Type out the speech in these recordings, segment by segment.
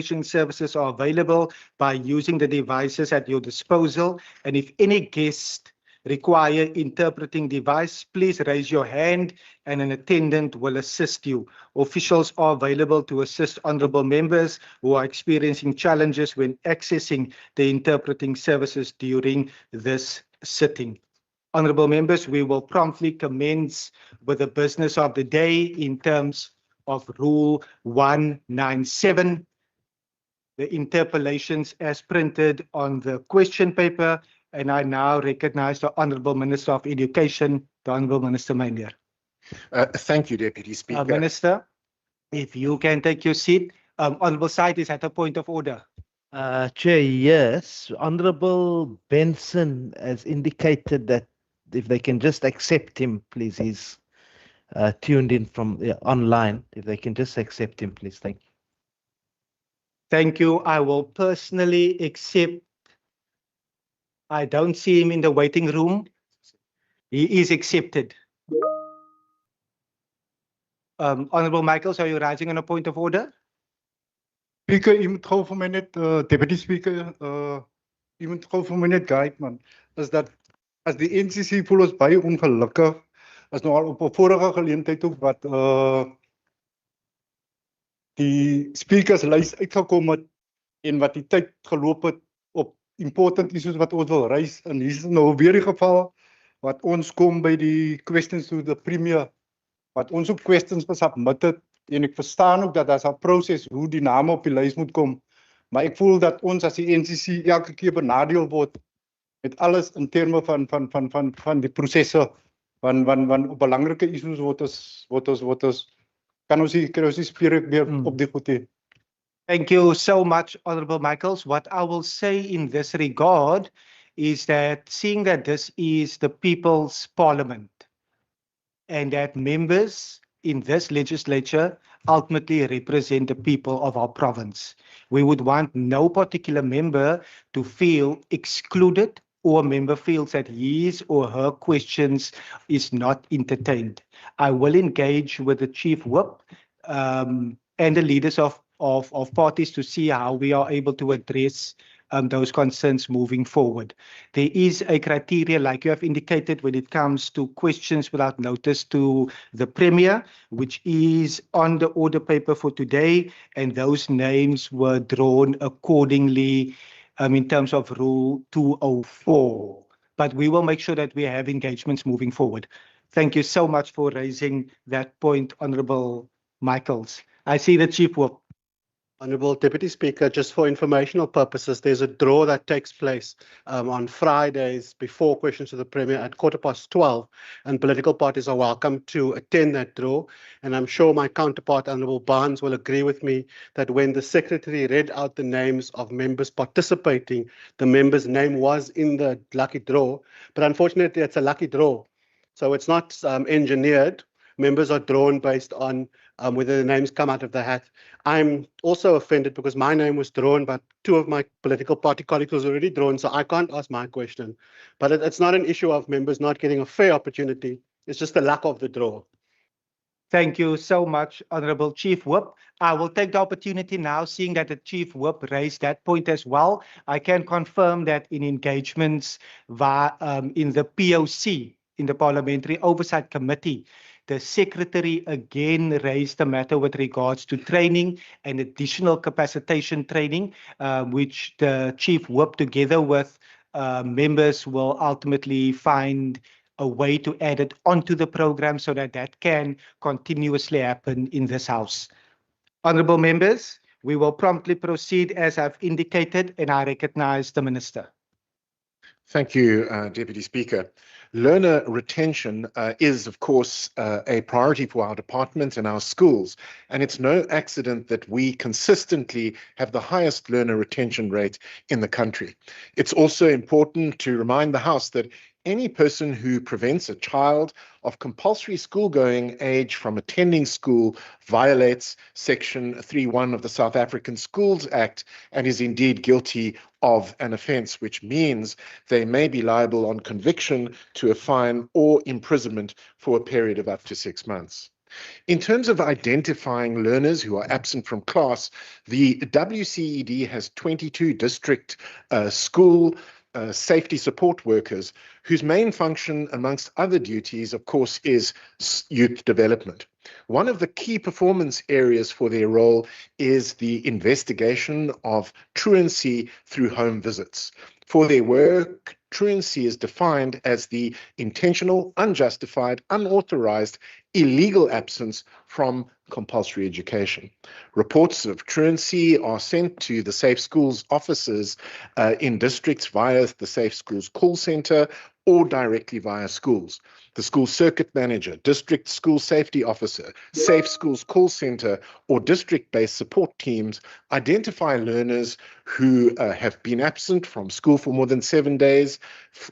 services are available by using the devices at your disposal. And if any guest require interpreting device, please raise your hand and an attendant will assist you. Officials are available to assist honorable members who are experiencing challenges when accessing the interpreting services during this sitting. Honorable members, we will promptly commence with the business of the day in terms of Rule 197. The interpellations as printed on the question paper, and I now recognize the Honourable Minister of Education, the Honourable Minister Maineer. Thank you, Deputy Speaker. Minister, if you can take your seat. Honourable Said is at a point of order. Chair, yes. Honourable Benson has indicated that if they can just accept him, please. He's tuned in from online. If they can just accept him, please. Thank you. Thank you. I will personally accept. I don't see him in the waiting room. He is accepted. Honourable Michaels, are you rising on a point of order? Speaker, u moet gou vir my net, Deputy Speaker, u moet gou vir my net guide, man. Is dat, as die NCC voel ons baie ongelukkig, is nou al op 'n vorige geleentheid ook wat, die speakerslys uitgekom het en wat die tyd geloop het op important issues wat ons wil raise. En hier is nou weer die geval wat ons kom by die questions to the Premier, wat ons ook questions gesubmit het, en ek verstaan ook dat daar 'n proses hoe die name op die lys moet kom, maar ek voel dat ons as die NCC elke keer benadeel word met alles in terme van die prosesse, van op belangrike issues word ons kan ons nie spreek meer op die goed hê. Thank you so much, Honourable Michaels. What I will say in this regard is that seeing that this is the People's Parliament and that members in this legislature ultimately represent the people of our province, we would want no particular member to feel excluded or a member feels that his or her questions is not entertained. I will engage with the Chief Whip and the leaders of parties to see how we are able to address those concerns moving forward. There is a criteria, like you have indicated, when it comes to questions without notice to the Premier, which is on the order paper for today, and those names were drawn accordingly in terms of Rule 204. But we will make sure that we have engagements moving forward. Thank you so much for raising that point, Honourable Michaels. I see the Chief Whip. Honourable Deputy Speaker, just for informational purposes, there's a draw that takes place on Fridays before questions to the Premier at 12:15, and political parties are welcome to attend that draw. And I'm sure my counterpart, Honourable Barnes, will agree with me that when the Secretary read out the names of members participating, the member's name was in the lucky draw. But unfortunately, it's a lucky draw. So it's not engineered. Members are drawn based on whether the names come out of the hat. I'm also offended because my name was drawn, but two of my political party colleagues was already drawn, so I can't ask my question. But it's not an issue of members not getting a fair opportunity. It's just the lack of the draw. Thank you so much, Honourable Chief Whip. I will take the opportunity now, seeing that the Chief Whip raised that point as well. I can confirm that in engagements in the POC, in the Parliamentary Oversight Committee, the Secretary again raised the matter with regards to training and additional capacitation training, which the Chief Whip, together with members, will ultimately find a way to add it onto the program so that that can continuously happen in this House. Honourable members, we will promptly proceed as I've indicated, and I recognize the Minister. Thank you, Deputy Speaker. Learner retention is, of course, a priority for our department and our schools, and it's no accident that we consistently have the highest learner retention rate in the country. It's also important to remind the House that any person who prevents a child of compulsory school-going age from attending school violates Section 3(1) of the South African Schools Act and is indeed guilty of an offence, which means they may be liable on conviction to a fine or imprisonment for a period of up to 6 months. In terms of identifying learners who are absent from class, the WCED has 22 district school safety support workers whose main function, amongst other duties, of course, is youth development. One of the key performance areas for their role is the investigation of truancy through home visits. For their work, truancy is defined as the intentional, unjustified, unauthorized, illegal absence from compulsory education. Reports of truancy are sent to the Safe Schools officers in districts via the Safe Schools call center or directly via schools. The school circuit manager, district school safety officer, Safe Schools call center, or district-based support teams identify learners who have been absent from school for more than 7 days,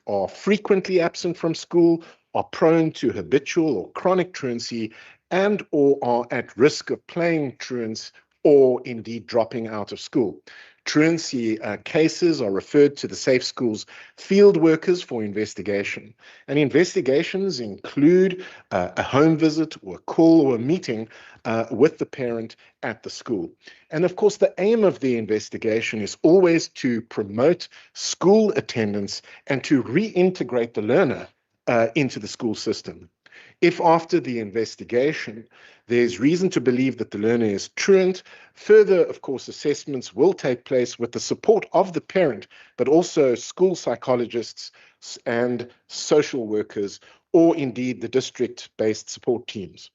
are frequently absent from school, are prone to habitual or chronic truancy, and or are at risk of playing truants or indeed dropping out of school. Truancy cases are referred to the Safe Schools field workers for investigation. And investigations include a home visit or a call or a meeting with the parent at the school. And of course, the aim of the investigation is always to promote school attendance and to reintegrate the learner into the school system. If after the investigation, there's reason to believe that the learner is truant, further, of course, assessments will take place with the support of the parent, but also school psychologists and social workers, or indeed the district-based support teams.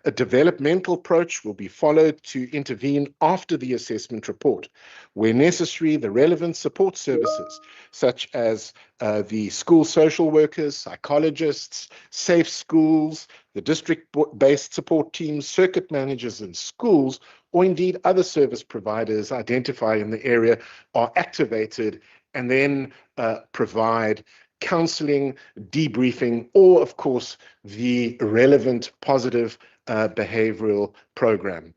A developmental approach will be followed to intervene after the assessment report. Where necessary, the relevant support services, such as the school social workers, psychologists, safe schools, the district-based support teams, circuit managers in schools, or indeed other service providers identified in the area are activated and then provide counseling, debriefing, or of course, the relevant positive behavioral program.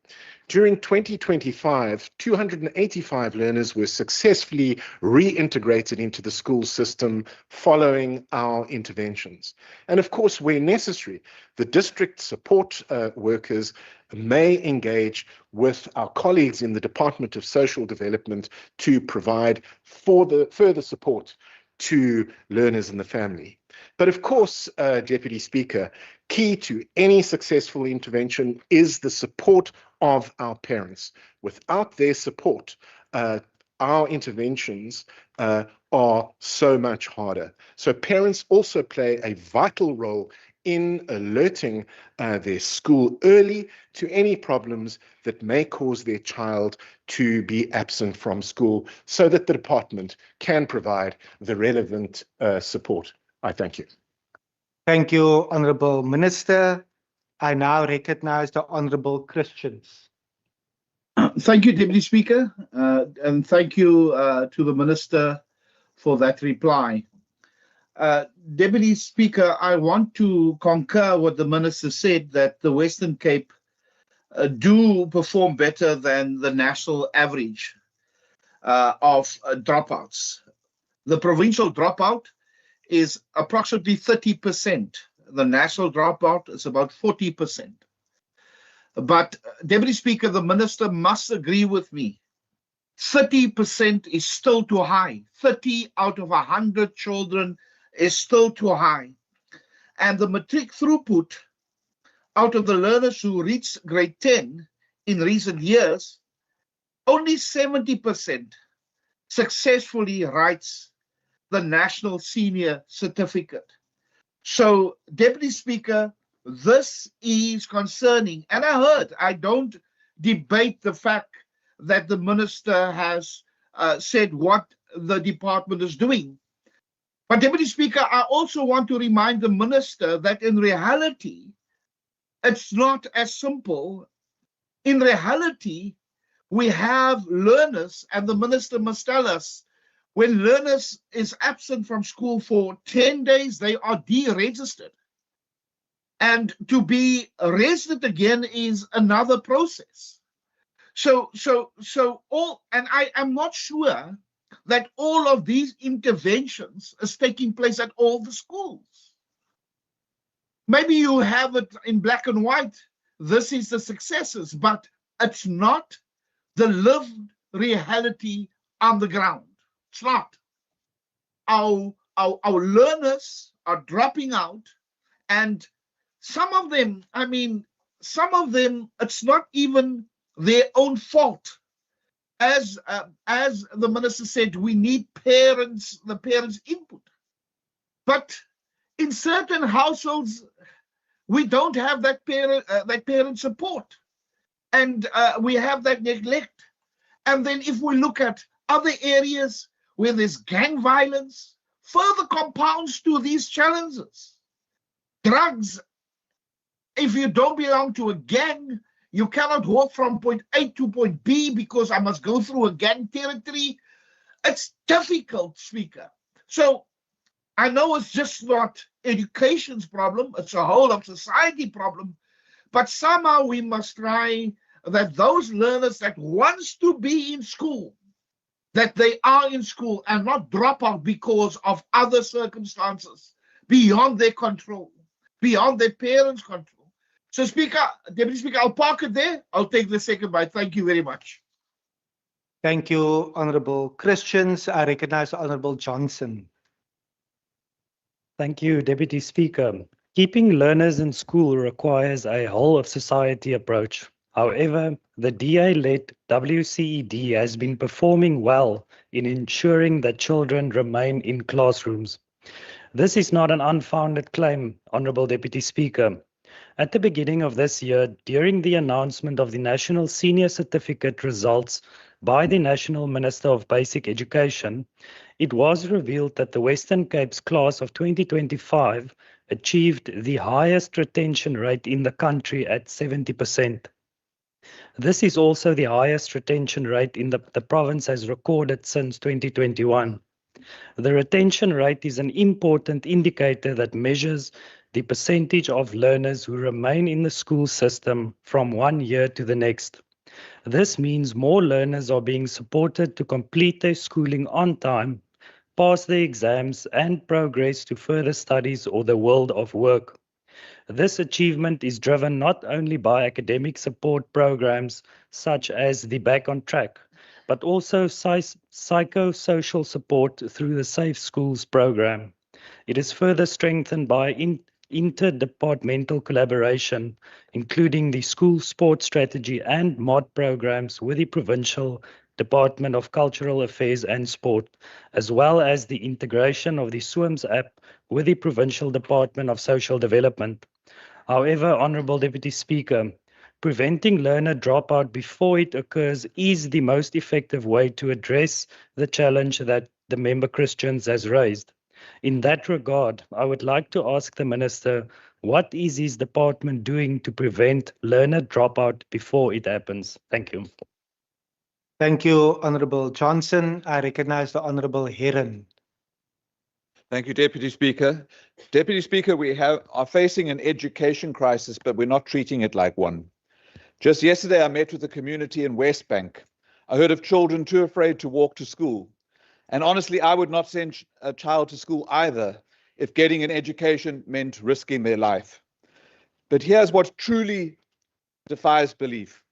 During 2025, 285 learners were successfully reintegrated into the school system following our interventions. And of course, where necessary, the district support workers may engage with our colleagues in the Department of Social Development to provide further support to learners and the family. But of course, Deputy Speaker, key to any successful intervention is the support of our parents. Without their support, our interventions are so much harder. So parents also play a vital role in alerting their school early to any problems that may cause their child to be absent from school so that the department can provide the relevant support. I thank you. Thank you, Honourable Minister. I now recognize the Honourable Christians. Thank you, Deputy Speaker, and thank you to the Minister for that reply. Deputy Speaker, I want to concur what the Minister said, that the Western Cape do perform better than the national average of dropouts. The provincial dropout is approximately 30%. The national dropout is about 40%. But, Deputy Speaker, the Minister must agree with me. 30% is still too high. 30 out of 100 children is still too high. And the matric throughput out of the learners who reached grade 10 in recent years, only 70% successfully writes the National Senior Certificate. So, Deputy Speaker, this is concerning. And I don't debate the fact that the Minister has said what the department is doing. But, Deputy Speaker, I also want to remind the Minister that in reality, it's not as simple. In reality, we have learners, and the Minister must tell us, when learners is absent from school for 10 days, they are deregistered. And to be registered again is another process. So I am not sure that all of these interventions is taking place at all the schools. Maybe you have it in black and white, this is the successes, but it's not the lived reality on the ground. It's not. Our learners are dropping out, and some of them, it's not even their own fault. As the minister said, we need the parents' input. But in certain households, we don't have that parent support, and we have that neglect. And then if we look at other areas where there's gang violence, further compounds to these challenges. Drugs, if you don't belong to a gang, you cannot walk from point A to point B because I must go through a gang territory. It's difficult, Speaker. So I know it's just not education's problem, it's a whole of society problem, but somehow we must try that those learners that wants to be in school, that they are in school and not drop out because of other circumstances beyond their control, beyond their parents' control. So, Deputy Speaker, I'll park it there. I'll take the second bite. Thank you very much. Thank you, Honorable Christians. I recognize Honorable Johnson. Thank you, Deputy Speaker. Keeping learners in school requires a whole of society approach. However, the DA-led WCED has been performing well in ensuring that children remain in classrooms. This is not an unfounded claim, Honourable Deputy Speaker. At the beginning of this year, during the announcement of the National Senior Certificate results by the National Minister of Basic Education, it was revealed that the Western Cape's class of 2025 achieved the highest retention rate in the country at 70%. This is also the highest retention rate in the province has recorded since 2021. The retention rate is an important indicator that measures the percentage of learners who remain in the school system from 1 year to the next. This means more learners are being supported to complete their schooling on time, pass their exams, and progress to further studies or the world of work. This achievement is driven not only by academic support programs such as the Back on Track, but also psychosocial support through the Safe Schools program. It is further strengthened by interdepartmental collaboration, including the school sports strategy and MOD programs with the Provincial Department of Cultural Affairs and Sport, as well as the integration of the SWIMS app with the Provincial Department of Social Development. However, Honourable Deputy Speaker, preventing learner dropout before it occurs is the most effective way to address the challenge that the member Christians has raised. In that regard, I would like to ask the Minister, what is his department doing to prevent learner dropout before it happens? Thank you. Thank you, Honorable Johnson. I recognize the Honorable Heron. Thank you, Deputy Speaker. Deputy Speaker, we are facing an education crisis, but we're not treating it like one. Just yesterday, I met with the community in West Bank. I heard of children too afraid to walk to school. And honestly, I would not send a child to school either if getting an education meant risking their life. But here's what truly defies belief.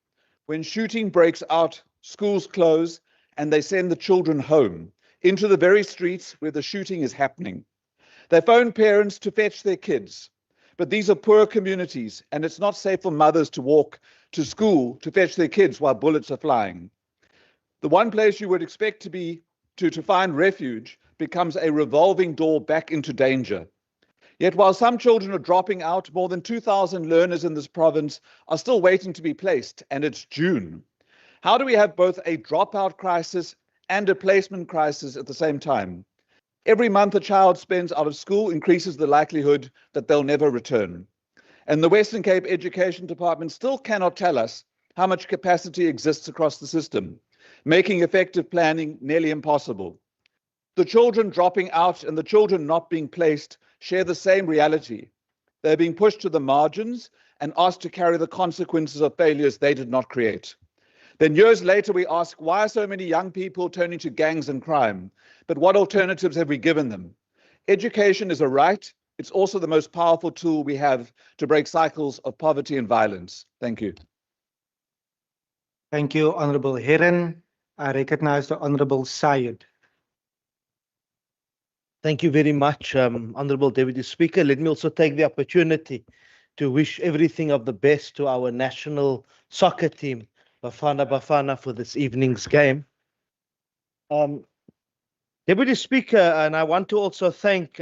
When shooting breaks out, schools close and they send the children home into the very streets where the shooting is happening. They phone parents to fetch their kids. But these are poor communities and it's not safe for mothers to walk to school to fetch their kids while bullets are flying. The one place you would expect to find refuge becomes a revolving door back into danger. Yet while some children are dropping out, more than 2,000 learners in this province are still waiting to be placed, and it's June. How do we have both a dropout crisis and a placement crisis at the same time? Every month a child spends out of school increases the likelihood that they'll never return. And the Western Cape Education Department still cannot tell us how much capacity exists across the system, making effective planning nearly impossible. The children dropping out and the children not being placed share the same reality. They're being pushed to the margins and asked to carry the consequences of failures they did not create. Then years later, we ask, why are so many young people turning to gangs and crime? But what alternatives have we given them? Education is a right It's also the most powerful tool we have to break cycles of poverty and violence. Thank you. Thank you, Honorable Heron. I recognize the Honorable Syed. Thank you very much, Honorable Deputy Speaker. Let me also take the opportunity to wish everything of the best to our national soccer team, Bafana Bafana, for this evening's game. Deputy Speaker, and I want to also thank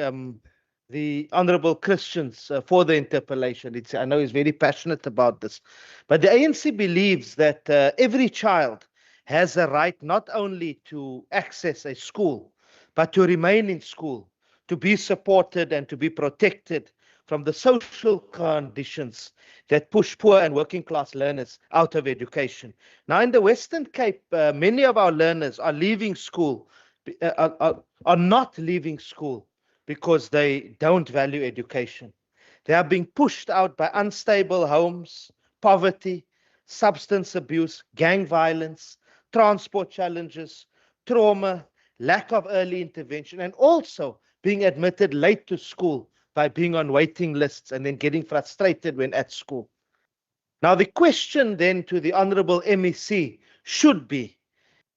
the Honorable Christians for the interpellation. I know he's very passionate about this. But the ANC believes that every child has a right not only to access a school, but to remain in school, to be supported and to be protected from the social conditions that push poor and working class learners out of education. Now, in the Western Cape, many of our learners are leaving school, are not leaving school because they don't value education. They are being pushed out by unstable homes, poverty, substance abuse, gang violence, transport challenges, trauma, lack of early intervention, and also being admitted late to school by being on waiting lists and then getting frustrated when at school. Now, the question then to the Honorable MEC should be,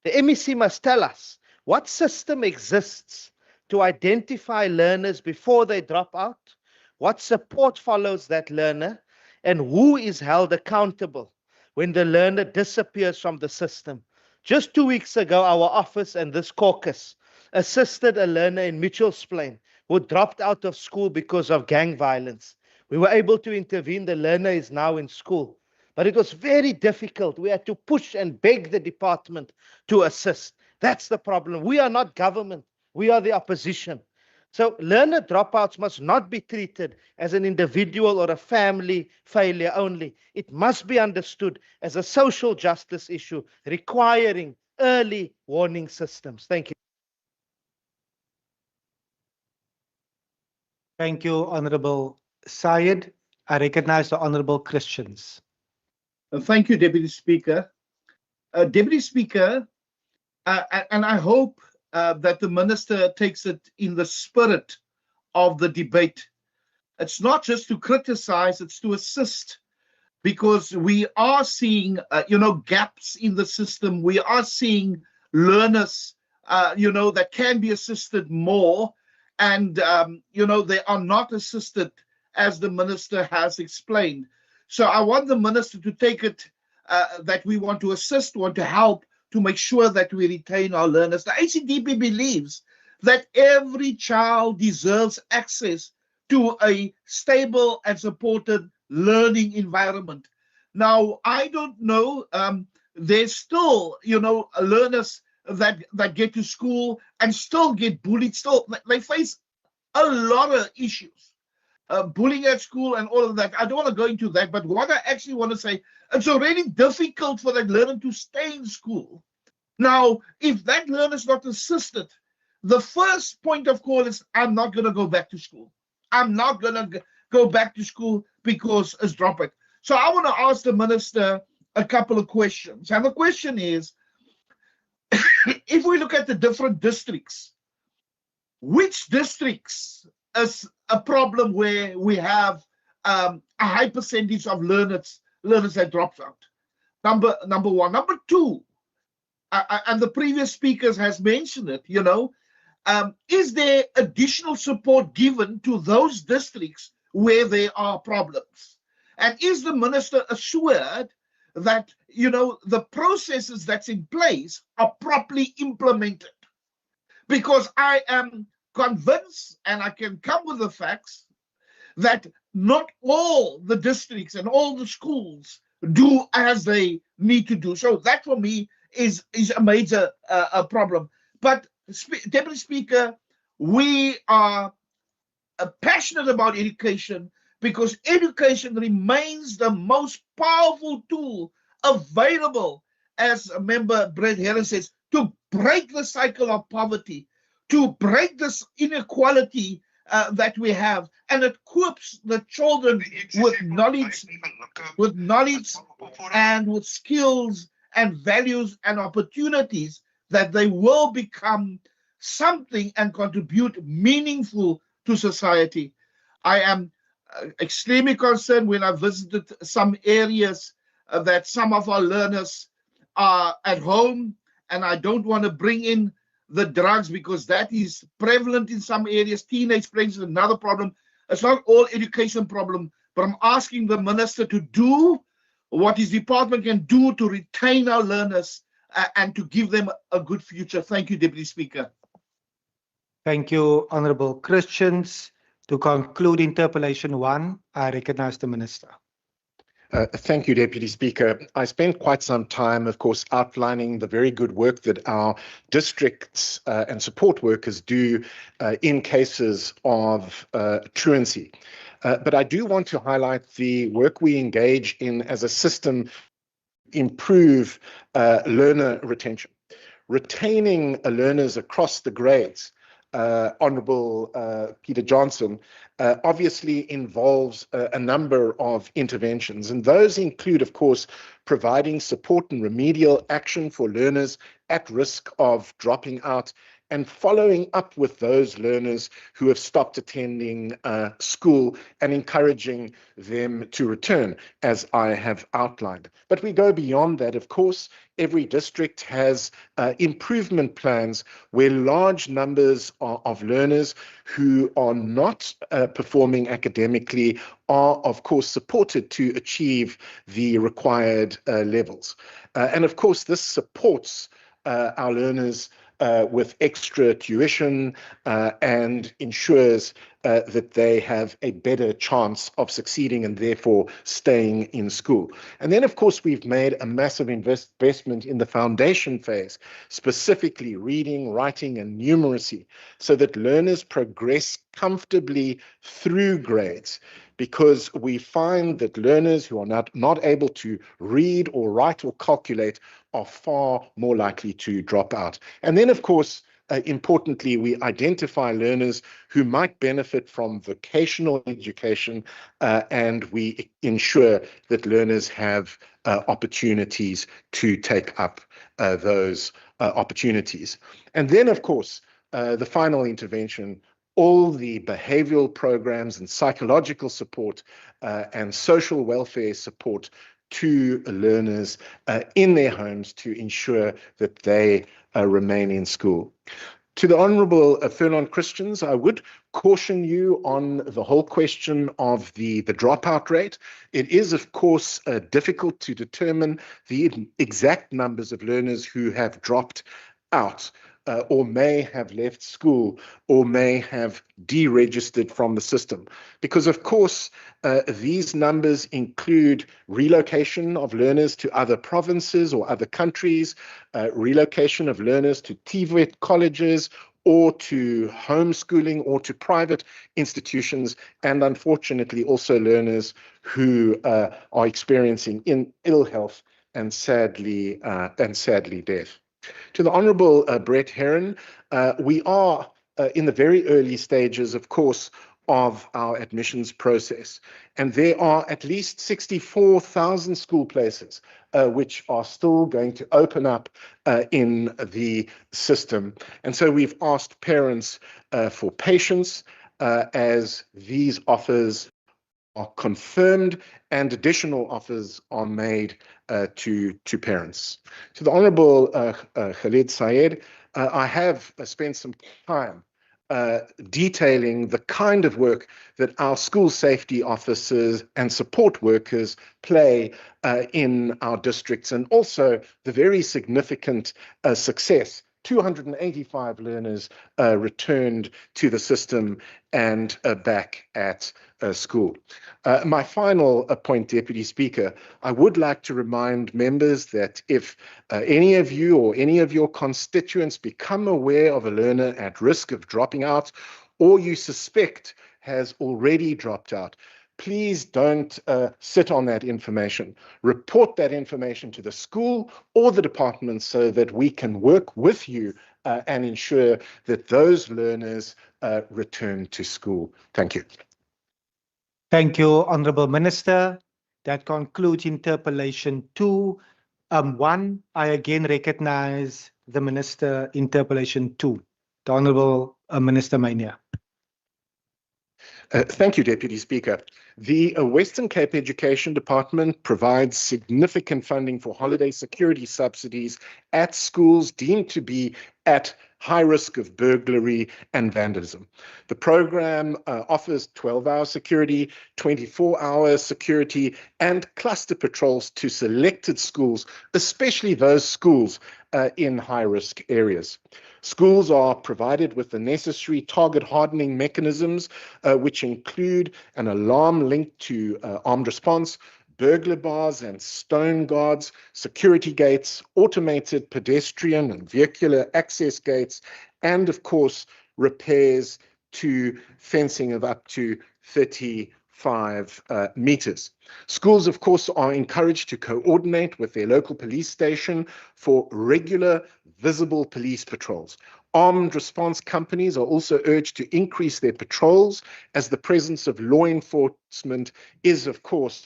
the MEC must tell us what system exists to identify learners before they drop out, what support follows that learner, and who is held accountable when the learner disappears from the system. Just 2 weeks ago, our office and this caucus assisted a learner in Mitchell's Plain who dropped out of school because of gang violence. We were able to intervene. The learner is now in school. But it was very difficult. We had to push and beg the department to assist. That's the problem. We are not government. We are the opposition. So learner dropouts must not be treated as an individual or a family failure only. It must be understood as a social justice issue requiring early warning systems. Thank you. Thank you, Honorable Syed. I recognize the Honorable Christians. Thank you, Deputy Speaker. Deputy Speaker, and I hope that the Minister takes it in the spirit of the debate. It's not just to criticize, it's to assist, because we are seeing, gaps in the system. We are seeing learners, that can be assisted more, and, they are not assisted as the Minister has explained. So I want the Minister to take it that we want to assist, want to help, to make sure that we retain our learners. The ACDP believes that every child deserves access to a stable and supported learning environment. Now, I don't know, there's still, learners that get to school and still get bullied, still, they face a lot of issues. Bullying at school and all of that. I don't want to go into that, but what I actually want to say, it's already difficult for that learner to stay in school. Now, if that learner is not assisted, the first point of call is, I'm not going to go back to school. I'm not going to go back to school because it's dropping. So I want to ask the Minister a couple of questions. And the question is, if we look at the different districts, which districts is a problem where we have a high percentage of learners that drops out? Number one. Number two, and the previous speakers has mentioned it, is there additional support given to those districts where there are problems? And is the Minister assured that, the processes that's in place are properly implemented? Because I am convinced, and I can come with the facts, that not all the districts and all the schools do as they need to do. So that for me is a major problem. But Deputy Speaker, we are passionate about education because education remains the most powerful tool available, as a member Brett Heron says, to break the cycle of poverty, to break this inequality that we have, and it equips the children with knowledge and with skills and values and opportunities that they will become something and contribute meaningful to society. I am extremely concerned when I visited some areas that some of our learners are at home, and I don't want to bring in the drugs because that is prevalent in some areas. Teenage pregnancy is another problem. It's not all education problem, but I'm asking the minister to do what his department can do to retain our learners and to give them a good future. Thank you, Deputy Speaker. Thank you, Honourable Christians. To conclude interpellation 1, I recognize the Minister. Thank you, Deputy Speaker. I spent quite some time, of course, outlining the very good work that our districts and support workers do in cases of truancy. But I do want to highlight the work we engage in as a system to improve learner retention. Retaining learners across the grades, Honourable Peter Johnson, obviously involves a number of interventions, and those include, of course, providing support and remedial action for learners at risk of dropping out, and following up with those learners who have stopped attending school and encouraging them to return, as I have outlined. But we go beyond that, of course. Every district has improvement plans where large numbers of learners who are not performing academically are, of course, supported to achieve the required levels. And of course, this supports our learners with extra tuition and ensures that they have a better chance of succeeding and therefore staying in school. And then, of course, we've made a massive investment in the foundation phase, specifically reading, writing, and numeracy, so that learners progress comfortably through grades, because we find that learners who are not able to read or write or calculate are far more likely to drop out. And then, of course, importantly, we identify learners who might benefit from vocational education, and we ensure that learners have opportunities to take up those opportunities. And then, of course, the final intervention, all the behavioral programs and psychological support and social welfare support to learners in their homes to ensure that they remain in school. To the Honourable Furlong Christians, I would caution you on the whole question of the dropout rate. It is, of course, difficult to determine the exact numbers of learners who have dropped out or may have left school or may have deregistered from the system. Because, of course, these numbers include relocation of learners to other provinces or other countries, relocation of learners to TVET colleges, or to homeschooling or to private institutions, and unfortunately also learners who are experiencing ill health and sadly death. To the Honourable Brett Heron, we are in the very early stages, of course, of our admissions process, and there are at least 64,000 school places which are still going to open up in the system. And so we've asked parents for patience as these offers are confirmed and additional offers are made to parents. To the Honourable Khalid Sayed, I have spent some time detailing the kind of work that our school safety officers and support workers play in our districts, and also the very significant success. 285 learners returned to the system and back at school. My final point, Deputy Speaker, I would like to remind members that if any of you or any of your constituents become aware of a learner at risk of dropping out, or you suspect has already dropped out, please don't sit on that information. Report that information to the school or the department so that we can work with you and ensure that those learners return to school. Thank you. Thank you, Honourable Minister. That concludes interpellation 2. 1, I again recognize the Minister, interpellation 2. The Honourable Minister Mania. Thank you, Deputy Speaker. The Western Cape Education Department provides significant funding for holiday security subsidies at schools deemed to be at high risk of burglary and vandalism. The program offers 12-hour security, 24-hour security, and cluster patrols to selected schools, especially those schools in high-risk areas. Schools are provided with the necessary target hardening mechanisms, which include an alarm linked to armed response, burglar bars and stone guards, security gates, automated pedestrian and vehicular access gates, and of course, repairs to fencing of up to 35 meters. Schools, of course, are encouraged to coordinate with their local police station for regular visible police patrols. Armed response companies are also urged to increase their patrols, as the presence of law enforcement is, of course,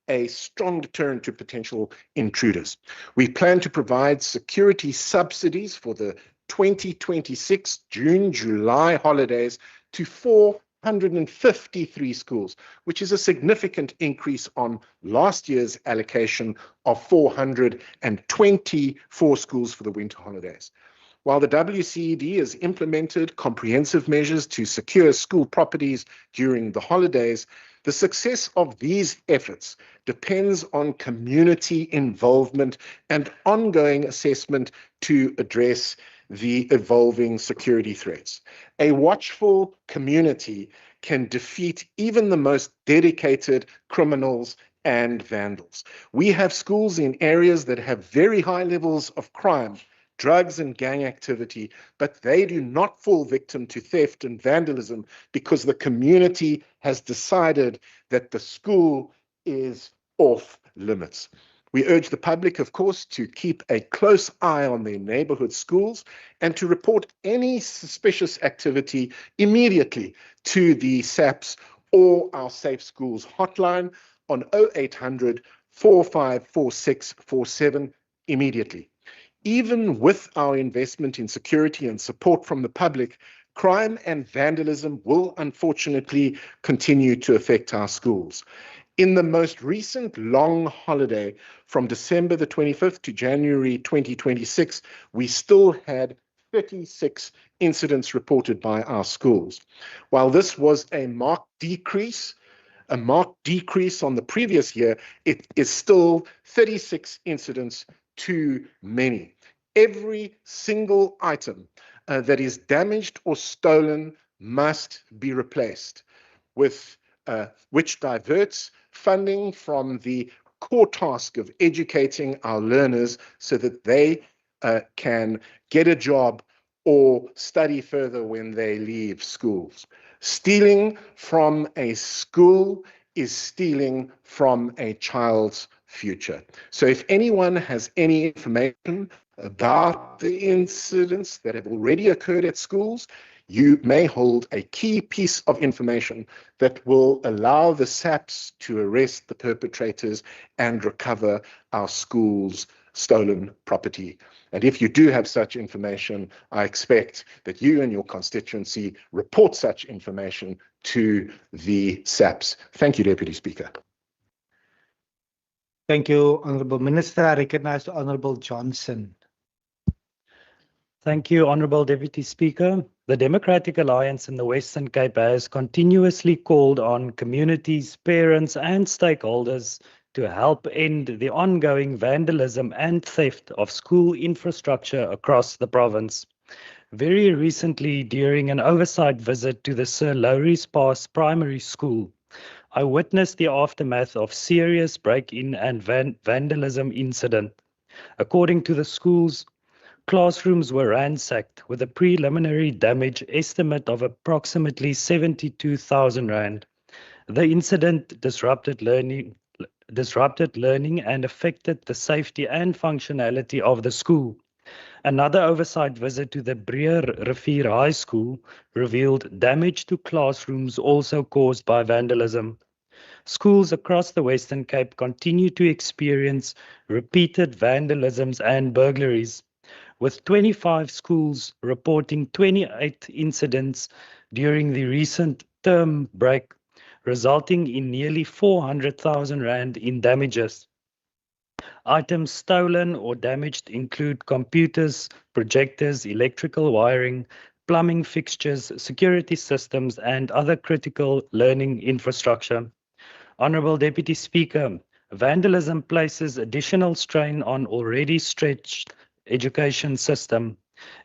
a strong deterrent to potential intruders. We plan to provide security subsidies for the 2026 June-July holidays to 453 schools, which is a significant increase on last year's allocation of 424 schools for the winter holidays. While the WCED has implemented comprehensive measures to secure school properties during the holidays, the success of these efforts depends on community involvement and ongoing assessment to address the evolving security threats. A watchful community can defeat even the most dedicated criminals and vandals. We have schools in areas that have very high levels of crime, drugs and gang activity, but they do not fall victim to theft and vandalism because the community has decided that the school is off limits. We urge the public, of course, to keep a close eye on their neighborhood schools and to report any suspicious activity immediately to the SAPS or our Safe Schools hotline on 0800 454647 immediately. Even with our investment in security and support from the public, crime and vandalism will unfortunately continue to affect our schools. In the most recent long holiday from December the 25th to January 2026, we still had 36 incidents reported by our schools. While this was a marked decrease on the previous year, it is still 36 incidents too many. Every single item that is damaged or stolen must be replaced, which diverts funding from the core task of educating our learners so that they can get a job or study further when they leave schools. Stealing from a school is stealing from a child's future. So if anyone has any information about the incidents that have already occurred at schools, you may hold a key piece of information that will allow the SAPS to arrest the perpetrators and recover our schools' stolen property. And if you do have such information, I expect that you and your constituency report such information to the SAPS. Thank you, Deputy Speaker. Thank you, Honourable Minister. I recognize the Honourable Johnson. Thank you, Honourable Deputy Speaker. The Democratic Alliance in the Western Cape has continuously called on communities, parents and stakeholders to help end the ongoing vandalism and theft of school infrastructure across the province. Very recently, during an oversight visit to the Sir Lowry's Pass Primary School, I witnessed the aftermath of serious break-in and vandalism incident. According to the schools, classrooms were ransacked with a preliminary damage estimate of approximately 72,000 rand. The incident disrupted learning and affected the safety and functionality of the school. Another oversight visit to the Breer Rivier High School revealed damage to classrooms also caused by vandalism. Schools across the Western Cape continue to experience repeated vandalisms and burglaries, with 25 schools reporting 28 incidents during the recent term break, resulting in nearly 400,000 rand in damages. Items stolen or damaged include computers, projectors, electrical wiring, plumbing fixtures, security systems, and other critical learning infrastructure. Honourable Deputy Speaker, vandalism places additional strain on already stretched education system.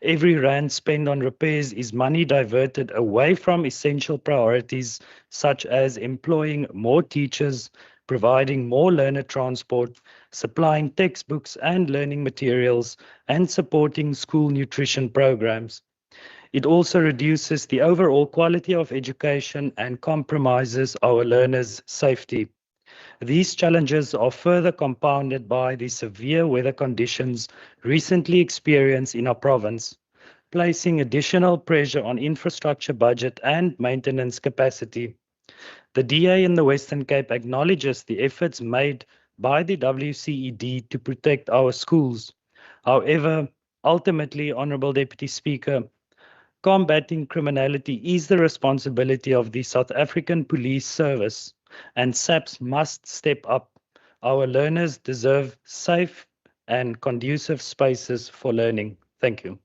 Every rand spent on repairs is money diverted away from essential priorities such as employing more teachers, providing more learner transport, supplying textbooks and learning materials, and supporting school nutrition programs. It also reduces the overall quality of education and compromises our learners' safety. These challenges are further compounded by the severe weather conditions recently experienced in our province, placing additional pressure on infrastructure budget and maintenance capacity. The DA in the Western Cape acknowledges the efforts made by the WCED to protect our schools. However, ultimately, Honourable Deputy Speaker, combating criminality is the responsibility of the South African Police Service, and SAPS must step up. Our learners deserve safe and conducive spaces for learning. Thank you.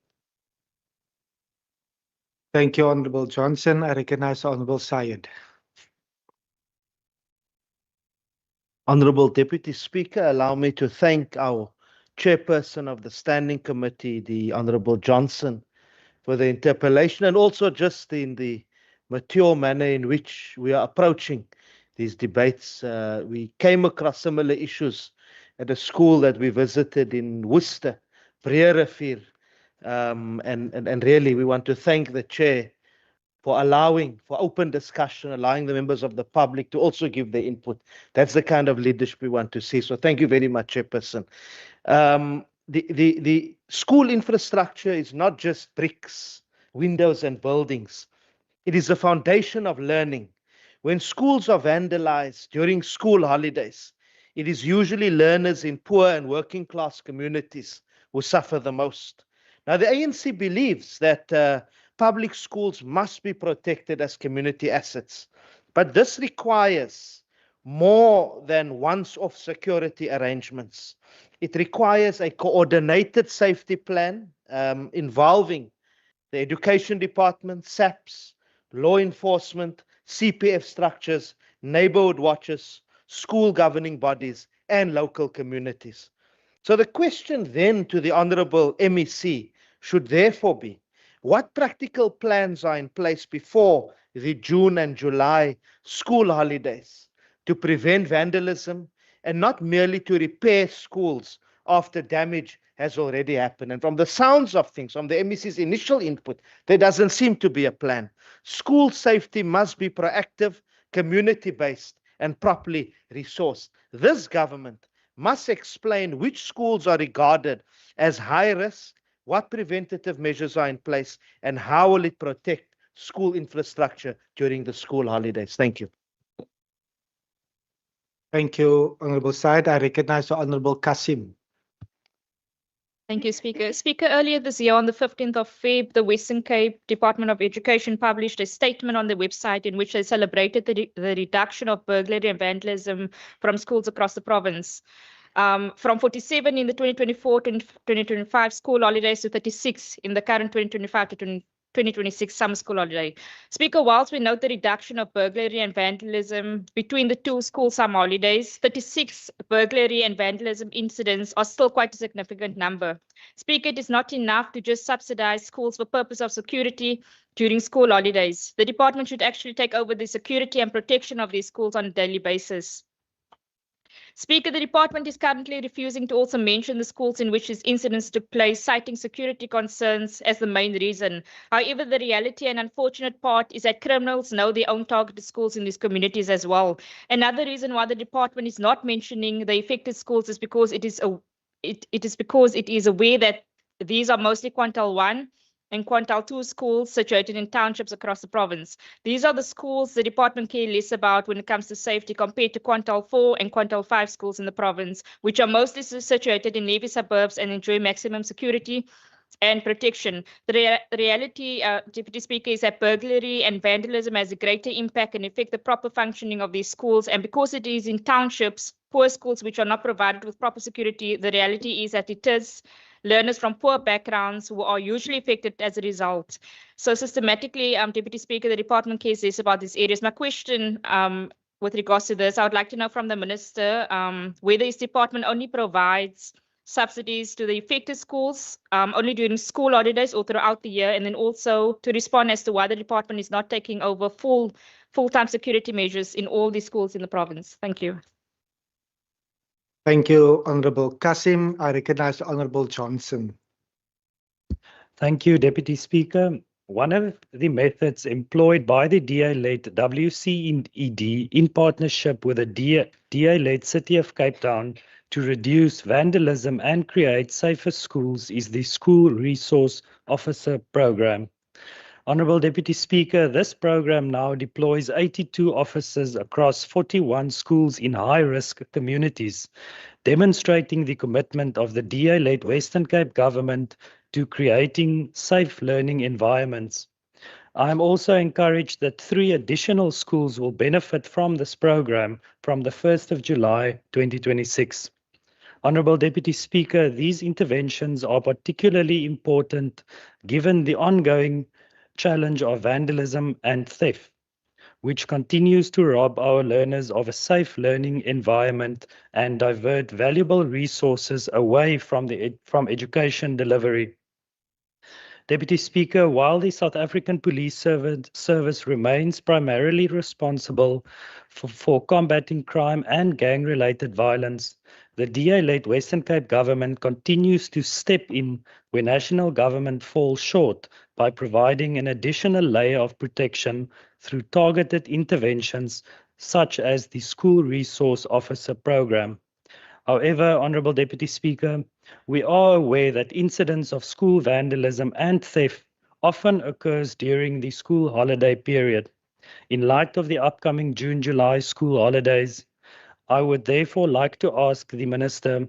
Thank you, Honourable Johnson. I recognize Honourable Syed. Honourable Deputy Speaker, allow me to thank our chairperson of the Standing Committee, the Honourable Johnson, for the interpellation and also just in the mature manner in which we are approaching these debates. We came across similar issues at a school that we visited in Worcester, Breerivier, and really we want to thank the chair for open discussion, allowing the members of the public to also give their input. That's the kind of leadership we want to see. So thank you very much, Chairperson. The school infrastructure is not just bricks, windows, and buildings. It is the foundation of learning. When schools are vandalized during school holidays, it is usually learners in poor and working class communities who suffer the most. Now, the ANC believes that public schools must be protected as community assets, but this requires more than once-off security arrangements. It requires a coordinated safety plan involving the Education Department, SAPS, law enforcement, CPF structures, neighborhood watches, school governing bodies, and local communities. So the question then to the Honourable MEC should therefore be, what practical plans are in place before the June and July school holidays to prevent vandalism and not merely to repair schools after damage has already happened? And from the sounds of things, from the MEC's initial input, there doesn't seem to be a plan. School safety must be proactive, community-based, and properly resourced. This government must explain which schools are regarded as high risk, what preventative measures are in place, and how will it protect school infrastructure during the school holidays. Thank you. Thank you, Honourable Syed. I recognize the Honourable Kasim. Thank you, Speaker. Speaker, earlier this year, on the 15th of Feb, the Western Cape Department of Education published a statement on their website in which they celebrated the reduction of burglary and vandalism from schools across the province. From 47 in the 2024-2025 school holidays to 36 in the current 2025 to 2026 summer school holiday. Speaker, whilst we note the reduction of burglary and vandalism between the two school summer holidays, 36 burglary and vandalism incidents are still quite a significant number. Speaker, it is not enough to just subsidize schools for purpose of security during school holidays. The department should actually take over the security and protection of these schools on a daily basis. Speaker, the department is currently refusing to also mention the schools in which these incidents took place, citing security concerns as the main reason. However, the reality and unfortunate part is that criminals know their own targeted schools in these communities as well. Another reason why the department is not mentioning the affected schools is because it is aware that these are mostly Quintile 1 and Quintile 2 schools situated in townships across the province. These are the schools the department care less about when it comes to safety compared to Quintile 4 and Quintile 5 schools in the province, which are mostly situated in heavy suburbs and enjoy maximum security. and protection. The reality, Deputy Speaker, is that burglary and vandalism has a greater impact and affect the proper functioning of these schools. And because it is in townships, poor schools which are not provided with proper security, the reality is that it is learners from poor backgrounds who are usually affected as a result. So systematically, Deputy Speaker, the department cares less about these areas. My question with regards to this, I would like to know from the Minister whether his department only provides subsidies to the affected schools only during school holidays or throughout the year, and then also to respond as to why the department is not taking over full-time security measures in all the schools in the province. Thank you. Thank you, Honorable Kasim. I recognize Honorable Johnson. Thank you, Deputy Speaker. One of the methods employed by the DA-led WCED in partnership with the DA-led City of Cape Town to reduce vandalism and create safer schools is the School Resource Officer Program. Honourable Deputy Speaker, this program now deploys 82 officers across 41 schools in high-risk communities, demonstrating the commitment of the DA-led Western Cape government to creating safe learning environments. I am also encouraged that 3 additional schools will benefit from this program from the 1st of July 2026. Honourable Deputy Speaker, these interventions are particularly important given the ongoing challenge of vandalism and theft, which continues to rob our learners of a safe learning environment and divert valuable resources away from education delivery. Deputy Speaker, while the South African Police Service remains primarily responsible for combating crime and gang-related violence, the DA-led Western Cape government continues to step in where national government falls short by providing an additional layer of protection through targeted interventions such as the School Resource Officer Program. However, Honourable Deputy Speaker, we are aware that incidents of school vandalism and theft often occurs during the school holiday period. In light of the upcoming June-July school holidays, I would therefore like to ask the Minister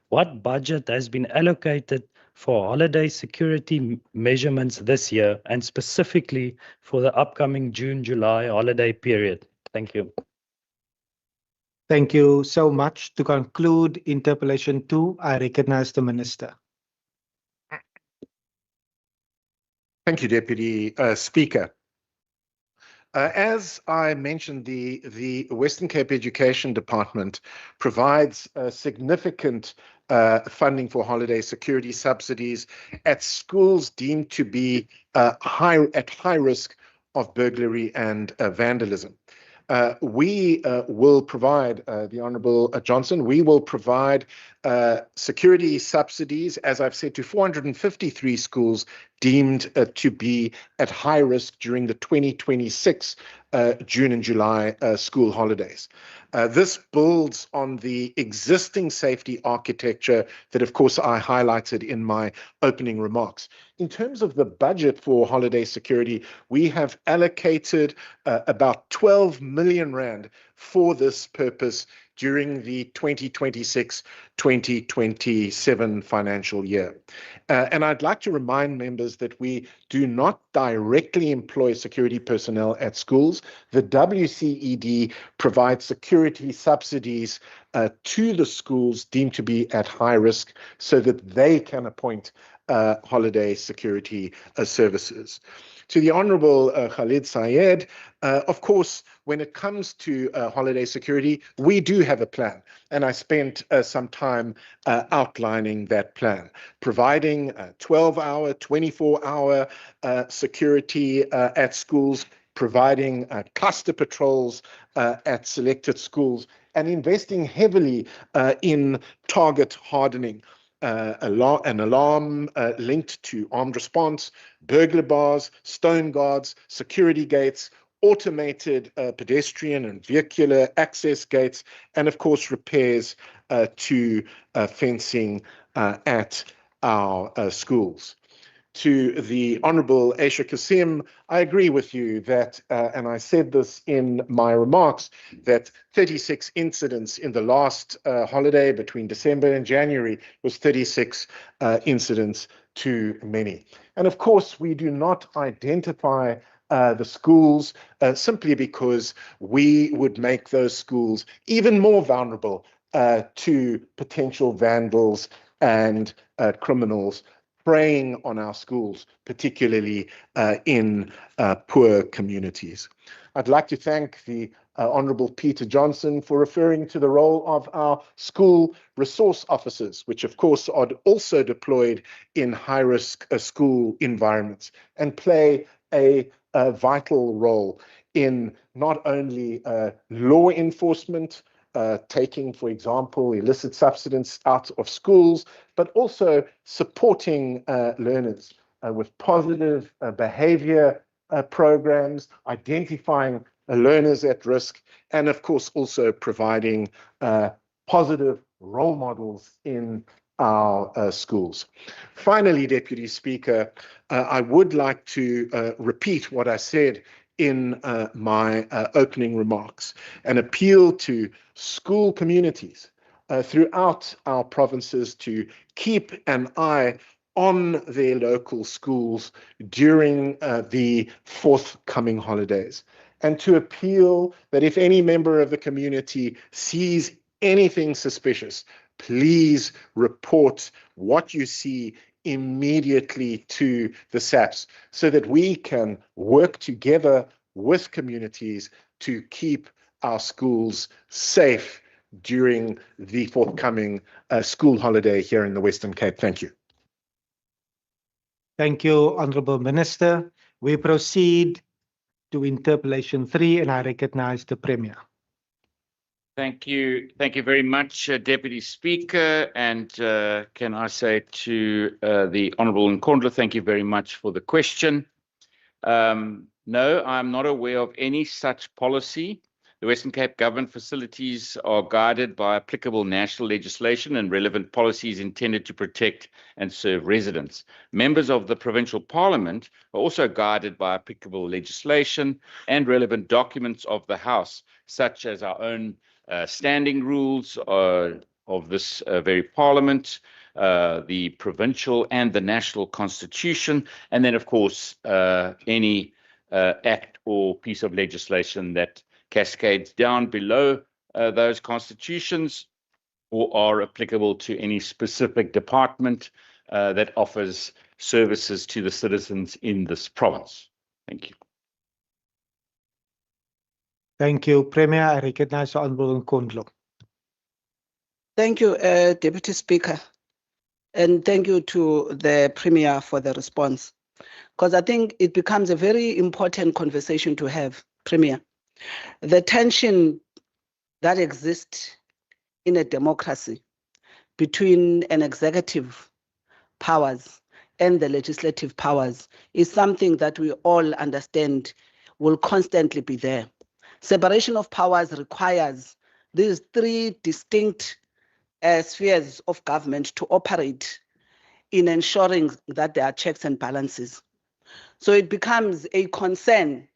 what budget has been allocated for holiday security measurements this year and specifically for the upcoming June-July holiday period. Thank you. Thank you so much. To conclude interpellation 2, I recognize the Minister. Thank you, Deputy Speaker. As I mentioned, the Western Cape Education Department provides significant funding for holiday security subsidies at schools deemed to be at high risk of burglary and vandalism. We will provide, the Honourable Johnson, we will provide security subsidies, as I've said, to 453 schools deemed to be at high risk during the 2026 June and July school holidays. This builds on the existing safety architecture that, of course, I highlighted in my opening remarks. In terms of the budget for holiday security, we have allocated about 12 million rand for this purpose during the 2026-2027 financial year. And I'd like to remind members that we do not directly employ security personnel at schools. The WCED provides security subsidies to the schools deemed to be at high risk so that they can appoint holiday security services. To the Honourable Khalid Sayed, of course, when it comes to holiday security, we do have a plan. And I spent some time outlining that plan, providing 12-hour, 24-hour security at schools, providing cluster patrols at selected schools, and investing heavily in target hardening. An alarm linked to armed response, burglar bars, stone guards, security gates, automated pedestrian and vehicular access gates, and of course repairs to fencing at our schools. To the Honourable Aisha Kasim, I agree with you that, and I said this in my remarks, that 36 incidents in the last holiday between December and January was 36 incidents to many. And of course, we do not identify the schools simply because we would make those schools even more vulnerable to potential vandals and criminals preying on our schools, particularly in poor communities. I'd like to thank the Honourable Peter Johnson for referring to the role of our school resource officers, which of course are also deployed in high-risk school environments and play a vital role in not only law enforcement, taking, for example, illicit substance out of schools, but also supporting learners with positive behavior programs, identifying learners at risk, and of course also providing positive role models in our schools. Finally, Deputy Speaker, I would like to repeat what I said in my opening remarks and appeal to school communities throughout our provinces to keep an eye on their local schools during the forthcoming holidays, and to appeal that if any member of the community sees anything suspicious, please report what you see immediately to the SAPS so that we can work together with communities to keep our schools safe during the forthcoming school holiday here in the Western Cape. Thank you. Thank you, Honourable Minister. We proceed to interpellation 3, and I recognize the Premier. Thank you. Thank you very much, Deputy Speaker. And can I say to the Honourable Nkondla, thank you very much for the question. No, I'm not aware of any such policy. The Western Cape government facilities are guided by applicable national legislation and relevant policies intended to protect and serve residents. Members of the Provincial Parliament are also guided by applicable legislation and relevant documents of the House, such as our own standing rules of this very Parliament, the Provincial and the National Constitution, and then, of course, any act or piece of legislation that cascades down below those constitutions or are applicable to any specific department that offers services to the citizens in this province. Thank you. Thank you, Premier. I recognize the Honourable Nkondlo. Thank you, Deputy Speaker. And thank you to the Premier for the response, because I think it becomes a very important conversation to have, Premier. The tension that exists in a democracy between an executive powers and the legislative powers is something that we all understand will constantly be there. Separation of powers requires these three distinct spheres of government to operate in ensuring that there are checks and balances. So it becomes a concern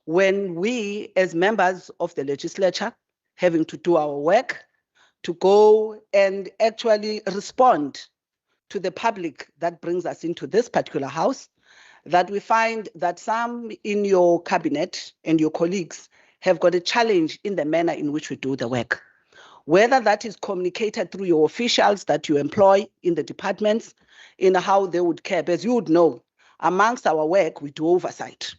when we, as members of the legislature, having to do our work, to go and actually respond to the public that brings us into this particular house, that we find that some in your cabinet and your colleagues have got a challenge in the manner in which we do the work. Whether that is communicated through your officials that you employ in the departments, in how they would care. As you would know, amongst our work, we do oversight.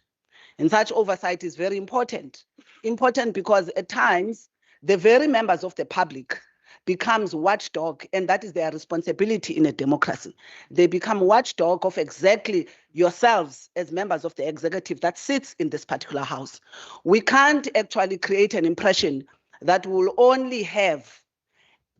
And such oversight is very important. Important because at times, the very members of the public becomes watchdog, and that is their responsibility in a democracy. They become watchdog of exactly yourselves as members of the executive that sits in this particular house. We can't actually create an impression that we'll only have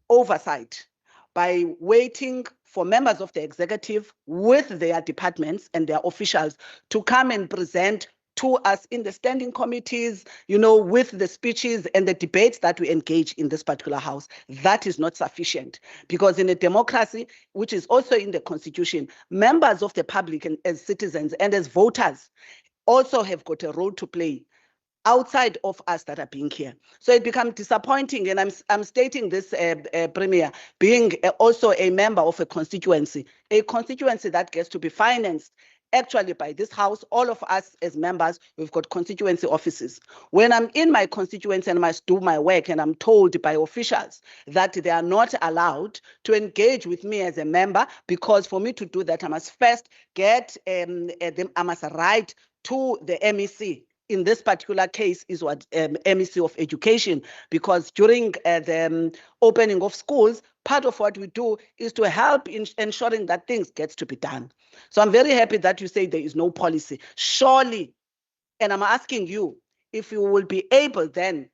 oversight by waiting for members of the executive with their departments and their officials to come and present to us in the standing committees, with the speeches and the debates that we engage in this particular house. That is not sufficient, because in a democracy, which is also in the constitution, members of the public and as citizens and as voters also have got a role to play. outside of us that are being here. So it becomes disappointing, and I'm stating this, Premier, being also a member of a constituency that gets to be financed actually by this house. All of us as members, we've got constituency offices. When I'm in my constituency and I must do my work, and I'm told by officials that they are not allowed to engage with me as a member, because for me to do that, I must first get, I must write to the MEC. In this particular case is what MEC of Education, because during the opening of schools, part of what we do is to help in ensuring that things gets to be done. So I'm very happy that you say there is no policy. Surely, and I'm asking you if you will be able then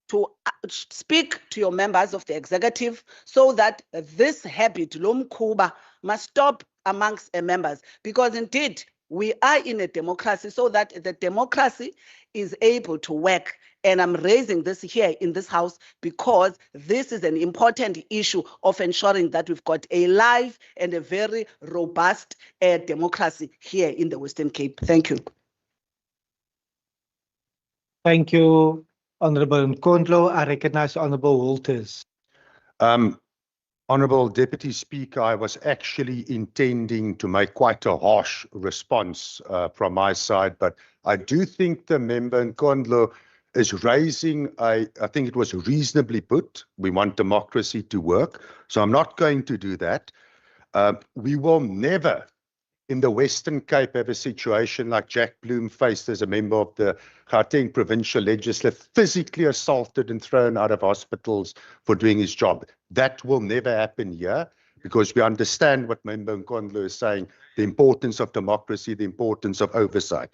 to speak to your members of the executive so that this habit, lomkhuba, must stop amongst members, because indeed we are in a democracy, so that the democracy is able to work. And I'm raising this here in this house because this is an important issue of ensuring that we've got a live and a very robust democracy here in the Western Cape. Thank you. Thank you, Honorable Nkondlo. I recognize Honorable Walters. Honourable Deputy Speaker, I was actually intending to make quite a harsh response from my side, but I do think the member Nkondlo is raising I think it was reasonably put. We want democracy to work, so I'm not going to do that. We will never in the Western Cape have a situation like Jack Bloom faced as a member of the Gauteng Provincial Legislature, physically assaulted and thrown out of hospitals for doing his job. That will never happen here, because we understand what Member Nkondlo is saying, the importance of democracy, the importance of oversight.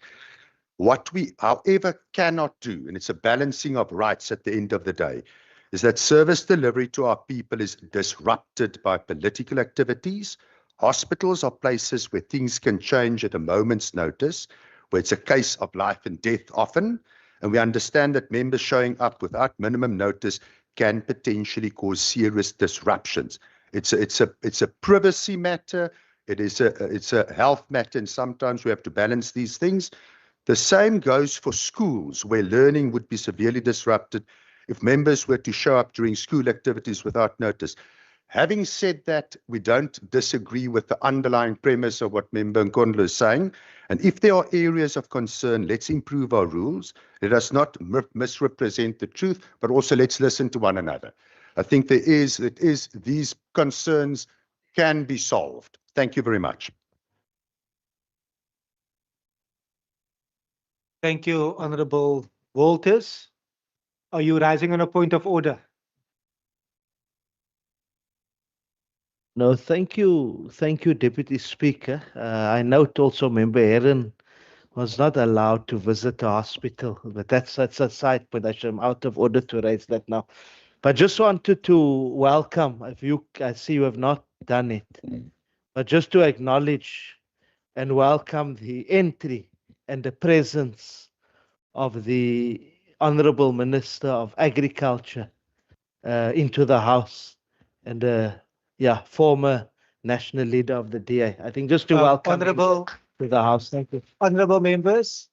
What we, however, cannot do, and it's a balancing of rights at the end of the day, is that service delivery to our people is disrupted by political activities. Hospitals are places where things can change at a moment's notice, where it's a case of life and death often, and we understand that members showing up without minimum notice can potentially cause serious disruptions. It's a privacy matter, it's a health matter, and sometimes we have to balance these things. The same goes for schools, where learning would be severely disrupted if members were to show up during school activities without notice. Having said that, we don't disagree with the underlying premise of what Member Nkondlo is saying. And if there are areas of concern, let's improve our rules. Let us not misrepresent the truth, but also let's listen to one another. I think these concerns can be solved. Thank you very much. Thank you, Honorable Walters. Are you rising on a point of order? No, thank you, Deputy Speaker. I note also Member Heron was not allowed to visit the hospital, but that's a side point. I'm out of order to raise that now. But just wanted to welcome, I see you have not done it, but just to acknowledge and welcome the entry and the presence of the Honourable Minister of Agriculture into the House, and former national leader of the DA. I think just to welcome Honourable to the House. Thank you. Honourable members,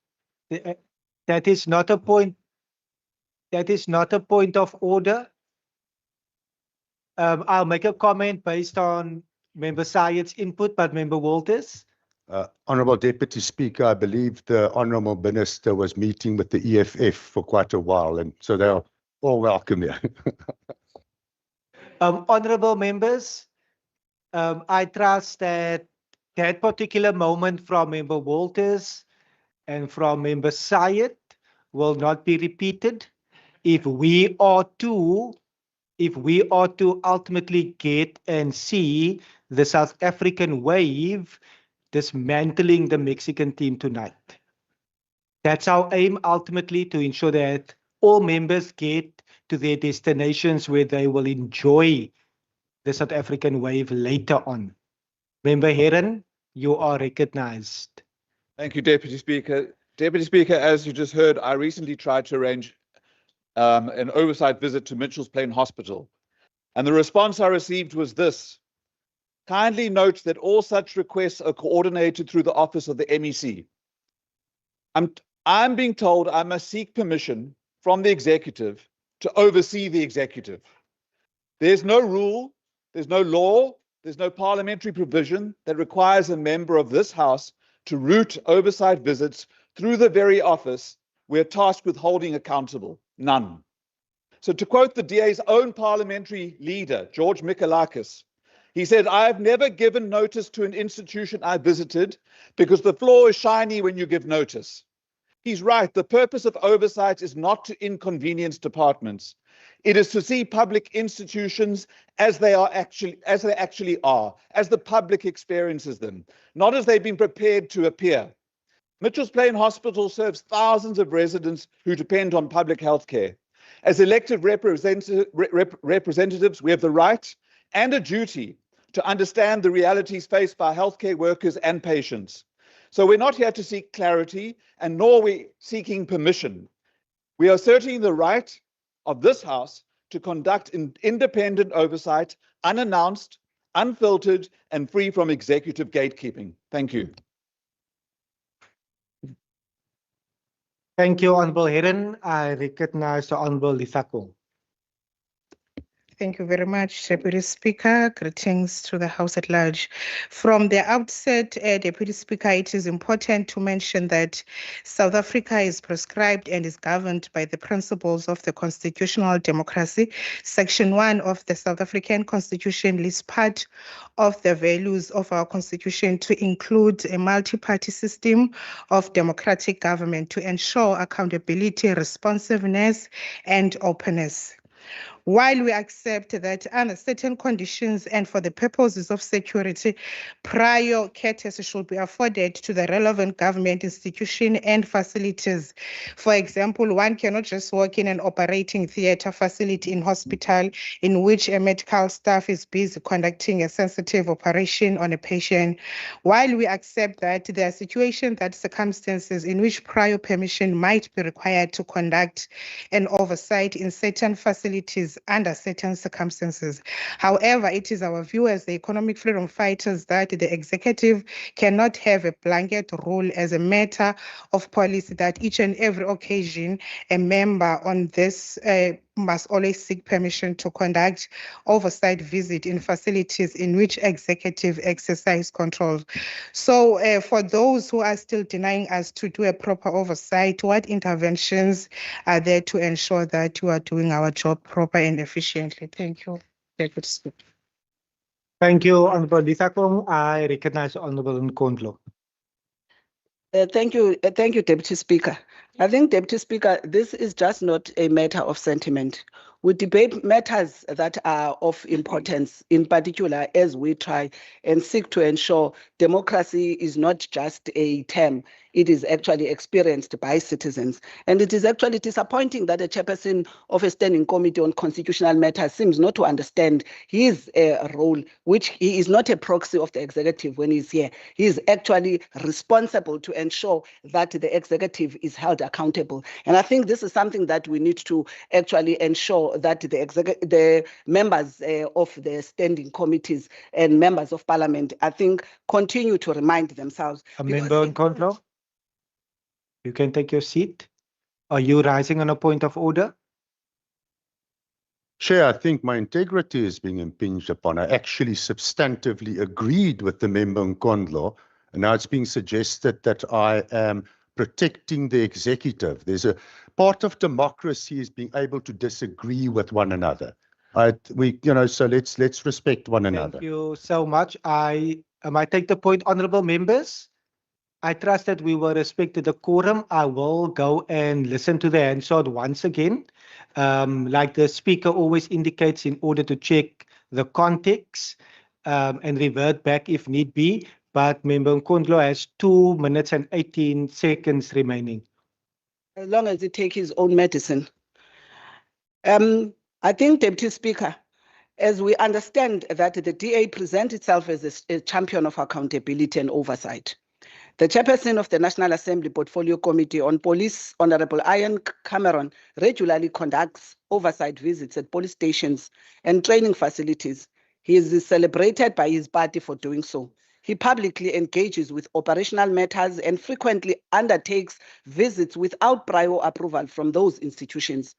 that is not a point. That is not a point of order. I'll make a comment based on Member Syed's input, but Member Walters. Honourable Deputy Speaker, I believe the Honourable Minister was meeting with the EFF for quite a while, and so they're all welcome here. Honourable members, I trust that that particular moment from Member Walters and from Member Syed will not be repeated. If we are to ultimately get and see the South African wave dismantling the Mexican team tonight. That's our aim ultimately, to ensure that all members get to their destinations where they will enjoy the South African wave later on. Member Heron, you are recognized. Thank you, Deputy Speaker. Deputy Speaker, as you just heard, I recently tried to arrange an oversight visit to Mitchell's Plain Hospital. And the response I received was this: kindly note that all such requests are coordinated through the office of the MEC. I'm being told I must seek permission from the executive to oversee the executive. There's no rule, there's no law, there's no parliamentary provision that requires a member of this House to route oversight visits through the very office we're tasked with holding accountable. None. So to quote the DA's own parliamentary leader, George Mikalakis, he said, "I have never given notice to an institution I visited because the floor is shiny when you give notice." He's right. The purpose of oversight is not to inconvenience departments. It is to see public institutions as they actually are, as the public experiences them, not as they've been prepared to appear. Mitchells Plain Hospital serves thousands of residents who depend on public health care. As elected representatives, we have the right and a duty to understand the realities faced by healthcare workers and patients. So we're not here to seek clarity, and nor are we seeking permission. We are asserting the right of this House to conduct independent oversight, unannounced, unfiltered, and free from executive gatekeeping. Thank you. Thank you, Honorable Heron. I recognize the Honorable Lithako. Thank you very much, Deputy Speaker. Greetings to the House at large. From the outset, Deputy Speaker, it is important to mention that South Africa is prescribed and is governed by the principles of the constitutional democracy. Section 1 of the South African Constitution lists part of the values of our Constitution to include a multi-party system of democratic government to ensure accountability, responsiveness, and openness. While we accept that under certain conditions and for the purposes of security, prior courtesy should be afforded to the relevant government institution and facilities. For example, one cannot just walk in an operating theater facility in hospital in which a medical staff is busy conducting a sensitive operation on a patient. While we accept that there are situations, that circumstances in which prior permission might be required to conduct an oversight in certain facilities under certain circumstances. However, it is our view as the economic freedom fighters that the executive cannot have a blanket rule as a matter of policy that each and every occasion a member on this must always seek permission to conduct oversight visit in facilities in which executive exercise control. So for those who are still denying us to do a proper oversight, what interventions are there to ensure that we are doing our job proper and efficiently? Thank you. Deputy Speaker. Thank you, Honorable Lithako. I recognize Honorable Nkondlo. Thank you, Deputy Speaker. I think, Deputy Speaker, this is just not a matter of sentiment. We debate matters that are of importance, in particular, as we try and seek to ensure democracy is not just a term, it is actually experienced by citizens. And it is actually disappointing that a chairperson of a standing committee on constitutional matters seems not to understand his role, which he is not a proxy of the executive when he's here. He is actually responsible to ensure that the executive is held accountable. And I think this is something that we need to actually ensure that the members of the standing committees and members of parliament, I think, continue to remind themselves. Member Nkondlo, you can take your seat. Are you rising on a point of order? Chair, I think my integrity is being impinged upon. I actually substantively agreed with the member Nkondlo, and now it's being suggested that I am protecting the executive. There's a part of democracy is being able to disagree with one another. So let's respect one another. Thank you so much. I take the point, honorable members. I trust that we will respect the quorum. I will go and listen to the Hansard once again. Like the speaker always indicates, in order to check the context and revert back if need be. But Member Nkondlo has 2 minutes and 18 seconds remaining. As long as he takes his own medicine. I think, Deputy Speaker, as we understand that the DA presents itself as a champion of accountability and oversight, the chairperson of the National Assembly Portfolio Committee on Police, Honorable Ian Cameron, regularly conducts oversight visits at police stations and training facilities. He is celebrated by his party for doing so. He publicly engages with operational matters and frequently undertakes visits without prior approval from those institutions.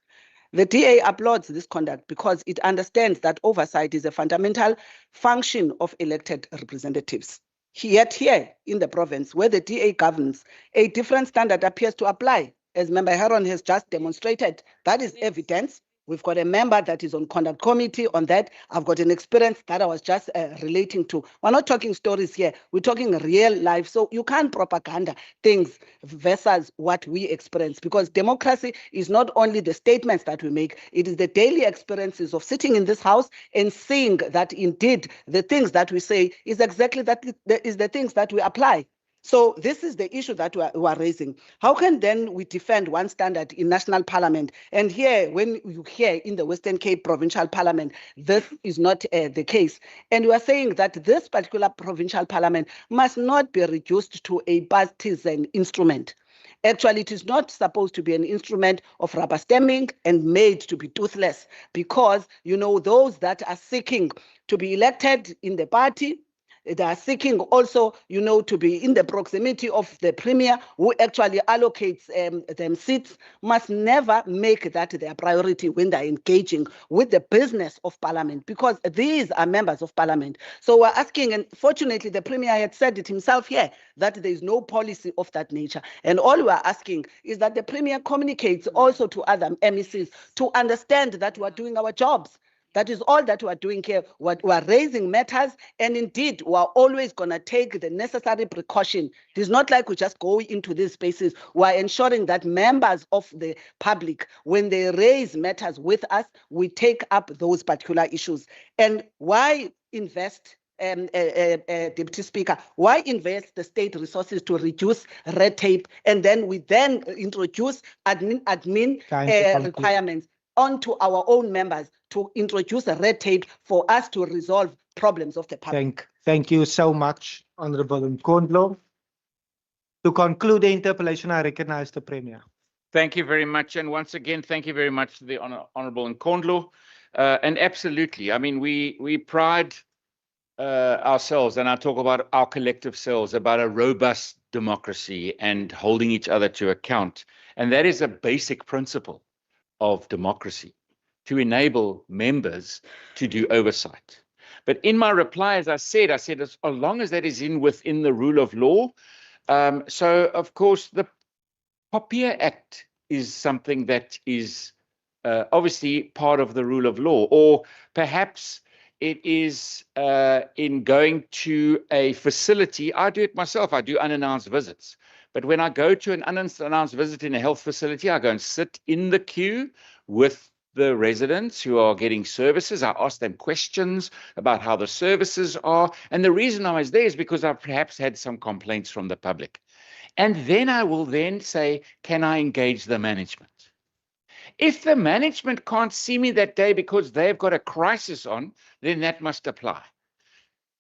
The DA applauds this conduct because it understands that oversight is a fundamental function of elected representatives. Yet here in the province, where the DA governs, a different standard appears to apply. As Member Heron has just demonstrated, that is evidence. We've got a member that is on conduct committee on that. I've got an experience that I was just relating to. We're not talking stories here. We're talking real life. So you can't propaganda things versus what we experience, because democracy is not only the statements that we make, it is the daily experiences of sitting in this house and seeing that indeed the things that we say is exactly that is the things that we apply. So this is the issue that we are raising. How can then we defend one standard in national parliament? And here, when you hear in the Western Cape Provincial Parliament, this is not the case. And we are saying that this particular provincial parliament must not be reduced to a partisan instrument. Actually, it is not supposed to be an instrument of rubber stamping and made to be toothless, because, you know, those that are seeking to be elected in the party, they are seeking also, you know, to be in the proximity of the premier who actually allocates them seats, must never make that their priority when they're engaging with the business of parliament, because these are members of parliament. So we're asking, and fortunately the premier had said it himself here, that there is no policy of that nature. And all we're asking is that the premier communicates also to other MECs to understand that we're doing our jobs. That is all that we're doing here. We're raising matters, and indeed, we're always going to take the necessary precaution. It is not like we just go into these spaces. We're ensuring that members of the public, when they raise matters with us, we take up those particular issues. And why invest? Deputy Speaker, why invest the state resources to reduce red tape, and then we then introduce admin requirements onto our own members to introduce a red tape for us to resolve problems of the public? Thank you so much, Honorable Nkondlo. To conclude the interpellation, I recognize the Premier. Thank you very much. And once again, thank you very much to the Honourable Nkondlo. And absolutely, I mean, we pride ourselves, and I talk about our collective selves, about a robust democracy and holding each other to account. And that is a basic principle of democracy, to enable members to do oversight. But in my reply, as I said, as long as that is within the rule of law. So, of course, the POPIA Act is something that is obviously part of the rule of law, or perhaps it is in going to a facility. I do it myself. I do unannounced visits. But when I go to an unannounced visit in a health facility, I go and sit in the queue with the residents who are getting services. I ask them questions about how the services are. And the reason I was there is because I've perhaps had some complaints from the public. And then I will then say, can I engage the management? If the management can't see me that day because they've got a crisis on, then that must apply.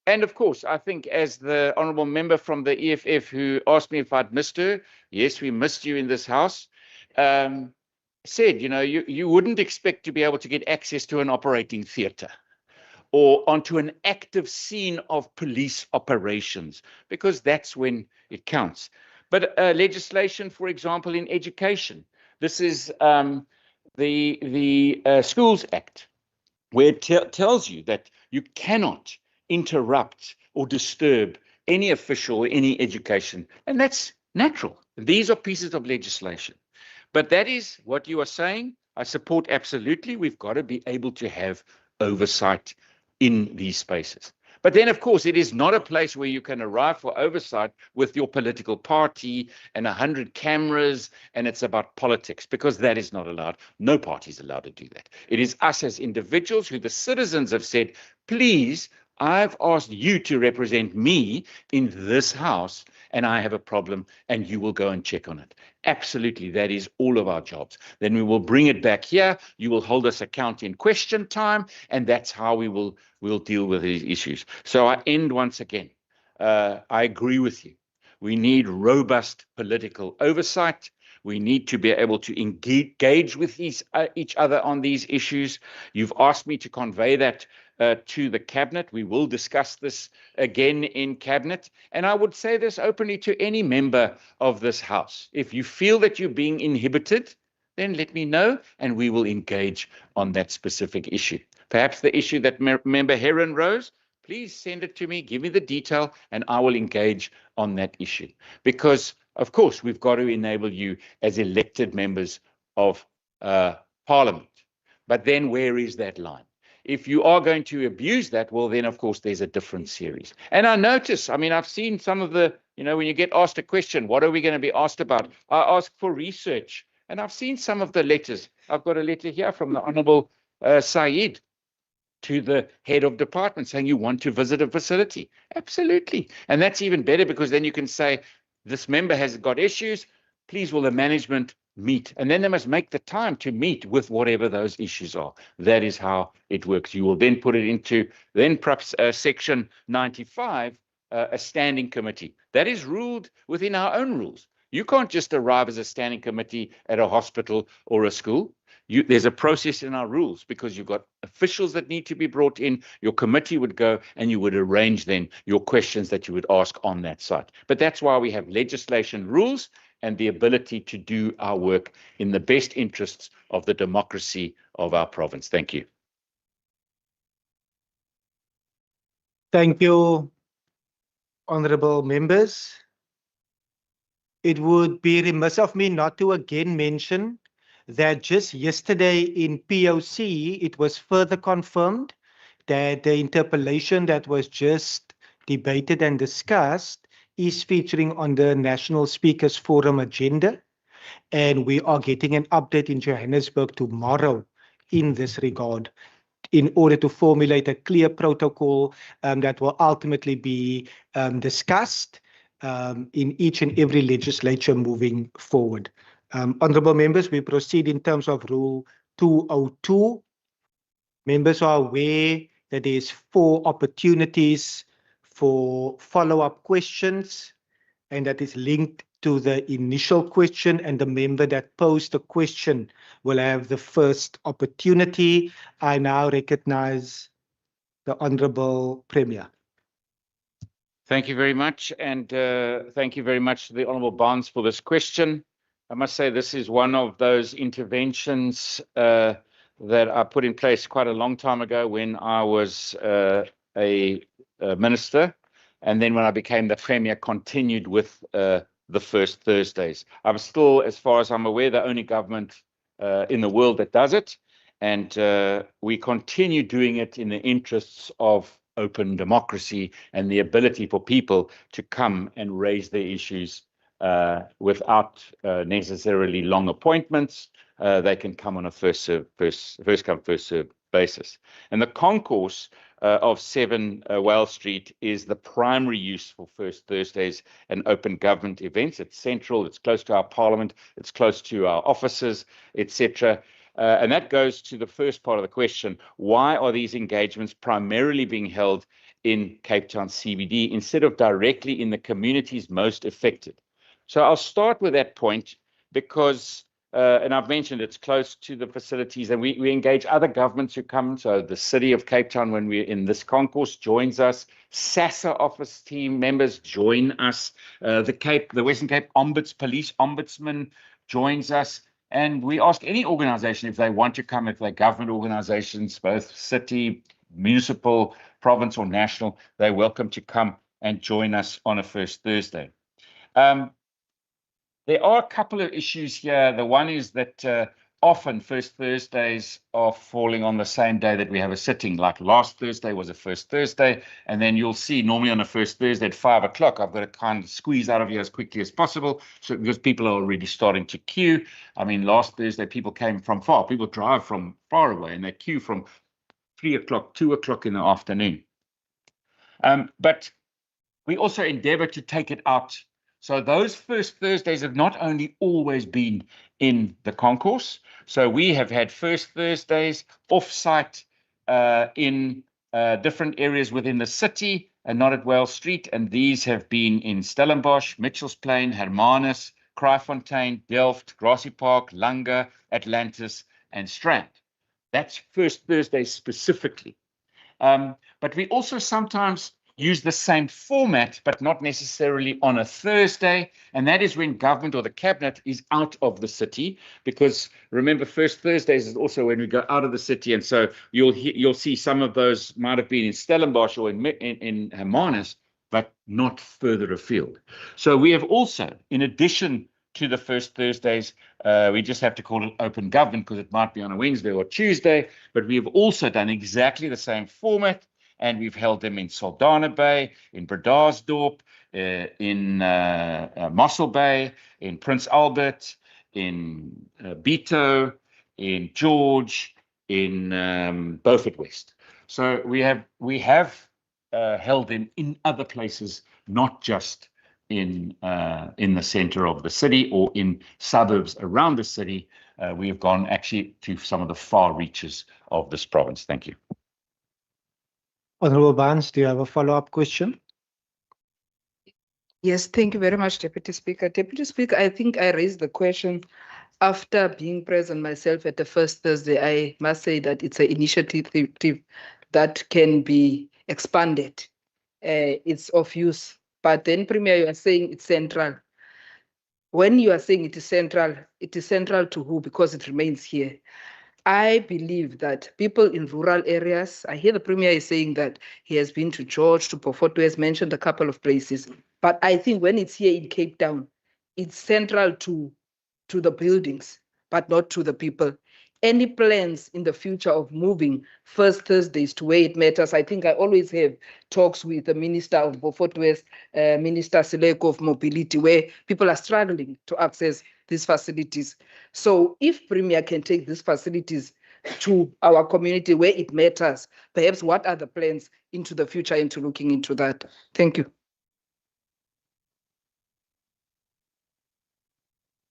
And of course, I think as the honourable member from the EFF who asked me if I'd missed her, yes, we missed you in this house, said, you know, you wouldn't expect to be able to get access to an operating theatre or onto an active scene of police operations, because that's when it counts. But legislation, for example, in education, this is the Schools Act, where it tells you that you cannot interrupt or disturb any official or any education. And that's natural. These are pieces of legislation. But that is what you are saying. I support absolutely. We've got to be able to have oversight in these spaces. But then, of course, it is not a place where you can arrive for oversight with your political party and 100 cameras and it's about politics, because that is not allowed. No party is allowed to do that. It is us as individuals who the citizens have said, please, I've asked you to represent me in this house and I have a problem, and you will go and check on it. Absolutely, that is all of our jobs. Then we will bring it back here. You will hold us account in question time, and that's how we'll deal with these issues. So I end once again. I agree with you. We need robust political oversight. We need to be able to engage with each other on these issues. You've asked me to convey that to the Cabinet. We will discuss this again in Cabinet. And I would say this openly to any member of this House. If you feel that you're being inhibited, then let me know and we will engage on that specific issue. Perhaps the issue that Member Heron rose, please send it to me, give me the detail, and I will engage on that issue. Because, of course, we've got to enable you as elected members of Parliament. But then where is that line? If you are going to abuse that, well, then, of course, there's a different series. And I notice, I mean, I've seen some of the, when you get asked a question, what are we going to be asked about? I ask for research. And I've seen some of the letters. I've got a letter here from the Honorable Said to the head of department saying you want to visit a facility. Absolutely. And that's even better because then you can say, this member has got issues. Please, will the management meet? And then they must make the time to meet with whatever those issues are. That is how it works. You will then put it into, then perhaps section 95, a standing committee. That is ruled within our own rules. You can't just arrive as a standing committee at a hospital or a school. There's a process in our rules because you've got officials that need to be brought in. Your committee would go and you would arrange then your questions that you would ask on that site. But that's why we have legislation, rules, and the ability to do our work in the best interests of the democracy of our province. Thank you. Thank you, honorable members. It would be remiss of me not to again mention that just yesterday in POC, it was further confirmed that the interpellation that was just debated and discussed is featuring on the National Speakers Forum agenda. And we are getting an update in Johannesburg tomorrow in this regard in order to formulate a clear protocol that will ultimately be discussed in each and every legislature moving forward. Honorable members, we proceed in terms of Rule 202. Members are aware that there's 4 opportunities for follow-up questions, and that is linked to the initial question, and the member that posed the question will have the first opportunity. I now recognize the Honorable Premier. Thank you very much, and thank you very much to the Honourable Barnes for this question. I must say this is one of those interventions that I put in place quite a long time ago when I was a minister, and then when I became the Premier, continued with the first Thursdays. I'm still, as far as I'm aware, the only government in the world that does it, and we continue doing it in the interests of open democracy and the ability for people to come and raise their issues without necessarily long appointments. They can come on a first come, first served basis. And the concourse of 7 Wales Street is the primary use for First Thursdays and open government events. It's central, it's close to our Parliament, it's close to our offices, etc. And that goes to the first part of the question. Why are these engagements primarily being held in Cape Town CBD instead of directly in the communities most affected? So I'll start with that point because, and I've mentioned it's close to the facilities, and we engage other governments who come. So the City of Cape Town, when we're in this concourse, joins us. SASSA office team members join us. The Western Cape Police Ombudsman joins us. And we ask any organization if they want to come, if they're government organizations, both city, municipal, province, or national, they're welcome to come and join us on a First Thursday. There are a couple of issues here. The one is that often First Thursdays are falling on the same day that we have a sitting. Like last Thursday was a First Thursday, and then you'll see normally on a First Thursday at 5 o'clock, I've got to kind of squeeze out of here as quickly as possible, so because people are already starting to queue. I mean, last Thursday people came from far. People drive from far away, and they queue from 3 o'clock, 2 o'clock in the afternoon. But we also endeavor to take it out. So those First Thursdays have not only always been in the concourse. So we have had First Thursdays off-site in different areas within the city and not at Wales Street. And these have been in Stellenbosch, Mitchells Plain, Hermanus, Kraaifontein, Delft, Grassy Park, Langa, Atlantis, and Strand. That's First Thursday specifically. But we also sometimes use the same format, but not necessarily on a Thursday. And that is when government or the cabinet is out of the city, because remember, first Thursdays is also when we go out of the city. And so you'll see some of those might have been in Stellenbosch or in Hermanus, but not further afield. So we have also, in addition to the first Thursdays, we just have to call it open government because it might be on a Wednesday or Tuesday, but we have also done exactly the same format, and we've held them in Saldanha Bay, in Bredasdorp, in Mossel Bay, in Prince Albert, in Beto, in George, in Beaufort West. So we have held them in other places, not just in the center of the city or in suburbs around the city. We have gone actually to some of the far reaches of this province. Thank you. Honorable Barnes, do you have a follow-up question? Yes, thank you very much, Deputy Speaker. Deputy Speaker, I think I raised the question after being present myself at the first Thursday. I must say that it's an initiative that can be expanded. It's of use. But then, Premier, you are saying it's central. When you are saying it is central to who? Because it remains here. I believe that people in rural areas, I hear the Premier is saying that he has been to George, to Beaufort, has mentioned a couple of places. But I think when it's here in Cape Town, it's central to the buildings, but not to the people. Any plans in the future of moving first Thursdays to where it matters? I think I always have talks with the Minister of Beaufort West, Minister Seleko of Mobility, where people are struggling to access these facilities. So if Premier can take these facilities to our community where it matters, perhaps what are the plans into the future into looking into that? Thank you.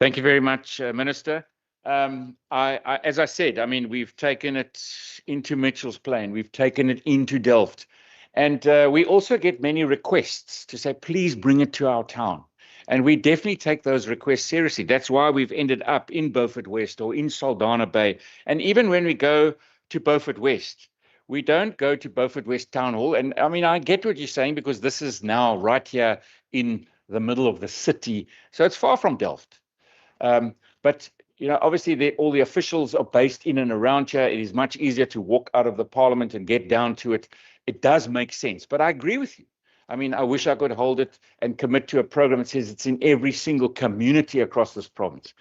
Thank you very much, Minister. As I said, I mean, we've taken it into Mitchell's Plain, we've taken it into Delft, and we also get many requests to say, please bring it to our town. And we definitely take those requests seriously. That's why we've ended up in Beaufort West or in Saldanha Bay. And even when we go to Beaufort West, we don't go to Beaufort West Town Hall. And I mean, I get what you're saying, because this is now right here in the middle of the city. So it's far from Delft. But you know, obviously, all the officials are based in and around here. It is much easier to walk out of the parliament and get down to it. It does make sense. But I agree with you. I mean, I wish I could hold it and commit to a program that says it's in every single community across this province.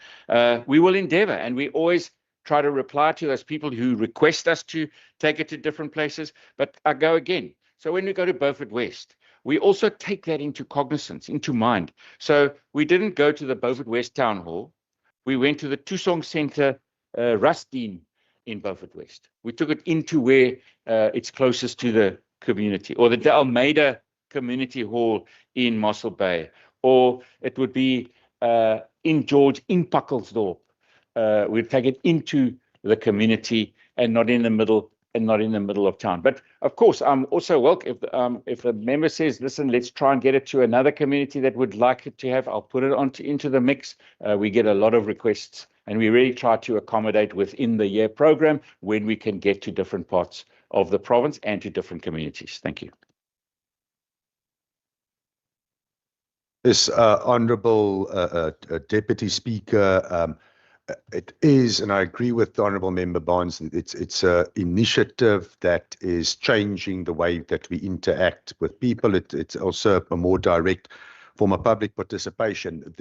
We will endeavor, and we always try to reply to those people who request us to take it to different places. But I go again. So when we go to Beaufort West, we also take that into cognizance, into mind. So we didn't go to the Beaufort West Town Hall. We went to the Tusong Centre, Rustine in Beaufort West. We took it into where it's closest to the community, or the De Almeida Community Hall in Mossel Bay, or it would be in George, in Puckelsdorp. We'd take it into the community and not in the middle of town. But of course, I'm also welcome if a member says, listen, let's try and get it to another community that would like it to have, I'll put it into the mix. We get a lot of requests, and we really try to accommodate within the year program when we can get to different parts of the province and to different communities. Thank you. Yes, Honourable Deputy Speaker, it is, and I agree with the Honourable Member Barnes, it's an initiative that is changing the way that we interact with people. It's also a more direct form of public participation.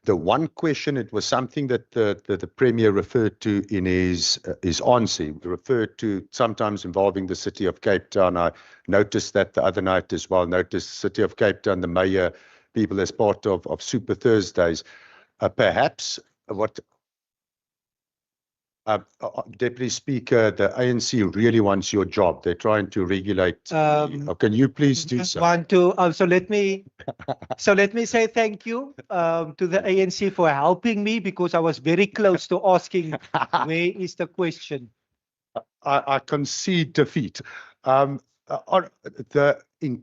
The one question, it was something that the Premier referred to in his answer. He referred to sometimes involving the City of Cape Town. I noticed that the other night as well. Noticed the City of Cape Town, the mayor, people as part of Super Thursdays. Perhaps what Deputy Speaker, the ANC really wants your job. They're trying to regulate. Can you please do so? So let me say thank you to the ANC for helping me, because I was very close to asking where is the question. I concede defeat. In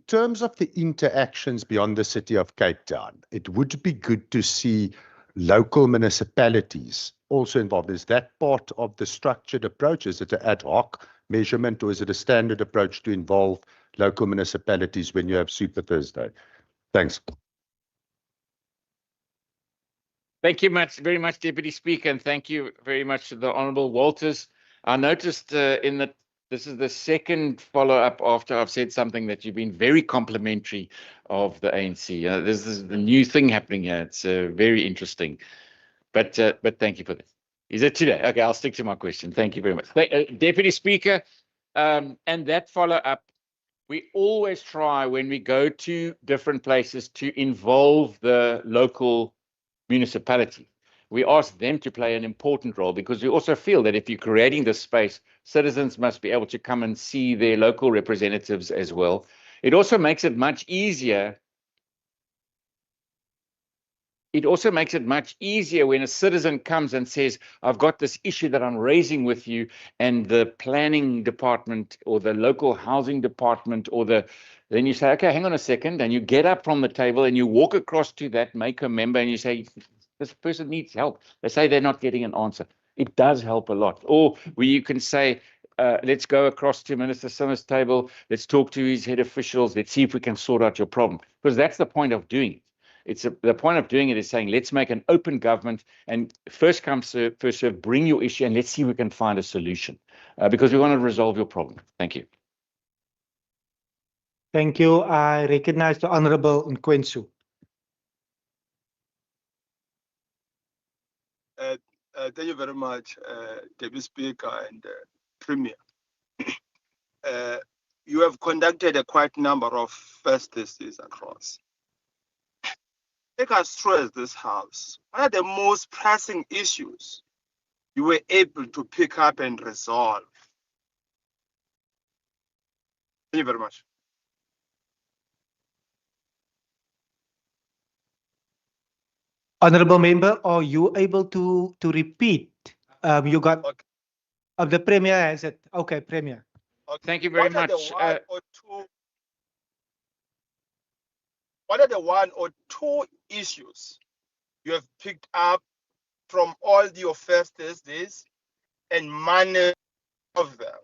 terms of the interactions beyond the City of Cape Town, it would be good to see local municipalities also involved. Is that part of the structured approach? Is it an ad hoc measurement, or is it a standard approach to involve local municipalities when you have Super Thursday? Thanks. Thank you very much, Deputy Speaker, and thank you very much to the Honourable Walters. I noticed this is the second follow-up after I've said something that you've been very complimentary of the ANC. This is the new thing happening here. It's very interesting. But thank you for this. Is it today? Okay, I'll stick to my question. Thank you very much. Deputy Speaker, and that follow-up, we always try when we go to different places to involve the local municipality. We ask them to play an important role because we also feel that if you're creating this space, citizens must be able to come and see their local representatives as well. It also makes it much easier. It also makes it much easier when a citizen comes and says, I've got this issue that I'm raising with you, and the planning department or the local housing department then you say, okay, hang on a second, and you get up from the table and you walk across to that maker member and you say, this person needs help. They say they're not getting an answer. It does help a lot. Or where you can say, let's go across to Minister Simmer's table, let's talk to his head officials, let's see if we can sort out your problem. Because that's the point of doing it. The point of doing it is saying, let's make an open government and first come, first serve, bring your issue and let's see if we can find a solution because we want to resolve your problem. Thank you. Thank you. I recognize the Honourable Nkwensu. Thank you very much, Deputy Speaker and Premier. You have conducted a quite number of first Thursdays across. Take us through as this House. What are the most pressing issues you were able to pick up and resolve? Thank you very much. Honourable Member, are you able to repeat? You got the Premier has it. Okay, Premier. Okay. Thank you very much. What are the one or two issues you have picked up from all your first Thursdays and manage of them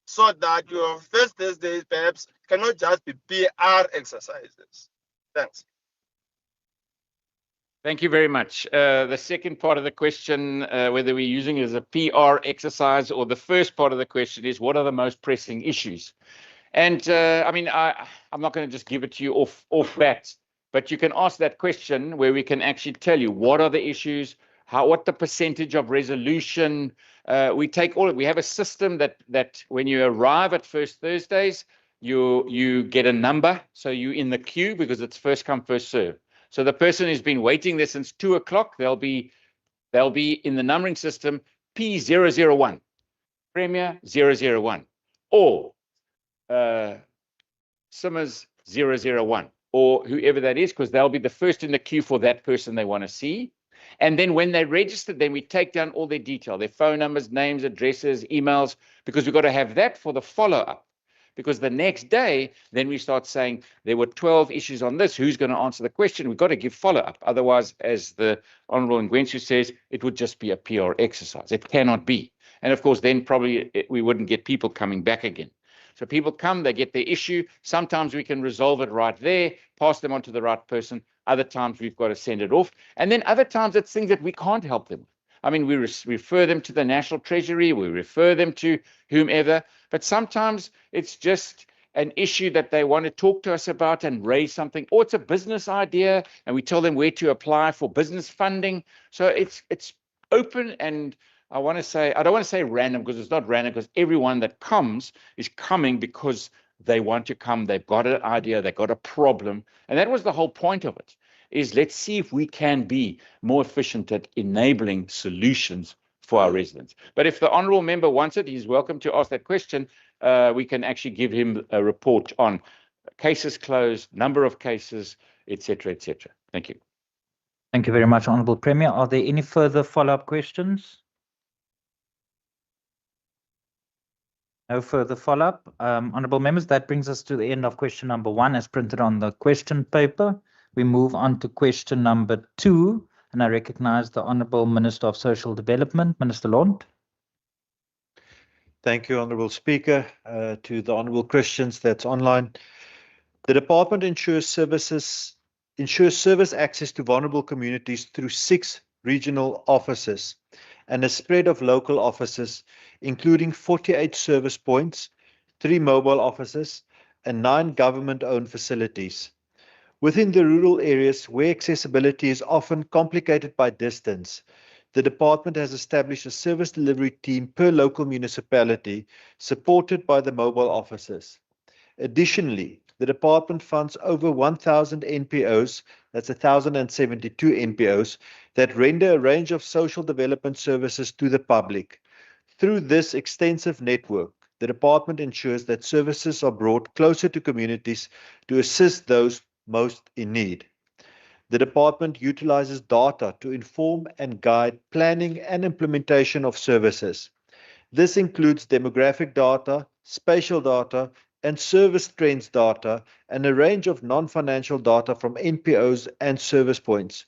so that your first Thursdays perhaps cannot just be PR exercises? Thanks. Thank you very much. The second part of the question, whether we're using it as a PR exercise, or the first part of the question is, what are the most pressing issues? And I mean, I'm not going to just give it to you off bat, but you can ask that question where we can actually tell you what are the issues, what the percentage of resolution. We take all. We have a system that when you arrive at First Thursdays, you get a number, so you're in the queue because it's first come first serve. So the person who's been waiting there since 2 o'clock, they'll be in the numbering system P001, Premier 001, or Simmers 001, or whoever that is, because they'll be the first in the queue for that person they want to see. And then when they're registered, then we take down all their detail, their phone numbers, names, addresses, emails, because we've got to have that for the follow-up. Because the next day, then we start saying there were 12 issues on this. Who's going to answer the question? We've got to give follow-up. Otherwise, as the Honourable Ngwensu says, it would just be a PR exercise. It cannot be. And of course, then probably we wouldn't get people coming back again. So people come, they get their issue. Sometimes we can resolve it right there, pass them on to the right person. Other times we've got to send it off. And then other times it's things that we can't help them with. I mean, we refer them to the National Treasury, we refer them to whomever, but sometimes it's just an issue that they want to talk to us about and raise something, or it's a business idea and we tell them where to apply for business funding. So it's open, and I want to say, I don't want to say random because it's not random, because everyone that comes is coming because they want to come, they've got an idea, they've got a problem. And that was the whole point of it, is let's see if we can be more efficient at enabling solutions for our residents. But if the Honourable Member wants it, he's welcome to ask that question. We can actually give him a report on cases closed, number of cases, etc., etc. Thank you. Thank you very much, Honourable Premier. Are there any further follow-up questions? No further follow-up. Honourable members, that brings us to the end of question number 1 as printed on the question paper. We move on to question number 2, and I recognise the Honourable Minister of Social Development, Minister Lond. Thank you, Honourable Speaker. To the Honourable Christians that's online. The Department ensures service access to vulnerable communities through 6 regional offices and a spread of local offices, including 48 service points, 3 mobile offices, and 9 government-owned facilities. Within the rural areas where accessibility is often complicated by distance, the department has established a service delivery team per local municipality, supported by the mobile offices. Additionally, the department funds over 1,000 NPOs, that's 1,072 NPOs, that render a range of social development services to the public. Through this extensive network, the department ensures that services are brought closer to communities to assist those most in need. The department utilizes data to inform and guide planning and implementation of services. This includes demographic data, spatial data, and service trends data, and a range of non-financial data from NPOs and service points.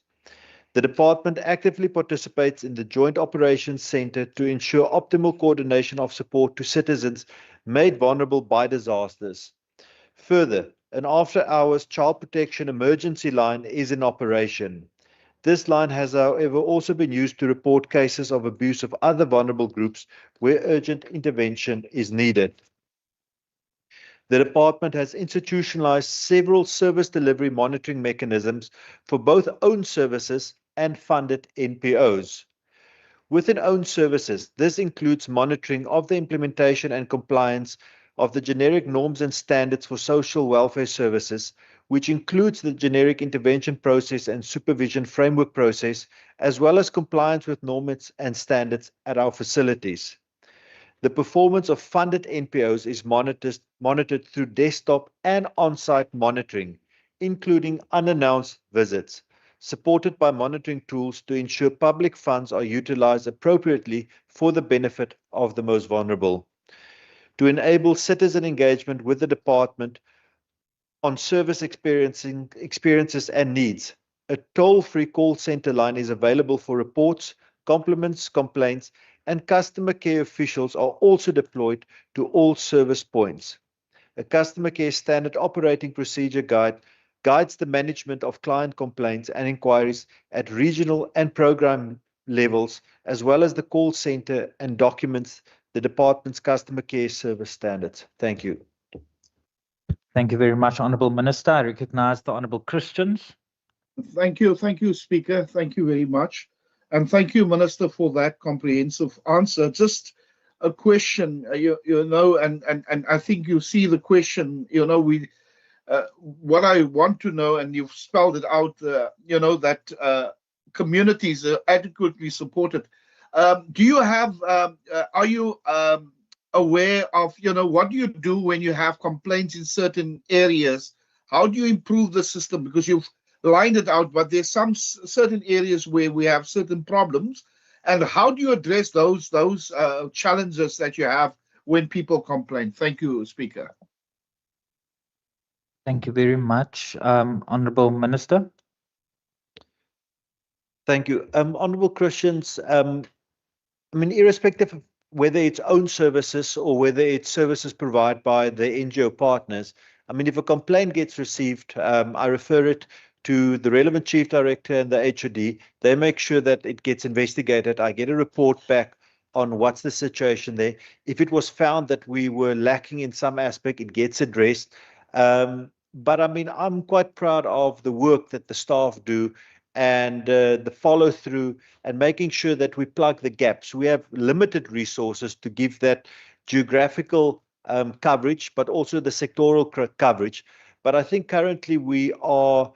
The department actively participates in the Joint Operations Centre to ensure optimal coordination of support to citizens made vulnerable by disasters. Further, an after-hours child protection emergency line is in operation. This line has, however, also been used to report cases of abuse of other vulnerable groups where urgent intervention is needed. The department has institutionalized several service delivery monitoring mechanisms for both owned services and funded NPOs. Within owned services, this includes monitoring of the implementation and compliance of the generic norms and standards for social welfare services, which includes the generic intervention process and supervision framework process, as well as compliance with norms and standards at our facilities. The performance of funded NPOs is monitored through desktop and on-site monitoring, including unannounced visits, supported by monitoring tools to ensure public funds are utilized appropriately for the benefit of the most vulnerable. To enable citizen engagement with the department on service experiences and needs, a toll-free call center line is available for reports, compliments, complaints, and customer care officials are also deployed to all service points. A customer care standard operating procedure guide guides the management of client complaints and inquiries at regional and program levels, as well as the call center, and documents the department's customer care service standards. Thank you. Thank you very much, Honourable Minister. I recognise the Honourable Christians. Thank you, Speaker. Thank you very much. And thank you, Minister, for that comprehensive answer. Just a question, and I think you see the question, what I want to know, and you've spelled it out, that communities are adequately supported. Do you have, are you aware of, what do you do when you have complaints in certain areas? How do you improve the system? Because you've lined it out, but there's some certain areas where we have certain problems. And how do you address those challenges that you have when people complain? Thank you, Speaker. Thank you very much, Honourable Minister. Thank you. Honourable Christians, irrespective of whether it's own services or whether it's services provided by the NGO partners, if a complaint gets received, I refer it to the relevant chief director and the HOD. They make sure that it gets investigated. I get a report back on what's the situation there. If it was found that we were lacking in some aspect, it gets addressed. But I'm quite proud of the work that the staff do and the follow through and making sure that we plug the gaps. We have limited resources to give that geographical coverage, but also the sectoral coverage. But I think currently we are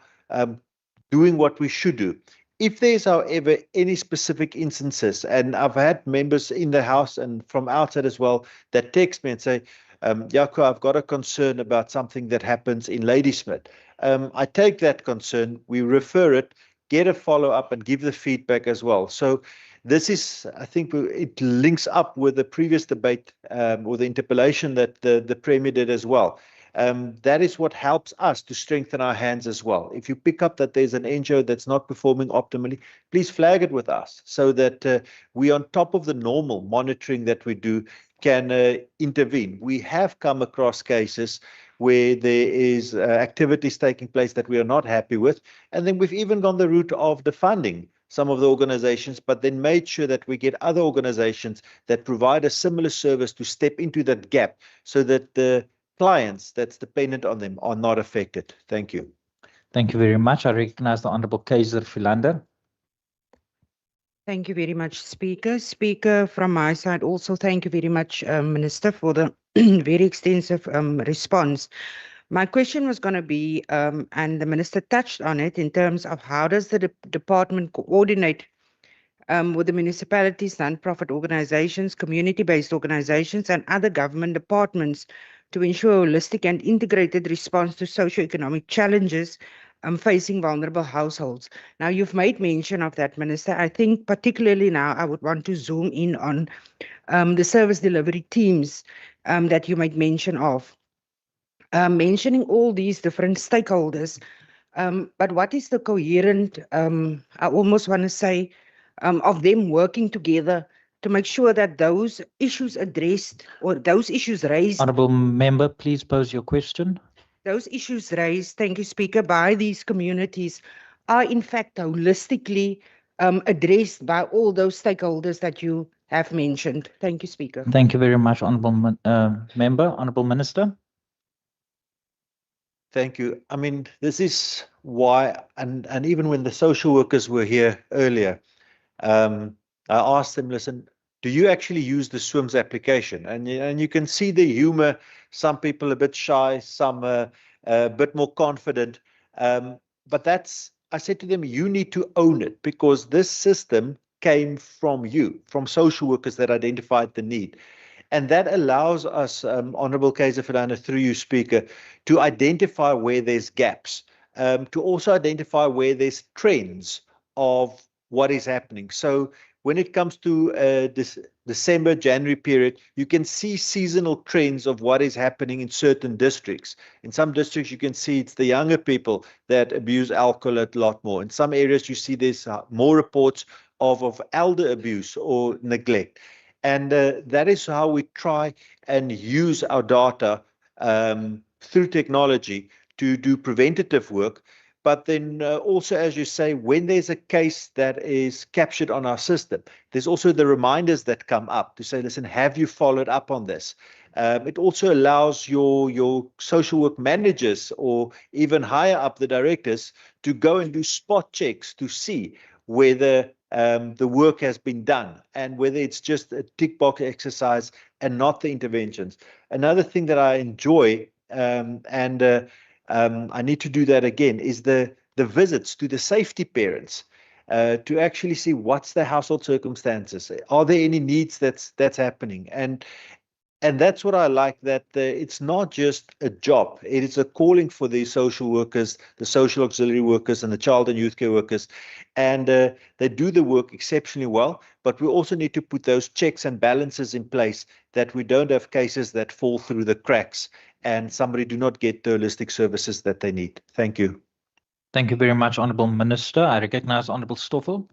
doing what we should do. If there's, however, any specific instances, and I've had members in the House and from outside as well that text me and say, Jaco, I've got a concern about something that happens in Ladysmith. I take that concern, we refer it, get a follow-up and give the feedback as well. So this is, I think it links up with the previous debate or the interpellation that the Premier did as well. That is what helps us to strengthen our hands as well. If you pick up that there's an NGO that's not performing optimally, please flag it with us so that we on top of the normal monitoring that we do, can intervene. We have come across cases where there is activities taking place that we are not happy with, and then we've even gone the route of defunding some of the organizations, but then made sure that we get other organizations that provide a similar service to step into that gap so that the clients that's dependent on them are not affected. Thank you. Thank you very much. I recognize the Honorable Kaiser Philander. Thank you very much, Speaker. Speaker, from my side also, thank you very much, Minister, for the very extensive response. My question was going to be, and the Minister touched on it, in terms of how does the department coordinate with the municipalities, non-profit organizations, community-based organizations, and other government departments to ensure a holistic and integrated response to socio-economic challenges facing vulnerable households. Now, you've made mention of that, Minister. I think particularly now I would want to zoom in on the service delivery teams that you made mention of. Mentioning all these different stakeholders, but what is the coherent, I almost want to say, of them working together to make sure that those issues addressed or those issues raised, Honorable Member, please pose your question. those issues raised, thank you, Speaker, by these communities are in fact holistically addressed by all those stakeholders that you have mentioned. Thank you, Speaker. Thank you very much, Honorable Member. Honorable Minister. Thank you. I mean, this is why, and even when the social workers were here earlier, I asked them, listen, do you actually use the SWIMS application? And you can see the humor, some people a bit shy, some a bit more confident. But that's, I said to them, you need to own it because this system came from you, from social workers that identified the need. And that allows us, Honorable Kaiser Philander, through you, Speaker, to identify where there's gaps, to also identify where there's trends of what is happening. So when it comes to this December, January period, you can see seasonal trends of what is happening in certain districts. In some districts, you can see it's the younger people that abuse alcohol a lot more. In some areas, you see there's more reports of elder abuse or neglect. And that is how we try and use our data through technology to do preventative work. But then also, as you say, when there's a case that is captured on our system, there's also the reminders that come up to say, listen, have you followed up on this? It also allows your social work managers or even higher up the directors to go and do spot checks to see whether the work has been done and whether it's just a tick box exercise and not the interventions. Another thing that I enjoy I need to do that again, is the visits to the safety parents to actually see what's the household circumstances. Are there any needs that's happening? And that's what I like, that it's not just a job. It is a calling for the social workers, the social auxiliary workers, and the child and youth care workers. And they do the work exceptionally well. But we also need to put those checks and balances in place that we don't have cases that fall through the cracks and somebody do not get the holistic services that they need. Thank you. Thank you very much, Honorable Minister. I recognize Honorable Stoffel.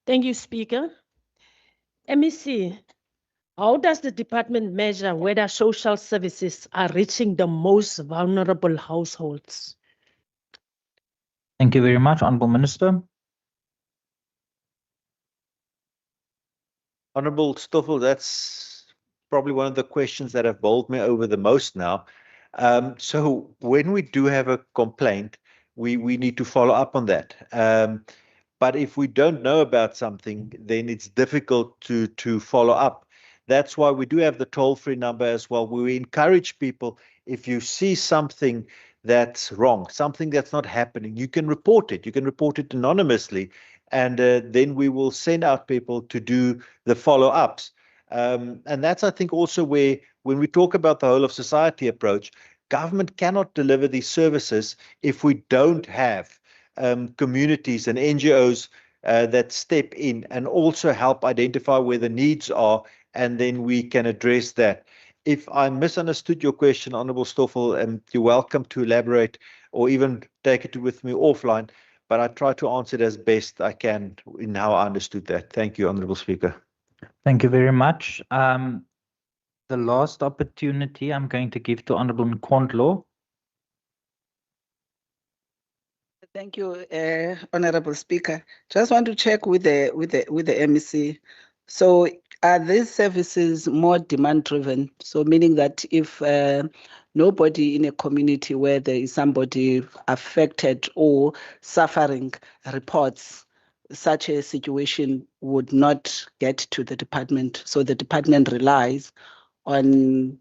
Thank you, Speaker. MEC, how does the department measure whether social services are reaching the most vulnerable households? Thank you very much, Honorable Minister. Honorable Stoffel, that's probably one of the questions that have bowled me over the most now. So when we do have a complaint, we need to follow up on that. But if we don't know about something, then it's difficult to follow up. That's why we do have the toll-free number as well. We encourage people, if you see something that's wrong, something that's not happening, you can report it. You can report it anonymously, and then we will send out people to do the follow-ups. And that's, I think, also where, when we talk about the whole of society approach, government cannot deliver these services if we don't have communities and NGOs that step in and also help identify where the needs are, and then we can address that. If I misunderstood your question, Honorable Stoffel, you're welcome to elaborate or even take it with me offline, but I try to answer it as best I can in how I understood that. Thank you, Honorable Speaker. Thank you very much. The last opportunity I'm going to give to Honorable Nkondlo. Thank you, Honorable Speaker. Just want to check with the MEC. So are these services more demand driven? So meaning that if nobody in a community where there is somebody affected or suffering reports, such a situation would not get to the department. So the department relies on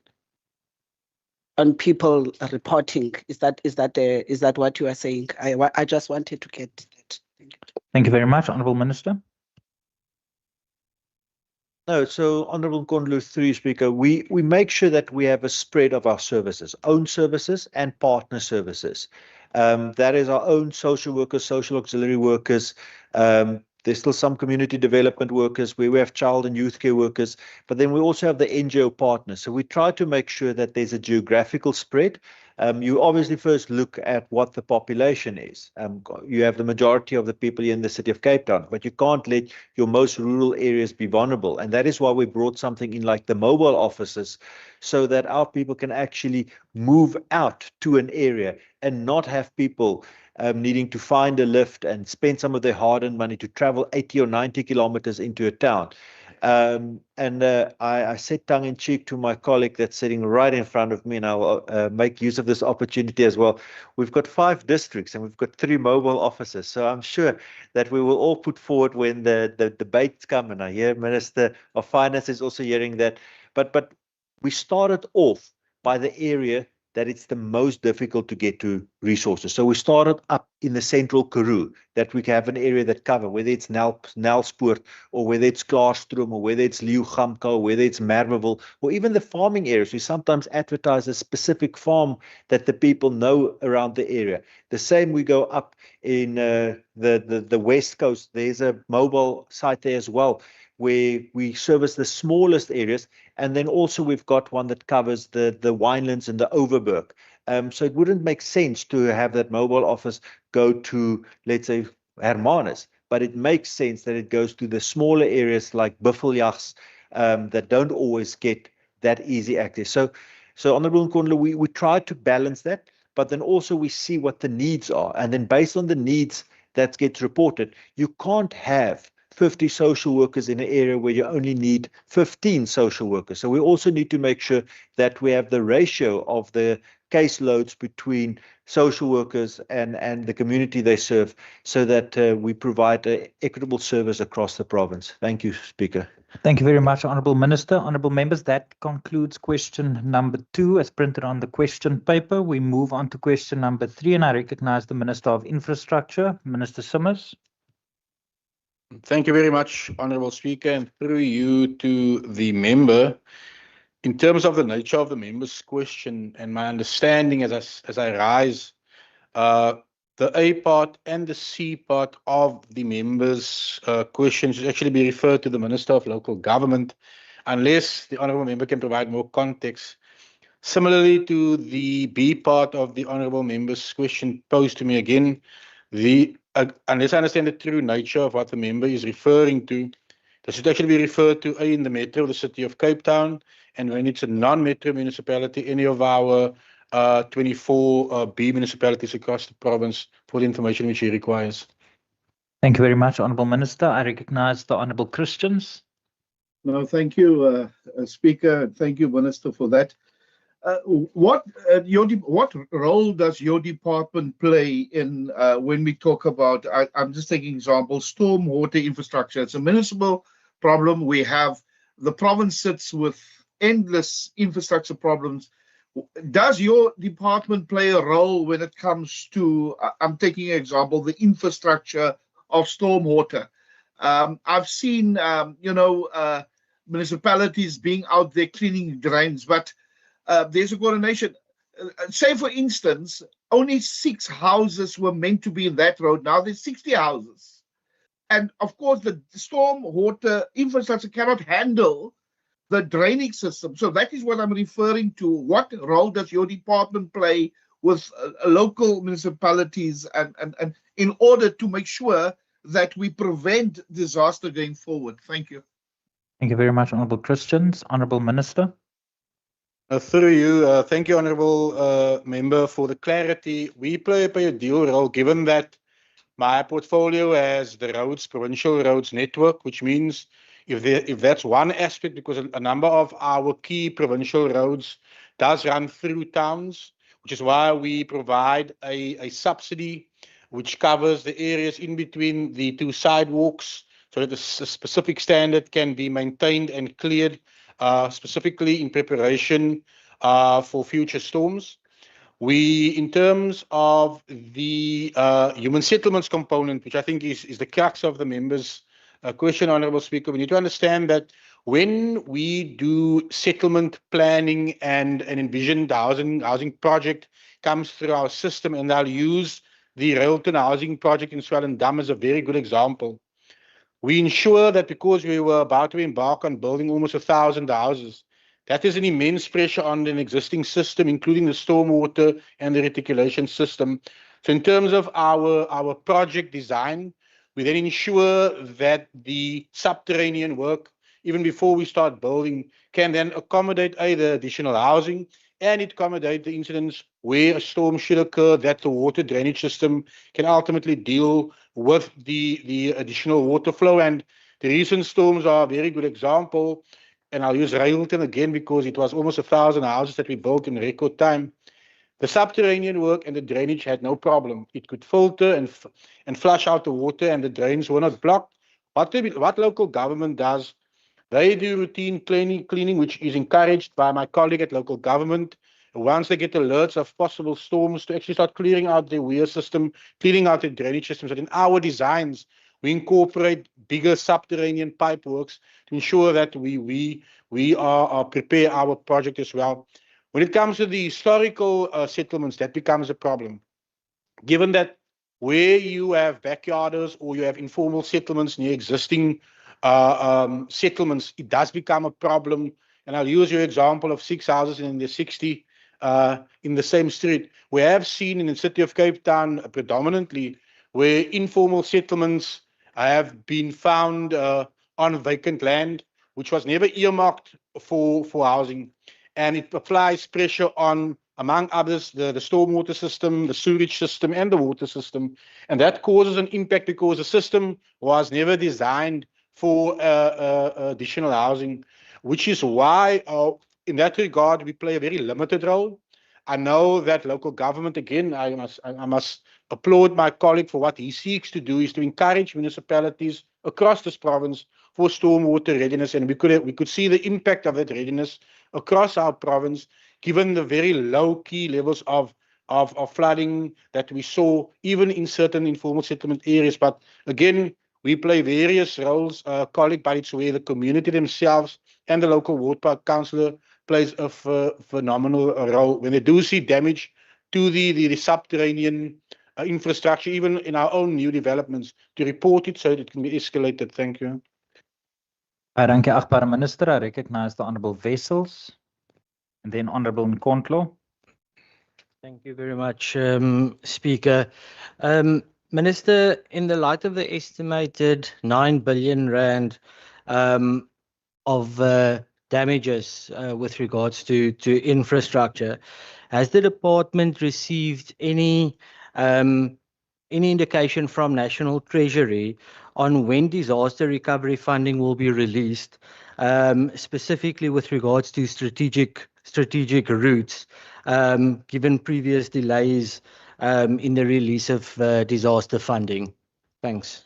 people reporting. Is that what you are saying? I just wanted to get that. Thank you very much, Honorable Minister. No, so Honorable Nkondlo, through you, Speaker, we make sure that we have a spread of our services, own services and partner services. That is our own social workers, social auxiliary workers. There's still some community development workers where we have child and youth care workers, but then we also have the NGO partners. So we try to make sure that there's a geographical spread. You obviously first look at what the population is. You have the majority of the people here in the city of Cape Town, but you can't let your most rural areas be vulnerable. And that is why we brought something in like the mobile offices, so that our people can actually move out to an area and not have people needing to find a lift and spend some of their hard-earned money to travel 80 or 90 kilometers into a town. I said tongue in cheek to my colleague that's sitting right in front of me, and I'll make use of this opportunity as well. We've got 5 districts and we've got 3 mobile offices. So I'm sure that we will all put forward when the debates come, and I hear Minister of Finance is also hearing that. But we started off by the area that it's the most difficult to get to resources. So we started up in the central Karoo, that we can have an area that cover, whether it's Nelspoort or whether it's Klaarstrom or whether it's Leeugamka or whether it's Merweville or even the farming areas. We sometimes advertise a specific farm that the people know around the area. The same we go up in the West Coast. There's a mobile site there as well, where we service the smallest areas. And then also we've got one that covers the winelands and the Overberg. So it wouldn't make sense to have that mobile office go to, let's say, Hermanus, but it makes sense that it goes to the smaller areas like Buffeljachts that don't always get that easy access. So Honorable Nkondlo, we try to balance that, but then also we see what the needs are. And then based on the needs that gets reported, you can't have 50 social workers in an area where you only need 15 social workers. So we also need to make sure that we have the ratio of the caseloads between social workers and the community they serve, so that we provide an equitable service across the province. Thank you, Speaker. Thank you very much, Honourable Minister. Honourable members, that concludes question number 2 as printed on the question paper. We move on to question number 3, and I recognise the Minister of Infrastructure, Minister Simmers. Thank you very much, Honourable Speaker, and through you to the member. In terms of the nature of the member's question and my understanding as I rise, the A part and the C part of the member's question should actually be referred to the Minister of Local Government, unless the Honourable Member can provide more context. Similarly to the B part of the Honourable Member's question posed to me again, unless I understand the true nature of what the member is referring to, this should actually be referred to A, in the metro of the city of Cape Town, and when it's a non-metro municipality, any of our 24 B municipalities across the province, for the information which he requires. Thank you very much, Honourable Minister. I recognise the Honourable Christians. No, thank you, Speaker. Thank you, Minister, for that. What role does your department play in when we talk about, I'm just taking example, storm water infrastructure? It's a municipal problem. We have, the province sits with endless infrastructure problems. Does your department play a role when it comes to, I'm taking an example, the infrastructure of storm water? I've seen, municipalities being out there cleaning drains, but there's a coordination. Say, for instance, only 6 houses were meant to be in that road. Now there's 60 houses. And of course, the storm water infrastructure cannot handle the drainage system. So that is what I'm referring to. What role does your department play with local municipalities and in order to make sure that we prevent disaster going forward? Thank you. Thank you very much, Honourable Christians. Honourable Minister. Through you, thank you, Honourable Member, for the clarity. We play a dual role, given that my portfolio has the roads, provincial roads network, which means if that's one aspect, because a number of our key provincial roads does run through towns, which is why we provide a subsidy which covers the areas in between the two sidewalks so that a specific standard can be maintained and cleared, specifically in preparation for future storms. We, in terms of the human settlements component, which I think is the crux of the members' question, Honourable Speaker, we need to understand that when we do settlement planning and an envisioned housing project comes through our system, and I'll use the Railton housing project in Swellendam as a very good example. We ensure that because we were about to embark on building almost 1,000 houses, that is an immense pressure on an existing system, including the stormwater and the reticulation system. So in terms of our project design, we then ensure that the subterranean work, even before we start building, can then accommodate either additional housing and accommodate the incidents where a storm should occur, that the water drainage system can ultimately deal with the additional water flow. And the recent storms are a very good example. And I'll use Railton again because it was almost 1,000 houses that we built in record time. The subterranean work and the drainage had no problem. It could filter and flush out the water, and the drains were not blocked. What local government does, they do routine cleaning, which is encouraged by my colleague at local government. Once they get alerts of possible storms, to actually start clearing out the weir system, cleaning out the drainage system. So in our designs, we incorporate bigger subterranean pipe works to ensure that we are prepare our project as well. When it comes to the historical settlements, that becomes a problem. Given that where you have backyarders or you have informal settlements near existing settlements, it does become a problem. And I'll use your example of 6 houses in the 60 in the same street. We have seen in the city of Cape Town predominantly where informal settlements have been found on vacant land, which was never earmarked for housing. And it applies pressure on, among others, the stormwater system, the sewage system, and the water system. And that causes an impact because the system was never designed for additional housing, which is why, in that regard, we play a very limited role. I know that local government, again, I must applaud my colleague for what he seeks to do, is to encourage municipalities across this province for stormwater readiness. And we could see the impact of that readiness across our province, given the very low key levels of flooding that we saw, even in certain informal settlement areas. But again, we play various roles, colleague, but it's where the community themselves and the local ward park councillor plays a phenomenal role when they do see damage to the subterranean infrastructure, even in our own new developments, to report it so that it can be escalated. Thank you. Thank you, Agbare Minister. I recognize the Honourable Wessels and then Honourable Nkondlo. Thank you very much, Speaker. Minister, in the light of the estimated 9 billion rand of damages with regards to infrastructure, has the department received any indication from National Treasury on when disaster recovery funding will be released, specifically with regards to strategic routes, given previous delays in the release of disaster funding? Thanks.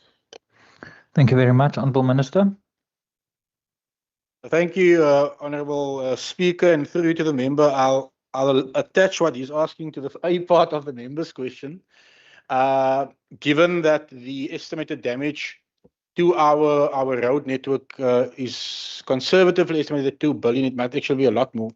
Thank you very much, Honourable Minister. Thank you, Honourable Speaker, and through to the member, I'll attach what he's asking to the A part of the member's question. Given that the estimated damage to our road network is conservatively estimated at 2 billion, it might actually be a lot more.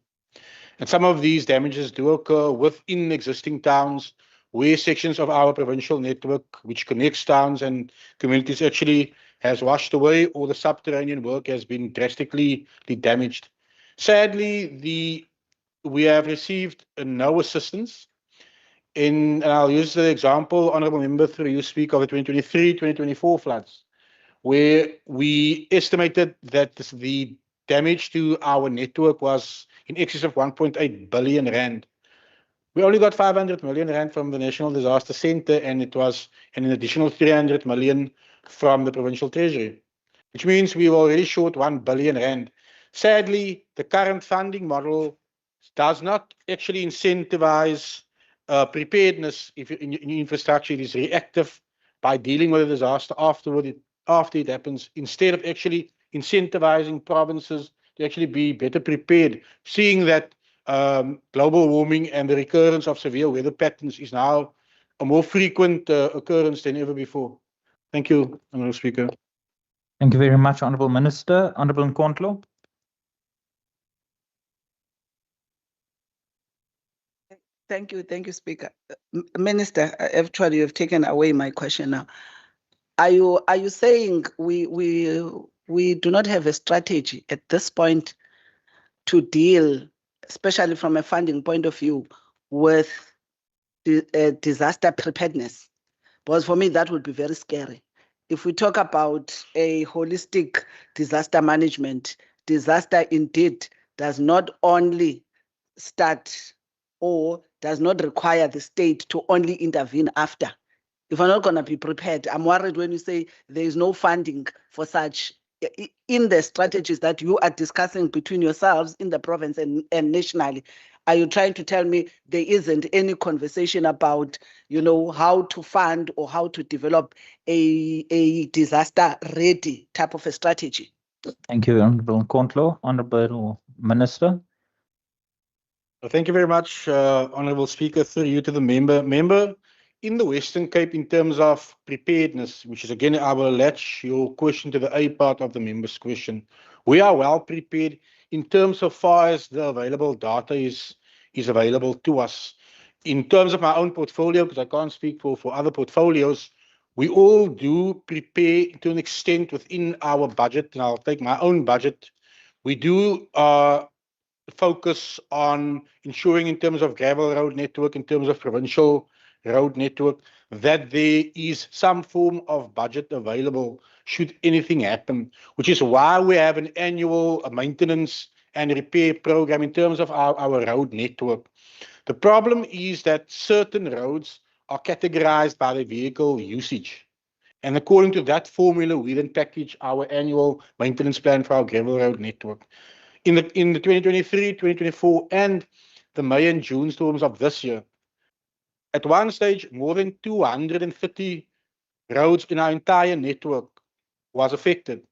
And some of these damages do occur within existing towns, where sections of our provincial network, which connects towns and communities, actually has washed away, or the subterranean work has been drastically damaged. Sadly, we have received no assistance. And I'll use the example, Honourable Member, through you speak of the 2023-2024 floods, where we estimated that the damage to our network was in excess of 1.8 billion rand. We only got 500 million rand from the National Disaster Centre, and it was an additional 300 million from the Provincial Treasury, which means we were already short 1 billion rand. Sadly, the current funding model does not actually incentivize preparedness in infrastructure. It is reactive by dealing with a disaster after it happens, instead of actually incentivizing provinces to actually be better prepared, seeing that global warming and the recurrence of severe weather patterns is now a more frequent occurrence than ever before. Thank you, Honourable Speaker. Thank you very much, Honourable Minister. Honourable Nkondlo. Thank you, Speaker. Minister, actually, you've taken away my question now. Are you saying we do not have a strategy at this point to deal, especially from a funding point of view, with disaster preparedness? Because for me, that would be very scary. If we talk about a holistic disaster management, disaster indeed does not only start or does not require the state to only intervene after. If we're not going to be prepared, I'm worried when you say there is no funding for such in the strategies that you are discussing between yourselves in the province and nationally. Are you trying to tell me there isn't any conversation about, how to fund or how to develop a disaster-ready type of a strategy? Thank you, Honourable Nkondlo. Honourable Minister. Thank you very much, Honourable Speaker. Through you to the member. Member, in the Western Cape, in terms of preparedness, which is again, I will latch your question to the A part of the member's question. We are well prepared in terms of far as the available data is available to us. In terms of my own portfolio, because I can't speak for other portfolios, we all do prepare to an extent within our budget, and I'll take my own budget. We do focus on ensuring in terms of gravel road network, in terms of provincial road network, that there is some form of budget available should anything happen, which is why we have an annual maintenance and repair program in terms of our road network. The problem is that certain roads are categorized by the vehicle usage. And according to that formula, we then package our annual maintenance plan for our gravel road network. In the 2023, 2024, and the May and June storms of this year, at one stage, more than 230 roads in our entire network was affected.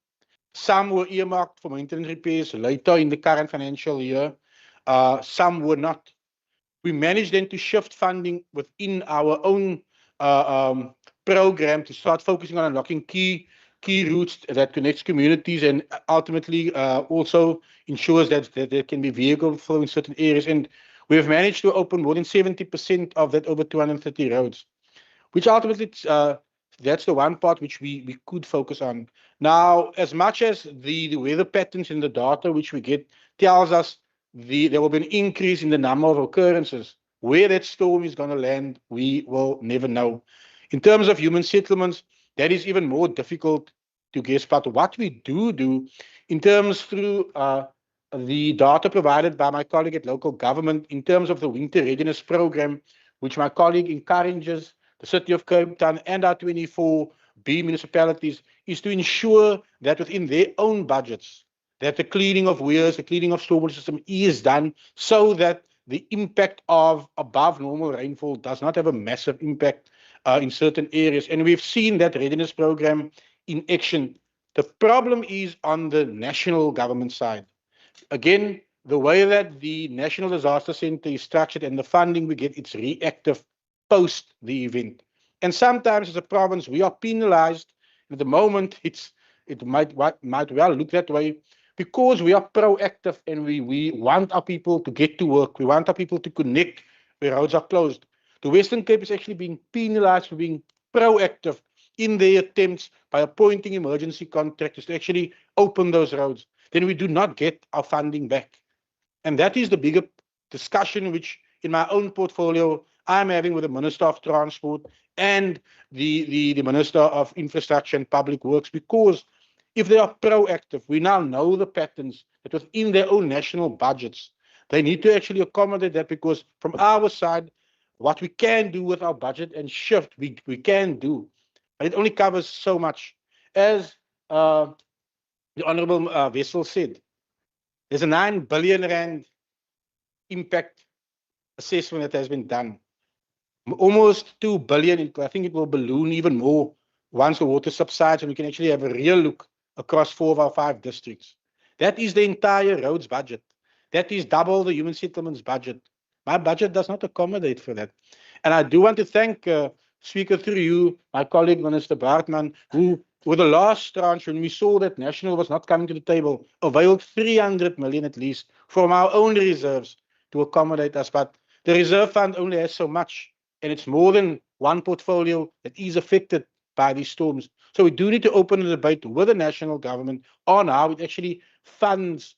Some were earmarked for maintenance repairs later in the current financial year. Some were not. We managed then to shift funding within our own program to start focusing on unlocking key routes that connects communities and ultimately also ensures that there can be vehicle flow in certain areas. And we have managed to open more than 70% of that over 230 roads, which ultimately that's the one part which we could focus on. Now, as much as the weather patterns in the data which we get tells us there will be an increase in the number of occurrences, where that storm is going to land, we will never know. In terms of human settlements, that is even more difficult to guess. But what we do in terms through the data provided by my colleague at local government, in terms of the winter readiness program, which my colleague encourages the City of Cape Town and our 24 B municipalities, is to ensure that within their own budgets, that the cleaning of weirs, the cleaning of stormwater system is done so that the impact of above normal rainfall does not have a massive impact in certain areas. And we've seen that readiness program in action. The problem is on the national government side. Again, the way that the National Disaster Centre is structured and the funding we get, it's reactive post the event. And sometimes as a province, we are penalized. At the moment, it might well look that way because we are proactive and we want our people to get to work. We want our people to connect where roads are closed. The Western Cape is actually being penalized for being proactive in their attempts by appointing emergency contractors to actually open those roads. Then we do not get our funding back. And that is the bigger discussion which in my own portfolio I'm having with the Minister of Transport and the Minister of Infrastructure and Public Works, because if they are proactive, we now know the patterns that within their own national budgets, they need to actually accommodate that, because from our side, what we can do with our budget and shift, we can do, but it only covers so much. As the Honorable Wessel said, there's a 9 billion rand impact assessment that has been done. Almost 2 billion. I think it will balloon even more once the water subsides and we can actually have a real look across 4 of our 5 districts. That is the entire roads budget. That is double the human settlements budget. My budget does not accommodate for that. And I do want to thank, Speaker, through you, my colleague, Minister Bartman, who, with the last tranche, when we saw that National was not coming to the table, availed 300 million at least from our own reserves to accommodate us. But the reserve fund only has so much, and it's more than one portfolio that is affected by these storms. So we do need to open a debate with the national government on how it actually funds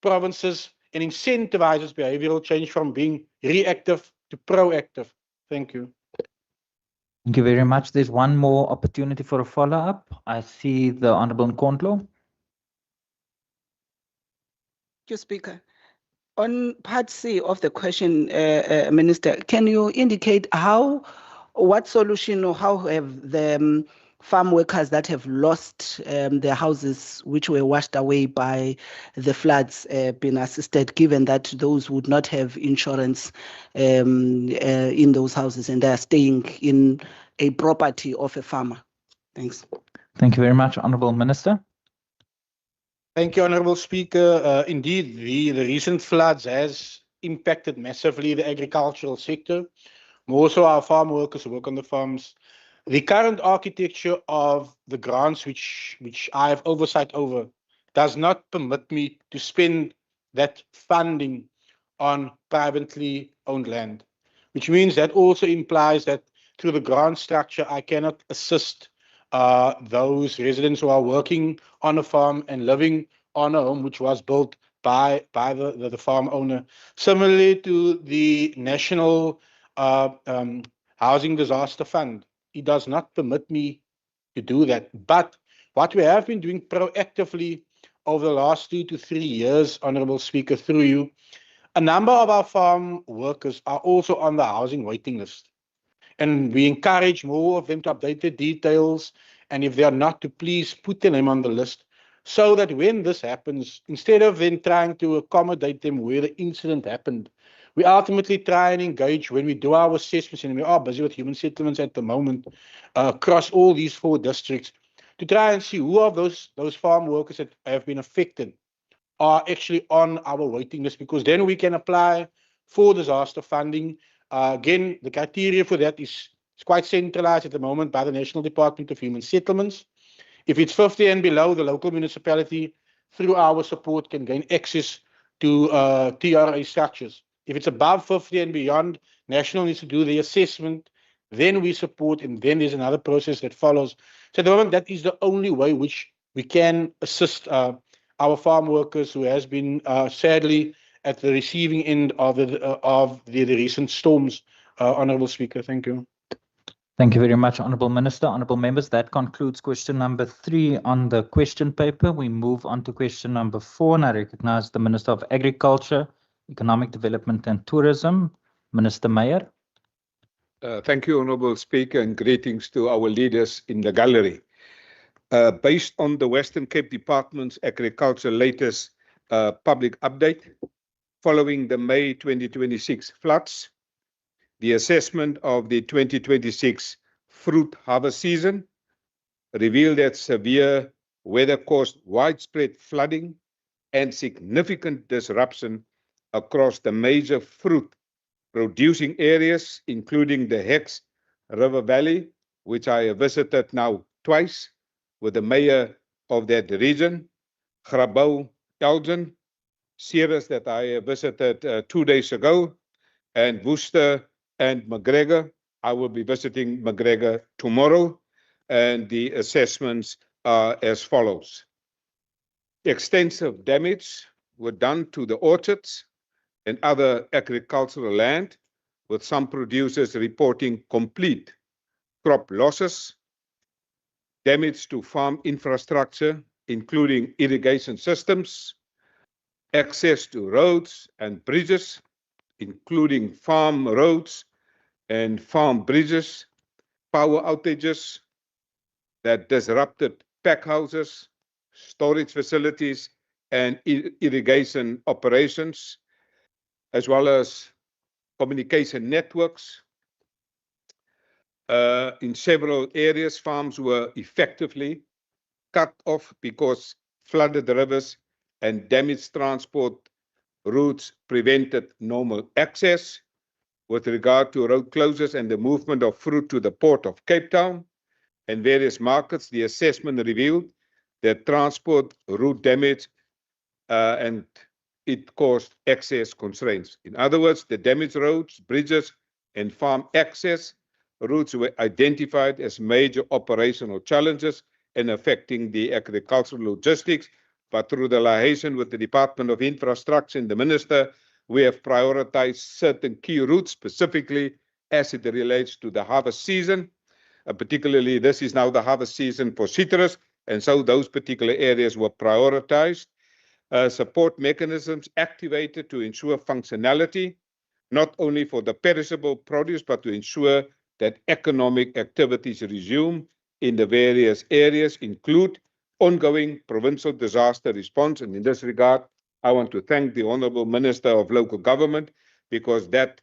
provinces and incentivizes behavioral change from being reactive to proactive. Thank you. Thank you very much. There's one more opportunity for a follow-up. I see the Honorable Nkondlo. Thank you, Speaker. On part C of the question, Minister, can you indicate what solution or how have the farm workers that have lost their houses, which were washed away by the floods, been assisted, given that those would not have insurance in those houses and they are staying in a property of a farmer? Thanks. Thank you very much, Honorable Minister. Thank you, Honorable Speaker. Indeed, the recent floods has impacted massively the agricultural sector. More so our farm workers who work on the farms. The current architecture of the grants which I have oversight over does not permit me to spend that funding on privately owned land, which means that also implies that through the grant structure, I cannot assist those residents who are working on a farm and living on a home which was built by the farm owner. Similarly to the National Housing Disaster Fund, it does not permit me to do that. But what we have been doing proactively over the last 2 to 3 years, Honorable Speaker, through you, a number of our farm workers are also on the housing waiting list. And we encourage more of them to update their details. And if they are not, to please put their name on the list so that when this happens, instead of then trying to accommodate them where the incident happened, we ultimately try and engage when we do our assessments, and we are busy with human settlements at the moment across all these 4 districts, to try and see who of those farm workers that have been affected are actually on our waiting list, because then we can apply for disaster funding. Again, the criteria for that is quite centralized at the moment by the National Department of Human Settlements. If it's 50 and below, the local municipality, through our support, can gain access to TRA structures. If it's above 50 and beyond, National needs to do the assessment, then we support, and then there's another process that follows. So at the moment, that is the only way which we can assist our farm workers who has been sadly at the receiving end of the recent storms. Honourable Speaker, thank you. Thank you very much, Honourable Minister. Honourable members, that concludes question number 3 on the question paper. We move on to question number 4, and I recognize the Minister of Agriculture, Economic Development and Tourism, Minister Meyer. Thank you, Honourable Speaker, and greetings to our leaders in the gallery. Based on the Western Cape Department's Agriculture latest public update, following the May 2026 floods, the assessment of the 2026 fruit harvest season revealed that severe weather caused widespread flooding and significant disruption across the major fruit producing areas, including the Hex River Valley, which I have visited now twice with the mayor of that region, Grabouw, Elgin, Ceres that I visited 2 days ago, and Worcester and McGregor. I will be visiting McGregor tomorrow, and the assessments are as follows. Extensive damage were done to the orchards and other agricultural land with some producers reporting complete crop losses, damage to farm infrastructure, including irrigation systems, access to roads and bridges, including farm roads and farm bridges, power outages that disrupted pack houses, storage facilities, and irrigation operations, as well as communication networks. In several areas, farms were effectively cut off because flooded rivers and damaged transport routes prevented normal access. With regard to road closures and the movement of fruit to the port of Cape Town and various markets, the assessment revealed that transport route damage and it caused access constraints. In other words, the damaged roads, bridges, and farm access routes were identified as major operational challenges and affecting the agricultural logistics. But through the liaison with the Department of Infrastructure and the Minister, we have prioritized certain key routes, specifically as it relates to the harvest season. Particularly, this is now the harvest season for citrus, and so those particular areas were prioritized. Support mechanisms activated to ensure functionality, not only for the perishable produce, but to ensure that economic activities resume in the various areas, include ongoing provincial disaster response. And in this regard, I want to thank the Honourable Minister of Local Government, because that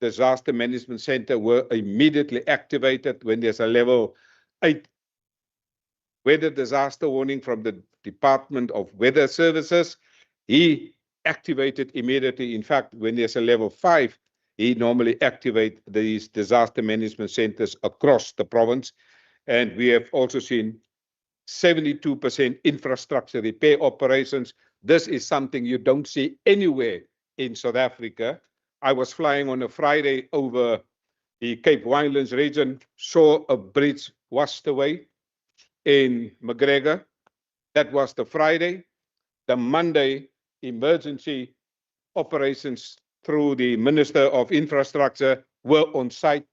disaster management center were immediately activated when there's a level 8 weather disaster warning from the Department of Weather Services. He activated immediately. In fact, when there's a level 5, he normally activates these disaster management centers across the province. And we have also seen 72% infrastructure repair operations. This is something you don't see anywhere in South Africa. I was flying on a Friday over the Cape Winelands region, saw a bridge washed away in McGregor. That was the Friday. The Monday, emergency operations through the Minister of Infrastructure were on site,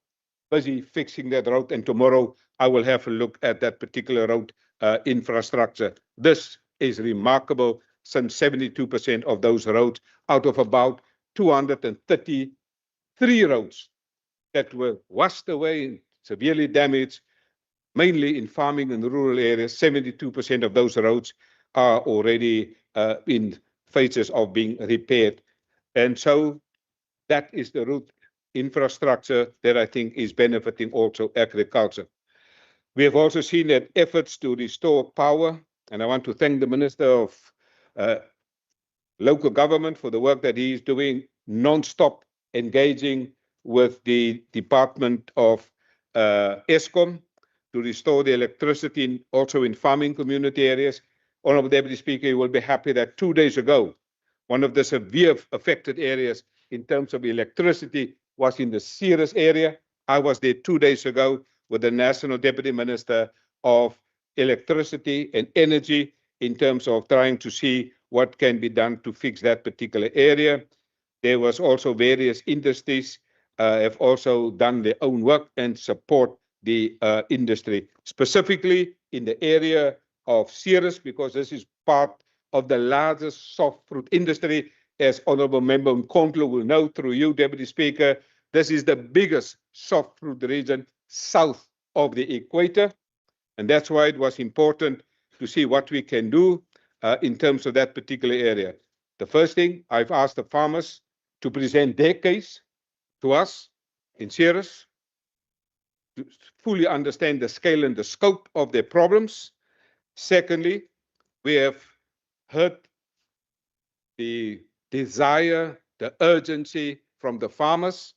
busy fixing that road. And tomorrow I will have a look at that particular road infrastructure. This is remarkable, since 72% of those roads out of about 233 roads that were washed away, severely damaged, mainly in farming and rural areas, 72% of those roads are already in phases of being repaired. And so that is the route infrastructure that I think is benefiting also agriculture. We have also seen that efforts to restore power, and I want to thank the Minister of Local Government for the work that he is doing, non-stop engaging with the Department of Eskom to restore the electricity also in farming community areas. Honourable Deputy Speaker, you will be happy that 2 days ago, one of the severe affected areas in terms of electricity was in the Ceres area. I was there 2 days ago with the National Deputy Minister of Electricity and Energy in terms of trying to see what can be done to fix that particular area. There was also various industries have also done their own work and support the industry, specifically in the area of Ceres, because this is part of the largest soft fruit industry. As Honourable Member Nkondlo will know through you, Deputy Speaker, this is the biggest soft fruit region south of the equator. And that's why it was important to see what we can do in terms of that particular area. The first thing, I've asked the farmers to present their case to us in Ceres, to fully understand the scale and the scope of their problems. Secondly, we have heard the desire, the urgency from the farmers,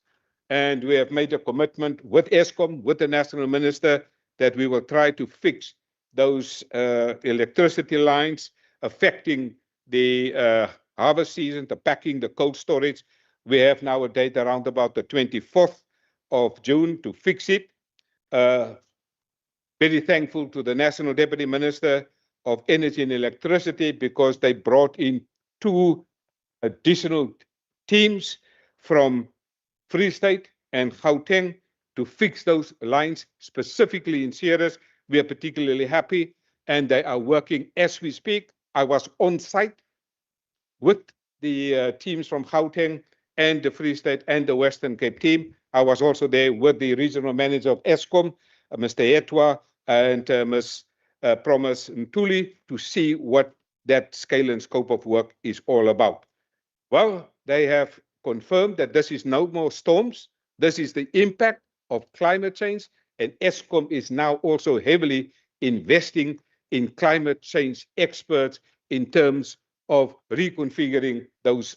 and we have made a commitment with Eskom, with the National Minister, that we will try to fix those electricity lines affecting the harvest season, the packing, the cold storage. We have now a date around about the 24th of June to fix it. Very thankful to the National Deputy Minister of Energy and Electricity, because they brought in 2 additional teams from Free State and Gauteng to fix those lines, specifically in Ceres. We are particularly happy, and they are working as we speak. I was on site with the teams from Gauteng and the Free State and the Western Cape team. I was also there with the regional manager of Eskom, Mr. Etwa, and Ms. Promise Ntuli, to see what that scale and scope of work is all about. Well, they have confirmed that this is no more storms. This is the impact of climate change, and Eskom is now also heavily investing in climate change experts in terms of reconfiguring those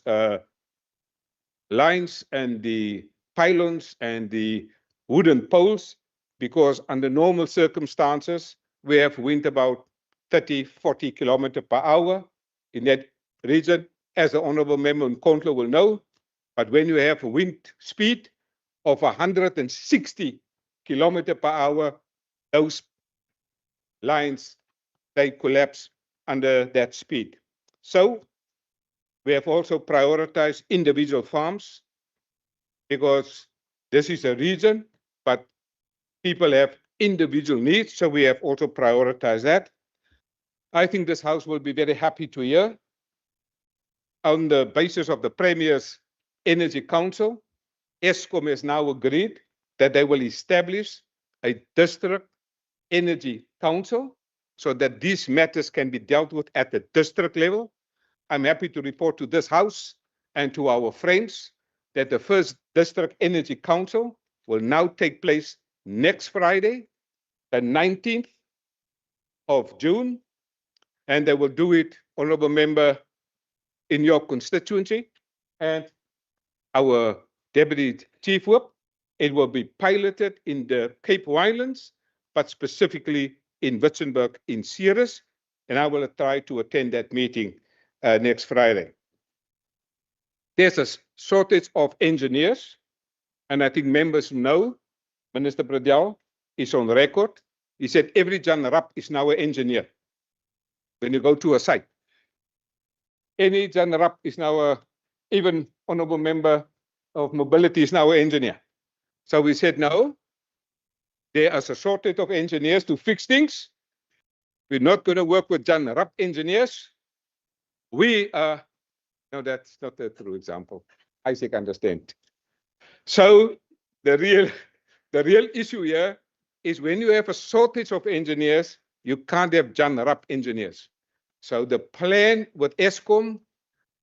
lines and the pylons and the wooden poles, because under normal circumstances, we have wind about 30, 40 kilometers per hour in that region, as the Honorable Member Nkondlo will know. But when you have a wind speed of 160 kilometers per hour, those lines, they collapse under that speed. So we have also prioritized individual farms, because this is a region, but people have individual needs, so we have also prioritized that. I think this House will be very happy to hear, on the basis of the Premier's Energy Council, Eskom has now agreed that they will establish a district energy council so that these matters can be dealt with at the district level. I'm happy to report to this House and to our friends that the first District Energy Council will now take place next Friday, the 19th of June, and they will do it, Honorable Member, in your constituency, and our Deputy Chief Whip. It will be piloted in the Cape Winelands, but specifically in Witzenberg in Ceres, and I will try to attend that meeting next Friday. There's a shortage of engineers, and I think members know Minister Bradell is on record. He said every Jan Rapp is now an engineer. When you go to a site, any Jan Rapp is now even Honorable Member of Mobility is now an engineer. So we said, no, there is a shortage of engineers to fix things. We're not going to work with Jan Rapp engineers. We are, no, that's not a true example. Isaac understand. So the real issue here is when you have a shortage of engineers, you can't have Jan Rapp engineers. So the plan with Eskom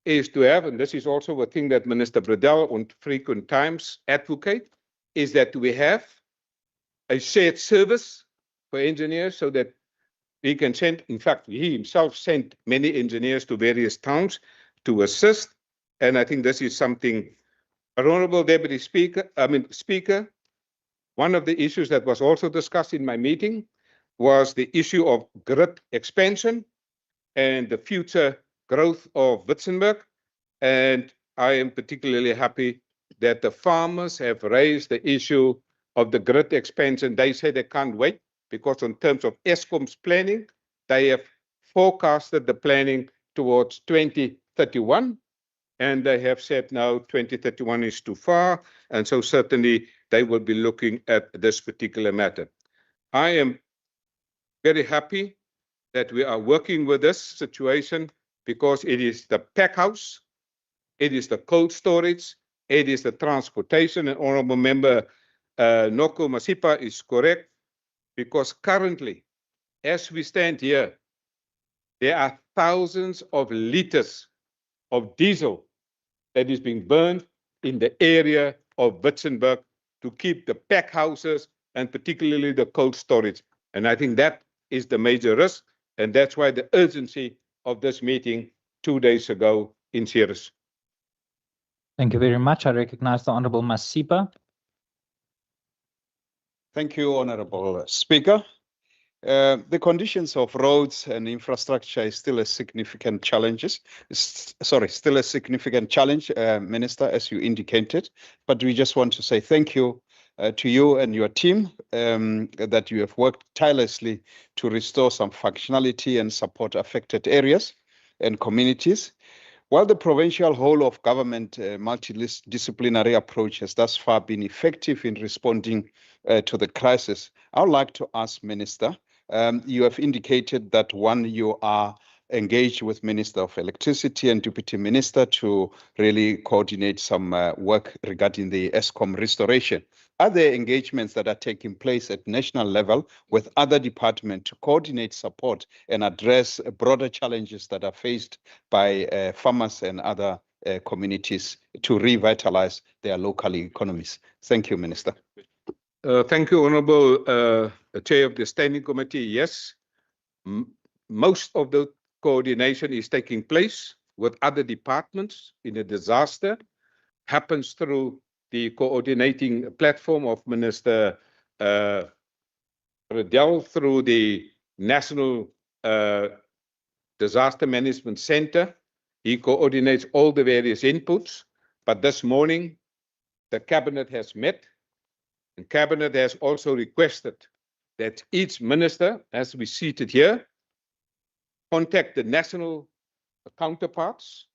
is to have, and this is also a thing that Minister Bradell on frequent times advocate, is that we have a shared service for engineers so that he can send, in fact, he himself sent many engineers to various towns to assist. And I think this is something, Honorable Deputy Speaker, Speaker, one of the issues that was also discussed in my meeting was the issue of grid expansion and the future growth of Witzenberg. And I am particularly happy that the farmers have raised the issue of the grid expansion. They say they can't wait because in terms of Eskom's planning, they have forecasted the planning towards 2031. And they have said now 2031 is too far. And so certainly they will be looking at this particular matter. I am very happy that we are working with this situation because it is the pack house, it is the cold storage, it is the transportation. And Honorable Member Noko Masipa is correct, because currently, as we stand here, there are thousands of liters of diesel that is being burned in the area of Witzenberg to keep the pack houses and particularly the cold storage. And I think that is the major risk. And that's why the urgency of this meeting 2 days ago in Ceres. Thank you very much. I recognize the Honorable Masipa. Thank you, Honorable Speaker. The conditions of roads and infrastructure is still a significant challenge, Minister, as you indicated. But we just want to say thank you to you and your team that you have worked tirelessly to restore some functionality and support affected areas and communities. While the provincial whole of government multidisciplinary approach has thus far been effective in responding to the crisis, I would like to ask Minister, you have indicated that you are engaged with Minister of Electricity and Deputy Minister to really coordinate some work regarding the ESCOM restoration. Are there engagements that are taking place at national level with other departments to coordinate support and address broader challenges that are faced by farmers and other communities to revitalize their local economies? Thank you, Minister. Thank you, Honourable Chair of the Standing Committee. Yes, most of the coordination is taking place with other departments in a disaster, happens through the coordinating platform of Minister Bredell through the National Disaster Management Center. He coordinates all the various inputs, but this morning the Cabinet has met, and Cabinet has also requested that each minister, as we seated here, contact the national counterparts.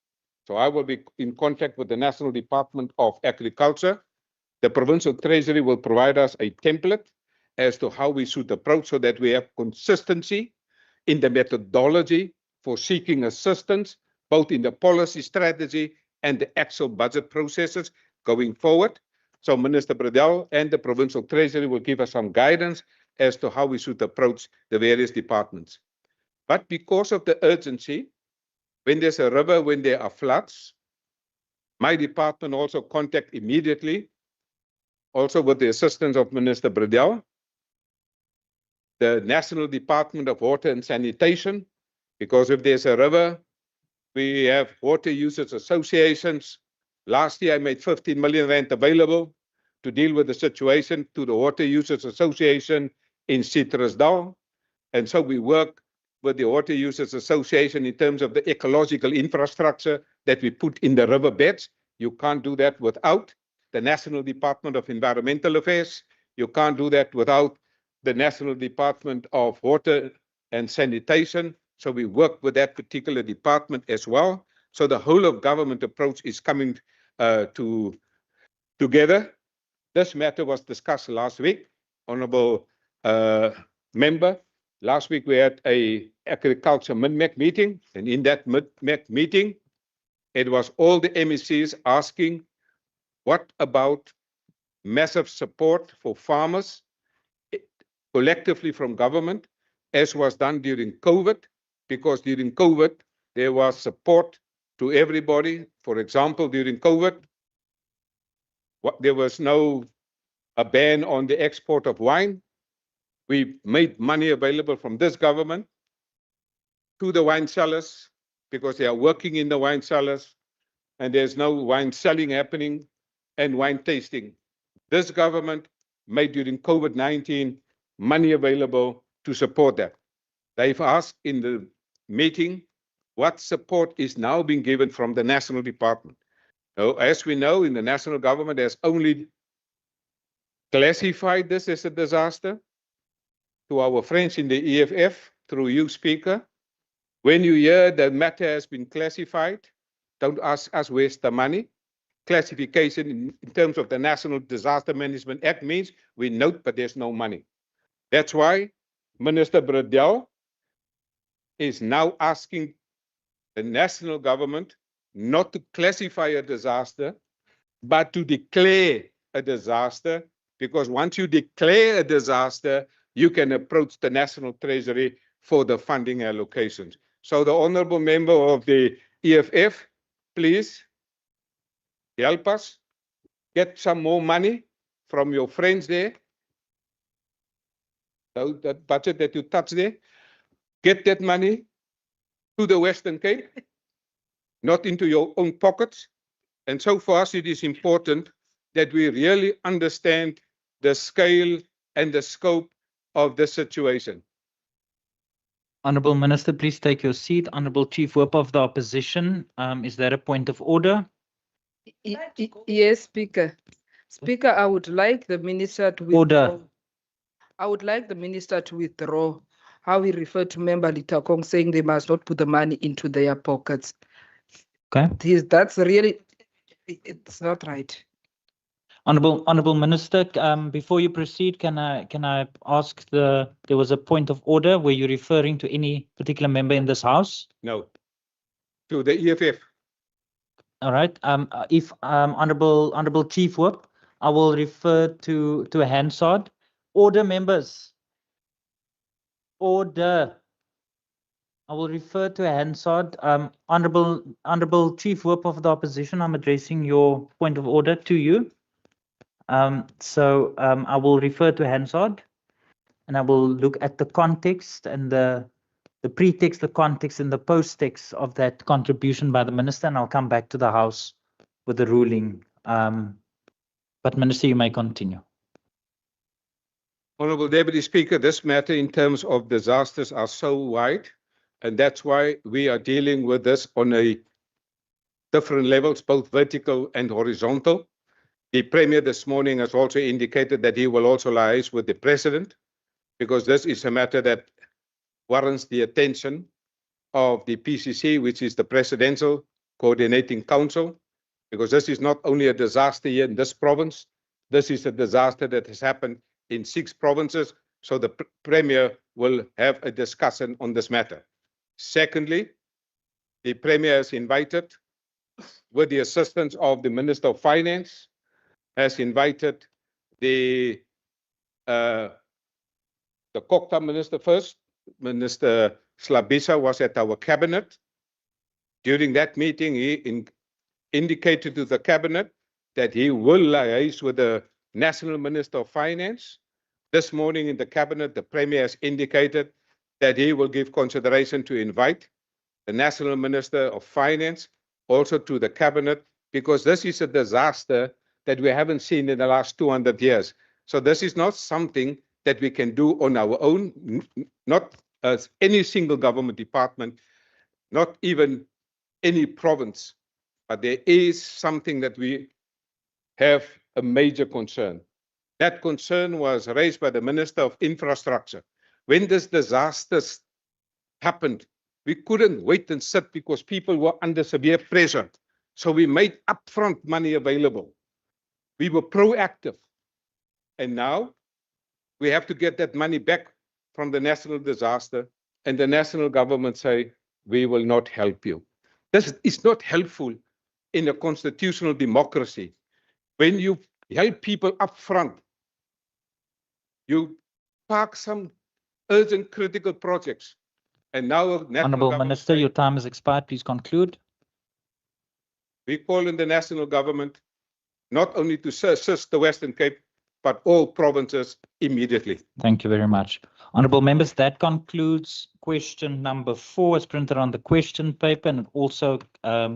So I will be in contact with the National Department of Agriculture. The Provincial Treasury will provide us a template as to how we should approach so that we have consistency in the methodology for seeking assistance, both in the policy strategy and the actual budget processes going forward. So Minister Bredell and the Provincial Treasury will give us some guidance as to how we should approach the various departments. But because of the urgency, when there's a river, when there are floods, my department also contact immediately, also with the assistance of Minister Bredell, the National Department of Water and Sanitation, because if there's a river, we have water users associations. Last year, I made 15 million rand available to deal with the situation to the Water Users Association in Citrusdal. And so we work with the Water Users Association in terms of the ecological infrastructure that we put in the riverbeds. You can't do that without the National Department of Environmental Affairs. You can't do that without the National Department of Water and Sanitation. So we work with that particular department as well. So the whole of government approach is coming together. This matter was discussed last week, Honourable Member. Last week we had a agriculture MINMEC meeting, and in that MINMEC meeting, it was all the MECs asking, what about massive support for farmers collectively from government, as was done during COVID, because during COVID, there was support to everybody. For example, during COVID, there was no a ban on the export of wine. We made money available from this government to the wine sellers because they are working in the wine cellars and there's no wine selling happening and wine tasting. This government made during COVID-19 money available to support that. They've asked in the meeting what support is now being given from the national department. Now, as we know, in the national government, there's only classified this as a disaster. To our friends in the EFF, through you, Speaker, when you hear the matter has been classified, don't ask us where's the money. Classification in terms of the National Disaster Management Act means we note, but there's no money. That's why Minister Bredell is now asking the national government not to classify a disaster, but to declare a disaster, because once you declare a disaster, you can approach the National Treasury for the funding allocations. So the honourable member of the EFF, please help us get some more money from your friends there. So that budget that you touched there, get that money to the Western Cape, not into your own pockets. And so for us, it is important that we really understand the scale and the scope of the situation. Honourable Minister, please take your seat. Honourable Chief Whip of the Opposition, is there a point of order? Yes, Speaker. Speaker, I would like the Minister to withdraw. Order. I would like the Minister to withdraw how he referred to Member Litakong saying they must not put the money into their pockets. Okay. That's really, it's not right. Honourable Minister, before you proceed, can I ask there was a point of order. Were you referring to any particular member in this house? No. To the EFF. All right. If Honourable Chief Whip, I will refer to Hansard. Order, members. Order. I will refer to Hansard. Honourable Chief Whip of the Opposition, I'm addressing your point of order to you. I will refer to Hansard, and I will look at the context and the pretext, the context, and the post-text of that contribution by the Minister, and I'll come back to the House with the ruling. But Minister, you may continue. Honourable Deputy Speaker, this matter in terms of disasters are so wide, and that's why we are dealing with this on a different levels, both vertical and horizontal. The Premier this morning has also indicated that he will also liaise with the President, because this is a matter that warrants the attention of the PCC, which is the Presidential Coordinating Council, because this is not only a disaster here in this province, this is a disaster that has happened in 6 provinces, so the Premier will have a discussion on this matter. Secondly, the Premier has invited, with the assistance of the Minister of Finance, has invited the Kokta Minister first. Minister Slabisa was at our cabinet. During that meeting, he indicated to the cabinet that he will liaise with the National Minister of Finance. This morning in the cabinet, the Premier has indicated that he will give consideration to invite the National Minister of Finance also to the cabinet, because this is a disaster that we haven't seen in the last 200 years. So this is not something that we can do on our own, not as any single government department, not even any province, but there is something that we have a major concern. That concern was raised by the Minister of Infrastructure. When this disaster happened, we couldn't wait and sit because people were under severe pressure. So we made upfront money available. We were proactive. And now we have to get that money back from the national disaster, and the national government say, we will not help you. This is not helpful in a constitutional democracy. When you help people up front, you park some urgent critical projects. And now, Honourable Minister, your time has expired. Please conclude. We call on the national government not only to assist the Western Cape, but all provinces immediately. Thank you very much. Honourable members, that concludes question number 4 as printed on the question paper, and it also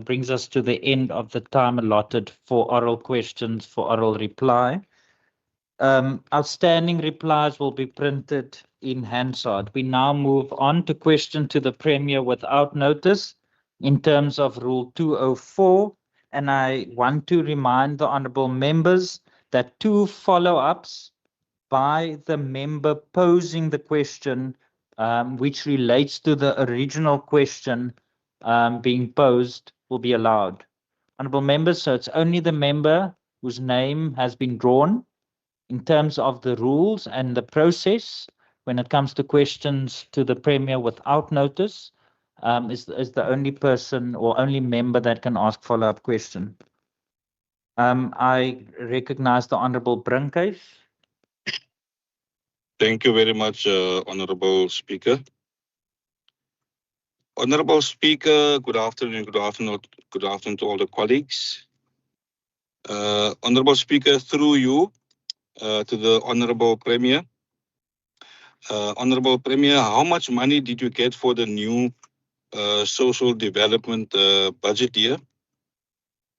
brings us to the end of the time allotted for oral questions, for oral reply. Outstanding replies will be printed in Hansard. We now move on to question to the Premier without notice in terms of Rule 204, and I want to remind the honourable members that 2 follow-ups by the member posing the question, which relates to the original question being posed, will be allowed. Honourable members, so it's only the member whose name has been drawn. In terms of the rules and the process, when it comes to questions to the Premier without notice, is the only person or only member that can ask follow-up question. I recognize the Honourable Brinkhuis. Thank you very much, Honourable Speaker. Honourable Speaker, good afternoon to all the colleagues. Honourable Speaker, through you to the Honourable Premier. Honourable Premier, how much money did you get for the new social development budget year?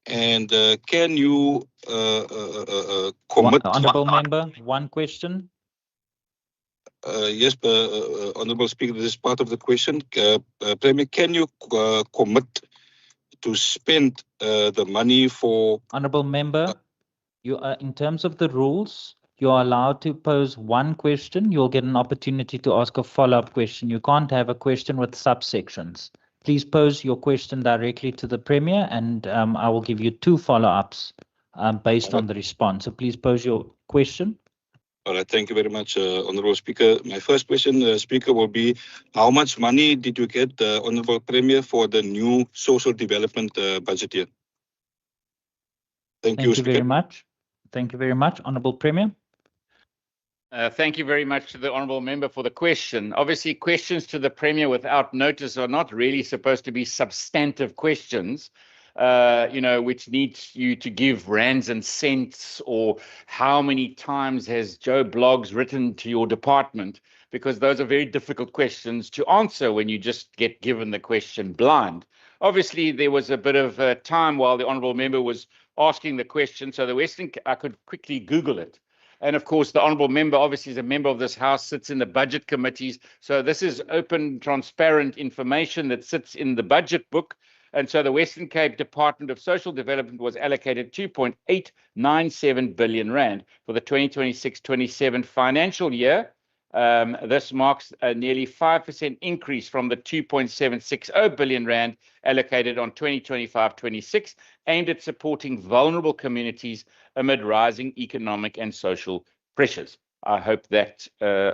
And can you commit? Honourable Member, one question. Yes, Honourable Speaker, this is part of the question. Premier, can you commit to spend the money for... Honourable Member, you are, in terms of the rules, you are allowed to pose one question. You'll get an opportunity to ask a follow-up question. You can't have a question with subsections. Please pose your question directly to the Premier, and I will give you 2 follow-ups based on the response. So please pose your question. All right, thank you very much, Honourable Speaker. My first question, Speaker, will be how much money did you get, Honourable Premier, for the new social development budget year? Thank you, Speaker. Very much. Thank you very much, Honourable Premier. Thank you very much to the honourable member for the question. Obviously, questions to the Premier without notice are not really supposed to be substantive questions, which needs you to give rands and cents or how many times has Joe Bloggs written to your department, because those are very difficult questions to answer when you just get given the question blind. Obviously, there was a bit of time while the honourable member was asking the question, so I could quickly Google it. And of course, the honourable member obviously is a member of this House, sits in the budget committees. So this is open, transparent information that sits in the budget book. And so the Western Cape Department of Social Development was allocated 2.897 billion rand for the 2026-27 financial year. This marks a nearly 5% increase from the 2.760 billion rand allocated on 2025-26, aimed at supporting vulnerable communities amid rising economic and social pressures. I hope that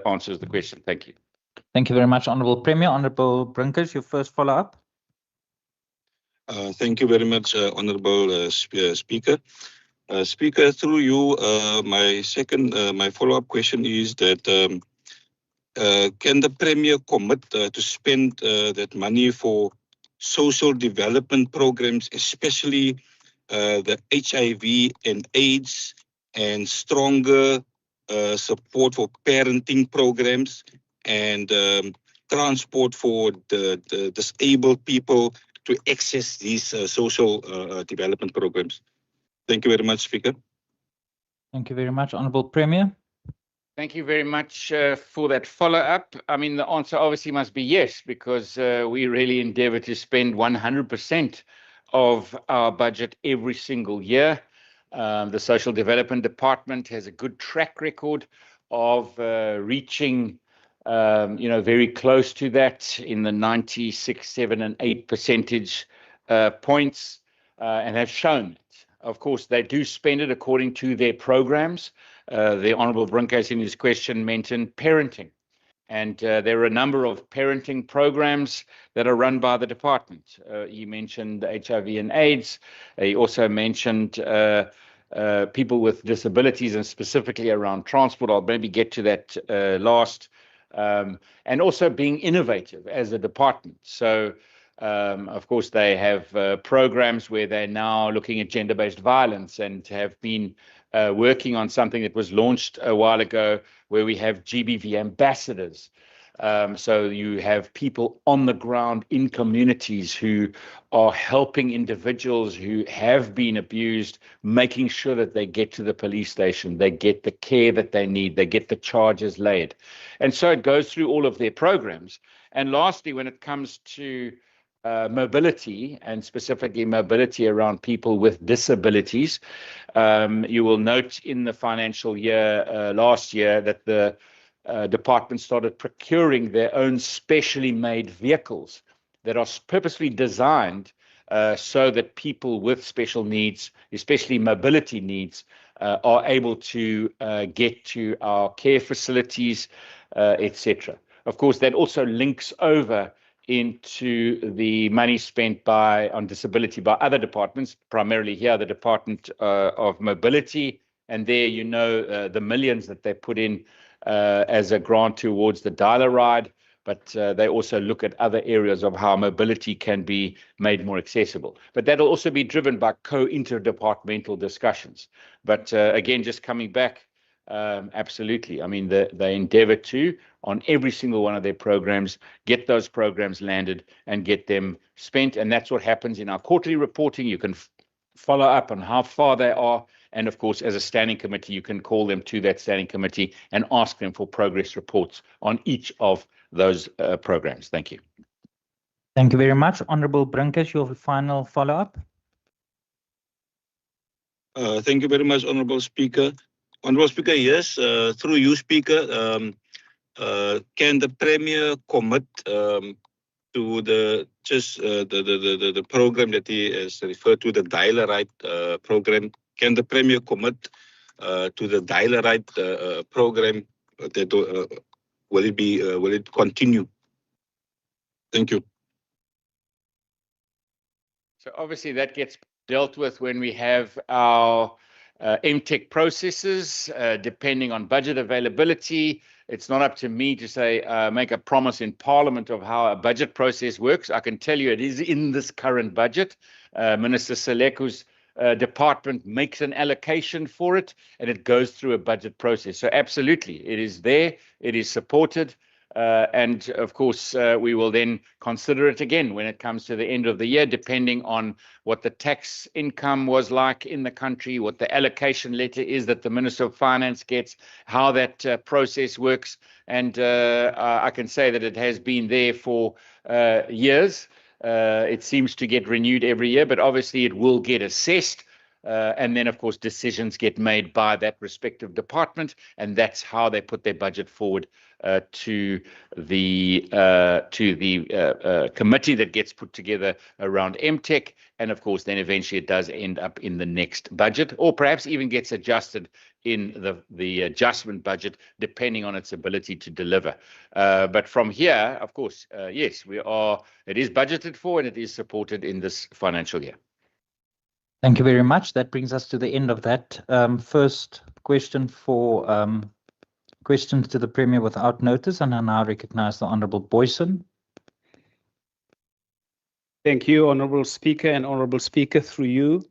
answers the question. Thank you. Thank you very much, Honourable Premier. Honourable Brinkers, your first follow-up. Thank you very much, Honourable Speaker. Speaker, through you, my follow-up question is that can the Premier commit to spend that money for social development programs, especially the HIV and AIDS, and stronger support for parenting programs and transport for the disabled people to access these social development programs? Thank you very much, Speaker. Thank you very much, Honourable Premier. Thank you very much for that follow-up. I mean, the answer obviously must be yes, because we really endeavour to spend 100% of our budget every single year. The Social Development Department has a good track record of reaching, very close to that in the 96, 7 and 8 percentage points, and have shown it. Of course, they do spend it according to their programs. The Honourable Brinkhuis in his question mentioned parenting. And there are a number of parenting programs that are run by the department. He mentioned HIV and AIDS. He also mentioned people with disabilities and specifically around transport. I'll maybe get to that last. And also being innovative as a department. So, of course, they have programs where they're now looking at gender-based violence and have been working on something that was launched a while ago where we have GBV ambassadors. So you have people on the ground in communities who are helping individuals who have been abused, making sure that they get to the police station, they get the care that they need, they get the charges laid. And so it goes through all of their programs. And lastly, when it comes to mobility, and specifically mobility around people with disabilities, you will note in the financial year last year that the department started procuring their own specially made vehicles that are purposely designed so that people with special needs, especially mobility needs, are able to get to our care facilities, etc. Of course, that also links over into the money spent on disability by other departments, primarily here, the Department of Mobility. And there, the millions that they put in as a grant towards the dialer ride, but they also look at other areas of how mobility can be made more accessible. But that'll also be driven by co-interdepartmental discussions. But again, just coming back, absolutely. I mean, they endeavour to, on every single one of their programs, get those programs landed and get them spent. And that's what happens in our quarterly reporting. You can follow up on how far they are. And of course, as a standing committee, you can call them to that standing committee and ask them for progress reports on each of those programs. Thank you. Thank you very much. Honourable Brinkhuis, your final follow-up. Thank you very much, Honourable Speaker. Honourable Speaker, yes, through you, Speaker, can the Premier commit to the program that he has referred to, the dialer right program. Can the Premier commit to the dialer right program? That will it continue? Thank you. So obviously that gets dealt with when we have our MTech processes, depending on budget availability. It's not up to me to say, make a promise in Parliament of how a budget process works. I can tell you it is in this current budget. Minister Seleku's department makes an allocation for it, and it goes through a budget process. So absolutely, it is there, it is supported. And of course, we will then consider it again when it comes to the end of the year, depending on what the tax income was like in the country, what the allocation letter is that the Minister of Finance gets, how that process works. And I can say that it has been there for years. It seems to get renewed every year, but obviously it will get assessed. And then, of course, decisions get made by that respective department, and that's how they put their budget forward to the committee that gets put together around MTech. And of course, then eventually it does end up in the next budget, or perhaps even gets adjusted in the adjustment budget, depending on its ability to deliver. But from here, of course, yes, it is budgeted for and it is supported in this financial year. Thank you very much. That brings us to the end of that first question for questions to the Premier without notice, and I now recognize the Honourable Boyson. Thank you, Honourable Speaker, and Honourable Speaker, through you.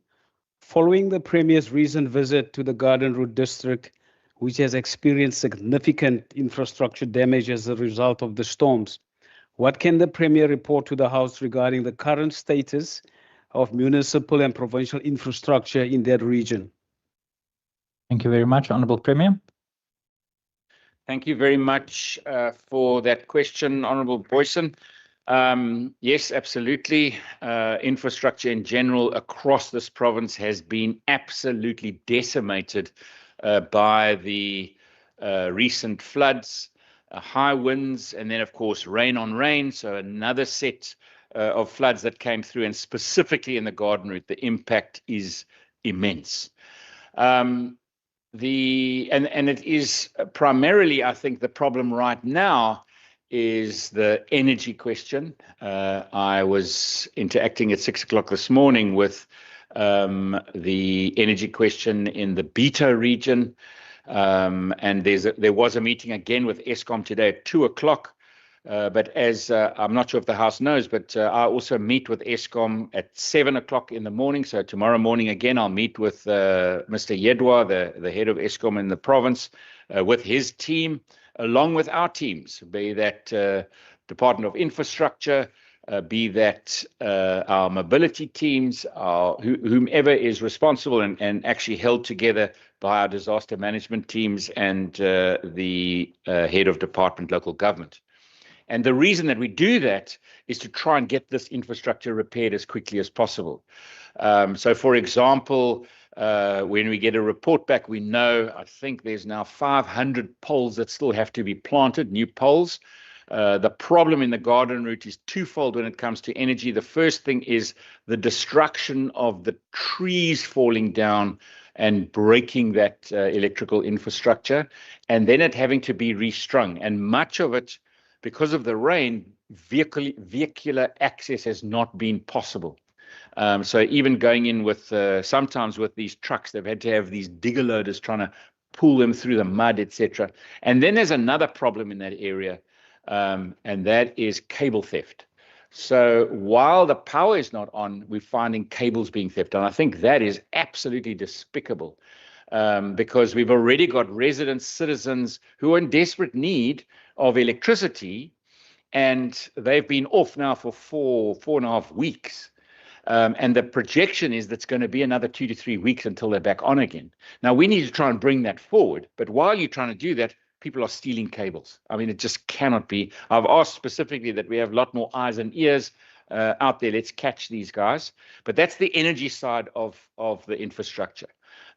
Following the Premier's recent visit to the Garden Route district, which has experienced significant infrastructure damage as a result of the storms, what can the Premier report to the House regarding the current status of municipal and provincial infrastructure in that region? Thank you very much, Honourable Premier. Thank you very much for that question, Honourable Boyson. Yes, absolutely. Infrastructure in general across this province has been absolutely decimated by the recent floods, high winds, and then, of course, rain on rain. So another set of floods that came through, and specifically in the Garden Route, the impact is immense. And it is primarily, I think, the problem right now is the energy question. I was interacting at 6 o'clock this morning with the energy question in the Beta region, and there was a meeting again with Eskom today at 2 o'clock. But as I'm not sure if the House knows, but I also meet with Eskom at 7 o'clock in the morning. So tomorrow morning again, I'll meet with Mr. Yedwa, the head of Eskom in the province, with his team, along with our teams, be that Department of Infrastructure, be that our mobility teams, whomever is responsible and actually held together by our disaster management teams and the head of department local government. And the reason that we do that is to try and get this infrastructure repaired as quickly as possible. So, for example, when we get a report back, we know, I think there's now 500 poles that still have to be planted, new poles. The problem in the Garden Route is twofold when it comes to energy. The first thing is the destruction of the trees falling down and breaking that electrical infrastructure, and then it having to be restrung. And much of it, because of the rain, vehicular access has not been possible. So even going in with, sometimes with these trucks, they've had to have these digger loaders trying to pull them through the mud, etc. And then there's another problem in that area, and that is cable theft. So while the power is not on, we're finding cables being theft. And I think that is absolutely despicable, because we've already got residents, citizens who are in desperate need of electricity, and they've been off now for four and a half weeks. And the projection is that's going to be another 2 to 3 weeks until they're back on again. Now, we need to try and bring that forward. But while you're trying to do that, people are stealing cables. I mean, it just cannot be. I've asked specifically that we have a lot more eyes and ears out there. Let's catch these guys. But that's the energy side of the infrastructure.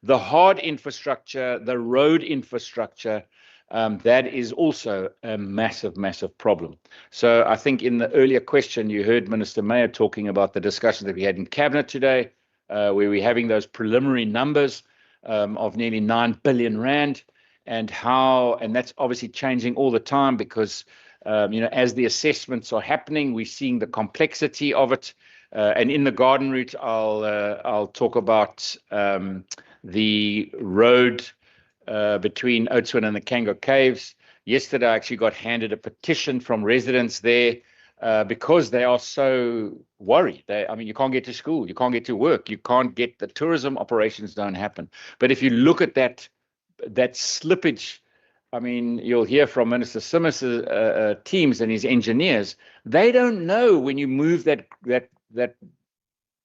The hard infrastructure, the road infrastructure, that is also a massive, massive problem. So I think in the earlier question, you heard Minister Mayer talking about the discussion that we had in Cabinet today, where we're having those preliminary numbers of nearly 9 billion rand, and that's obviously changing all the time because, as the assessments are happening, we're seeing the complexity of it. And in the garden route, I'll talk about the road between Oudtshoorn and the Kango Caves. Yesterday, I actually got handed a petition from residents there because they are so worried. You can't get to school, you can't get to work, you can't get the tourism operations don't happen. But if you look at that slippage, you'll hear from Minister Simmes' teams and his engineers. They don't know when you move that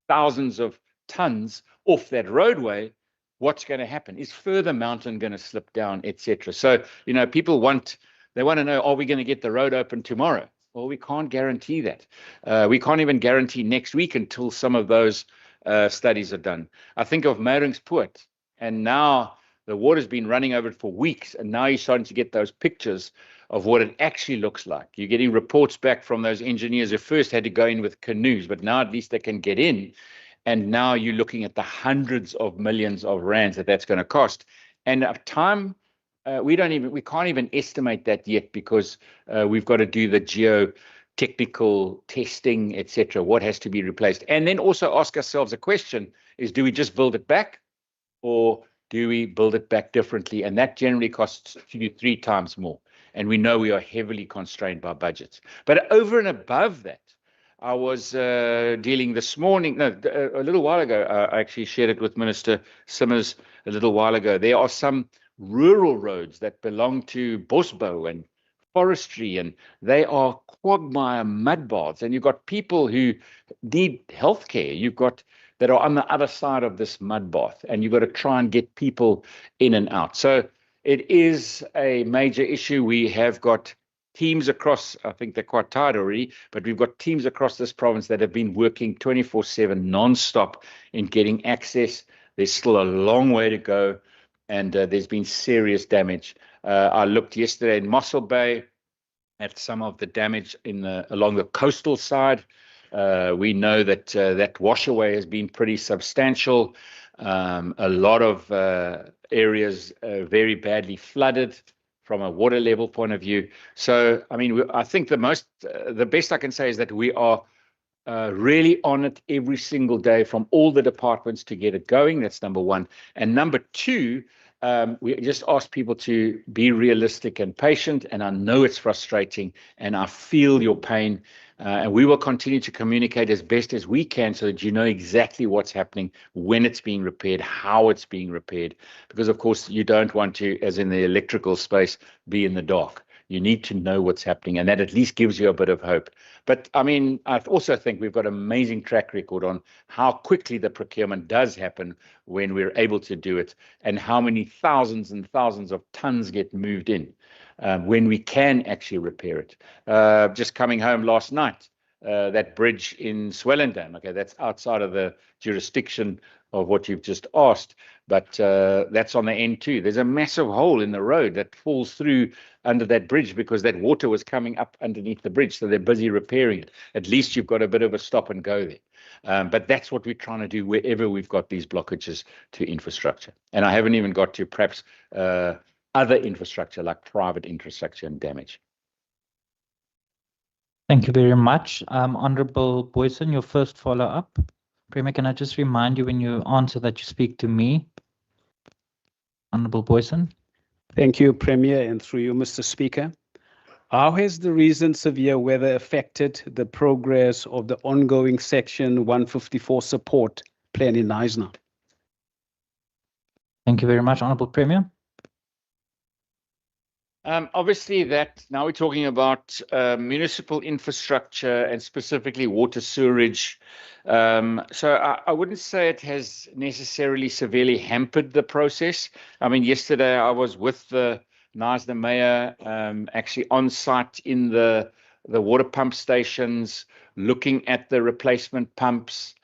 thousands of tons off that roadway, what's going to happen? Is further mountain going to slip down, etc.? So, people want to know, are we going to get the road open tomorrow? Well, we can't guarantee that. We can't even guarantee next week until some of those studies are done. I think of Maringspoort, and now the water's been running over it for weeks, and now you're starting to get those pictures of what it actually looks like. You're getting reports back from those engineers who first had to go in with canoes, but now at least they can get in. And now you're looking at the hundreds of millions of rands that's going to cost. And at time, we can't even estimate that yet because we've got to do the geotechnical testing, etc. What has to be replaced? And then also ask ourselves a question: do we just build it back, or do we build it back differently? And that generally costs 2 to 3 times more. And we know we are heavily constrained by budgets. But over and above that, I was dealing this morning, a little while ago, I actually shared it with Minister Simmes a little while ago. There are some rural roads that belong to Bosbou and forestry, and they are quagmire mud baths. And you've got people who need healthcare. You've got that are on the other side of this mud bath, and you've got to try and get people in and out. So it is a major issue. We have got teams across, I think they're quite tired already, but we've got teams across this province that have been working 24/7 non-stop in getting access. There's still a long way to go, and there's been serious damage. I looked yesterday in Mossel Bay at some of the damage along the coastal side. We know that that washaway has been pretty substantial. A lot of areas very badly flooded from a water level point of view. So, I think the best I can say is that we are really on it every single day from all the departments to get it going. That's number one. And number two, we just ask people to be realistic and patient. And I know it's frustrating, and I feel your pain. And we will continue to communicate as best as we can so that you know exactly what's happening, when it's being repaired, how it's being repaired. Because, of course, you don't want to, as in the electrical space, be in the dark. You need to know what's happening, and that at least gives you a bit of hope. But, I also think we've got an amazing track record on how quickly the procurement does happen when we're able to do it, and how many thousands and thousands of tons get moved in when we can actually repair it. Just coming home last night, that bridge in Swellendam, okay, that's outside of the jurisdiction of what you've just asked, but that's on the N2. There's a massive hole in the road that falls through under that bridge because that water was coming up underneath the bridge, so they're busy repairing it. At least you've got a bit of a stop and go there. But that's what we're trying to do wherever we've got these blockages to infrastructure. And I haven't even got to perhaps other infrastructure like private infrastructure and damage. Thank you very much. Honorable Boyson, your first follow-up. Premier, can I just remind you when you answer that you speak to me? Honorable Boyson. Thank you, Premier, and through you, Mr. Speaker. How has the recent severe weather affected the progress of the ongoing Section 154 support plan in Knysna? Thank you very much, Honorable Premier. Obviously, that now we're talking about municipal infrastructure and specifically water sewerage. So I wouldn't say it has necessarily severely hampered the process. Yesterday I was with the Knysna Mayor actually on site in the water pump stations, looking at the replacement pumps.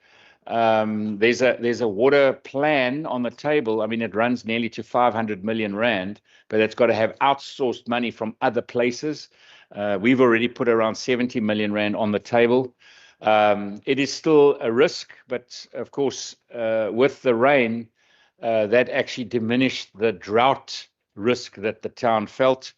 There's a water plan on the table. I mean, it runs nearly to 500 million rand, but it's got to have outsourced money from other places. We've already put around 70 million rand on the table. It is still a risk, but of course, with the rain, that actually diminished the drought risk that the town felt.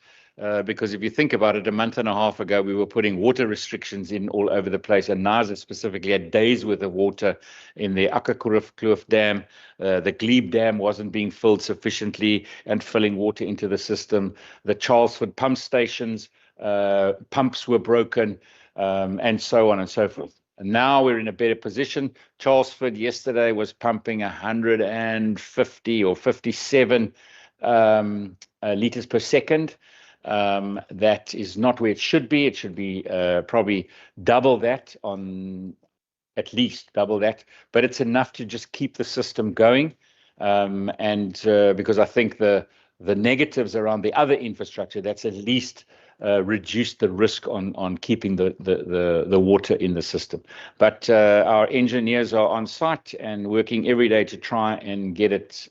Because if you think about it, a month and a half ago, we were putting water restrictions in all over the place. And NASA specifically had days worth of water in the Akkerkloof Dam. The Glebe Dam wasn't being filled sufficiently and filling water into the system. The Charlesford pump stations, pumps were broken, and so on and so forth. And now we're in a better position. Charlesford yesterday was pumping 150 or 57 liters per second. That is not where it should be. It should be probably double that, at least double that. But it's enough to just keep the system going. Because I think the negatives around the other infrastructure, that's at least reduced the risk on keeping the water in the system. But our engineers are on site and working every day to try and get it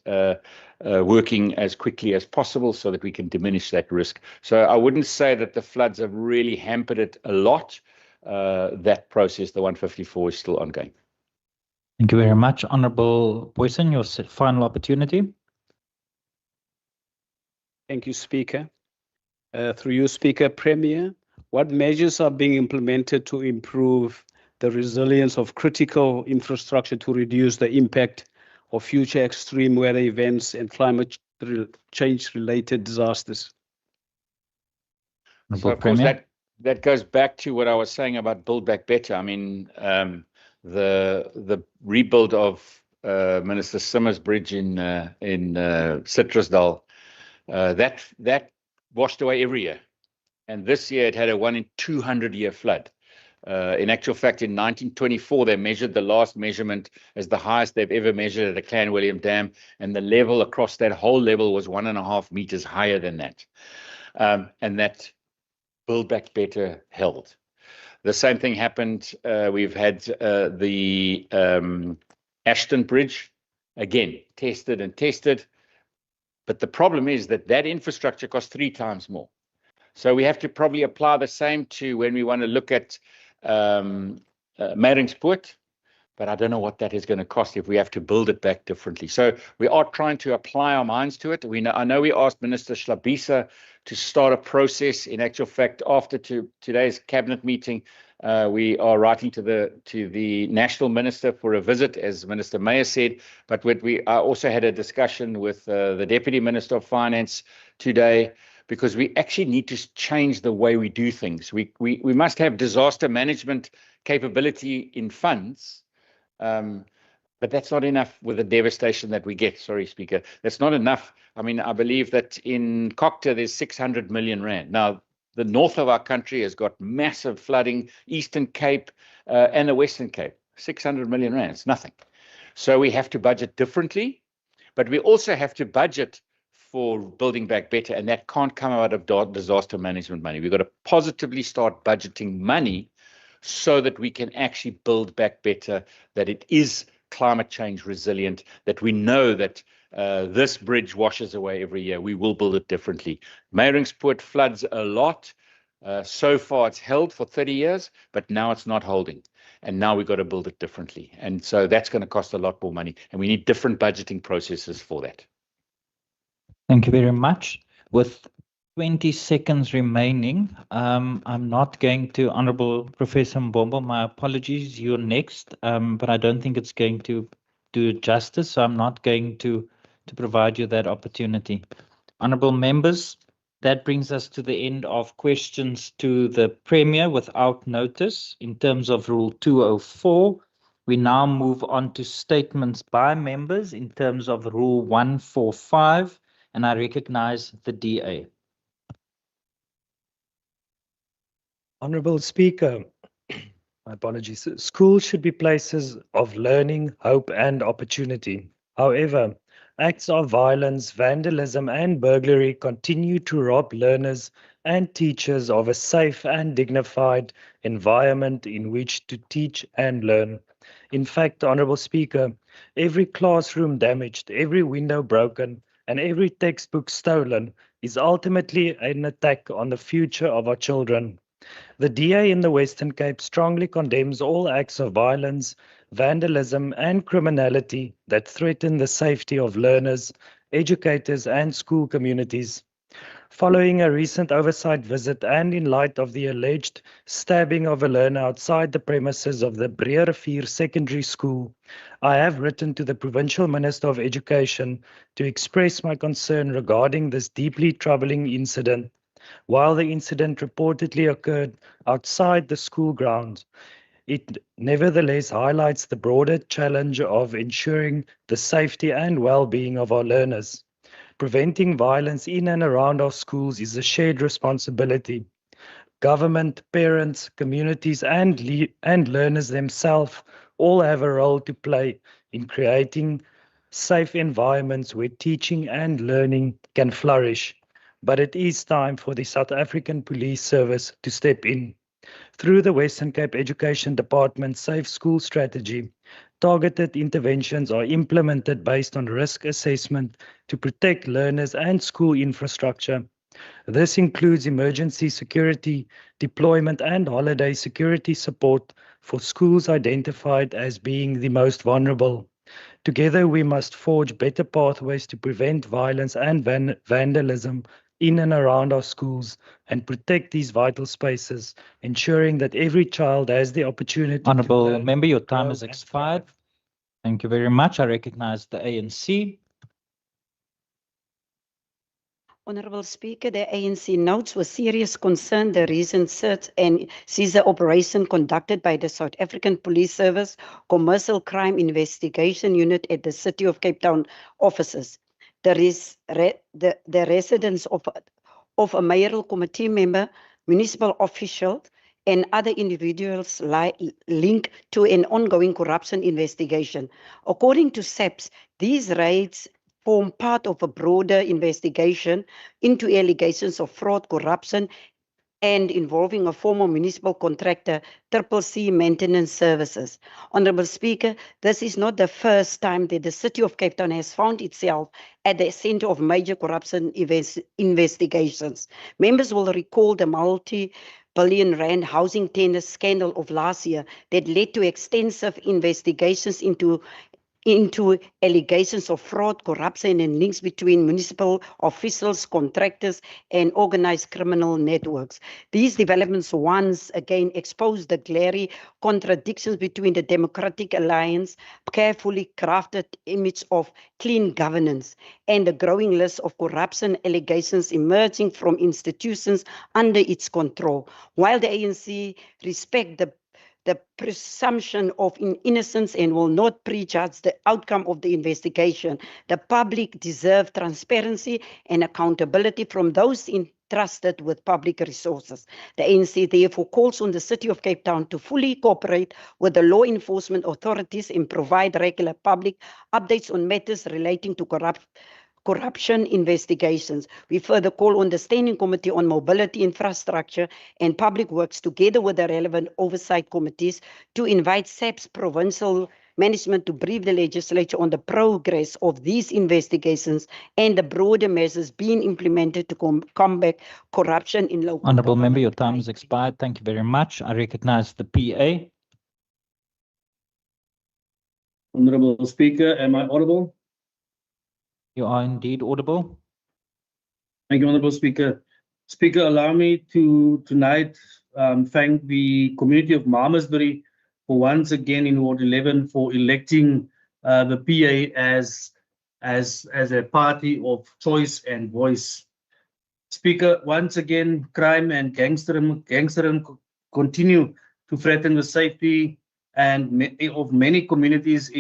working as quickly as possible so that we can diminish that risk. So I wouldn't say that the floods have really hampered it a lot. That process, the 154, is still ongoing. Thank you very much. Honourable Boyson, your final opportunity. Thank you, Speaker. Through you, Speaker, Premier, what measures are being implemented to improve the resilience of critical infrastructure to reduce the impact of future extreme weather events and climate change-related disasters? So of course, that goes back to what I was saying about Build Back Better. I mean, the rebuild of Minister Simmer's bridge in Citrusdal, that washed away every year. And this year it had a 1 in 200 year flood. In actual fact, in 1924, they measured the last measurement as the highest they've ever measured at the Clan-William Dam, and the level across that whole level was 1.5 meters higher than that. And that Build Back Better held. The same thing happened. We've had the Ashton Bridge, again, tested and tested. But the problem is that infrastructure costs 3 times more. So we have to probably apply the same to when we want to look at Maringspoort, but I don't know what that is going to cost if we have to build it back differently. So we are trying to apply our minds to it. I know we asked Minister Schlabisa to start a process. In actual fact, after today's cabinet meeting, we are writing to the national minister for a visit, as Minister Meyer said. But I also had a discussion with the Deputy Minister of Finance today, because we actually need to change the way we do things. We must have disaster management capability in funds, but that's not enough with the devastation that we get. Sorry, Speaker. That's not enough. I mean, I believe that in Cocta there's 600 million rand. Now, the north of our country has got massive flooding, Eastern Cape and the Western Cape. 600 million rand, it's nothing. So we have to budget differently, but we also have to budget for Building Back Better, and that can't come out of disaster management money. We've got to positively start budgeting money so that we can actually build back better, that it is climate change resilient, that we know that this bridge washes away every year. We will build it differently. Maringspoort floods a lot. So far it's held for 30 years, but now it's not holding. And now we've got to build it differently. And so that's going to cost a lot more money. And we need different budgeting processes for that. Thank you very much. With 20 seconds remaining, I'm not going to, Honourable Professor Mbombo, my apologies, you're next, but I don't think it's going to do justice, so I'm not going to provide you that opportunity. Honourable members, that brings us to the end of questions to the Premier without notice in terms of Rule 204. We now move on to statements by members in terms of Rule 145. And I recognize the DA. Honourable Speaker, my apologies. Schools should be places of learning, hope and opportunity. However, acts of violence, vandalism and burglary continue to rob learners and teachers of a safe and dignified environment in which to teach and learn. In fact, Honourable Speaker, every classroom damaged, every window broken, and every textbook stolen is ultimately an attack on the future of our children. The DA in the Western Cape strongly condemns all acts of violence, vandalism, and criminality that threaten the safety of learners, educators, and school communities. Following a recent oversight visit and in light of the alleged stabbing of a learner outside the premises of the Breerivier Secondary School, I have written to the Provincial Minister of Education to express my concern regarding this deeply troubling incident. While the incident reportedly occurred outside the school grounds, it nevertheless highlights the broader challenge of ensuring the safety and well-being of our learners. Preventing violence in and around our schools is a shared responsibility. Government, parents, communities, and learners themselves all have a role to play in creating safe environments where teaching and learning can flourish. But it is time for the South African Police Service to step in. Through the Western Cape Education Department's Safe School Strategy, targeted interventions are implemented based on risk assessment to protect learners and school infrastructure. This includes emergency security, deployment, and holiday security support for schools identified as being the most vulnerable. Together, we must forge better pathways to prevent violence and vandalism in and around our schools and protect these vital spaces, ensuring that every child has the opportunity to Honourable learn, Member, your time grow, has and expired. Thank you very much. I recognize the ANC. Honourable Speaker, the ANC notes with serious concern the recent search and seizure operation conducted by the South African Police Service Commercial Crime Investigation Unit at the City of Cape Town offices. The residence of a mayoral committee member, municipal official, and other individuals linked to an ongoing corruption investigation. According to SAPS, these raids form part of a broader investigation into allegations of fraud, corruption, and involving a former municipal contractor, CCC Maintenance Services. Honourable Speaker, this is not the first time that the City of Cape Town has found itself at the centre of major corruption investigations. Members will recall the multi-billion rand housing tender scandal of last year that led to extensive investigations into allegations of fraud, corruption, and links between municipal officials, contractors, and organized criminal networks. These developments once again expose the glaring contradictions between the Democratic Alliance carefully crafted image of clean governance and the growing list of corruption allegations emerging from institutions under its control. While the ANC respect the presumption of innocence and will not prejudge the outcome of the investigation, the public deserves transparency and accountability from those entrusted with public resources. The ANC therefore calls on the City of Cape Town to fully cooperate with the law enforcement authorities and provide regular public updates on matters relating to corruption investigations. We further call on the Standing Committee on Mobility, Infrastructure and Public Works, together with the relevant oversight committees, to invite SAP's provincial management to brief the legislature on the progress of these investigations and the broader measures being implemented to combat corruption in local Honourable government. Member, your time has expired. Thank you very much. I recognize the PA. Honourable Speaker, am I audible? You are indeed audible. Thank you, Honourable Speaker. Speaker, allow me to tonight thank the community of Malmesbury for once again in Ward 11 for electing the PA as a party of choice and voice. Speaker, once again, crime and gangsterism continue to threaten the safety of many communities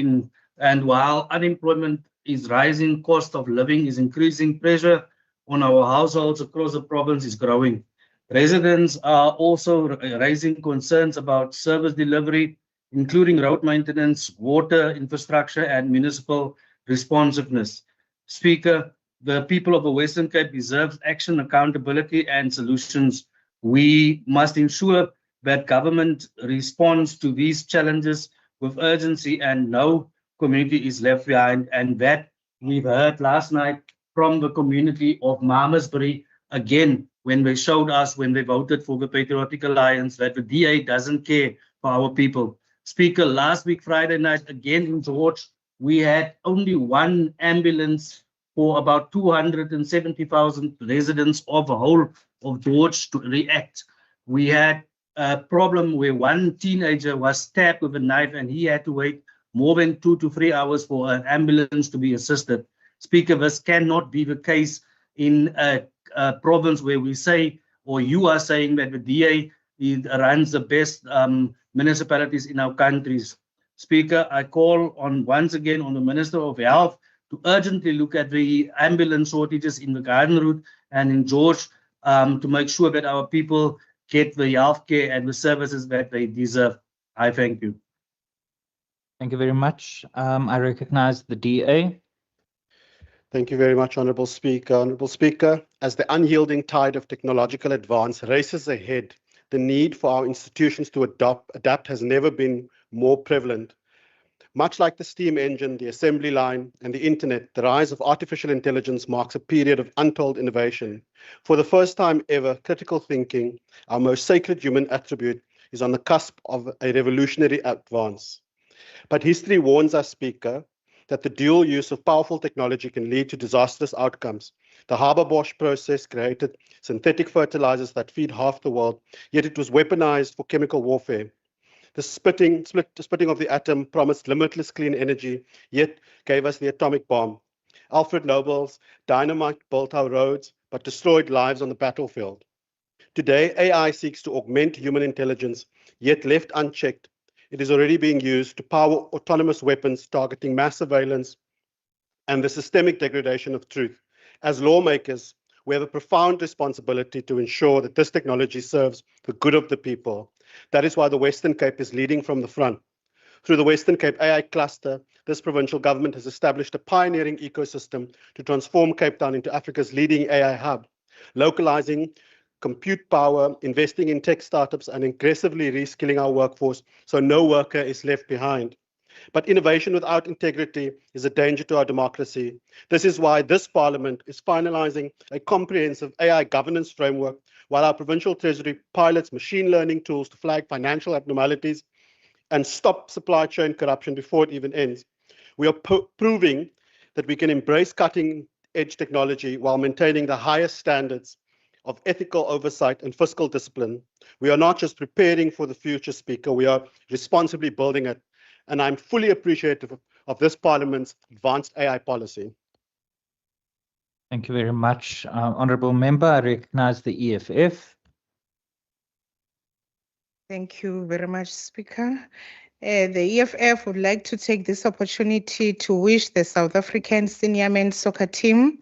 and while unemployment is rising, cost of living is increasing, pressure on our households across the province is growing. Residents are also raising concerns about service delivery, including road maintenance, water infrastructure, and municipal responsiveness. Speaker, the people of the Western Cape deserve action, accountability, and solutions. We must ensure that government responds to these challenges with urgency, and no community is left behind. And that we've heard last night from the community of Malmesbury again when they showed us, when they voted for the Patriotic Alliance, that the DA doesn't care for our people. Speaker, last week, Friday night, again in George, we had only one ambulance for about 270,000 residents of the whole of George to react. We had a problem where one teenager was stabbed with a knife and he had to wait more than 2 to 3 hours for an ambulance to be assisted. Speaker, this cannot be the case in a province where we say, or you are saying, that the DA runs the best municipalities in our countries. Speaker, I call on once again on the Minister of Health to urgently look at the ambulance shortages in the Garden Route and in George to make sure that our people get the health care and the services that they deserve. I thank you. Thank you very much. I recognize the DA. Thank you very much, Honourable Speaker. Honourable Speaker, as the unyielding tide of technological advance races ahead, the need for our institutions to adapt has never been more prevalent. Much like the steam engine, the assembly line, and the internet, the rise of artificial intelligence marks a period of untold innovation. For the first time ever, critical thinking, our most sacred human attribute, is on the cusp of a revolutionary advance. But history warns us, Speaker, that the dual use of powerful technology can lead to disastrous outcomes. The Haber-Bosch process created synthetic fertilizers that feed half the world, yet it was weaponized for chemical warfare. The splitting of the atom promised limitless clean energy, yet gave us the atomic bomb. Alfred Nobel's dynamite built our roads, but destroyed lives on the battlefield. Today, AI seeks to augment human intelligence, yet left unchecked, it is already being used to power autonomous weapons targeting mass surveillance and the systemic degradation of truth. As lawmakers, we have a profound responsibility to ensure that this technology serves the good of the people. That is why the Western Cape is leading from the front. Through the Western Cape AI Cluster, this provincial government has established a pioneering ecosystem to transform Cape Town into Africa's leading AI hub, localizing compute power, investing in tech startups, and aggressively reskilling our workforce so no worker is left behind. But innovation without integrity is a danger to our democracy. This is why this Parliament is finalizing a comprehensive AI governance framework, while our provincial treasury pilots machine learning tools to flag financial abnormalities and stop supply chain corruption before it even ends. We are proving that we can embrace cutting-edge technology while maintaining the highest standards of ethical oversight and fiscal discipline. We are not just preparing for the future, Speaker, we are responsibly building it. And I'm fully appreciative of this Parliament's advanced AI policy. Thank you very much. Honourable Member, I recognize the EFF. Thank you very much, Speaker. The EFF would like to take this opportunity to wish the South African senior men's soccer team,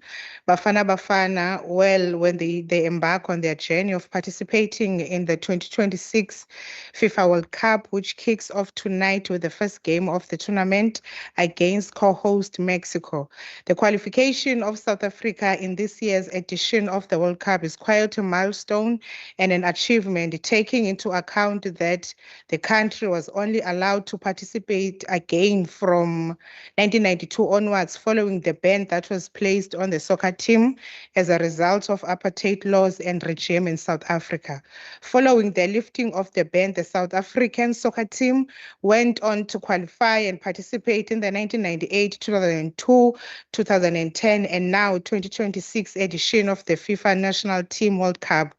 Bafana Bafana, well when they embark on their journey of participating in the 2026 FIFA World Cup, which kicks off tonight with the first game of the tournament against co-host Mexico. The qualification of South Africa in this year's edition of the World Cup is quite a milestone and an achievement, taking into account that the country was only allowed to participate again from 1992 onwards, following the ban that was placed on the soccer team as a result of apartheid laws and regime in South Africa. Following the lifting of the ban, the South African soccer team went on to qualify and participate in the 1998, 2002, 2010, and now 2026 edition of the FIFA National Team World Cup.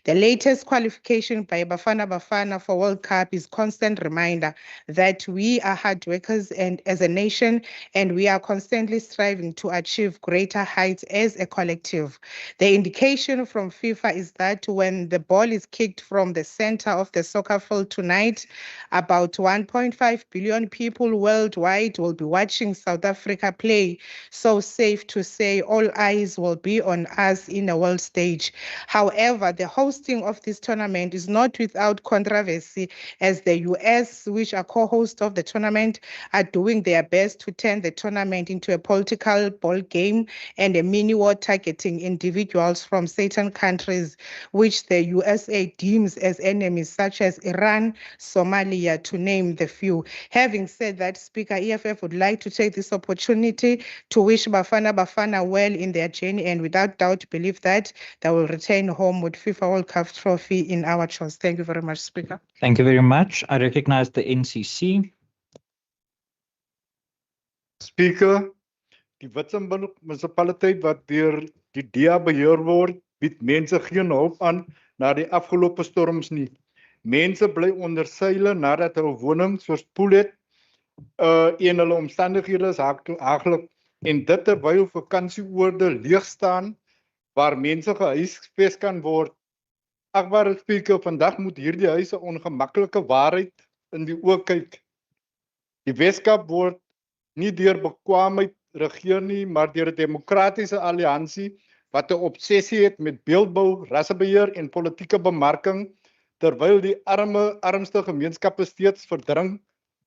The latest qualification by Bafana Bafana for World Cup is constant reminder that we are hard workers and as a nation, and we are constantly striving to achieve greater heights as a collective. The indication from FIFA is that when the ball is kicked from the center of the soccer field tonight, about 1.5 billion people worldwide will be watching South Africa play. So safe to say all eyes will be on us in a world stage. However, the hosting of this tournament is not without controversy, as the US, which are co-hosts of the tournament, are doing their best to turn the tournament into a political ball game and a mini keyword targeting individuals from certain countries which the USA deems as enemies, such as Iran, Somalia, to name the few. Having said that, Speaker, EFF would like to take this opportunity to wish Bafana well in their journey, and without doubt believe that they will return home with FIFA World Cup trophy in our choice. Thank you very much, Speaker. Thank you very much. I recognize the NCC. Speaker, die Witzenburg munisipaliteit wat deur die DA beheer word, bied mense geen hoop aan na die afgelope storms nie. Mense bly onder seile nadat hulle wonings verspoel het en hulle omstandighede is haglik en dit terwyl vakansieoorde leeg staan waar mense gehuisves kan word. Agbare Speaker, vandag moet hierdie huise ongemaklike waarheid in die oë kyk. Die Weskaap word nie deur bekwaamheid regeer nie, maar deur 'n demokratiese alliansie wat 'n obsessie het met beeldbou, rassebeheer en politieke bemarking, terwyl die armste gemeenskappe steeds verdrink,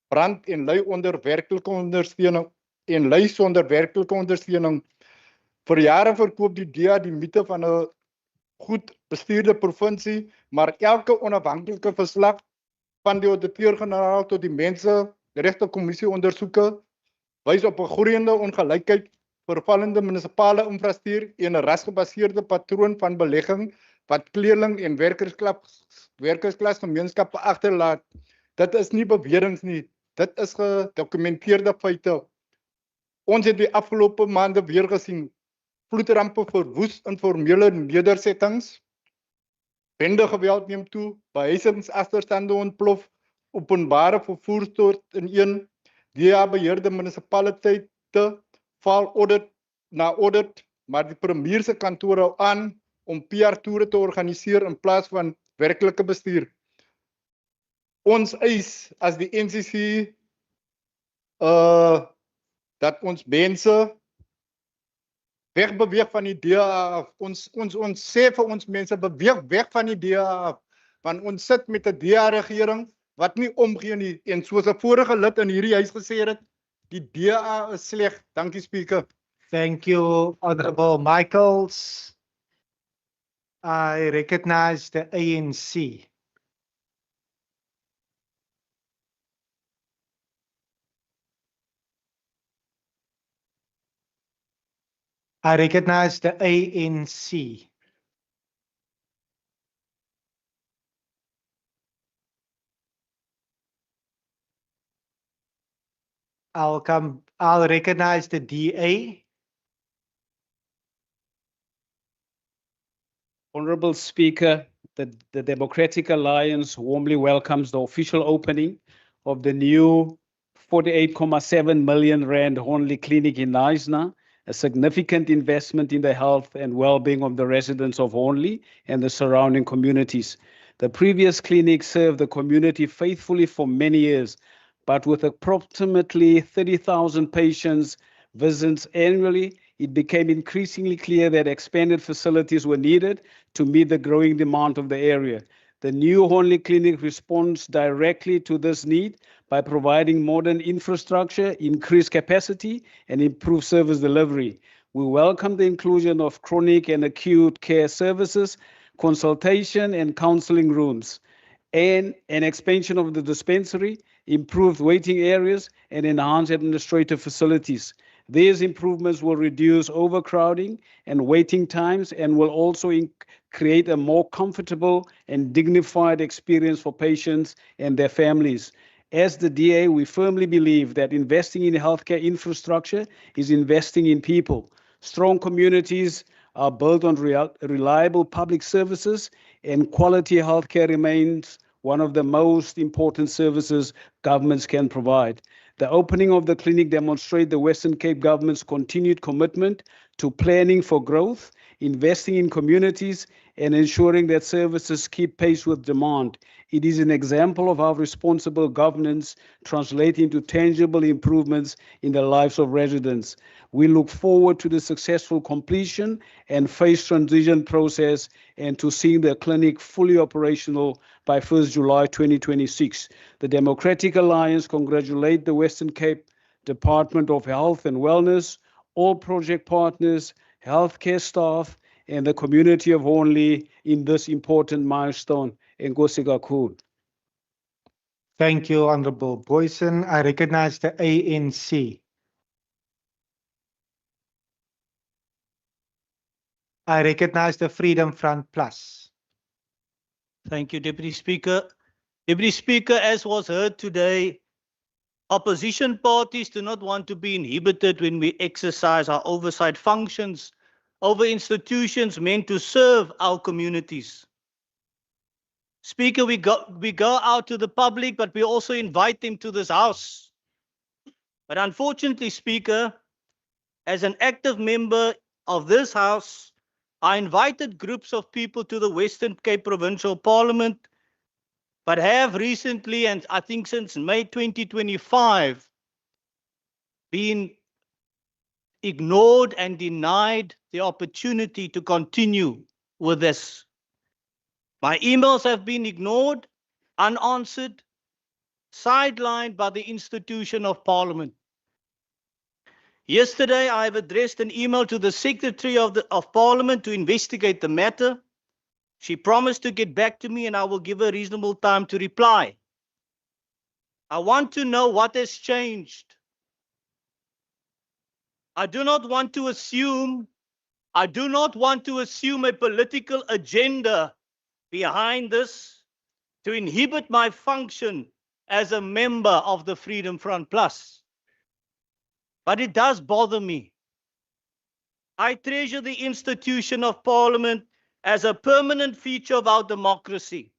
brand en ly onder werklike ondersteuning sonder werklike ondersteuning. Vir jare verkoop die DA die mite van 'n goed bestuurde provinsie, maar elke onafhanklike verslag van die ouditeur-generaal tot die Menseregte Kommissie ondersoeke wys op 'n groeiende ongelykheid, vervallende munisipale infrastruktuur en 'n rasgebaseerde patroon van belegging wat kleerling en werkersklas gemeenskappe agterlaat. Dit is nie beweringe nie, dit is gedokumenteerde feite. Ons het die afgelope maande weer gesien vloedrampe verwoes informele nedersettings, bende geweld neem toe, behuisingsagterstande ontplof, openbare vervoer stort ineen, DA beheerde munisipaliteite val audit na audit, maar die premier se kantoor hou aan om PR-toere te organiseer in plaas van werklike bestuur. Ons eis as die NCC dat ons mense wegbeweeg van die DA af. Ons sê vir ons mense, beweeg weg van die DA af, want ons sit met 'n DA-regering wat nie omgee nie, en soos 'n vorige lid in hierdie huis gesê het, die DA is sleg. Dankie, Speaker. Thank you, Honorable Michaels. I recognize the ANC. I recognize the ANC. I'll recognize the DA. Honorable Speaker, the Democratic Alliance warmly welcomes the official opening of the new 48.7 million rand Honley Clinic in Knysna, a significant investment in the health and well-being of the residents of Honley and the surrounding communities. The previous clinic served the community faithfully for many years, but with approximately 30,000 patients visits annually, it became increasingly clear that expanded facilities were needed to meet the growing demand of the area. The new Honley Clinic responds directly to this need by providing modern infrastructure, increased capacity, and improved service delivery. We welcome the inclusion of chronic and acute care services, consultation and counseling rooms, and an expansion of the dispensary, improved waiting areas, and enhanced administrative facilities. These improvements will reduce overcrowding and waiting times and will also create a more comfortable and dignified experience for patients and their families. As the DA, we firmly believe that investing in healthcare infrastructure is investing in people. Strong communities are built on reliable public services, and quality healthcare remains one of the most important services governments can provide. The opening of the clinic demonstrates the Western Cape government's continued commitment to planning for growth, investing in communities, and ensuring that services keep pace with demand. It is an example of how responsible governance translates into tangible improvements in the lives of residents. We look forward to the successful completion and phased transition process and to seeing the clinic fully operational by 1st July 2026. The Democratic Alliance congratulates the Western Cape Department of Health and Wellness, all project partners, healthcare staff, and the community of Hornley in this important milestone. Enkosi kakhulu. Thank you, Honorable Boyson. I recognize the ANC. I recognize the Freedom Front Plus. Thank you, Deputy Speaker. Deputy Speaker, as was heard today, opposition parties do not want to be inhibited when we exercise our oversight functions over institutions meant to serve our communities. Speaker, we go out to the public, but we also invite them to this house. But unfortunately, Speaker, as an active member of this house, I invited groups of people to the Western Cape Provincial Parliament, but have recently, and I think since May 2025, been ignored and denied the opportunity to continue with this. My emails have been ignored, unanswered, sidelined by the institution of Parliament. Yesterday, I have addressed an email to the Secretary of Parliament to investigate the matter. She promised to get back to me and I will give her reasonable time to reply. I want to know what has changed. I do not want to assume a political agenda behind this to inhibit my function as a member of the Freedom Front Plus. But it does bother me. I treasure the institution of Parliament as a permanent feature of our democracy,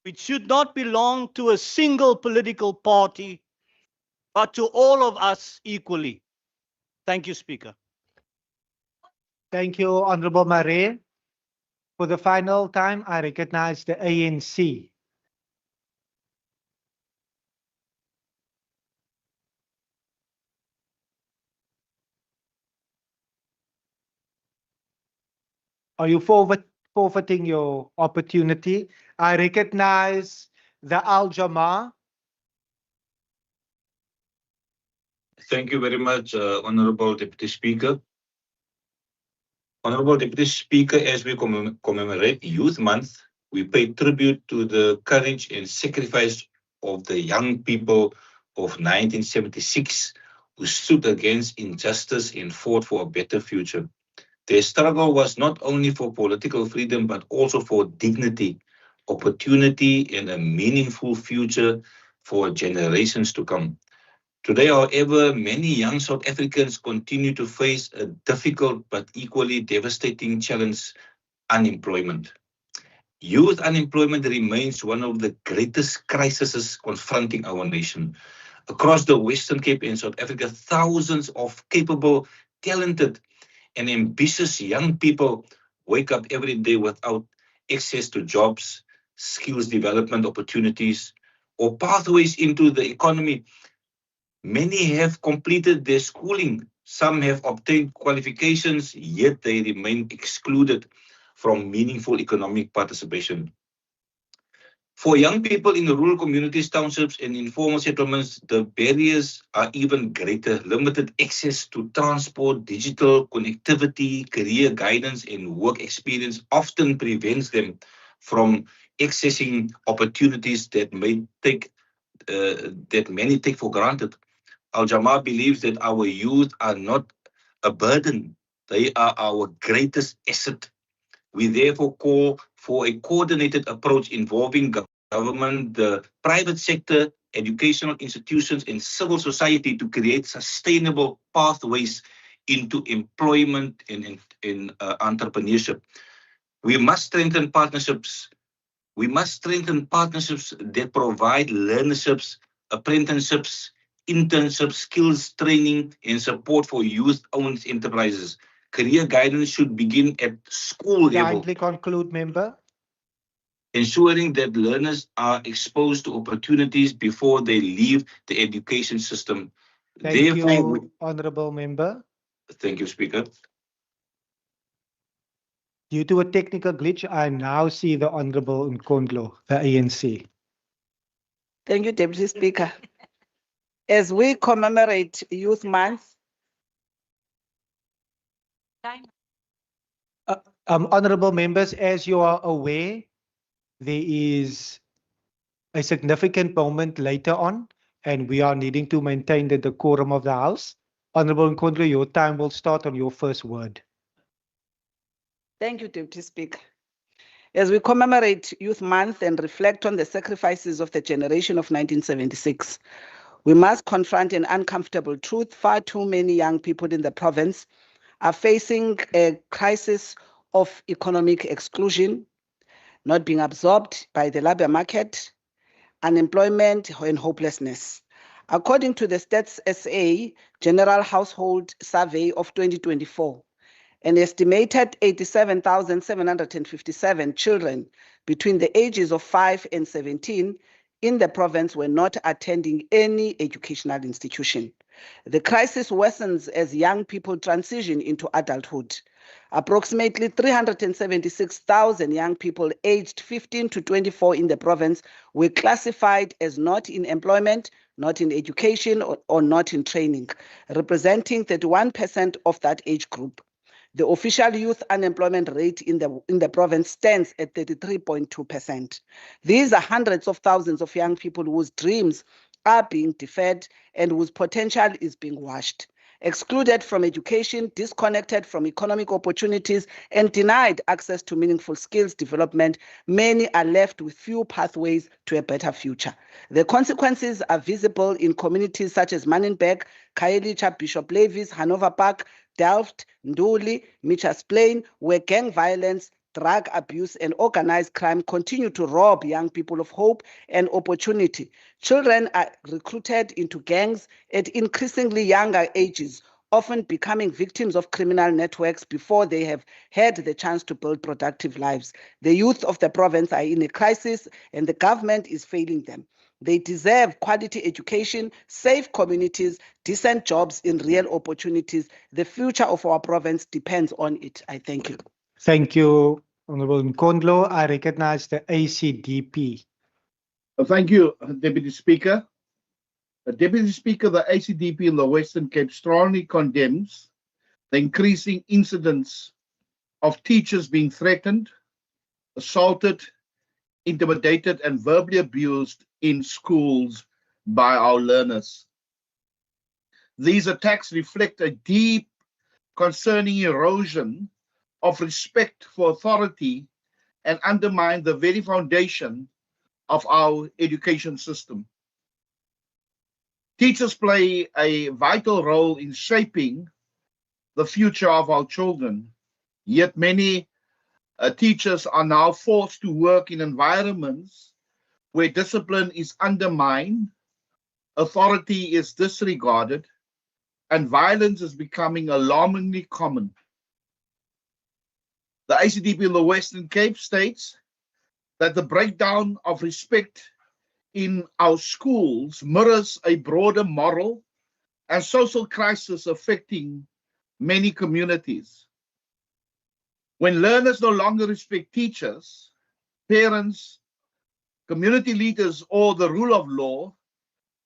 which should not belong to a single political party, but to all of us equally. Thank you, Speaker. Thank you, Honorable Marais. For the final time, I recognize the ANC. Are you forfeiting your opportunity? I recognize the Al Jama. Thank you very much, Honorable Deputy Speaker. Honorable Deputy Speaker, as we commemorate Youth Month, we pay tribute to the courage and sacrifice of the young people of 1976 who stood against injustice and fought for a better future. Their struggle was not only for political freedom, but also for dignity, opportunity, and a meaningful future for generations to come. Today, however, many young South Africans continue to face a difficult but equally devastating challenge: unemployment. Youth unemployment remains one of the greatest crises confronting our nation. Across the Western Cape and South Africa, thousands of capable, talented, and ambitious young people wake up every day without access to jobs, skills development opportunities, or pathways into the economy. Many have completed their schooling. Some have obtained qualifications, yet they remain excluded from meaningful economic participation. For young people in the rural communities, townships, and informal settlements, the barriers are even greater. Limited access to transport, digital connectivity, career guidance, and work experience often prevents them from accessing opportunities that many take for granted. Al Jamaa believes that our youth are not a burden, they are our greatest asset. We therefore call for a coordinated approach involving government, the private sector, educational institutions, and civil society to create sustainable pathways into employment and entrepreneurship. We must strengthen partnerships. We must strengthen partnerships that provide learnerships, apprenticeships, internships, skills training, and support for youth-owned enterprises. Career guidance should begin at school level. Kindly conclude, member. Ensuring that learners are exposed to opportunities before they leave the education system. Thank you, Honorable Member. Thank you, Speaker. Due to a technical glitch, I now see the Honorable Nkondlo, the ANC. Thank you, Deputy Speaker. As we commemorate Youth Month, Honorable members, as you are aware, there is a significant moment later on, and we are needing to maintain the decorum of the House. Honorable Nkondlo, your time will start on your first word. Thank you, Deputy Speaker. As we commemorate Youth Month and reflect on the sacrifices of the generation of 1976, we must confront an uncomfortable truth. Far too many young people in the province are facing a crisis of economic exclusion, not being absorbed by the labor market, unemployment, and hopelessness. According to the Stats SA General Household Survey of 2024, an estimated 87,757 children between the ages of 5 and 17 in the province were not attending any educational institution. The crisis worsens as young people transition into adulthood. Approximately 376,000 young people aged 15 to 24 in the province were classified as not in employment, not in education, or not in training, representing 31% of that age group. The official youth unemployment rate in the province stands at 33.2%. These are hundreds of thousands of young people whose dreams are being deferred and whose potential is being washed. Excluded from education, disconnected from economic opportunities, and denied access to meaningful skills development, many are left with few pathways to a better future. The consequences are visible in communities such as Manenberg, Khayelitsha, Bishop Levis, Hanover Park, Delft, Nduli, Mitchell's Plain, where gang violence, drug abuse, and organized crime continue to rob young people of hope and opportunity. Children are recruited into gangs at increasingly younger ages, often becoming victims of criminal networks before they have had the chance to build productive lives. The youth of the province are in a crisis, and the government is failing them. They deserve quality education, safe communities, decent jobs in real opportunities. The future of our province depends on it. I thank you. Thank you, Honorable Nkondlo. I recognize the ACDP. Thank you, Deputy Speaker. Deputy Speaker, the ACDP in the Western Cape strongly condemns the increasing incidents of teachers being threatened, assaulted, intimidated, and verbally abused in schools by our learners. These attacks reflect a deep, concerning erosion of respect for authority and undermine the very foundation of our education system. Teachers play a vital role in shaping the future of our children, yet many teachers are now forced to work in environments where discipline is undermined, authority is disregarded, and violence is becoming alarmingly common. The ACDP in the Western Cape states that the breakdown of respect in our schools mirrors a broader moral and social crisis affecting many communities. When learners no longer respect teachers, parents, community leaders, or the rule of law,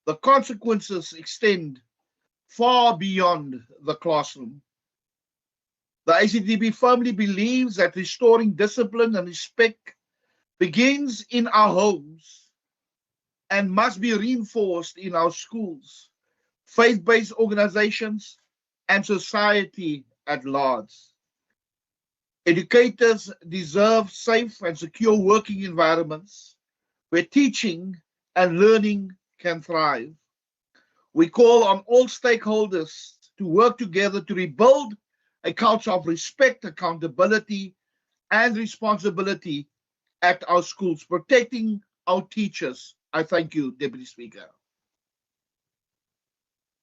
the consequences extend far beyond the classroom. The ACDP firmly believes that restoring discipline and respect begins in our homes and must be reinforced in our schools, faith-based organizations, and society at large. Educators deserve safe and secure working environments where teaching and learning can thrive. We call on all stakeholders to work together to rebuild a culture of respect, accountability, and responsibility at our schools, protecting our teachers. I thank you, Deputy Speaker.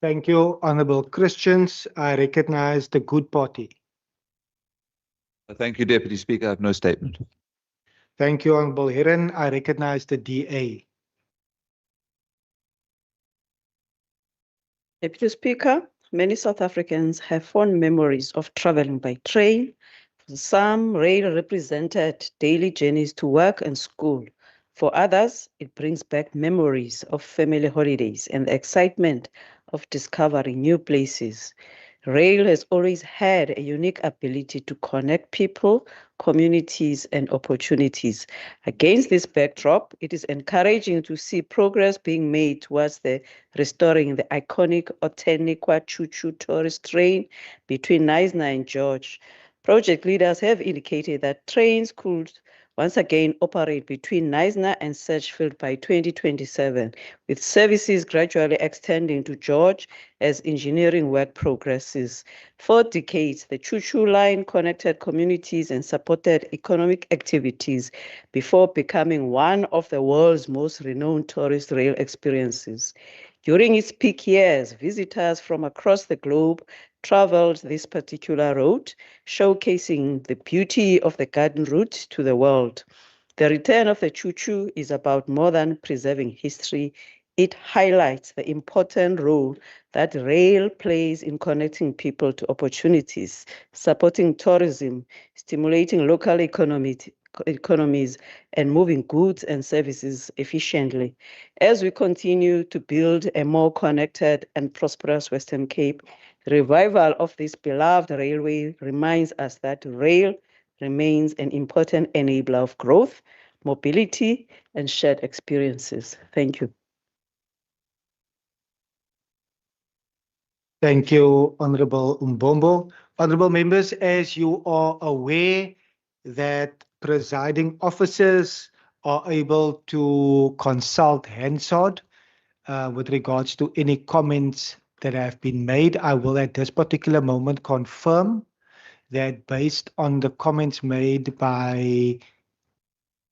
Thank you, Honorable Christians. I recognize the Good Party. Thank you, Deputy Speaker. I have no statement. Thank you, Honorable Hiren. I recognize the DA. Deputy Speaker, many South Africans have fond memories of traveling by train. For some, rail represented daily journeys to work and school. For others, it brings back memories of family holidays and the excitement of discovering new places. Rail has always had a unique ability to connect people, communities, and opportunities. Against this backdrop, it is encouraging to see progress being made towards restoring the iconic Oteniqua Choo-Choo tourist train between Knysna and George. Project leaders have indicated that trains could once again operate between Knysna and Sedgefield by 2027, with services gradually extending to George as engineering work progresses. For decades, the Choo-Choo line connected communities and supported economic activities before becoming one of the world's most renowned tourist rail experiences. During its peak years, visitors from across the globe traveled this particular route, showcasing the beauty of the garden route to the world. The return of the Choo-Choo is about more than preserving history. It highlights the important role that rail plays in connecting people to opportunities, supporting tourism, stimulating local economies, and moving goods and services efficiently. As we continue to build a more connected and prosperous Western Cape, the revival of this beloved railway reminds us that rail remains an important enabler of growth, mobility, and shared experiences. Thank you. Thank you, Honorable Umbombo. Honorable members, as you are aware that presiding officers are able to consult Hansard with regards to any comments that have been made, I will at this particular moment confirm that based on the comments made by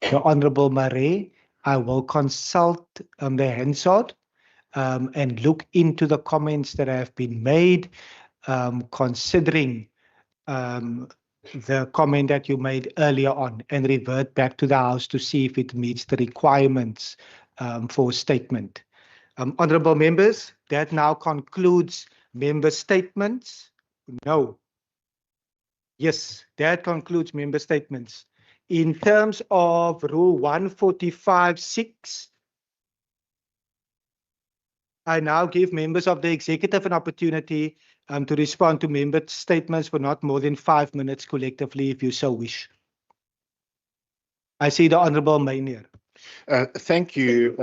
the Honorable Marais, I will consult the Hansard and look into the comments that have been made, considering the comment that you made earlier on, and revert back to the House to see if it meets the requirements for statement. Honorable members, that now concludes member statements. No. Yes, that concludes member statements. In terms of Rule 145(6), I now give members of the executive an opportunity to respond to member statements for not more than 5 minutes collectively, if you so wish. I see the Honourable Maynard. Thank you,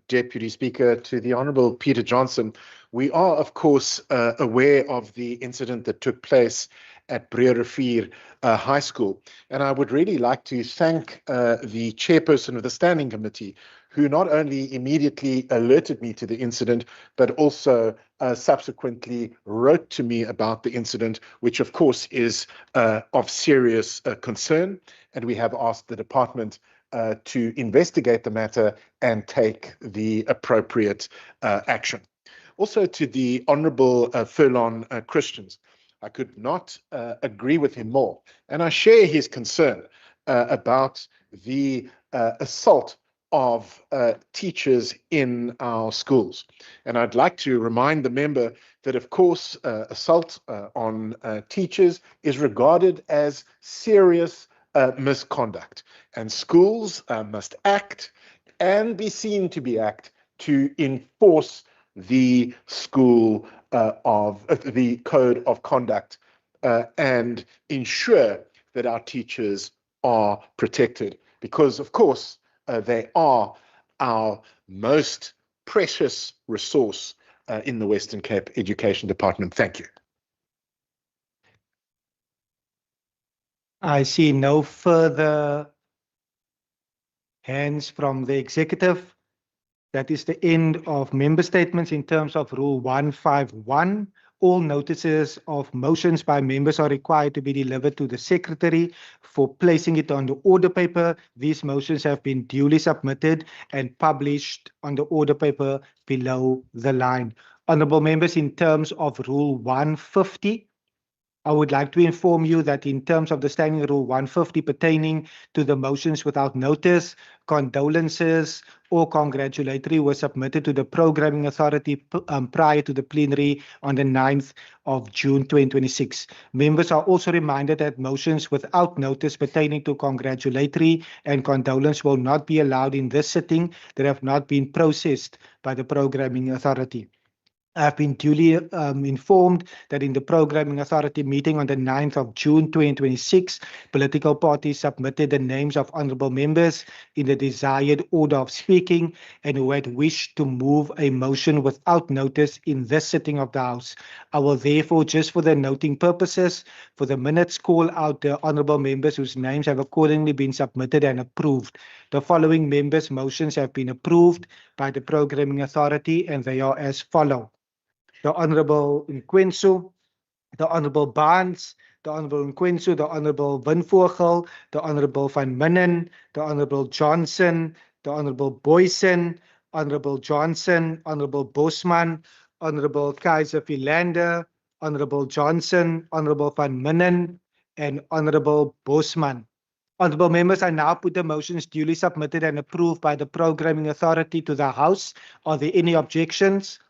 Deputy Speaker. To the Honourable Peter Johnson, we are, of course, aware of the incident that took place at Breerivier High School. And I would really like to thank the chairperson of the Standing Committee, who not only immediately alerted me to the incident, but also subsequently wrote to me about the incident, which of course is of serious concern. And we have asked the department to investigate the matter and take the appropriate action. Also to the Honourable Furlon Christians, I could not agree with him more. And I share his concern about the assault of teachers in our schools. And I'd like to remind the member that, of course, assault on teachers is regarded as serious misconduct. And schools must act and be seen to be act to enforce the school of the code of conduct and ensure that our teachers are protected, because of course they are our most precious resource in the Western Cape Education Department. Thank you. I see no further hands from the executive. That is the end of member statements in terms of Rule 151. All notices of motions by members are required to be delivered to the Secretary for placing it on the order paper. These motions have been duly submitted and published on the order paper below the line. Honourable members, in terms of Rule 150, I would like to inform you that in terms of the Standing Rule 150 pertaining to the motions without notice, condolences or congratulatory were submitted to the Programming Authority prior to the plenary on the 9th of June 2026. Members are also reminded that motions without notice pertaining to congratulatory and condolence will not be allowed in this sitting that have not been processed by the Programming Authority. I've been duly informed that in the Programming Authority meeting on the 9th of June 2026, political parties submitted the names of honourable members in the desired order of speaking and who had wished to move a motion without notice in this sitting of the House. I will therefore, just for the noting purposes, for the minutes, call out the honourable members whose names have accordingly been submitted and approved. The following members' motions have been approved by the Programming Authority and they are as follow. The Honourable Nkwensu, the Honourable Barnes, the Honourable Nkwensu, the Honourable Winvogel, the Honourable Van Minnen, the Honourable Johnson, the Honourable Boyson, Honourable Johnson, Honourable Bosman, Honourable Kaiser Philander, Honourable Johnson, Honourable Van Minnen, and Honourable Bosman. Honourable members, I now put the motions duly submitted and approved by the Programming Authority to the House. Are there any objections?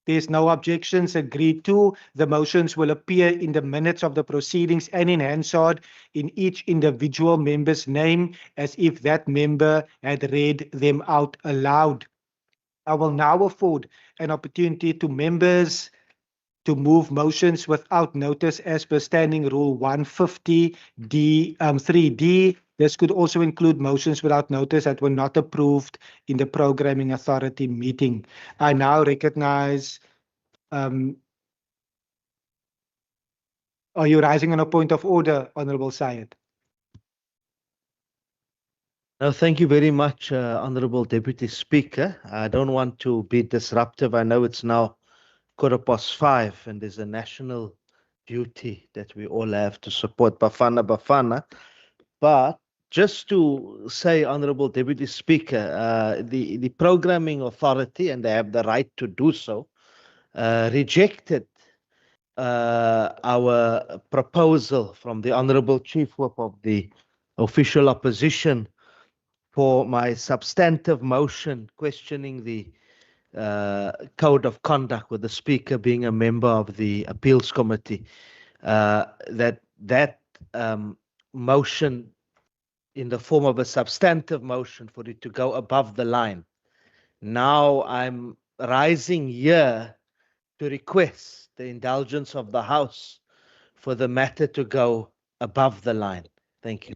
There's no objections. Agreed to. The motions will appear in the minutes of the proceedings and in Hansard in each individual member's name as if that member had read them out aloud. I will now afford an opportunity to members to move motions without notice as per Standing Rule 150D 3D. This could also include motions without notice that were not approved in the Programming Authority meeting. I now recognize. Are you rising on a point of order, Honourable Syed? No, thank you very much, Honourable Deputy Speaker. I don't want to be disruptive. I know it's now 5:15 and there's a national duty that we all have to support Bafana. But just to say, Honourable Deputy Speaker, the Programming Authority, and they have the right to do so, rejected our proposal from the Honourable Chief Whip of the official opposition for my substantive motion questioning the code of conduct with the Speaker being a member of the Appeals Committee. That motion in the form of a substantive motion for it to go above the line. Now I'm rising here to request the indulgence of the House for the matter to go above the line. Thank you.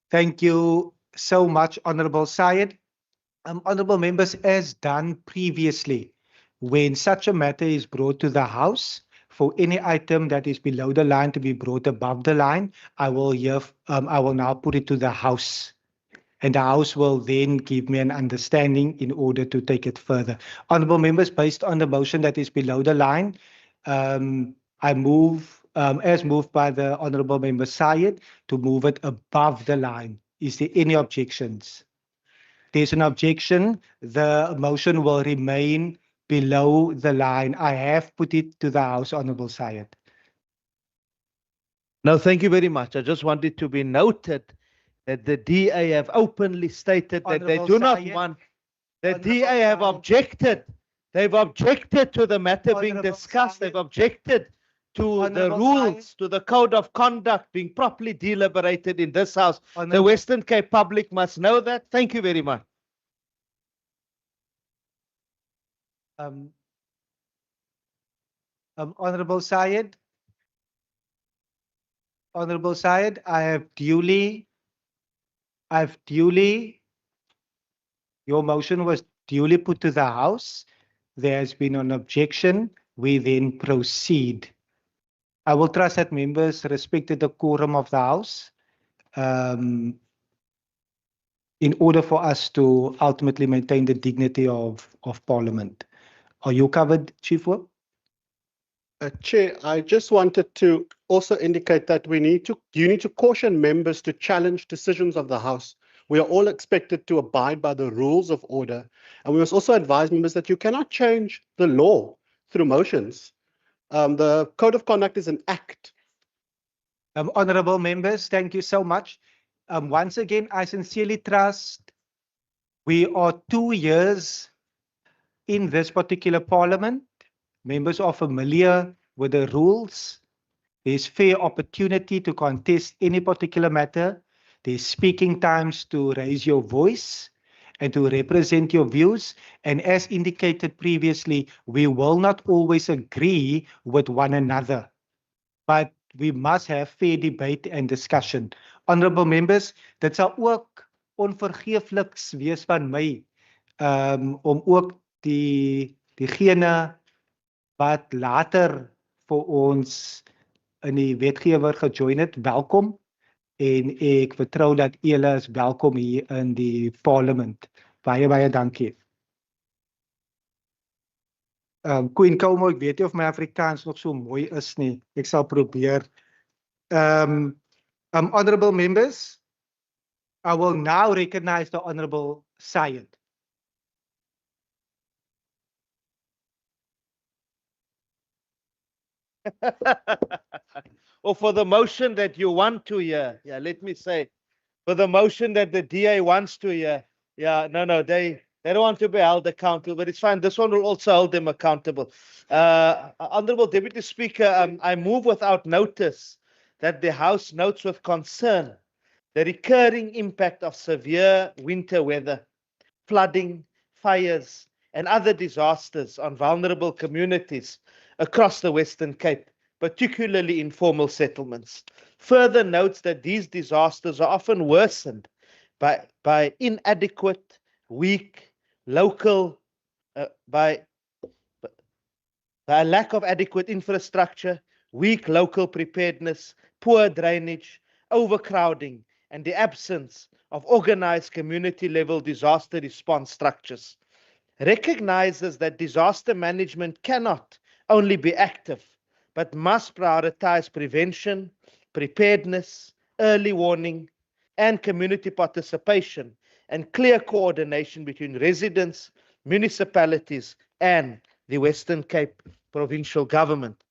Thank you so much, Honourable Syed. Honourable members, as done previously, when such a matter is brought to the House, for any item that is below the line to be brought above the line, I will now put it to the House. And the House will then give me an understanding in order to take it further. Honourable members, based on the motion that is below the line, I move, as moved by the Honourable Member Syed, to move it above the line. Is there any objections? There's an objection. The motion will remain below the line. I have put it to the House, Honourable Syed. No, thank you very much. I just wanted to be noted that the DA have openly stated that they do not want. The DA have objected. They've objected to the matter being discussed. They've objected to the rules, to the code of conduct being properly deliberated in this House. The Western Cape public must know that. Thank you very much. Honourable Syed, your motion was duly put to the House. There has been an objection. We then proceed. I will trust that members respected the quorum of the House in order for us to ultimately maintain the dignity of Parliament. Are you covered, Chief Whip? Chair, I just wanted to also indicate that you need to caution members to challenge decisions of the House. We are all expected to abide by the rules of order, and we must also advise members that you cannot change the law through motions. The Code of Conduct is an act. Honourable members, thank you so much. Once again, I sincerely trust we are 2 years in this particular Parliament. Members are familiar with the rules. There's fair opportunity to contest any particular matter. There's speaking times to raise your voice. and to represent your views. And as indicated previously, we will not always agree with one another, but we must have fair debate and discussion. Honourable members, dit sal ook onvergeefliks wees van my om ook diegene wat later vir ons in die wetgewer gejoin het, welkom. En ek vertrou dat julle is welkom hier in die parlement. Baie dankie. Queen Como, ek weet nie of my Afrikaans nog so mooi is nie. Ek sal probeer. Honourable members, I will now recognize the Honourable Syed. Or for the motion that you want to hear. Yeah, let me say, for the motion that the DA wants to hear. Yeah, no, they don't want to be held accountable, but it's fine. This one will also hold them accountable. Honourable Deputy Speaker, I move without notice that the House notes with concern the recurring impact of severe winter weather, flooding, fires, and other disasters on vulnerable communities across the Western Cape, particularly informal settlements. Further notes that these disasters are often worsened by inadequate, weak, local, by a lack of adequate infrastructure, weak local preparedness, poor drainage, overcrowding, and the absence of organized community-level disaster response structures. Recognizes that disaster management cannot only be active, but must prioritize prevention, preparedness, early warning, and community participation, and clear coordination between residents, municipalities, and the Western Cape Provincial Government.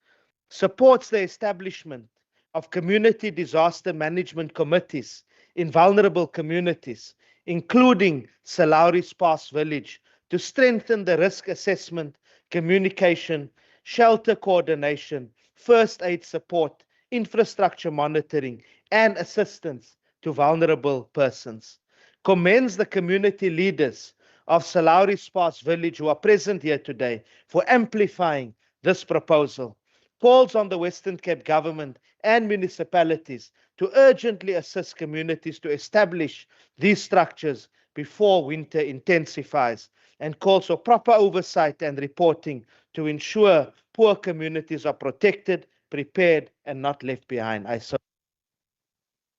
Supports the establishment of community disaster management committees in vulnerable communities, including Salauri's Pass Village, to strengthen the risk assessment, communication, shelter coordination, first aid support, infrastructure monitoring, and assistance to vulnerable persons. Commends the community leaders of Salauri's Pass Village who are present here today for amplifying this proposal. Calls on the Western Cape government and municipalities to urgently assist communities to establish these structures before winter intensifies, and calls for proper oversight and reporting to ensure poor communities are protected, prepared, and not left behind.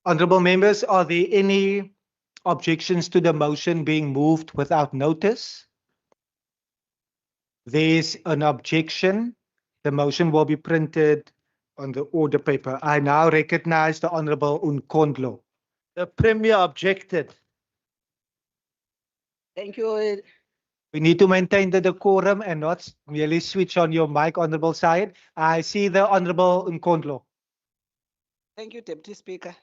Honourable members, are there any objections to the motion being moved without notice? There's an objection. The motion will be printed on the order paper. I now recognize the Honourable Nkondlo. The Premier objected. Thank you. We need to maintain the decorum and not merely switch on your mic, Honourable Syed. I see the Honourable Nkondlo. Thank you, Deputy Speaker.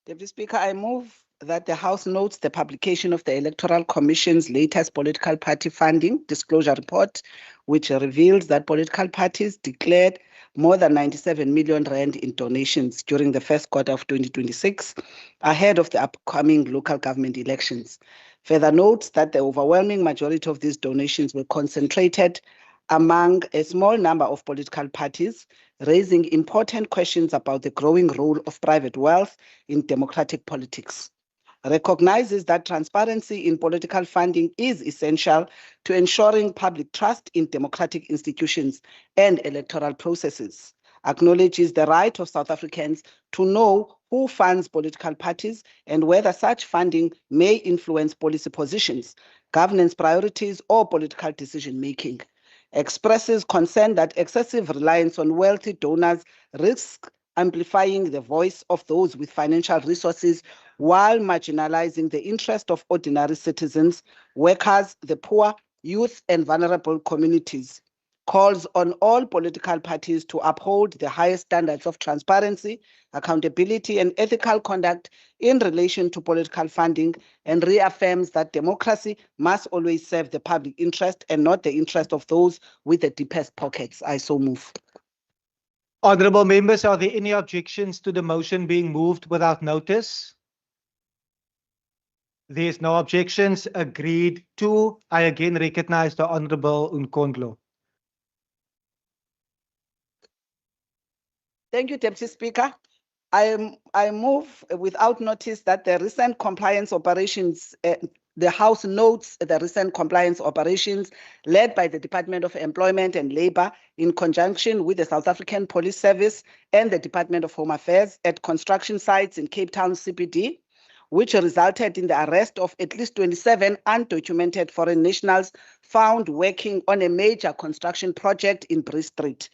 Deputy Speaker, I move that the House notes the publication of the Electoral Commission's latest political party funding disclosure report, which reveals that political parties declared more than 97 million rand in donations during the first quarter of 2026, ahead of the upcoming local government elections. Further notes that the overwhelming majority of these donations were concentrated among a small number of political parties, raising important questions about the growing role of private wealth in democratic politics. Recognizes that transparency in political funding is essential to ensuring public trust in democratic institutions and electoral processes. Acknowledges the right of South Africans to know who funds political parties and whether such funding may influence policy positions, governance priorities, or political decision-making. Expresses concern that excessive reliance on wealthy donors risks amplifying the voice of those with financial resources while marginalizing the interest of ordinary citizens, workers, the poor, youth, and vulnerable communities. Calls on all political parties to uphold the highest standards of transparency, accountability, and ethical conduct in relation to political funding, and reaffirms that democracy must always serve the public interest and not the interest of those with the deepest pockets. I so move. Honourable members, are there any objections to the motion being moved without notice? There's no objections. Agreed to. I again recognize the Honorable Nkondlo. Thank you, Deputy Speaker. I move without notice that the recent compliance operations, the House notes the recent compliance operations led by the Department of Employment and Labour in conjunction with the South African Police Service and the Department of Home Affairs at construction sites in Cape Town CBD, which resulted in the arrest of at least 27 undocumented foreign nationals found working on a major construction project in Bree Street.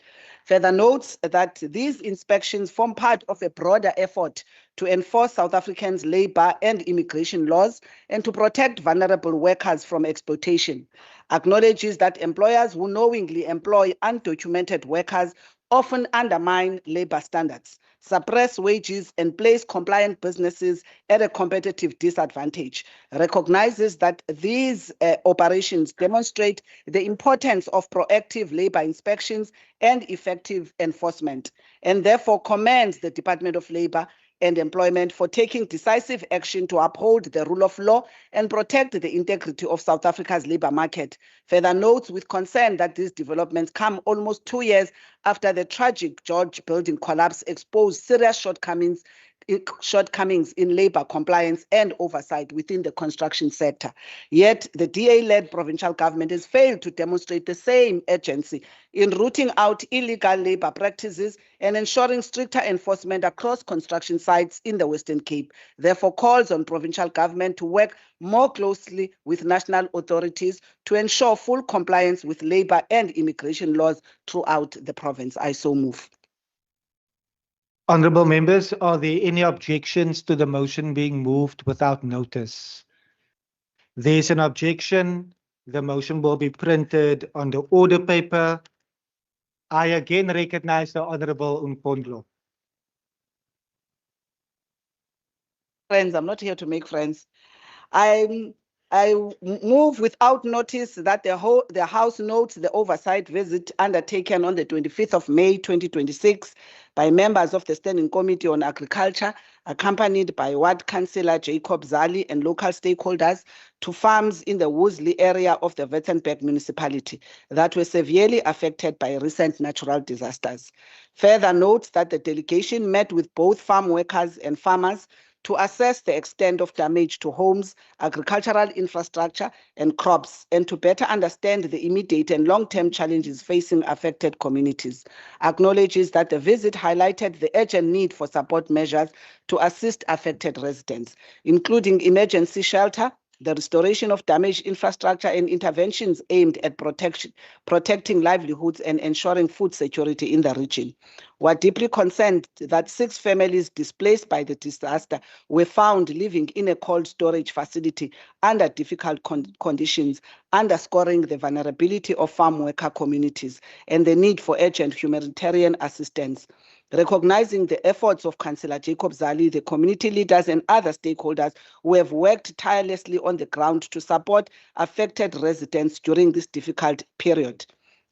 Further notes that these inspections form part of a broader effort to enforce South Africans' labour and immigration laws and to protect vulnerable workers from exploitation. Acknowledges that employers who knowingly employ undocumented workers often undermine labour standards, suppress wages, and place compliant businesses at a competitive disadvantage. Recognizes that these operations demonstrate the importance of proactive labour inspections and effective enforcement, and therefore commends the Department of Labour and Employment for taking decisive action to uphold the rule of law and protect the integrity of South Africa's labour market. Further notes with concern that these developments come almost 2 years after the tragic George building collapse exposed serious shortcomings in labour compliance and oversight within the construction sector. Yet, the DA-led provincial government has failed to demonstrate the same urgency in rooting out illegal labour practices and ensuring stricter enforcement across construction sites in the Western Cape. Therefore, calls on provincial government to work more closely with national authorities to ensure full compliance with labour and immigration laws throughout the province. I so move. Honorable members, are there any objections to the motion being moved without notice? There's an objection. The motion will be printed on the order paper. I again recognize the Honorable Nkondlo. Friends, I'm not here to make friends. I move without notice that the House notes the oversight visit undertaken on the 25th of May 2026 by members of the Standing Committee on Agriculture, accompanied by Ward Councillor Jacob Zali and local stakeholders, to farms in the Woolsley area of the Witzenberg municipality that were severely affected by recent natural disasters. Further notes that the delegation met with both farm workers and farmers to assess the extent of damage to homes, agricultural infrastructure, and crops, and to better understand the immediate and long-term challenges facing affected communities. Acknowledges that the visit highlighted the urgent need for support measures to assist affected residents, including emergency shelter, the restoration of damaged infrastructure, and interventions aimed at protecting livelihoods and ensuring food security in the region. We're deeply concerned that 6 families displaced by the disaster were found living in a cold storage facility under difficult conditions, underscoring the vulnerability of farm worker communities and the need for urgent humanitarian assistance. Recognizing the efforts of Councillor Jacob Zali, the community leaders and other stakeholders who have worked tirelessly on the ground to support affected residents during this difficult period,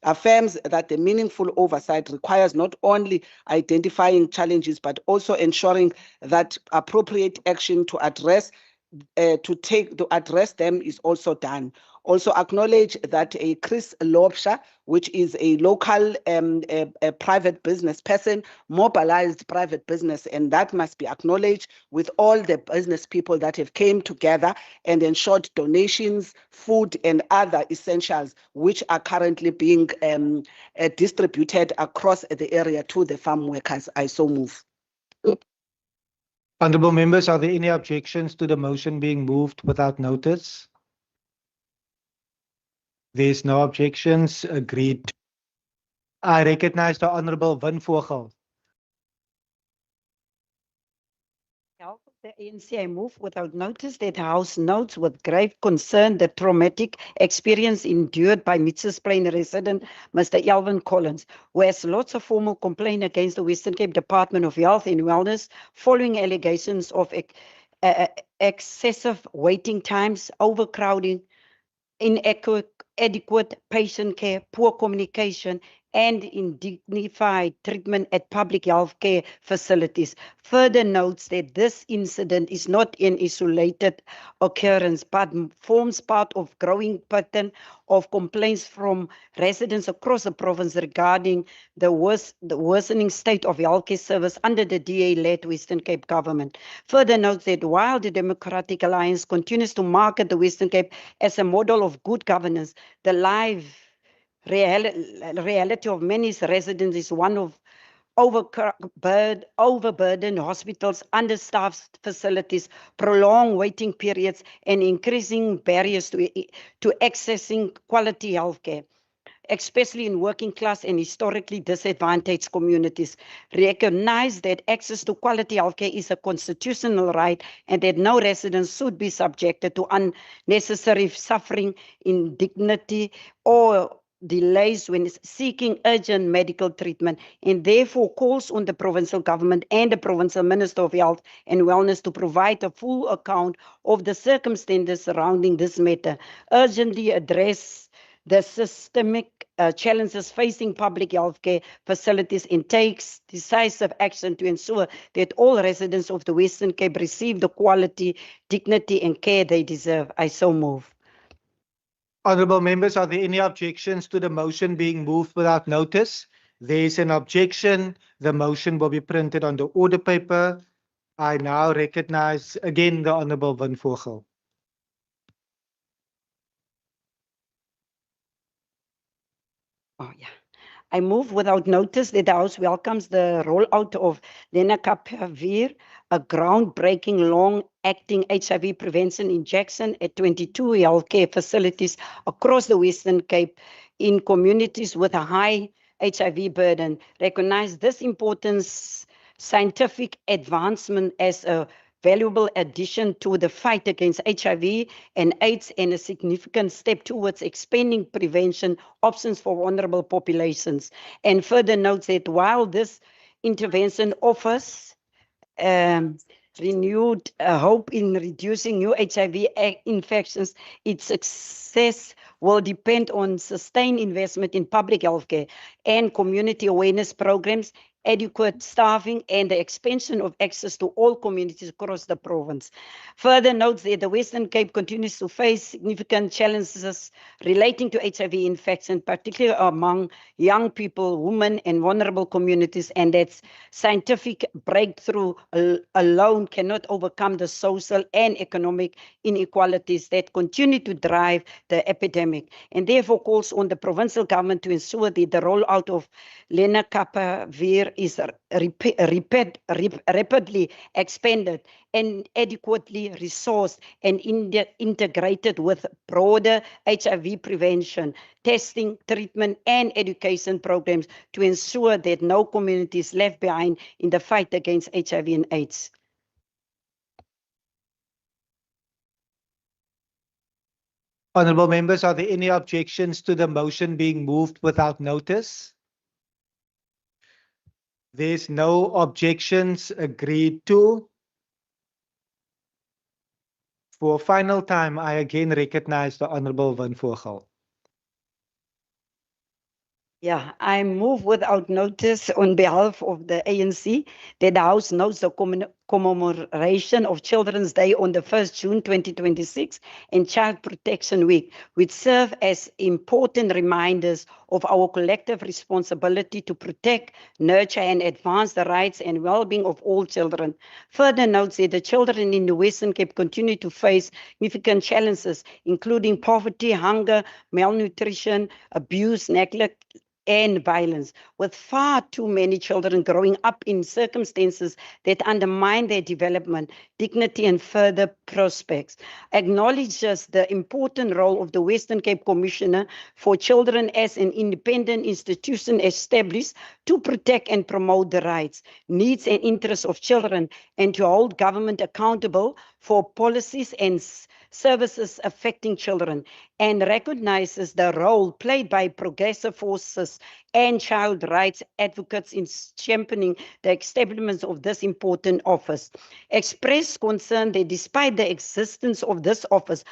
affirms that the meaningful oversight requires not only identifying challenges, but also ensuring that appropriate action to address them is also done. Also acknowledge that a Chris Lobsha, which is a local a private business person, mobilized private business, and that must be acknowledged, with all the business people that have came together and ensured donations, food, and other essentials, which are currently being distributed across the area to the farm workers. I so move. Honorable members, are there any objections to the motion being moved without notice? There's no objections. Agreed. I recognize the Honorable Van Vogel. The ANC, I move without notice that the House notes with grave concern the traumatic experience endured by Mitchell's Plain resident Mr. Elvin Collins, who has lots of formal complaint against the Western Cape Department of Health and Wellness following allegations of excessive waiting times, overcrowding, inadequate patient care, poor communication, and in dignified treatment at public healthcare facilities. Further notes that this incident is not an isolated occurrence, but forms part of growing pattern of complaints from residents across the province regarding the worsening state of healthcare service under the DA-led Western Cape government. Further notes that while the Democratic Alliance continues to market the Western Cape as a model of good governance, the live reality of many residents is one of overburdened hospitals, understaffed facilities, prolonged waiting periods, and increasing barriers to accessing quality healthcare, especially in working class and historically disadvantaged communities. Recognize that access to quality healthcare is a constitutional right and that no resident should be subjected to unnecessary suffering, indignity, or delays when seeking urgent medical treatment, and therefore calls on the provincial government and the provincial Minister of Health and Wellness to provide a full account of the circumstances surrounding this matter, urgently address the systemic challenges facing public healthcare facilities, and takes decisive action to ensure that all residents of the Western Cape receive the quality, dignity, and care they deserve. I so move. Honourable members, are there any objections to the motion being moved without notice? There is an objection. The motion will be printed on the order paper. I now recognize again the Honourable Van Vogel. Oh, yeah. I move without notice that the House welcomes the rollout of lenacapavir, a groundbreaking long-acting HIV prevention injection at 22 healthcare facilities across the Western Cape in communities with a high HIV burden. Recognize this important scientific advancement as a valuable addition to the fight against HIV and AIDS and a significant step towards expanding prevention options for vulnerable populations. And further notes that while this intervention offers renewed hope in reducing new HIV infections, its success will depend on sustained investment in public healthcare and community awareness programs, adequate staffing, and the expansion of access to all communities across the province. Further notes that the Western Cape continues to face significant challenges relating to HIV infection, particularly among young people, women, and vulnerable communities, and that scientific breakthrough alone cannot overcome the social and economic inequalities that continue to drive the epidemic, and therefore calls on the provincial government to ensure that the rollout of lenacapavir is rapidly expanded and adequately resourced and integrated with broader HIV prevention, testing, treatment, and education programs to ensure that no community is left behind in the fight against HIV and AIDS. Honourable members, are there any objections to the motion being moved without notice? There's no objections. Agreed to. For a final time, I again recognize the Honourable Van Vogel. Yeah, I move without notice on behalf of the ANC that the House notes the commemoration of Children's Day on the 1st June 2026 and Child Protection Week, which serve as important reminders of our collective responsibility to protect, nurture, and advance the rights and well-being of all children. Further notes that the children in the Western Cape continue to face significant challenges, including poverty, hunger, malnutrition, abuse, neglect, and violence, with far too many children growing up in circumstances that undermine their development, dignity, and further prospects. Acknowledges the important role of the Western Cape Commissioner for Children as an independent institution established to protect and promote the rights, needs, and interests of children, and to hold government accountable for policies and services affecting children, and recognizes the role played by progressive forces and child rights advocates in championing the establishment of this important office. Expressed concern that despite the existence of this office,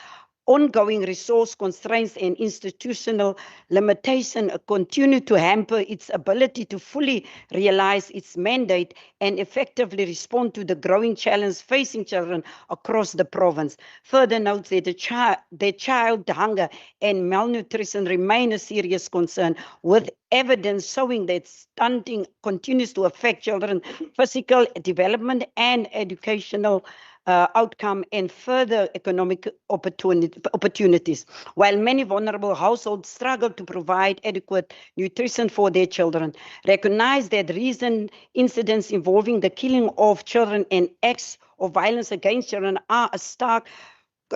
ongoing resource constraints and institutional limitation continue to hamper its ability to fully realize its mandate and effectively respond to the growing challenge facing children across the province. Further notes that child hunger and malnutrition remain a serious concern, with evidence showing that stunting continues to affect children's physical development and educational outcome and further economic opportunities. While many vulnerable households struggle to provide adequate nutrition for their children, recognize that recent incidents involving the killing of children and acts of violence against children are a stark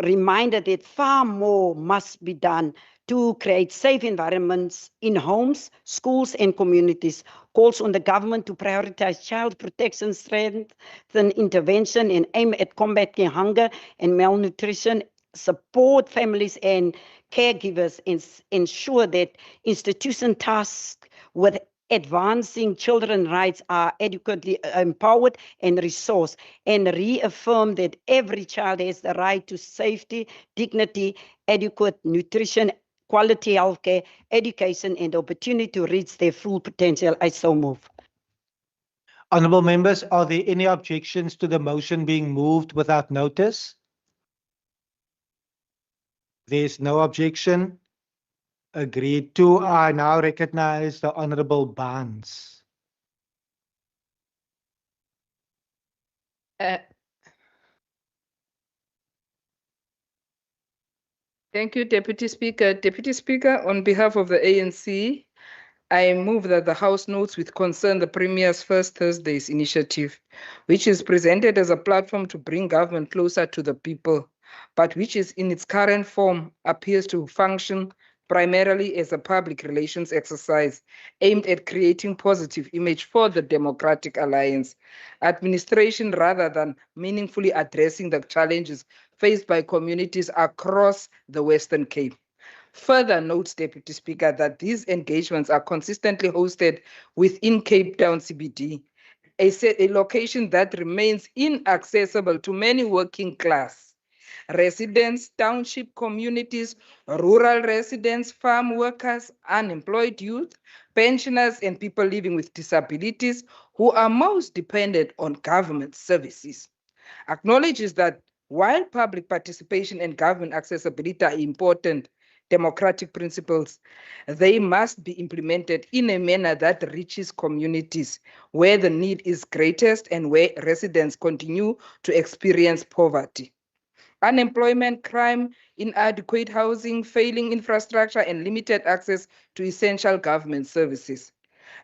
reminder that far more must be done to create safe environments in homes, schools, and communities. Calls on the government to prioritize child protection, strengthen intervention, and aim at combating hunger and malnutrition, support families and caregivers, and ensure that institutions tasked with advancing children's rights are adequately empowered and resourced, and reaffirm that every child has the right to safety, dignity, adequate nutrition, quality healthcare, education, and opportunity to reach their full potential. I so move. Honourable members, are there any objections to the motion being moved without notice? There's no objection. Agreed to. I now recognize the Honourable Barnes. Thank you, Deputy Speaker. Deputy Speaker, on behalf of the ANC, I move that the House notes with concern the Premier's First Thursdays initiative, which is presented as a platform to bring government closer to the people, but which is in its current form appears to function primarily as a public relations exercise aimed at creating positive image for the Democratic Alliance administration rather than meaningfully addressing the challenges faced by communities across the Western Cape. Further notes, Deputy Speaker, that these engagements are consistently hosted within Cape Town CBD, a location that remains inaccessible to many working class residents, township communities, rural residents, farm workers, unemployed youth, pensioners, and people living with disabilities who are most dependent on government services. Acknowledges that while public participation and government accessibility are important democratic principles, they must be implemented in a manner that reaches communities where the need is greatest and where residents continue to experience poverty. Unemployment, crime, inadequate housing, failing infrastructure, and limited access to essential government services.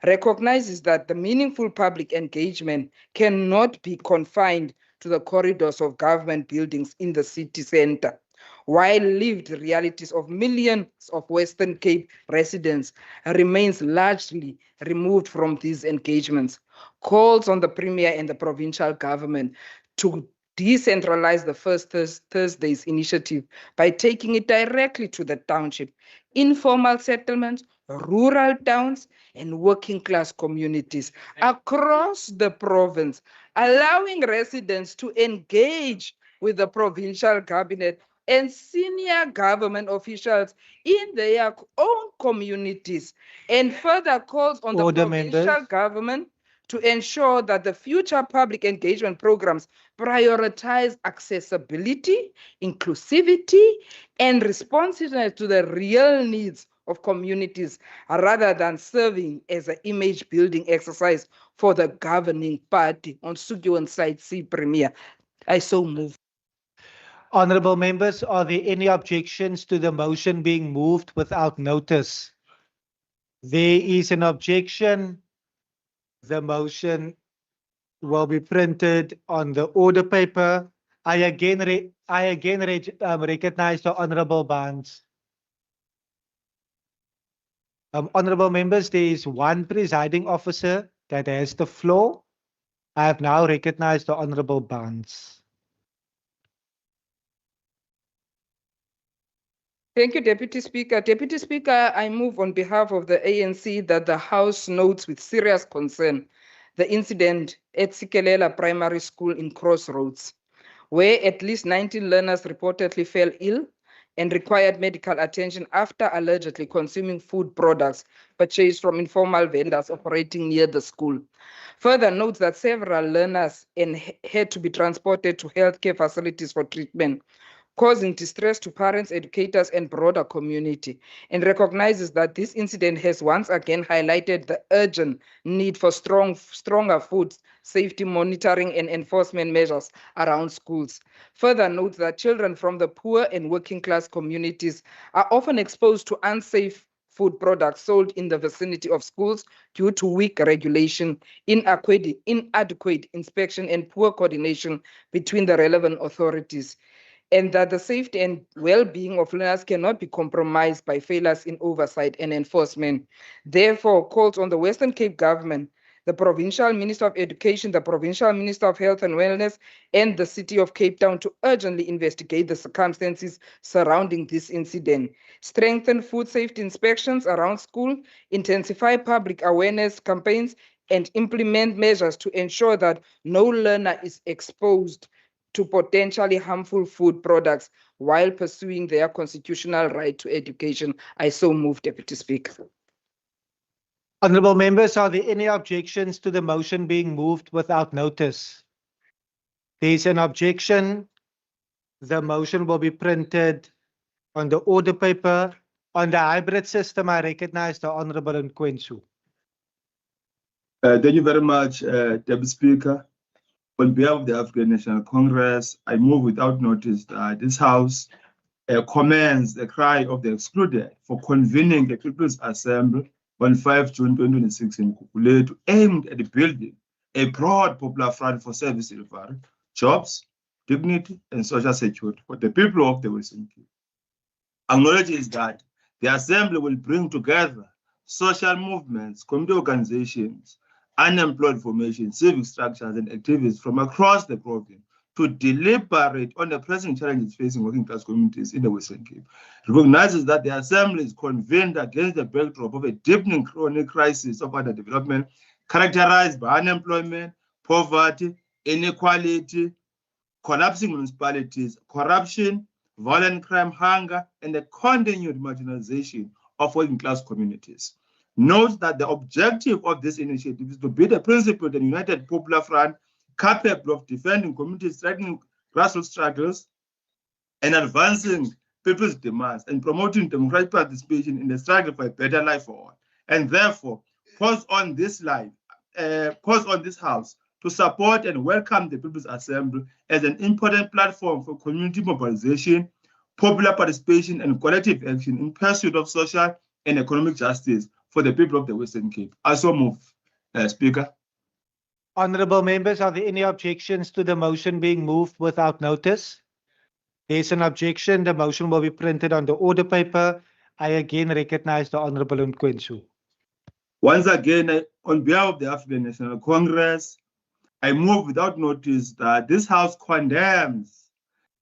Recognizes that the meaningful public engagement cannot be confined to the corridors of government buildings in the city center, while lived realities of millions of Western Cape residents remains largely removed from these engagements. Calls on the Premier and the provincial government to decentralize the First Thursdays initiative by taking it directly to the township, informal settlements, rural towns, and working class communities across the province, allowing residents to engage with the provincial cabinet and senior government officials in their own communities, and further calls on the provincial government to ensure that the future public engagement programs prioritize accessibility, inclusivity, and responsiveness to the real needs of communities rather than serving as an image building exercise for the governing party. On Sugyuan side C, Premier. I so move. Honourable members, are there any objections to the motion being moved without notice? There is an objection. The motion will be printed on the order paper. I again recognize the Honourable Barnes. Honourable members, there is one presiding officer that has the floor. I have now recognized the Honourable Barnes. Thank you, Deputy Speaker. Deputy Speaker, I move on behalf of the ANC that the House notes with serious concern the incident at Sikelela Primary School in Crossroads, where at least 19 learners reportedly fell ill and required medical attention after allegedly consuming food products purchased from informal vendors operating near the school. Further notes that several learners had to be transported to healthcare facilities for treatment, causing distress to parents, educators, and broader community, and recognizes that this incident has once again highlighted the urgent need for stronger food safety monitoring and enforcement measures around schools. Further notes that children from the poor and working class communities are often exposed to unsafe food products sold in the vicinity of schools due to weak regulation, inadequate inspection, and poor coordination between the relevant authorities, and that the safety and well-being of learners cannot be compromised by failures in oversight and enforcement. Therefore, calls on the Western Cape government, the Provincial Minister of Education, the Provincial Minister of Health and Wellness, and the City of Cape Town to urgently investigate the circumstances surrounding this incident, strengthen food safety inspections around school, intensify public awareness campaigns, and implement measures to ensure that no learner is exposed to potentially harmful food products while pursuing their constitutional right to education. I so move, Deputy Speaker. Honourable members, are there any objections to the motion being moved without notice? There is an objection. The motion will be printed on the order paper. On the hybrid system, I recognize the Honourable Nkwensu. Thank you very much, Deputy Speaker. On behalf of the African National Congress, I move without notice that this House commends the cry of the excluded for convening the People's Assembly on 5 June 2026 in Kukuletu, aimed at building a broad popular front for service delivery, jobs, dignity, and social security for the people of the Western Cape. Acknowledges that the Assembly will bring together social movements, community organizations, unemployed formations, civic structures, and activists from across the province to deliberate on the pressing challenges facing working class communities in the Western Cape. Recognizes that the Assembly is convened against the backdrop of a deepening chronic crisis of underdevelopment characterized by unemployment, poverty, inequality, collapsing municipalities, corruption, violent crime, hunger, and the continued marginalization of working class communities. Note that the objective of this initiative is to build a principled and united popular front capable of defending communities, threatening grassroots struggles, and advancing people's demands and promoting democratic participation in the struggle for a better life for all. And therefore, calls on this House to support and welcome the People's Assembly as an important platform for community mobilization, popular participation, and collective action in pursuit of social and economic justice for the people of the Western Cape. I so move, Speaker. Honourable members, are there any objections to the motion being moved without notice? There is an objection. The motion will be printed on the order paper. I again recognize the Honourable Nkwensu. Once again, on behalf of the African National Congress, I move without notice that this House condemns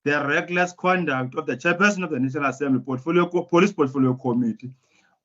the reckless conduct of the chairperson of the National Assembly Police Portfolio Committee,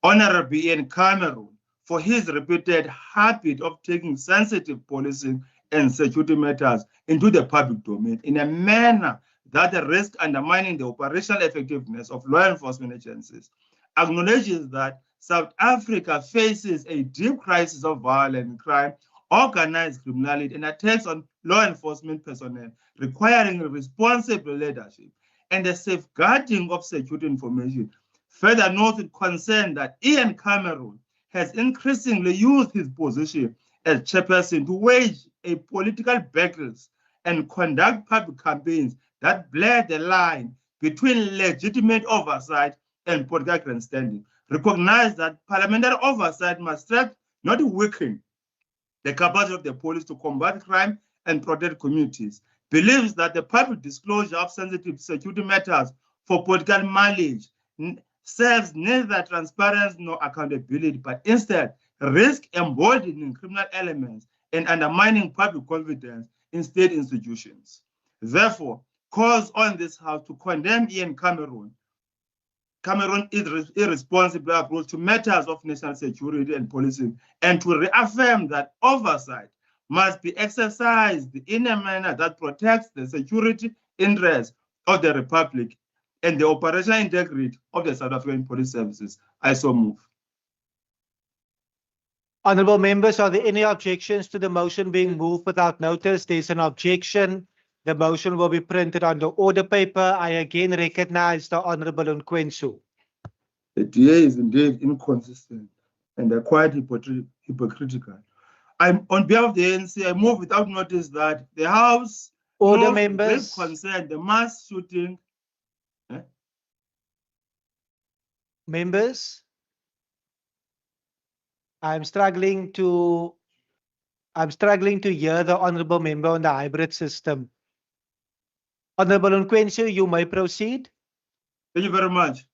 Honorable Ian Cameron, for his repeated habit of taking sensitive policing and security matters into the public domain in a manner that risks undermining the operational effectiveness of law enforcement agencies. Acknowledges that South Africa faces a deep crisis of violent crime, organized criminality, and attacks on law enforcement personnel, requiring responsible leadership and the safeguarding of security information. Further note with concern that Ian Cameron has increasingly used his position as chairperson to wage a political battles and conduct public campaigns that blur the line between legitimate oversight and political grandstanding. Recognize that parliamentary oversight must strive, not weaken, the capacity of the police to combat crime and protect communities. Believes that the public disclosure of sensitive security matters for political mileage serves neither transparency nor accountability, but instead risk emboldening criminal elements and undermining public confidence in state institutions. Therefore, calls on this House to condemn Ian Cameron's irresponsible approach to matters of national security and policing, and to reaffirm that oversight must be exercised in a manner that protects the security interests of the Republic and the operational integrity of the South African Police Services. I so move. Honourable members, are there any objections to the motion being moved without notice? There's an objection. The motion will be printed on the order paper. I again recognize the Honourable Nkwensu. The DA is indeed inconsistent and quite hypocritical. On behalf of the ANC, I move without notice that the House Order, notes with members. grave concern the mass shooting. Members, I'm struggling to hear the Honourable Member on the hybrid system. Honourable Nkwensu, you may proceed. Thank you very much.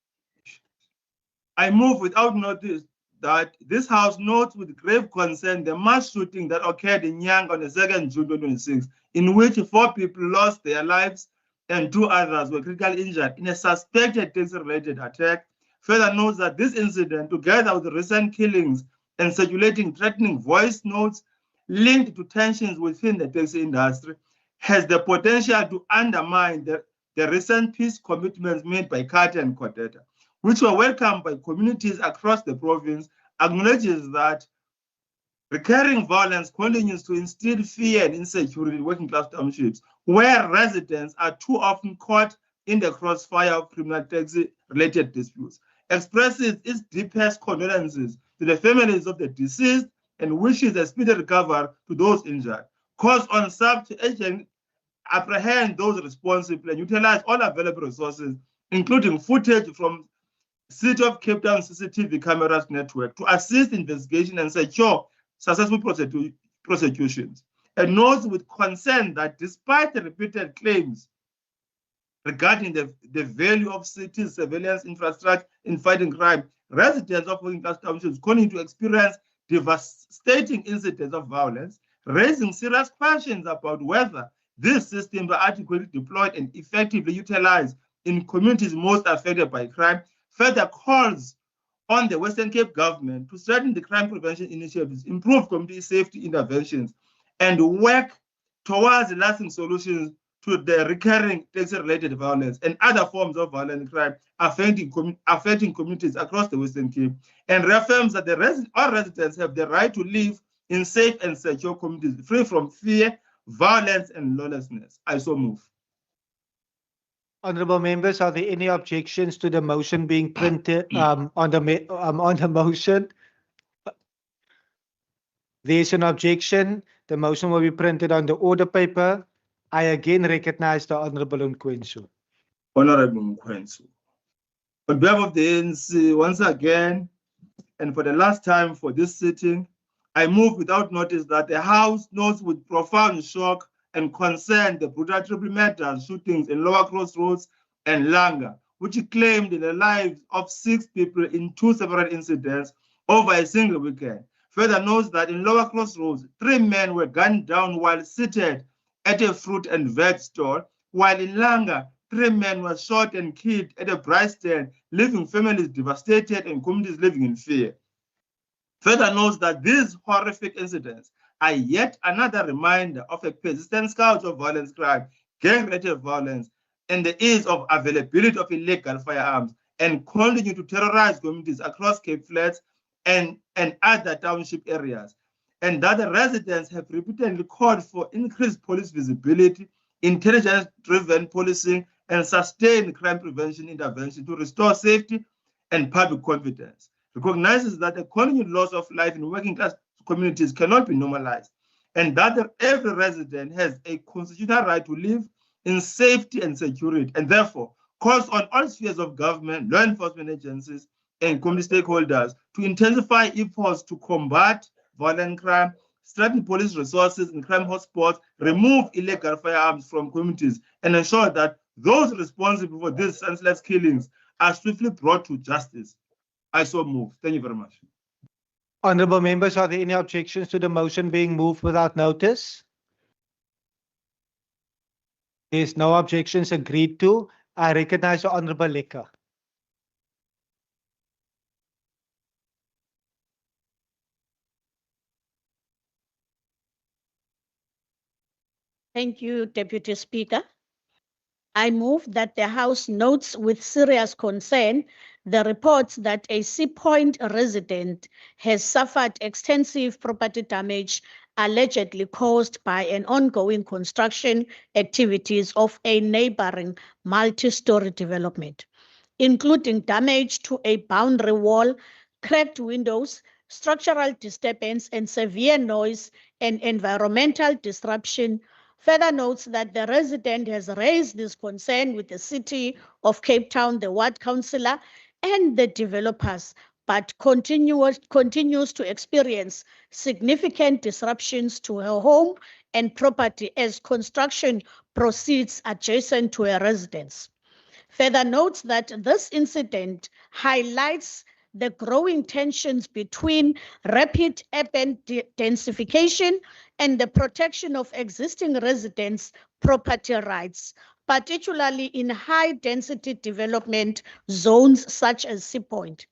I move without notice that this House notes with grave concern the mass shooting that occurred in Yang on the 2nd June 2026, in which 4 people lost their lives and 2 others were critically injured in a suspected taxi-related attack. Further notes that this incident, together with the recent killings and circulating threatening voice notes linked to tensions within the taxi industry, has the potential to undermine the recent peace commitments made by Carter and Codeta, which were welcomed by communities across the province, acknowledges that recurring violence continues to instill fear and insecurity in working class townships, where residents are too often caught in the crossfire of criminal taxi-related disputes, expresses its deepest condolences to the families of the deceased and wishes a speedy recovery to those injured. Calls on SAP to urgently apprehend those responsible and utilize all available resources, including footage from City of Cape Town CCTV cameras network, to assist investigation and secure successful prosecutions. And notes with concern that despite the repeated claims regarding the value of cities' surveillance infrastructure in fighting crime, residents of working class townships continue to experience devastating incidents of violence, raising serious questions about whether these systems are adequately deployed and effectively utilized in communities most affected by crime. Further calls on the Western Cape government to strengthen the crime prevention initiatives, improve community safety interventions, and work towards lasting solutions to the recurring taxi-related violence and other forms of violent crime affecting communities across the Western Cape, and reaffirms that all residents have the right to live in safe and secure communities free from fear, violence, and lawlessness. I so move. Honourable members, are there any objections to the motion being printed on the motion? There is an objection. The motion will be printed on the order paper. I again recognize the Honourable Nkwensu. Honourable Nkwensu, on behalf of the ANC, once again, and for the last time for this sitting, I move without notice that the House notes with profound shock and concern the brutal triple murders, shootings in Lower Crossroads and Langa, which claimed the lives of 6 people in 2 separate incidents over a single weekend. Further notes that in Lower Crossroads, 3 men were gunned down while seated at a fruit and veg store, while in Langa, 3 men were shot and killed at a bride stand, leaving families devastated and communities living in fear. Further notes that these horrific incidents are yet another reminder of a persistent scourge of violence crime, gang-related violence, and the ease of availability of illegal firearms, and continue to terrorize communities across Cape Flats and other township areas. And that the residents have repeatedly called for increased police visibility, intelligence-driven policing, and sustained crime prevention intervention to restore safety and public confidence. Recognizes that the continued loss of life in working class communities cannot be normalized, and that every resident has a constitutional right to live in safety and security, and therefore calls on all spheres of government, law enforcement agencies, and community stakeholders to intensify efforts to combat violent crime, strengthen police resources in crime hotspots, remove illegal firearms from communities, and ensure that those responsible for these senseless killings are swiftly brought to justice. I so move. Thank you very much. Honourable members, are there any objections to the motion being moved without notice? There's no objections agreed to. I recognize the Honourable Lekker. Thank you, Deputy Speaker. I move that the House notes with serious concern the reports that a Sea Point resident has suffered extensive property damage allegedly caused by an ongoing construction activities of a neighboring multi-story development, including damage to a boundary wall, cracked windows, structural disturbance, and severe noise and environmental disruption. Further notes that the resident has raised this concern with the City of Cape Town, the ward councillor, and the developers, but continues to experience significant disruptions to her home and property as construction proceeds adjacent to her residence. Further notes that this incident highlights the growing tensions between rapid urban densification and the protection of existing residents' property rights, particularly in high-density development zones such as Sea Point,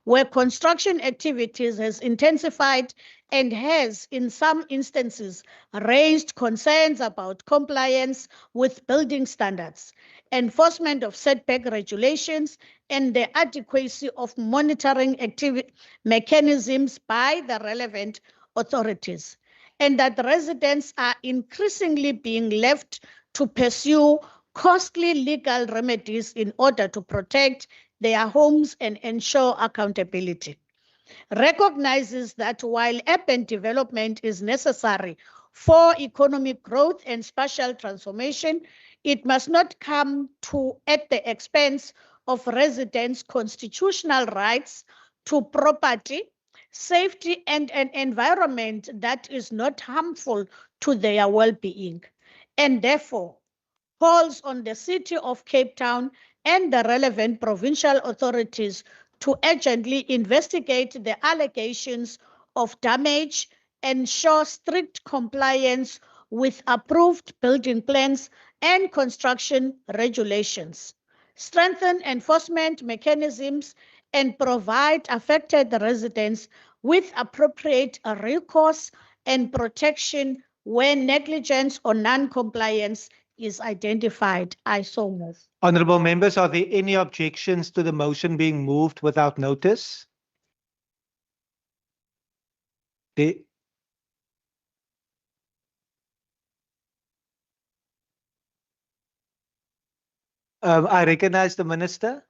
where construction activities has intensified and has, in some instances, raised concerns about compliance with building standards, enforcement of setback regulations, and the adequacy of monitoring mechanisms by the relevant authorities, and that residents are increasingly being left to pursue costly legal remedies in order to protect their homes and ensure accountability. Recognizes that while urban development is necessary for economic growth and spatial transformation, it must not come at the expense of residents' constitutional rights to property, safety, and an environment that is not harmful to their well-being, and therefore calls on the City of Cape Town and the relevant provincial authorities to urgently investigate the allegations of damage, ensure strict compliance with approved building plans and construction regulations, strengthen enforcement mechanisms, and provide affected residents with appropriate recourse and protection when negligence or non-compliance is identified. I so move. Honourable members, are there any objections to the motion being moved without notice? The I recognize the minister.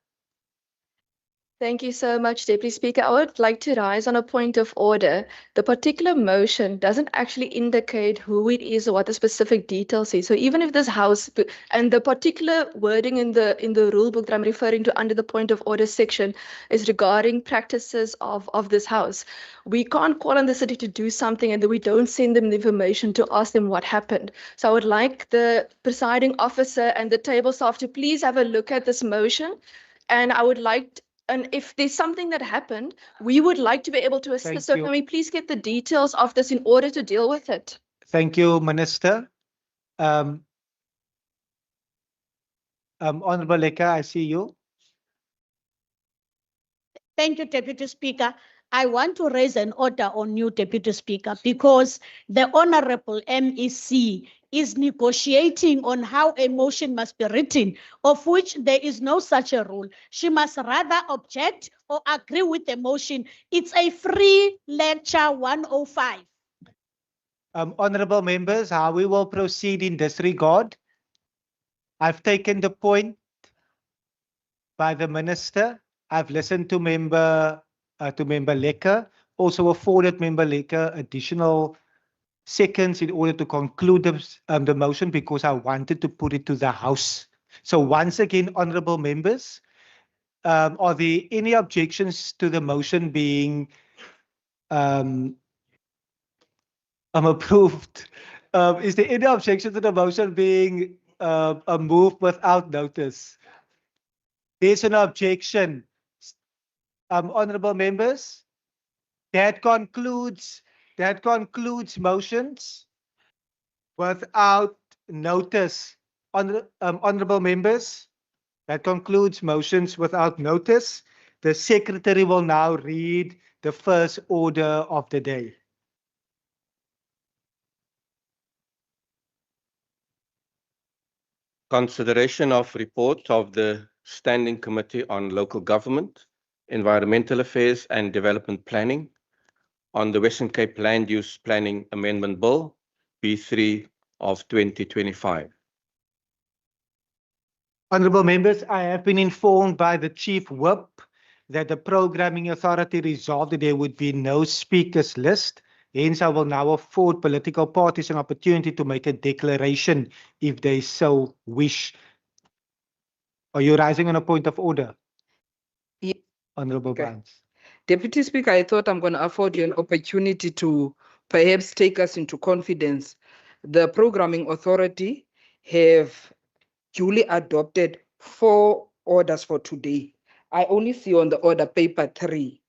Thank you so much, Deputy Speaker. I would like to rise on a point of order. The particular motion doesn't actually indicate who it is or what the specific details is. So even if this house and the particular wording in the rule book that I'm referring to under the point of order section is regarding practices of this house, we can't call on the city to do something and then we don't send them the information to ask them what happened. So I would like the presiding officer and the table staff to please have a look at this motion. And I would like and if there's something that happened, we would like to be able to assist. So can we please get the details of this in order to deal with it? Thank you, Minister. Honourable Leka, I see you. Thank you, Deputy Speaker. I want to raise an order on you, Deputy Speaker, because the Honourable MEC is negotiating on how a motion must be written, of which there is no such a rule. She must rather object or agree with the motion. It's a free lecture 105. Honourable members, how we will proceed in this regard. I've taken the point by the Minister. I've listened to Member Leka, also afforded Member Leka additional seconds in order to conclude the motion because I wanted to put it to the House. So once again, honourable members, are there any objections to the motion being approved? Is there any objection to the motion being moved without notice? There's an objection. Honourable members, that concludes motions without notice. Honourable members, that concludes motions without notice. The Secretary will now read the first order of the day. Consideration of report of the Standing Committee on Local Government, Environmental Affairs and Development Planning on the Western Cape Land Use Planning Amendment Bill, B3 of 2025. Honourable members, I have been informed by the Chief Whip that the Programming Authority resolved that there would be no speakers list. Hence, I will now afford political parties an opportunity to make a declaration if they so wish. Are you rising on a point of order? Yes. Honourable Okay. Barnes. Deputy Speaker, I thought I'm going to afford you an opportunity to perhaps take us into confidence. The Programming Authority have duly adopted 4 orders for today. I only see on the order paper 3.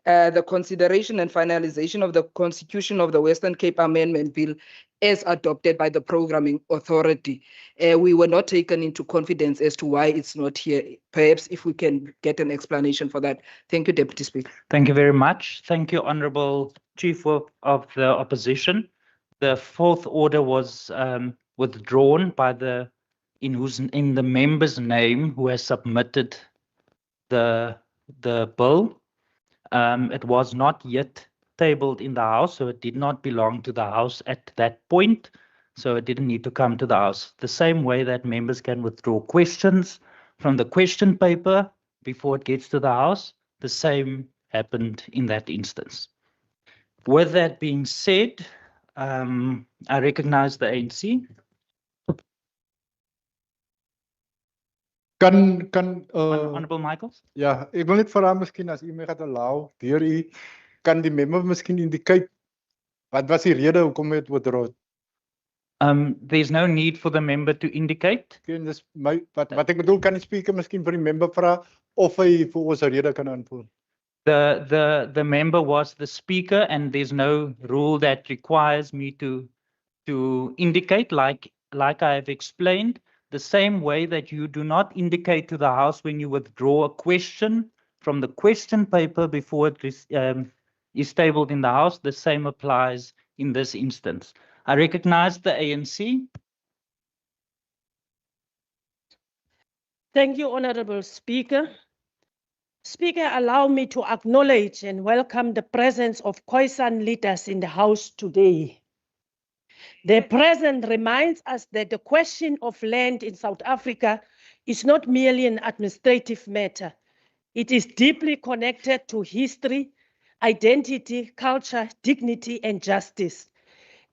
The consideration and finalization of the Constitution of the Western Cape Amendment Bill as adopted by the Programming Authority. We were not taken into confidence as to why it's not here. Perhaps if we can get an explanation for that. Thank you, Deputy Speaker. Thank you very much. Thank you, Honourable Chief Whip of the Opposition. The 4th order was withdrawn by the in the member's name who has submitted the bill. It was not yet tabled in the House, so it did not belong to the House at that point, so it didn't need to come to the House. The same way that members can withdraw questions from the question paper before it gets to the House, the same happened in that instance. With that being said, I recognize the ANC. Honourable Michaels? Ja, ek wil net vra miskien as u my gaat allow, deur u kan die member miskien indicate wat was die rede hoekom het withdraw? There's no need for the member to indicate. Ken dis my wat ek bedoel, kan die speaker miskien vir die member vra of hy vir ons 'n rede kan antwoord? The member was the speaker, and there's no rule that requires me to indicate, like I have explained, the same way that you do not indicate to the House when you withdraw a question from the question paper before it is tabled in the House. The same applies in this instance. I recognize the ANC. Thank you, Honourable Speaker. Speaker, allow me to acknowledge and welcome the presence of Khoisan leaders in the House today. Their presence reminds us that the question of land in South Africa is not merely an administrative matter. It is deeply connected to history, identity, culture, dignity, and justice.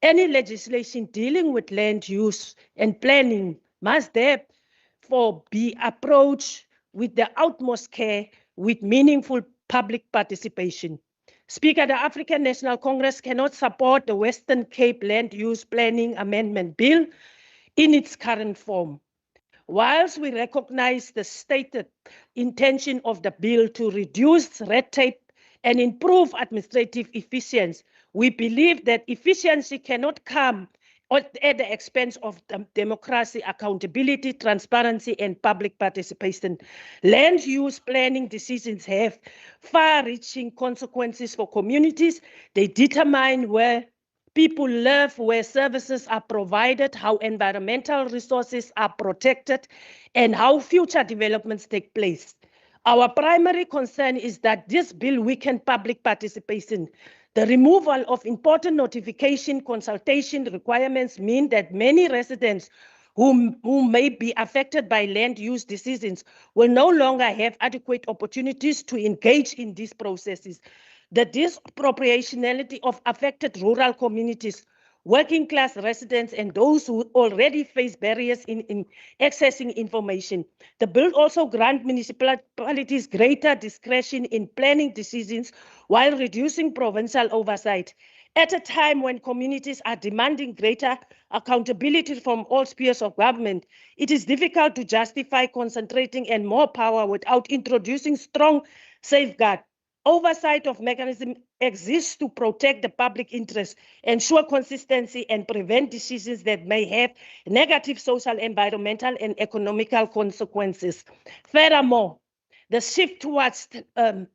Any legislation dealing with land use and planning must therefore be approached with the utmost care, with meaningful public participation. Speaker, the African National Congress cannot support the Western Cape Land Use Planning Amendment Bill in its current form. Whilst we recognize the stated intention of the bill to reduce red tape and improve administrative efficiency, we believe that efficiency cannot come at the expense of democracy, accountability, transparency, and public participation. Land use planning decisions have far-reaching consequences for communities. They determine where people live, where services are provided, how environmental resources are protected, and how future developments take place. Our primary concern is that this bill weakens public participation. The removal of important notification consultation requirements mean that many residents who may be affected by land use decisions will no longer have adequate opportunities to engage in these processes. The disproportionality of affected rural communities, working class residents, and those who already face barriers in accessing information. The bill also grants municipalities greater discretion in planning decisions while reducing provincial oversight. At a time when communities are demanding greater accountability from all spheres of government, it is difficult to justify concentrating and more power without introducing strong safeguards. Oversight of mechanism exists to protect the public interest, ensure consistency, and prevent decisions that may have negative social, environmental, and economical consequences. Furthermore, The shift towards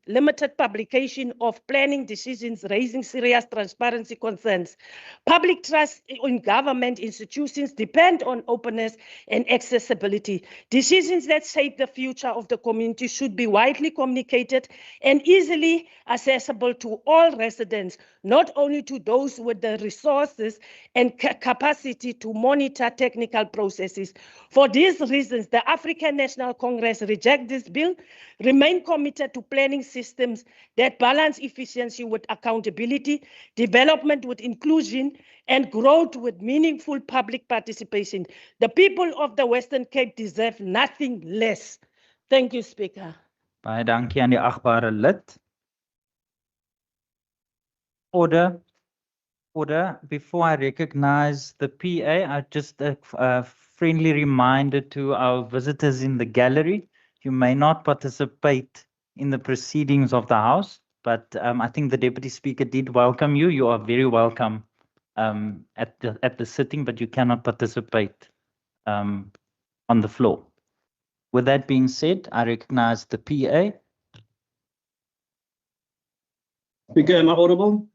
limited publication of planning decisions raising serious transparency concerns. Public trust in government institutions depend on openness and accessibility. Decisions that shape the future of the community should be widely communicated and easily accessible to all residents, not only to those with the resources and capacity to monitor technical processes. For these reasons, the African National Congress rejects this bill, remain committed to planning systems that balance efficiency with accountability, development with inclusion, and growth with meaningful public participation. The people of the Western Cape deserve nothing less. Thank you, Speaker. Baie dankie aan die agbare lid. Order. Order. Before I recognize the PA, just a friendly reminder to our visitors in the gallery. You may not participate in the proceedings of the House, but I think the Deputy Speaker did welcome you. You are very welcome at the sitting, but you cannot participate on the floor. With that being said, I recognize the PA. Speaker, am I audible?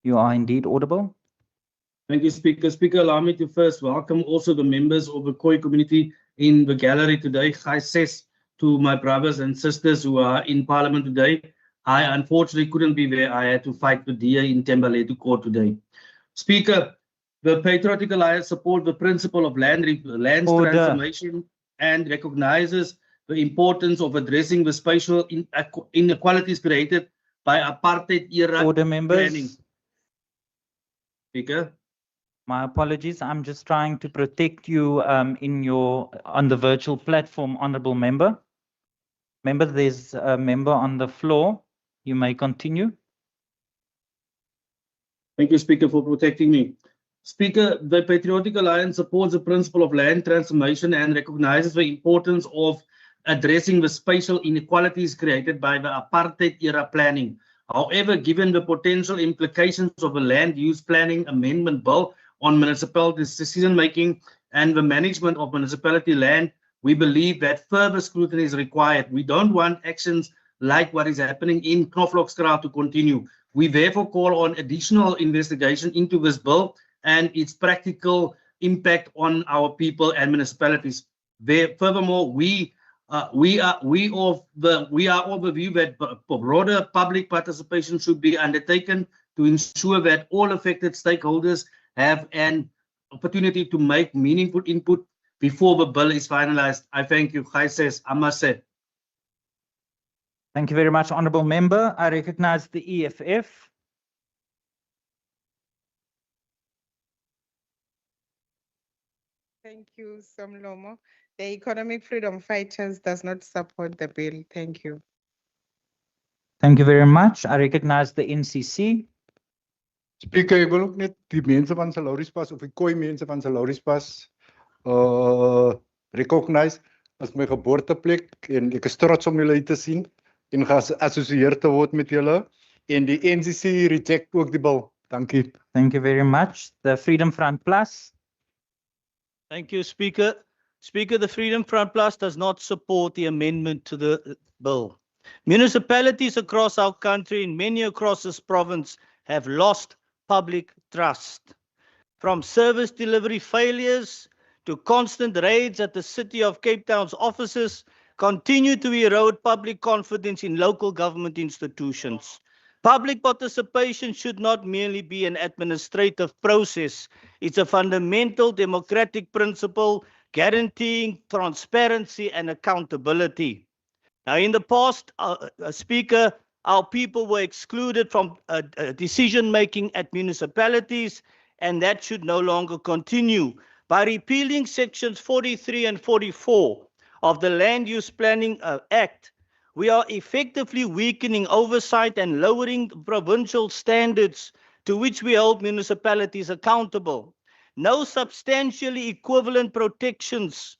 You are indeed audible. Thank you, Speaker. Speaker, allow me to first welcome also the members of the Khoi community in the gallery today. Hi, says to my brothers and sisters who are in Parliament today. I unfortunately couldn't be there. I had to fight the DA in Tembaletu court today. Speaker, the Patriotic Alliance support the principle of land transformation and recognizes the importance of addressing the spatial inequalities created by apartheid-era planning. Speaker. My apologies. I'm just trying to protect you on the virtual platform, honourable member. Member, there's a member on the floor. You may continue. Thank you, Speaker, for protecting me. Speaker, the Patriotic Alliance supports the principle of land transformation and recognizes the importance of addressing the spatial inequalities created by the apartheid-era planning. However, given the potential implications of the Land Use Planning Amendment Bill on municipalities' decision-making and the management of municipality land, we believe that further scrutiny is required. We don't want actions like what is happening in Knoflokskraal to continue. We therefore call on additional investigation into this bill and its practical impact on our people and municipalities. Furthermore, we are of the view that broader public participation should be undertaken to ensure that all affected stakeholders have an opportunity to make meaningful input before the bill is finalized. I thank you. Says Amase. Thank you very much, honourable member. I recognize the EFF. Thank you, Somlomo. The Economic Freedom Fighters does not support the bill. Thank you. Thank you very much. I recognize the NCC. Speaker, ek wil ook net die mense van Salarispas of die Khoi mense van Salarispas recognize as my geboorteplek en ek is trots om julle te sien en geassosieer te word met julle en die NCC reject ook die bill. Dankie. Thank you very much. The Freedom Front Plus. Thank you, Speaker. Speaker, the Freedom Front Plus does not support the amendment to the bill. Municipalities across our country and many across this province have lost public trust. From service delivery failures to constant raids at the City of Cape Town's offices, continue to erode public confidence in local government institutions. Public participation should not merely be an administrative process. It's a fundamental democratic principle guaranteeing transparency and accountability. Now, in the past, Speaker, our people were excluded from decision-making at municipalities, and that should no longer continue. By repealing sections 43 and 44 of the Land Use Planning Act, we are effectively weakening oversight and lowering the provincial standards to which we hold municipalities accountable. No substantially equivalent protections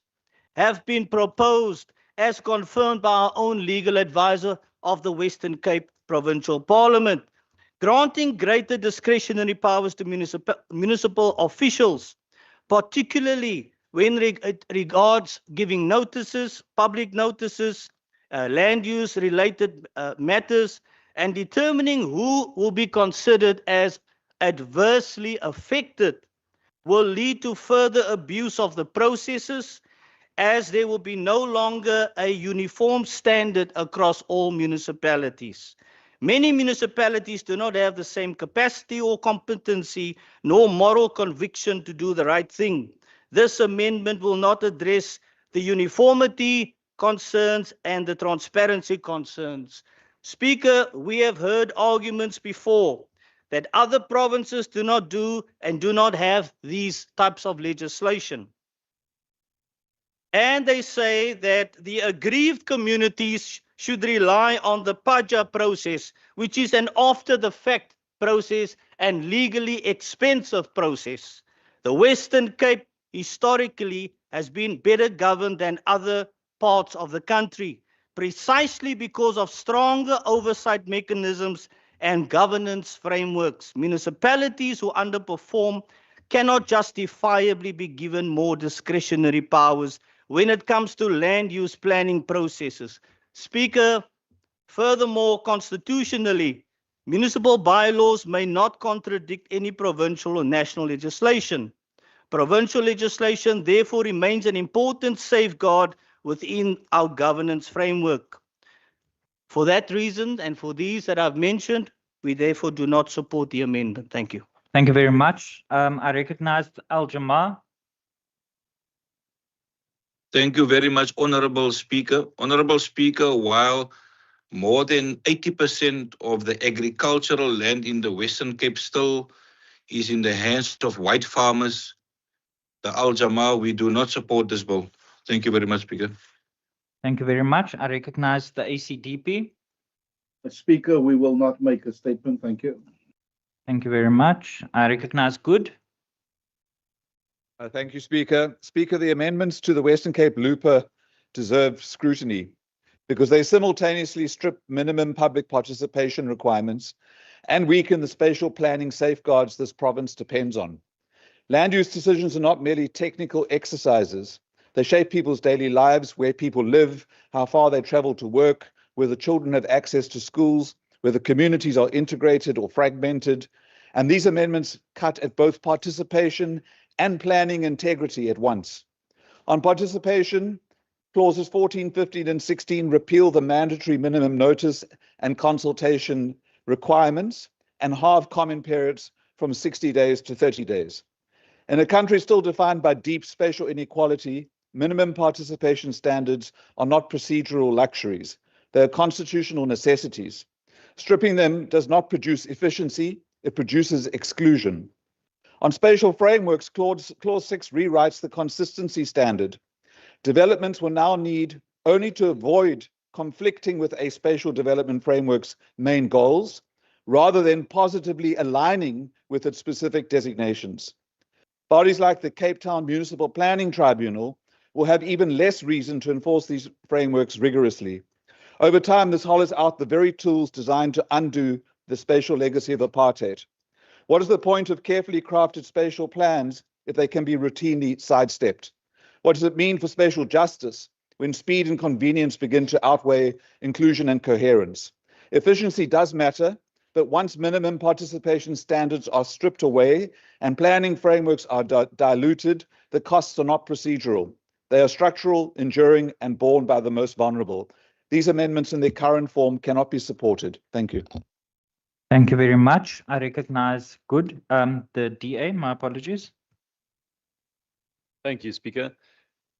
have been proposed as confirmed by our own legal advisor of the Western Cape Provincial Parliament. Granting greater discretionary powers to municipal officials, particularly when it regards giving notices, public notices, land use related matters, and determining who will be considered as adversely affected will lead to further abuse of the processes, as there will be no longer a uniform standard across all municipalities. Many municipalities do not have the same capacity or competency nor moral conviction to do the right thing. This amendment will not address the uniformity concerns and the transparency concerns. Speaker, we have heard arguments before that other provinces do not do and do not have these types of legislation. And they say that the aggrieved communities should rely on the PAJA process, which is an after-the-fact process and legally expensive process. The Western Cape historically has been better governed than other parts of the country, precisely because of stronger oversight mechanisms and governance frameworks. Municipalities who underperform cannot justifiably be given more discretionary powers when it comes to land use planning processes. Speaker, furthermore, constitutionally, municipal bylaws may not contradict any provincial or national legislation. Provincial legislation therefore remains an important safeguard within our governance framework. For that reason, and for these that I've mentioned, we therefore do not support the amendment. Thank you. Thank you very much. I recognize Al Jamaa. Thank you very much, Honorable Speaker. Honorable Speaker, while more than 80% of the agricultural land in the Western Cape still is in the hands of white farmers, the Al Jamaa, we do not support this bill. Thank you very much, Speaker. Thank you very much. I recognize the ACDP. Speaker, we will not make a statement. Thank you. Thank you very much. I recognize Good. Thank you, Speaker. Speaker, the amendments to the Western Cape LUPA deserve scrutiny because they simultaneously strip minimum public participation requirements and weaken the spatial planning safeguards this province depends on. Land use decisions are not merely technical exercises. They shape people's daily lives, where people live, how far they travel to work, whether children have access to schools, whether communities are integrated or fragmented. And these amendments cut at both participation and planning integrity at once. On participation, clauses 14, 15, and 16 repeal the mandatory minimum notice and consultation requirements and halve comment periods from 60 days to 30 days. In a country still defined by deep spatial inequality, minimum participation standards are not procedural luxuries. They are constitutional necessities. Stripping them does not produce efficiency, it produces exclusion. On spatial frameworks, Clause 6 rewrites the consistency standard. Developments will now need only to avoid conflicting with a spatial development framework's main goals, rather than positively aligning with its specific designations. Bodies like the Cape Town Municipal Planning Tribunal will have even less reason to enforce these frameworks rigorously. Over time, this hollows out the very tools designed to undo the spatial legacy of apartheid. What is the point of carefully crafted spatial plans if they can be routinely sidestepped? What does it mean for spatial justice when speed and convenience begin to outweigh inclusion and coherence? Efficiency does matter, but once minimum participation standards are stripped away and planning frameworks are diluted, the costs are not procedural. They are structural, enduring, and borne by the most vulnerable. These amendments in their current form cannot be supported. Thank you. Thank you very much. I recognize Good. The DA, my apologies. Thank you, Speaker.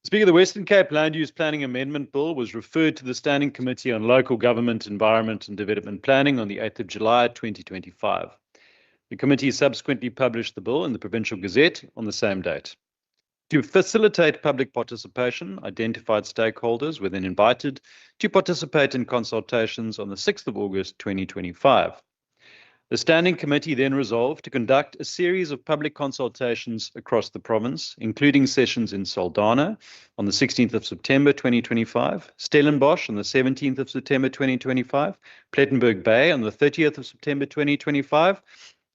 Speaker, the Western Cape Land Use Planning Amendment Bill was referred to the Standing Committee on Local Government, Environment and Development Planning on the 8th of July 2025. The committee subsequently published the bill in the Provincial Gazette on the same date. To facilitate public participation, identified stakeholders were then invited to participate in consultations on the 6th of August 2025. The Standing Committee then resolved to conduct a series of public consultations across the province, including sessions in Saldanha on the 16th of September 2025, Stellenbosch on the 17th of September 2025, Plettenberg Bay on the 30th of September 2025,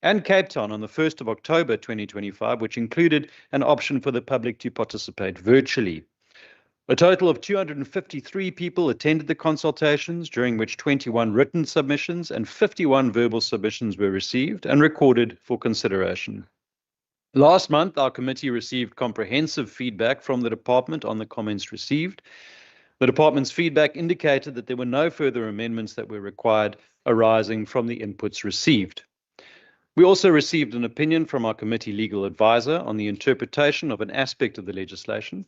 and Cape Town on the 1st of October 2025, which included an option for the public to participate virtually. A total of 253 people attended the consultations, during which 21 written submissions and 51 verbal submissions were received and recorded for consideration. Last month, our committee received comprehensive feedback from the department on the comments received. The department's feedback indicated that there were no further amendments that were required arising from the inputs received. We also received an opinion from our committee legal advisor on the interpretation of an aspect of the legislation,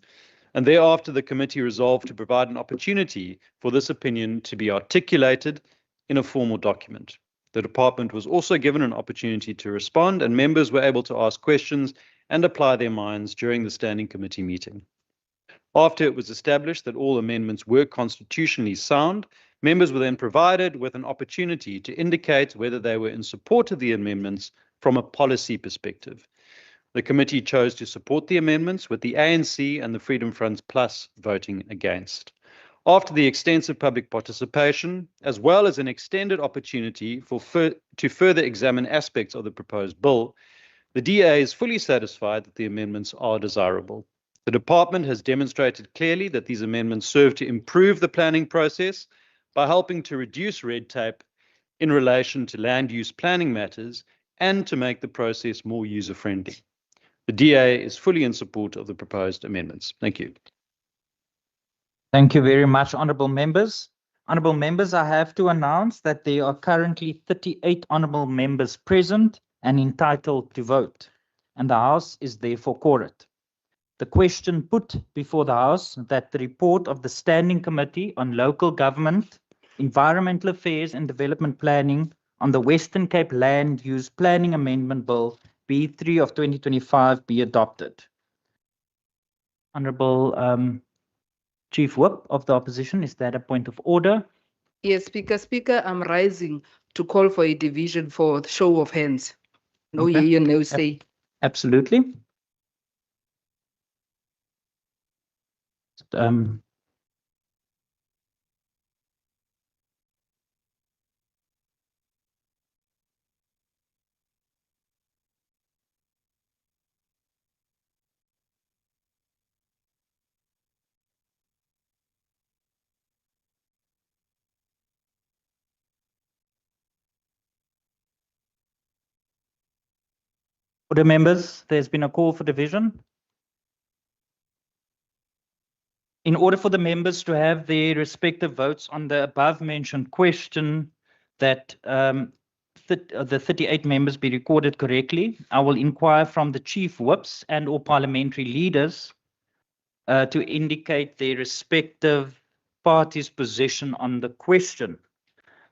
and thereafter the committee resolved to provide an opportunity for this opinion to be articulated in a formal document. The department was also given an opportunity to respond, and members were able to ask questions and apply their minds during the standing committee meeting. After it was established that all amendments were constitutionally sound, members were then provided with an opportunity to indicate whether they were in support of the amendments from a policy perspective. The committee chose to support the amendments, with the ANC and the Freedom Front Plus voting against. After the extensive public participation, as well as an extended opportunity to further examine aspects of the proposed bill, the DA is fully satisfied that the amendments are desirable. The department has demonstrated clearly that these amendments serve to improve the planning process by helping to reduce red tape in relation to land use planning matters and to make the process more user-friendly. The DA is fully in support of the proposed amendments. Thank you. Thank you very much, honourable members. Honourable members, I have to announce that there are currently 38 honourable members present and entitled to vote, and the House is therefore quorate. The question put before the House that the report of the Standing Committee on Local Government, Environmental Affairs and Development Planning on the Western Cape Land Use Planning Amendment Bill B3 of 2025 be adopted. Honourable Chief Whip of the Opposition, is that a point of order? Yes, Speaker, I'm rising to call for a division for the show of hands. No Okay. yea and no say. Absolutely. Order members, there's been a call for division. In order for the members to have their respective votes on the above mentioned question that the 38 members be recorded correctly, I will inquire from the chief whips and or parliamentary leaders to indicate their respective parties' position on the question.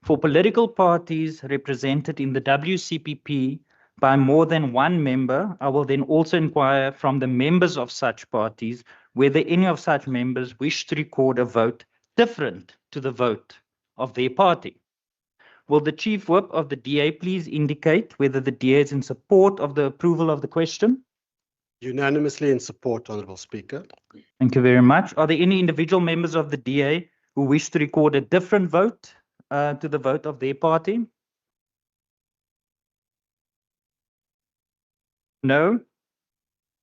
For political parties represented in the WCPP by more than one member, I will then also inquire from the members of such parties whether any of such members wish to record a vote different to the vote of their party. Will the Chief Whip of the DA please indicate whether the DA is in support of the approval of the question? Unanimously in support, Honourable Speaker. Thank you very much. Are there any individual members of the DA who wish to record a different vote to the vote of their party? No.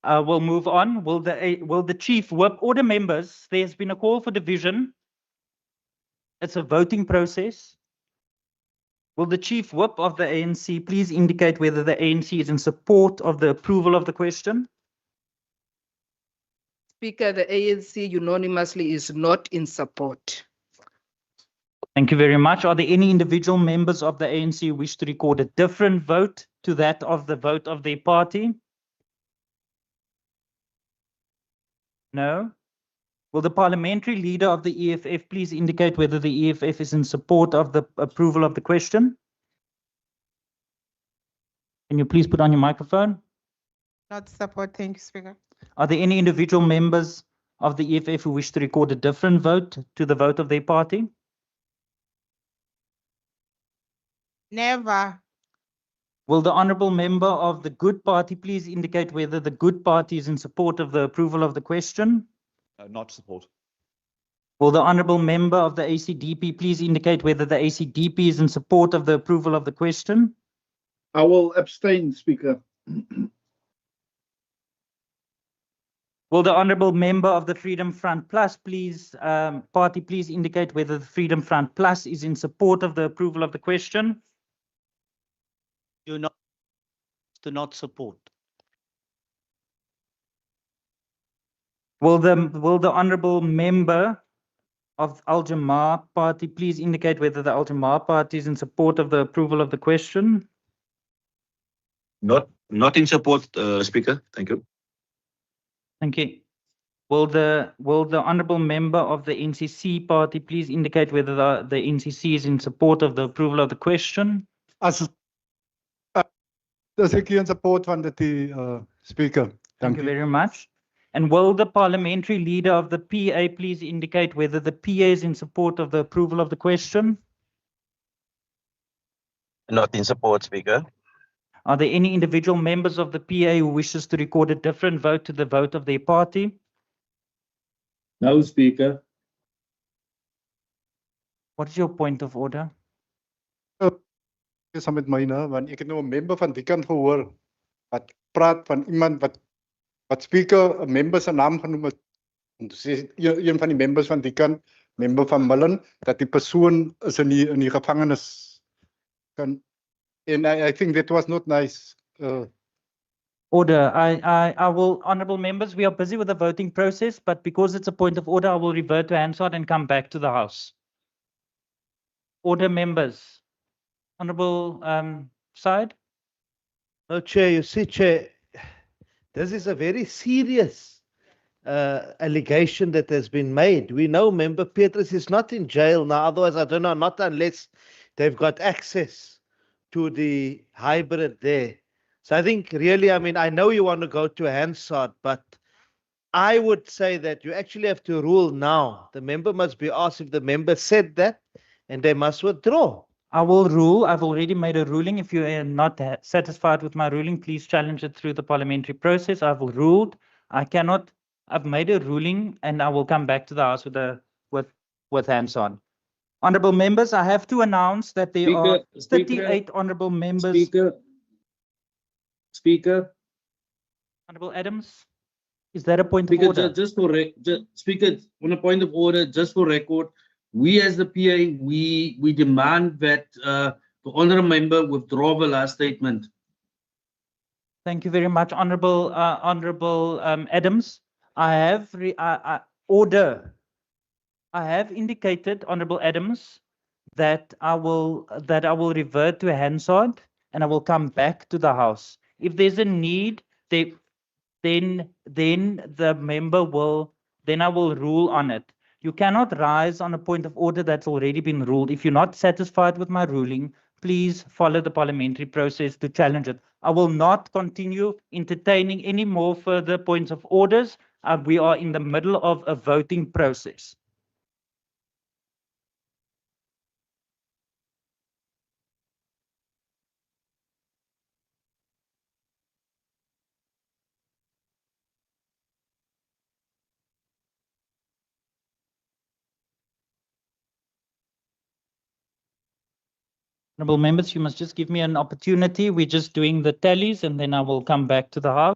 We'll move on. Will the Chief Whip, order members, there's been a call for division. It's a voting process. Will the Chief Whip of the ANC please indicate whether the ANC is in support of the approval of the question? Speaker, the ANC unanimously is not in support. Thank you very much. Are there any individual members of the ANC who wish to record a different vote to that of the vote of their party? No. Will the parliamentary leader of the EFF please indicate whether the EFF is in support of the approval of the question? Can you please put on your microphone? Not support, thank you, Speaker. Are there any individual members of the EFF who wish to record a different vote to the vote of their party? Never. Will the honourable member of the Good Party please indicate whether the Good Party is in support of the approval of the question? Not support. Will the honourable member of the ACDP please indicate whether the ACDP is in support of the approval of the question? I will abstain, Speaker. Will the honourable member of the Freedom Front Plus party please indicate whether the Freedom Front Plus is in support of the approval of the question? Do not support. Will the honourable member of Al Jamar party please indicate whether the Al Jamar party is in support of the approval of the question? Not in support, Speaker. Thank you. Thank you. Will the honourable member of the NCC party please indicate whether the NCC is in support of the approval of the question? As ek hier in support van dit Speaker. Thank you very much. And will the parliamentary leader of the PA please indicate whether the PA is in support of the approval of the question? Not in support, Speaker. Are there any individual members of the PA who wishes to record a different vote to the vote of their party? No, Speaker. What is your point of order? Saam met myne, want ek het nou 'n member van die kant gehoor wat praat van iemand wat Speaker 'n member se naam genoem het. En sê een van die members van die kant, member van Mullen, dat die persoon is in die gevangenis. And I think that was not nice. Order. I will, honourable members, we are busy with the voting process, but because it's a point of order, I will revert to Hansard and come back to the House. Order, members. Honourable side. No, Chair, you see, Chair, this is a very serious allegation that has been made. We know Member Petrus is not in jail now, otherwise I don't know, not unless they've got access to the hybrid there. So I think really, I mean, I know you want to go to Hansard, but I would say that you actually have to rule now. The member must be asked if the member said that, and they must withdraw. I will rule. I've already made a ruling. If you are not satisfied with my ruling, please challenge it through the parliamentary process. I've ruled. I've made a ruling, and I will come back to the House with Hansard. Honourable members, I have to announce that there are 38 honourable members. Speaker. Honourable Adams, is that a point of order? Speaker, on a point of order, just for record, we as the PA, we demand that the honourable member withdraw the last statement. Thank you very much, Honourable Adams. I have order. I have indicated, Honourable Adams, that I will revert to Hansard and I will come back to the House. If there's a need, then the member will. Then I will rule on it. You cannot rise on a point of order that's already been ruled. If you're not satisfied with my ruling, please follow the parliamentary process to challenge it. I will not continue entertaining any more further points of orders. We are in the middle of a voting process. Honourable members, you must just give me an opportunity. We're just doing the tallies and then I will come back to the House.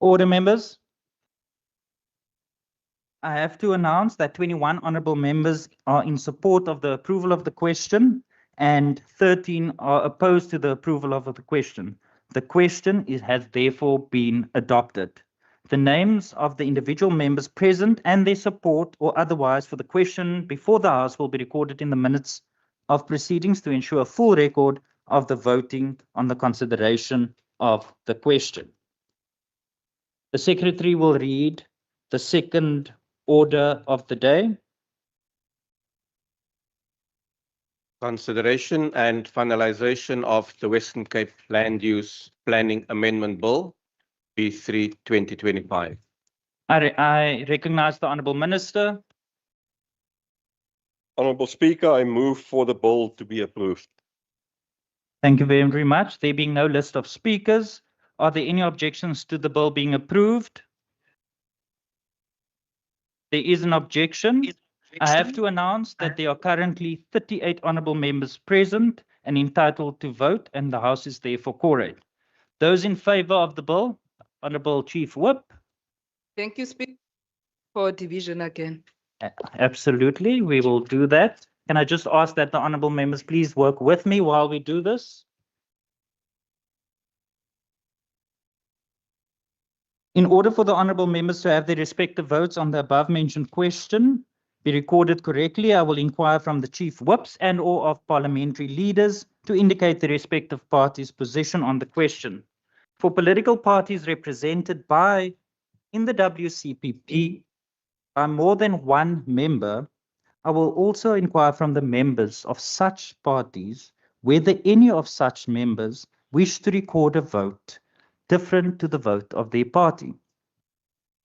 Order, members. I have to announce that 21 honourable members are in support of the approval of the question and 13 are opposed to the approval of the question. The question has therefore been adopted. The names of the individual members present and their support or otherwise for the question before the House will be recorded in the minutes of proceedings to ensure a full record of the voting on the consideration of the question. The Secretary will read the second order of the day. Consideration and finalization of the Western Cape Land Use Planning Amendment Bill, B3 2025. I recognize the Honourable Minister. Honourable Speaker, I move for the bill to be approved. Thank you very much. There being no list of speakers, are there any objections to the bill being approved? There is an objection. I have to announce that there are currently 38 honourable members present and entitled to vote, and the House is therefore quorate. Those in favour of the bill, Honourable Chief Whip. Thank you, Speaker, for division again. Absolutely, we will do that. Can I just ask that the honourable members please work with me while we do this? In order for the honourable members to have their respective votes on the above-mentioned question be recorded correctly, I will inquire from the Chief Whips and/or of parliamentary leaders to indicate the respective parties' position on the question. For political parties represented in the WCPP by more than one member, I will also inquire from the members of such parties whether any of such members wish to record a vote different to the vote of their party.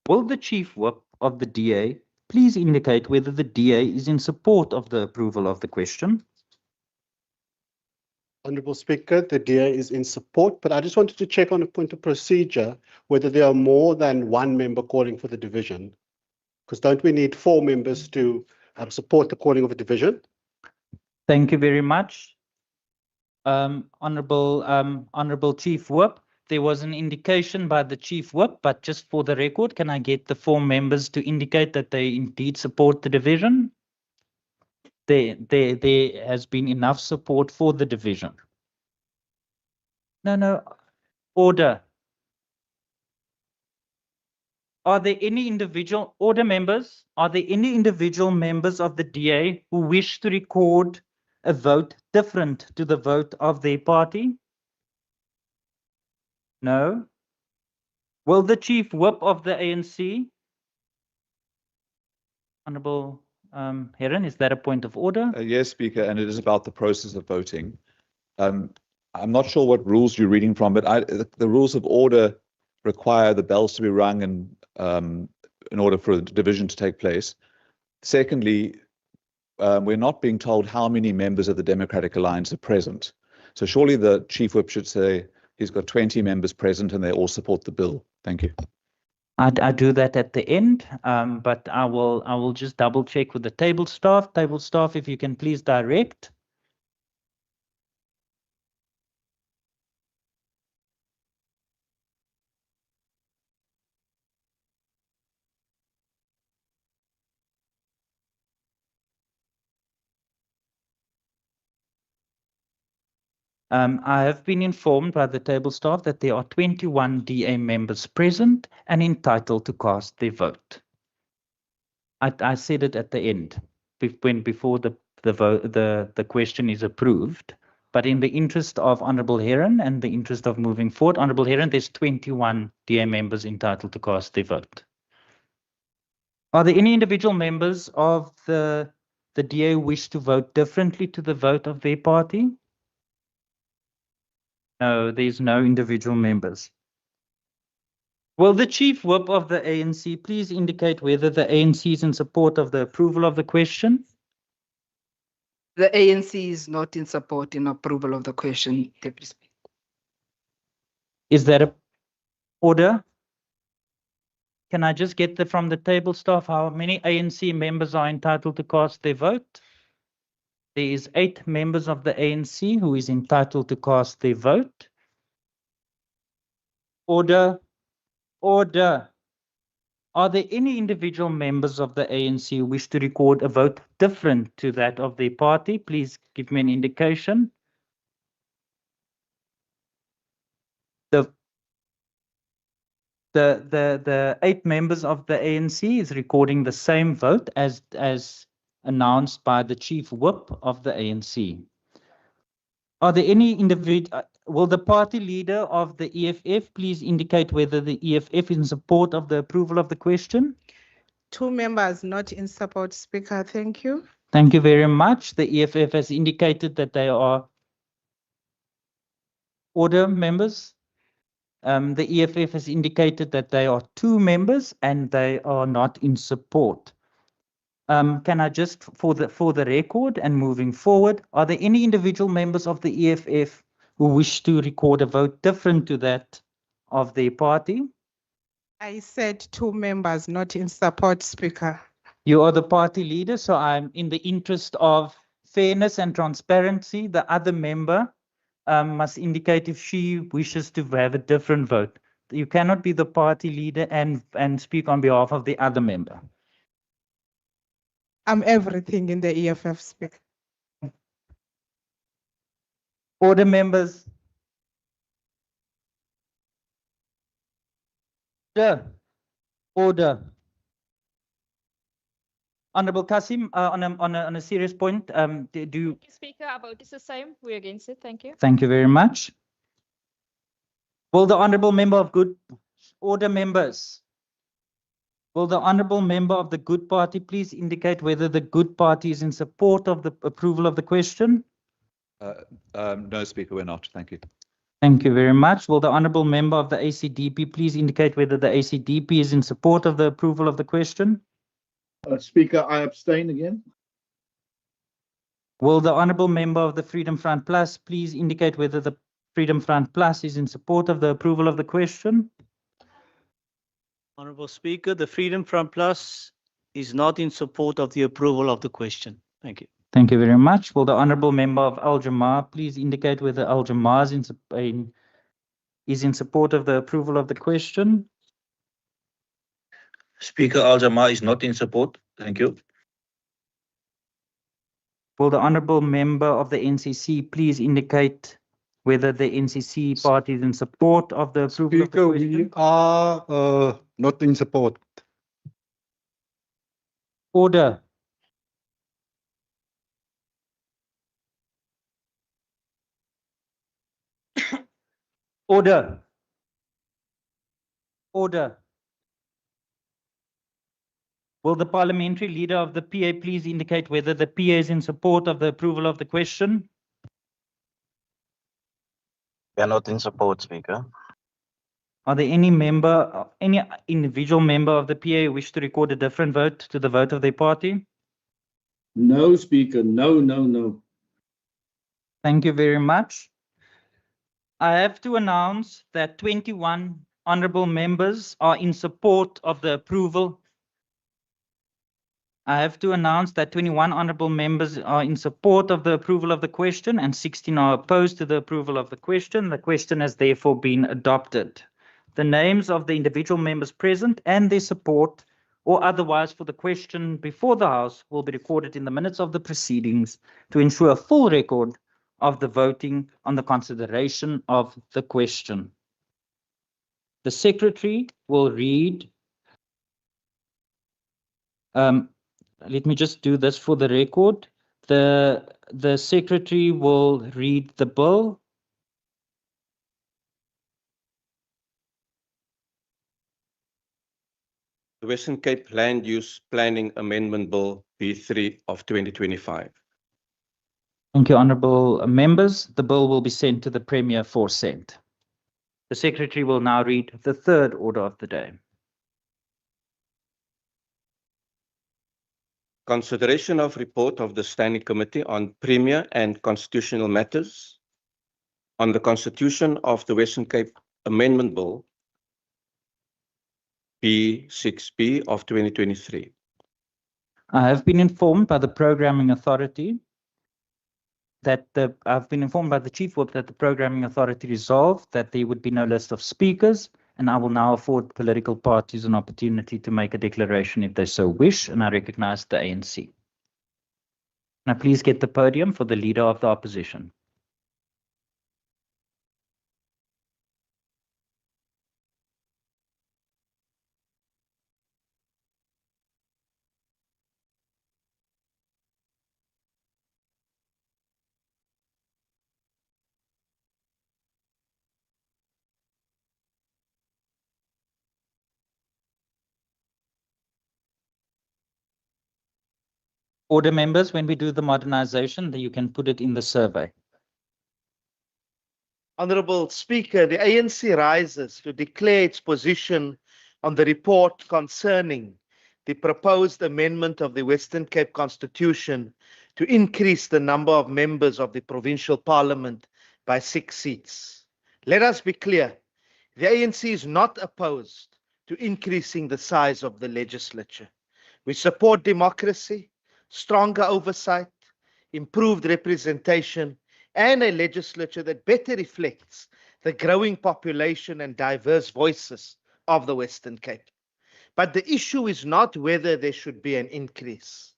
Will the Chief Whip of the DA please indicate whether the DA is in support of the approval of the question? Honourable Speaker, the DA is in support, but I just wanted to check on a point of procedure whether there are more than one member calling for the division. Because don't we need 4 members to support the calling of a division? Thank you very much. Honourable Chief Whip, there was an indication by the Chief Whip, but just for the record, can I get the 4 members to indicate that they indeed support the division? There has been enough support for the division. No, order. Are there any individual members of the DA who wish to record a vote different to the vote of their party? No. Will the Chief Whip of the ANC, Honourable Heron, is that a point of order? Yes, Speaker, and it is about the process of voting. I'm not sure what rules you're reading from, but the rules of order require the bells to be rung and in order for a division to take place. Secondly, we're not being told how many members of the Democratic Alliance are present. So surely the Chief Whip should say he's got 20 members present and they all support the bill. Thank you. I do that at the end, but I will just double check with the table staff. Table staff, if you can please direct. I have been informed by the table staff that there are 21 DA members present and entitled to cast their vote. I said it at the end, before the question is approved. But in the interest of Honourable Heron and the interest of moving forward, Honourable Heron, there's 21 DA members entitled to cast their vote. Are there any individual members of the DA who wish to vote differently to the vote of their party? No, there's no individual members. Will the Chief Whip of the ANC please indicate whether the ANC is in support of the approval of the question? The ANC is not in support in approval of the question, Deputy Speaker. Is that an order? Can I just get from the table staff how many ANC members are entitled to cast their vote? There is 8 members of the ANC who is entitled to cast their vote. Order. Order. Are there any individual members of the ANC who wish to record a vote different to that of their party? Please give me an indication. The 8 members of the ANC is recording the same vote as announced by the chief whip of the ANC. Are there any individual? Will the party leader of the EFF please indicate whether the EFF is in support of the approval of the question? 2 members not in support, Speaker. Thank you. Thank you very much. The EFF has indicated that they are order members. The EFF has indicated that they are 2 members and they are not in support. Can I just, for the record and moving forward, are there any individual members of the EFF who wish to record a vote different to that of their party? I said 2 members not in support, Speaker. You are the party leader, so I'm in the interest of fairness and transparency. The other member must indicate if she wishes to have a different vote. You cannot be the party leader and speak on behalf of the other member. I'm everything in the EFF, Speaker. Order, members. Order. Honorable Kasim, on a serious point, do you... Speaker, our vote is the same. We're against it. Thank you. Thank you very much. Will the honorable member of good order members, will the honorable member of the Good Party please indicate whether the Good Party is in support of the approval of the question? No, Speaker, we're not. Thank you. Thank you very much. Will the honorable member of the ACDP please indicate whether the ACDP is in support of the approval of the question? Speaker, I abstain again. Will the honorable member of the Freedom Front Plus please indicate whether the Freedom Front Plus is in support of the approval of the question? Honorable Speaker, the Freedom Front Plus is not in support of the approval of the question. Thank you. Thank you very much. Will the honorable member of Al Jamar please indicate whether Al Jamar is in support of the approval of the question? Speaker, Al Jamar is not in support. Thank you. Will the honorable member of the NCC please indicate whether the NCC party is in support of the approval of the question? We are not in support. Order. Order. Order. Will the parliamentary leader of the PA please indicate whether the PA is in support of the approval of the question? We are not in support, Speaker. Are there any individual member of the PA who wish to record a different vote to the vote of their party? No, Speaker. No, no, no. Thank you very much. I have to announce that 21 honorable members are in support of the approval. I have to announce that 21 honorable members are in support of the approval of the question and 16 are opposed to the approval of the question. The question has therefore been adopted. The names of the individual members present and their support or otherwise for the question before the House will be recorded in the minutes of the proceedings to ensure a full record of the voting on the consideration of the question. The Secretary will read. Let me just do this for the record. The Secretary will read the bill. The Western Cape Land Use Planning Amendment Bill B3 of 2025. Thank you, honourable members. The bill will be sent to the Premier for assent. The Secretary will now read the third order of the day. Consideration of report of the Standing Committee on Premier and Constitutional Matters on the Constitution of the Western Cape Amendment Bill B6B of 2023. I have been informed by the Programming Authority that I've been informed by the Chief Whip that the Programming Authority resolved that there would be no list of speakers, and I will now afford political parties an opportunity to make a declaration if they so wish, and I recognize the ANC. Now please get the podium for the Leader of the Opposition. Order, members, when we do the modernization, then you can put it in the survey. Honourable Speaker, the ANC rises to declare its position on the report concerning the proposed amendment of the Western Cape Constitution to increase the number of members of the Provincial Parliament by 6 seats. Let us be clear, the ANC is not opposed to increasing the size of the legislature. We support democracy, stronger oversight, improved representation, and a legislature that better reflects the growing population and diverse voices of the Western Cape. But the issue is not whether there should be an increase.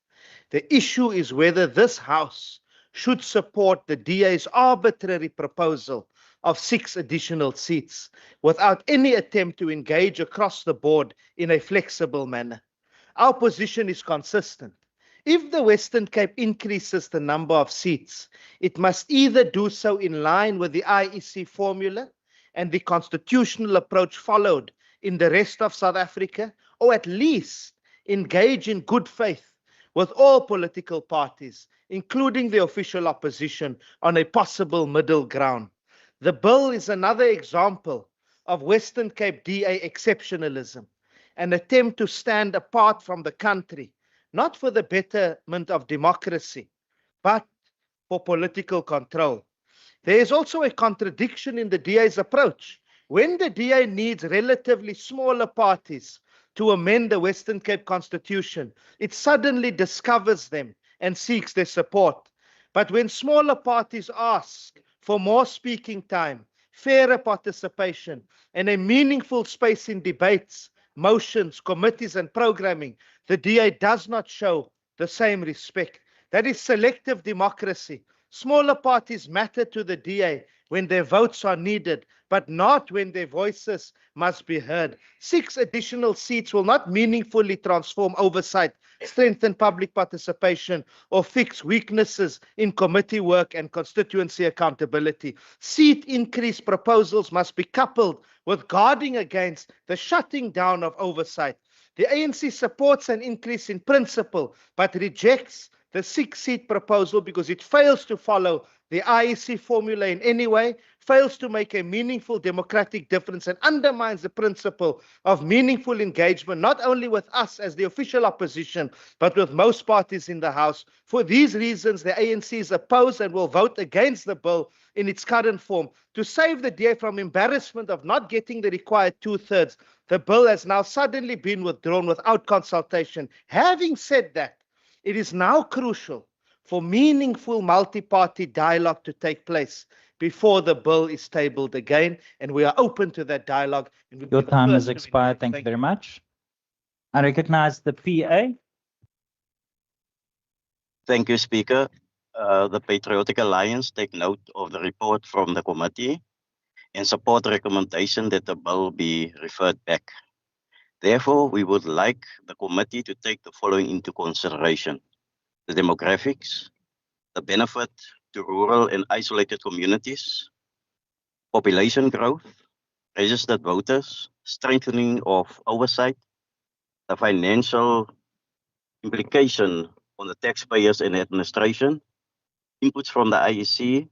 The issue is whether this House should support the DA's arbitrary proposal of 6 additional seats without any attempt to engage across the board in a flexible manner. Our position is consistent. If the Western Cape increases the number of seats, it must either do so in line with the IEC formula and the constitutional approach followed in the rest of South Africa, or at least engage in good faith with all political parties, including the official opposition, on a possible middle ground. The bill is another example of Western Cape DA exceptionalism, an attempt to stand apart from the country, not for the betterment of democracy, but for political control. There is also a contradiction in the DA's approach. When the DA needs relatively smaller parties to amend the Western Cape Constitution, it suddenly discovers them and seeks their support. But when smaller parties ask for more speaking time, fairer participation, and a meaningful space in debates, motions, committees, and programming, the DA does not show the same respect. That is selective democracy. Smaller parties matter to the DA when their votes are needed, but not when their voices must be heard. 6 additional seats will not meaningfully transform oversight, strengthen public participation, or fix weaknesses in committee work and constituency accountability. Seat increase proposals must be coupled with guarding against the shutting down of oversight. The ANC supports an increase in principle, but rejects the 6-seat proposal because it fails to follow the IEC formula in any way, fails to make a meaningful democratic difference, and undermines the principle of meaningful engagement, not only with us as the official opposition, but with most parties in the House. For these reasons, the ANC is opposed and will vote against the bill in its current form. To save the DA from embarrassment of not getting the required 2/3, the bill has now suddenly been withdrawn without consultation. Having said that, it is now crucial for meaningful multi-party dialogue to take place before the bill is tabled again, and we are open to that dialogue. Your time has expired. Thank you very much. I recognize the PA. Thank you, Speaker. The Patriotic Alliance take note of the report from the committee and support the recommendation that the bill be referred back. Therefore, we would like the committee to take the following into consideration: the demographics, the benefit to rural and isolated communities, population growth, registered voters, strengthening of oversight, the financial implication on the taxpayers and administration, inputs from the IEC,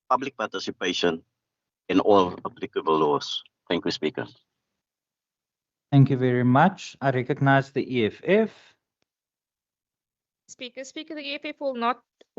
public participation, and all applicable laws. Thank you, Speaker. Thank you very much. I recognize the EFF. Speaker, the EFF will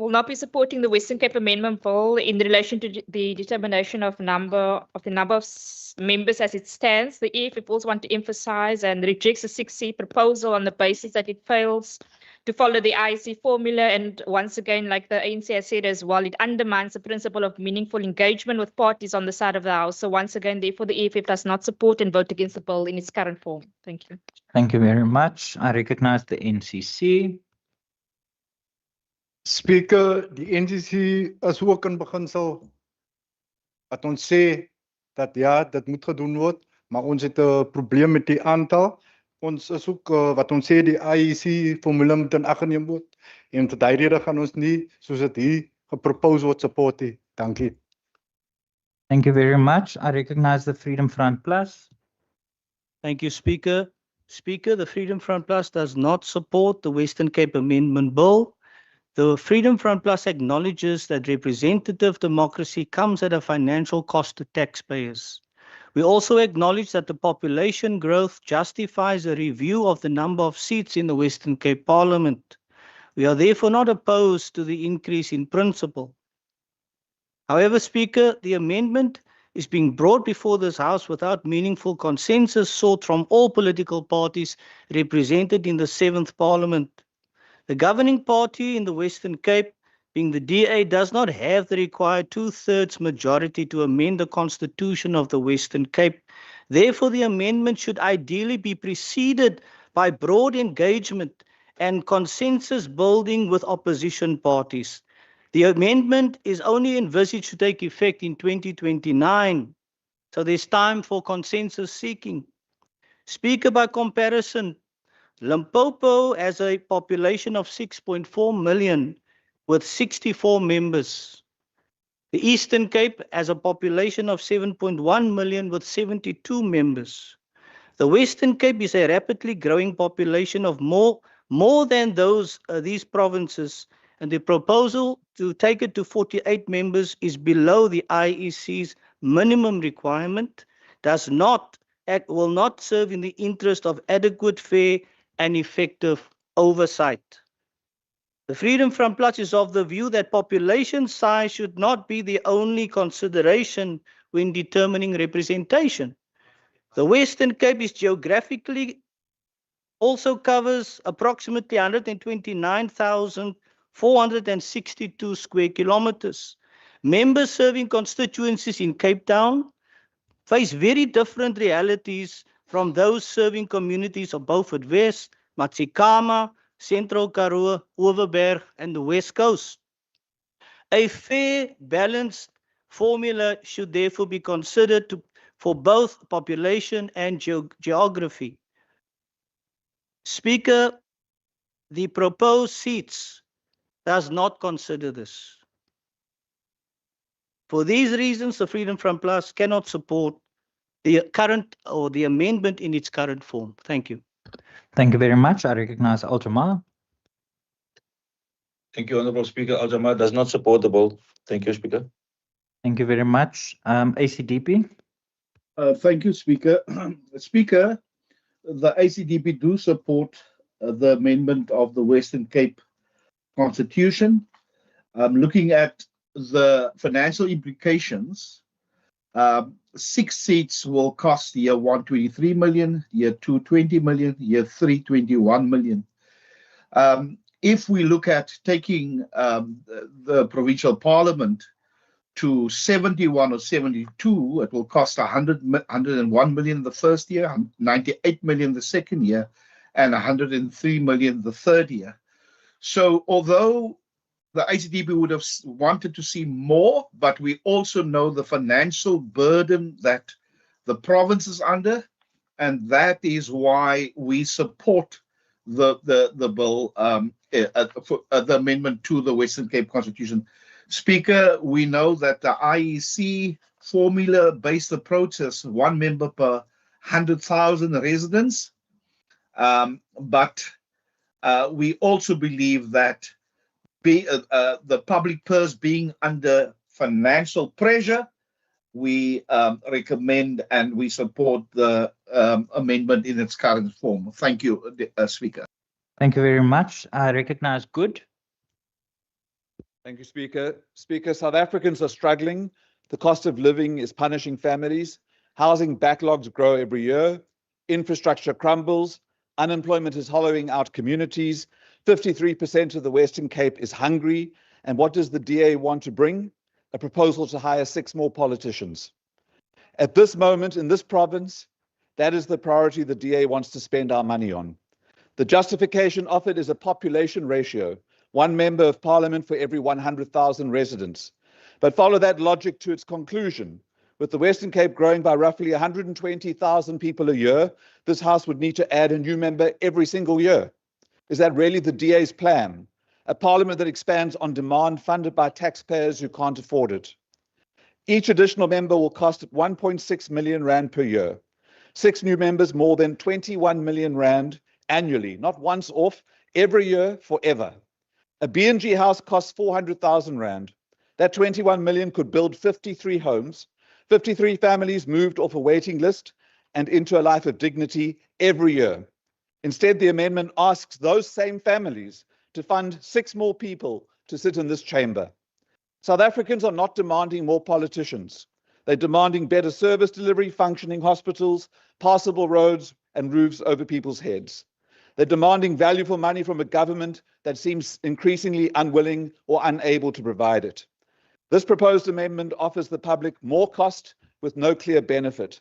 not be supporting the Western Cape Amendment Bill in relation to the determination of the number of members as it stands. The EFF also want to emphasize and rejects the 6-seat proposal on the basis that it fails to follow the IEC formula. And once again, like the ANC has said as well, it undermines the principle of meaningful engagement with parties on the side of the House. So once again, therefore, the EFF does not support and vote against the bill in its current form. Thank you. Thank you very much. I recognize the NCC. Speaker, die NCC is ook in beginsel wat ons sê dat ja, dit moet gedoen word, maar ons het 'n probleem met die aantal. Ons is ook wat ons sê die IEC formule moet in ag geneem word en tot daai rede gaan ons nie soos dit hier gepropose word support nie. Dankie. Thank you very much. I recognize the Freedom Front Plus. Thank you, Speaker. Speaker, the Freedom Front Plus does not support the Western Cape Amendment Bill. The Freedom Front Plus acknowledges that representative democracy comes at a financial cost to taxpayers. We also acknowledge that the population growth justifies a review of the number of seats in the Western Cape Parliament. We are therefore not opposed to the increase in principle. However, Speaker, the amendment is being brought before this House without meaningful consensus sought from all political parties represented in the 7th Parliament. The governing party in the Western Cape, being the DA, does not have the required 2/3 majority to amend the constitution of the Western Cape. Therefore, the amendment should ideally be preceded by broad engagement and consensus building with opposition parties. The amendment is only envisaged to take effect in 2029, so there's time for consensus seeking. Speaker, by comparison, Limpopo has a population of 6.4 million with 64 members. The Eastern Cape has a population of 7.1 million with 72 members. The Western Cape is a rapidly growing population of more than these provinces, and the proposal to take it to 48 members is below the IEC's minimum requirement, will not serve in the interest of adequate, fair, and effective oversight. The Freedom Front Plus is of the view that population size should not be the only consideration when determining representation. The Western Cape is geographically also covers approximately 129,462 square kilometers. Members serving constituencies in Cape Town face very different realities from those serving communities of Beaufort West, Matsikama, Central Karoo, Overberg, and the West Coast. A fair, balanced formula should therefore be considered for both population and geography. Speaker, the proposed seats does not consider this. For these reasons, the Freedom Front Plus cannot support the current or the amendment in its current form. Thank you. Thank you very much. I recognize Al-Jamal. Thank you, Honourable Speaker. Al-Jamal does not support the bill. Thank you, Speaker. Thank you very much. ACDP. Thank you, Speaker. Speaker, the ACDP do support the amendment of the Western Cape Constitution. Looking at the financial implications, 6 seats will cost year 1 23 million, year 2 20 million, year 3 21 million. If we look at taking the provincial parliament to 71 or 72, it will cost 101 million the first year, 98 million the second year, and 103 million the third year. So although the ACDP would have wanted to see more, but we also know the financial burden that the province is under, and that is why we support the bill, the amendment to the Western Cape Constitution. Speaker, we know that the IEC formula-based approach is 1 member per 100,000 residents, but we also believe that the public purse being under financial pressure, we recommend and we support the amendment in its current form. Thank you, Speaker. Thank you very much. I recognize Good. Thank you, Speaker. Speaker, South Africans are struggling. The cost of living is punishing families. Housing backlogs grow every year. Infrastructure crumbles. Unemployment is hollowing out communities. 53% of the Western Cape is hungry. And what does the DA want to bring? A proposal to hire 6 more politicians. At this moment in this province, that is the priority the DA wants to spend our money on. The justification offered is a population ratio, 1 member of parliament for every 100,000 residents. But follow that logic to its conclusion. With the Western Cape growing by roughly 120,000 people a year, this House would need to add a new member every single year. Is that really the DA's plan? A parliament that expands on demand, funded by taxpayers who can't afford it. Each additional member will cost 1.6 million rand per year. 6 new members, more than 21 million rand annually, not once off, every year, forever. A B&G house costs 400,000 rand. That 21 million could build 53 homes, 53 families moved off a waiting list and into a life of dignity every year. Instead, the amendment asks those same families to fund 6 more people to sit in this chamber. South Africans are not demanding more politicians. They're demanding better service delivery, functioning hospitals, passable roads, and roofs over people's heads. They're demanding value for money from a government that seems increasingly unwilling or unable to provide it. This proposed amendment offers the public more cost with no clear benefit.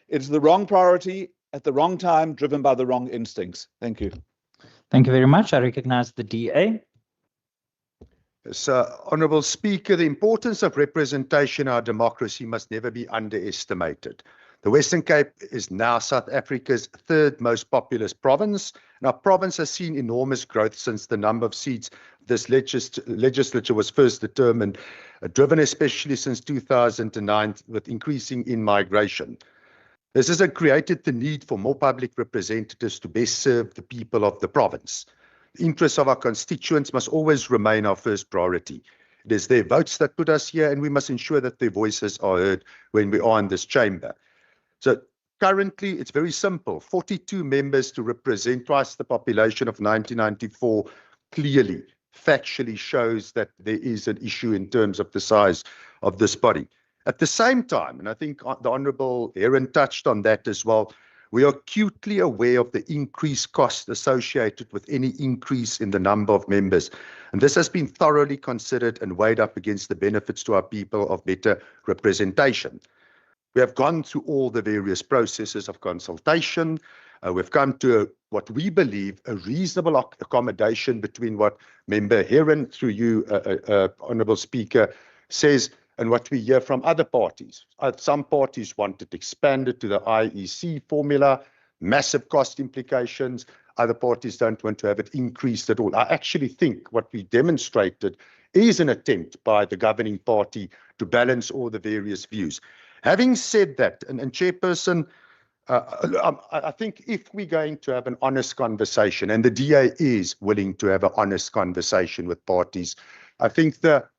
It is the wrong priority at the wrong time, driven by the wrong instincts. Thank you. Thank you very much. I recognize the DA. So, Honourable Speaker, the importance of representation in our democracy must never be underestimated. The Western Cape is now South Africa's 3rd most populous province, and our province has seen enormous growth since the number of seats this legislature was first determined, driven especially since 2009 with increasing in-migration. This has created the need for more public representatives to best serve the people of the province. The interests of our constituents must always remain our first priority. It is their votes that put us here, and we must ensure that their voices are heard when we are in this chamber. So currently, it's very simple. 42 members to represent twice the population of 1994 clearly, factually shows that there is an issue in terms of the size of this body. At the same time, and I think the Honourable Heron touched on that as well, we are acutely aware of the increased cost associated with any increase in the number of members. And this has been thoroughly considered and weighed up against the benefits to our people of better representation. We have gone through all the various processes of consultation. We've come to what we believe a reasonable accommodation between what Member Heron, through you, Honourable Speaker, says and what we hear from other parties. Some parties want it expanded to the IEC formula, massive cost implications. Other parties don't want to have it increased at all. I actually think what we demonstrated is an attempt by the governing party to balance all the various views. Having said that, and Chairperson, I think if we're going to have an honest conversation, and the DA is willing to have an honest conversation with parties, I think the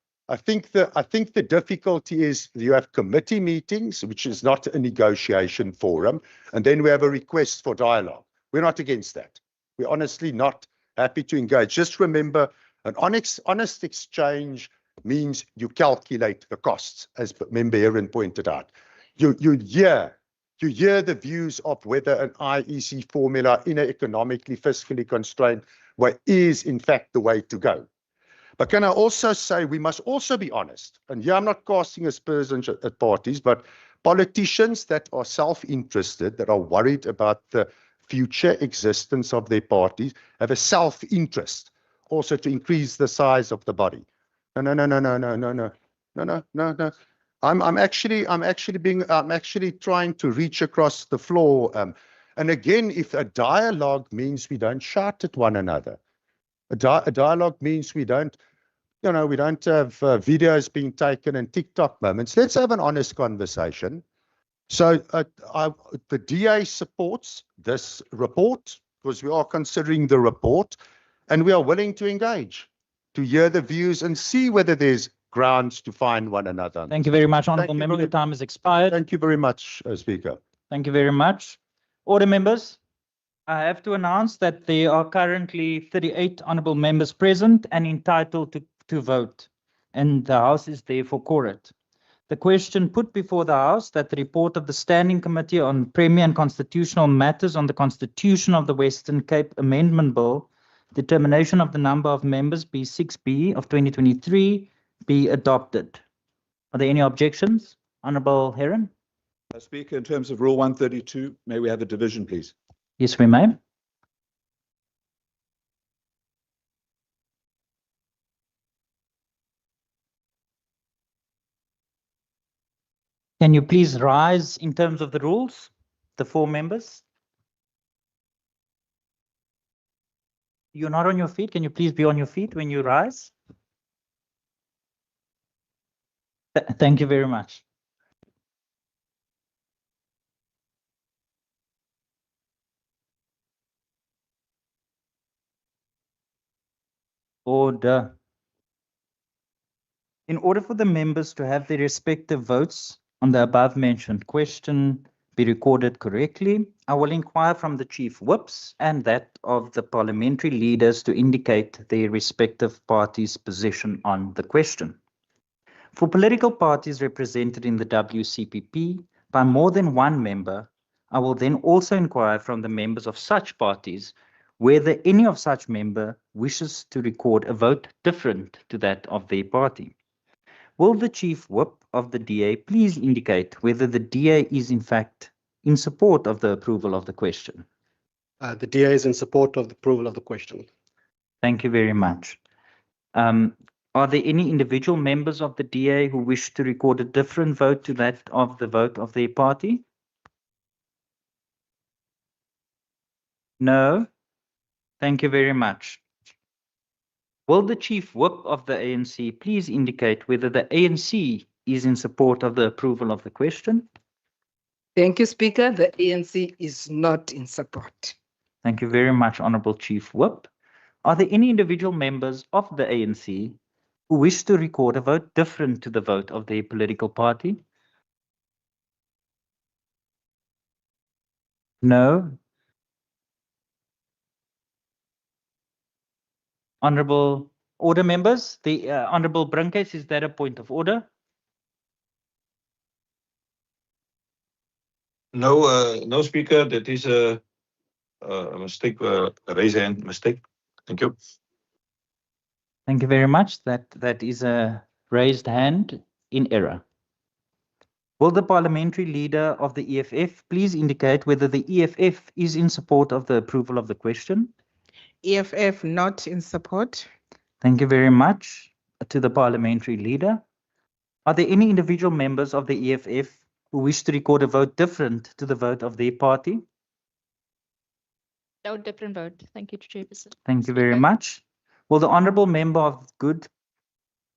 difficulty is you have committee meetings, which is not a negotiation forum, and then we have a request for dialogue. We're not against that. We're honestly not happy to engage. Just remember, an honest exchange means you calculate the costs, as Member Heron pointed out. You hear the views of whether an IEC formula in an economically, fiscally constrained way is in fact the way to go. But can I also say we must also be honest, and here I'm not casting aspersions at parties, but politicians that are self-interested, that are worried about the future existence of their parties, have a self-interest also to increase the size of the body. No. I'm actually trying to reach across the floor. And again, if a dialogue means we don't shout at one another, a dialogue means we don't have videos being taken and TikTok moments. Let's have an honest conversation. So the DA supports this report because we are considering the report, and we are willing to engage, to hear the views and see whether there's grounds to find one another. Thank you very much, Honourable Member. Your time has expired. Thank you very much, Speaker. Thank you very much. Order, members. I have to announce that there are currently 38 honourable members present and entitled to vote, and the House is therefore quorate. The question put before the House that the report of the Standing Committee on Premier and Constitutional Matters on the Constitution of the Western Cape Amendment Bill, determination of the number of members B6B of 2023, be adopted. Are there any objections? Honourable Heron? Speaker, in terms of Rule 132, may we have a division, please? Yes, we may. Can you please rise in terms of the rules, the 4 members? You're not on your feet. Can you please be on your feet when you rise? Thank you very much. Order. In order for the members to have their respective votes on the above-mentioned question be recorded correctly, I will inquire from the Chief Whips and that of the parliamentary leaders to indicate their respective parties' position on the question. For political parties represented in the WCPP by more than one member, I will then also inquire from the members of such parties whether any of such member wishes to record a vote different to that of their party. Will the Chief Whip of the DA please indicate whether the DA is in fact in support of the approval of the question? The DA is in support of the approval of the question. Thank you very much. Are there any individual members of the DA who wish to record a different vote to that of the vote of their party? No? Thank you very much. Will the Chief Whip of the ANC please indicate whether the ANC is in support of the approval of the question? Thank you, Speaker. The ANC is not in support. Thank you very much, Honourable Chief Whip. Are there any individual members of the ANC who wish to record a vote different to the vote of their political party? No? Honourable order members, the Honourable Brinkhuis, is that a point of order? No, Speaker. That is a mistake, a raise hand mistake. Thank you. Thank you very much. That is a raised hand in error. Will the parliamentary leader of the EFF please indicate whether the EFF is in support of the approval of the question? EFF not in support. Thank you very much to the parliamentary leader. Are there any individual members of the EFF who wish to record a vote different to the vote of their party? No different vote. Thank you, Chairperson. Thank you very much. Will the honourable member of Good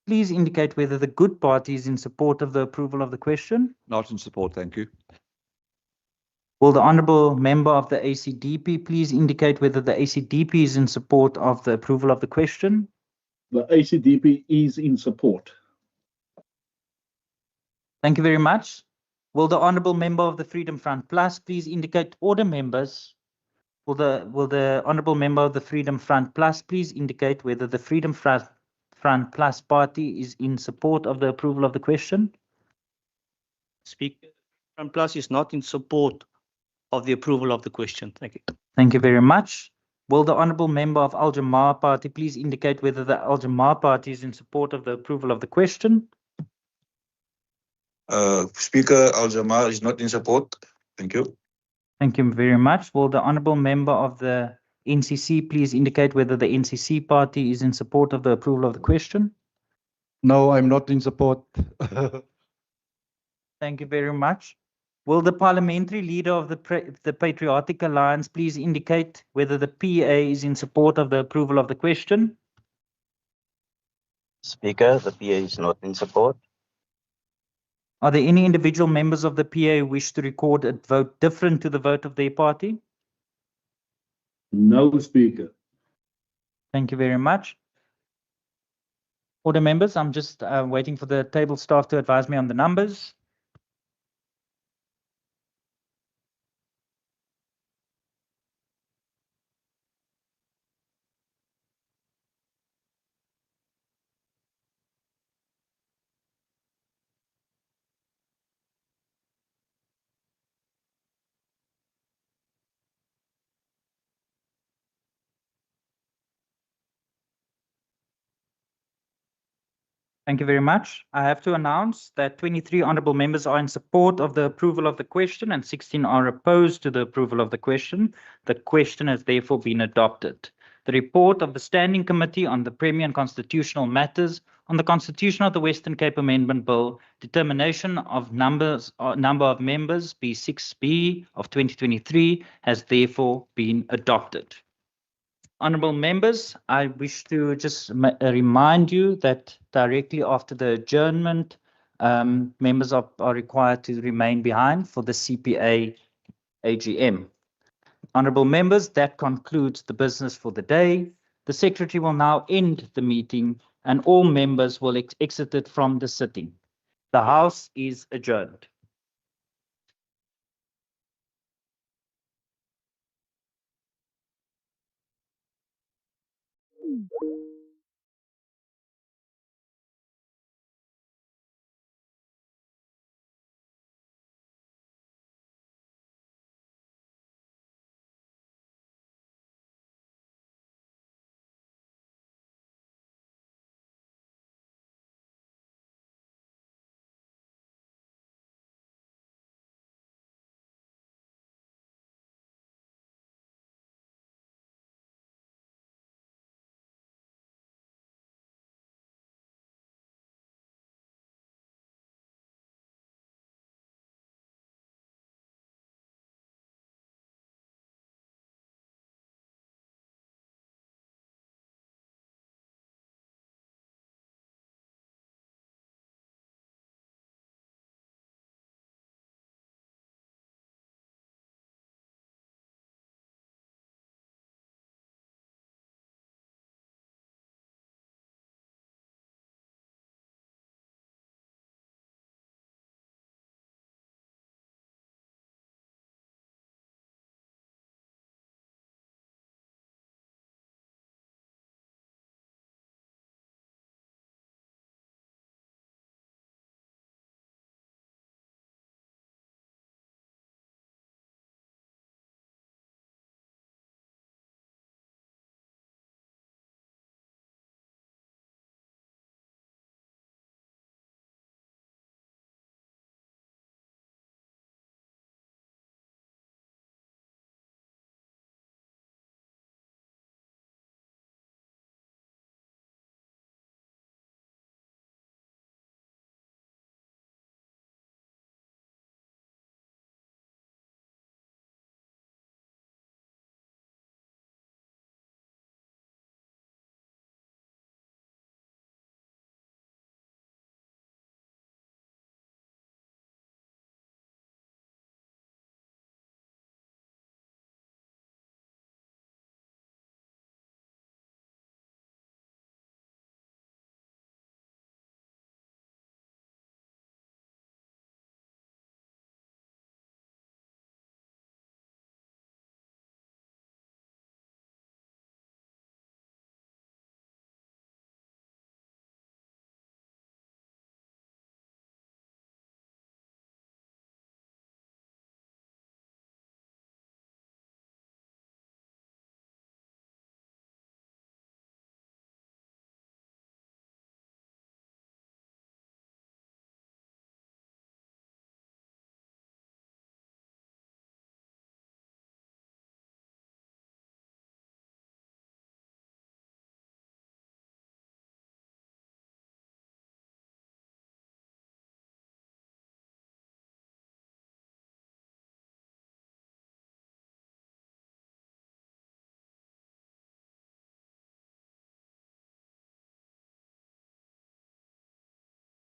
please indicate whether the Good Party is in support of the approval of the question? Not in support, thank you. Will the honourable member of the ACDP please indicate whether the ACDP is in support of the approval of the question? The ACDP is in support. Thank you very much. Will the honourable member of the Freedom Front Plus please indicate order members? Will the honourable member of the Freedom Front Plus please indicate whether the Freedom Front Plus party is in support of the approval of the question? Speaker, Front Plus is not in support of the approval of the question. Thank you. Thank you very much. Will the honourable member of Al Jamar party please indicate whether the Al Jamar party is in support of the approval of the question? Speaker, Al Jamar is not in support. Thank you. Thank you very much. Will the honourable member of the NCC please indicate whether the NCC party is in support of the approval of the question? No, I'm not in support. Thank you very much. Will the parliamentary leader of the Patriotic Alliance please indicate whether the PA is in support of the approval of the question? Speaker, the PA is not in support. Are there any individual members of the PA who wish to record a vote different to the vote of their party? No, Speaker. Thank you very much. Order members, I'm just waiting for the table staff to advise me on the numbers. Thank you very much. I have to announce that 23 honourable members are in support of the approval of the question and 16 are opposed to the approval of the question. The question has therefore been adopted. The report of the Standing Committee on the Premier and Constitutional Matters on the Constitution of the Western Cape Amendment Bill, determination of number of members, B6B of 2023, has therefore been adopted. Honourable members, I wish to just remind you that directly after the adjournment, members are required to remain behind for the CPA AGM. Honourable members, that concludes the business for the day. The secretary will now end the meeting and all members will exit it from the sitting. The House is adjourned.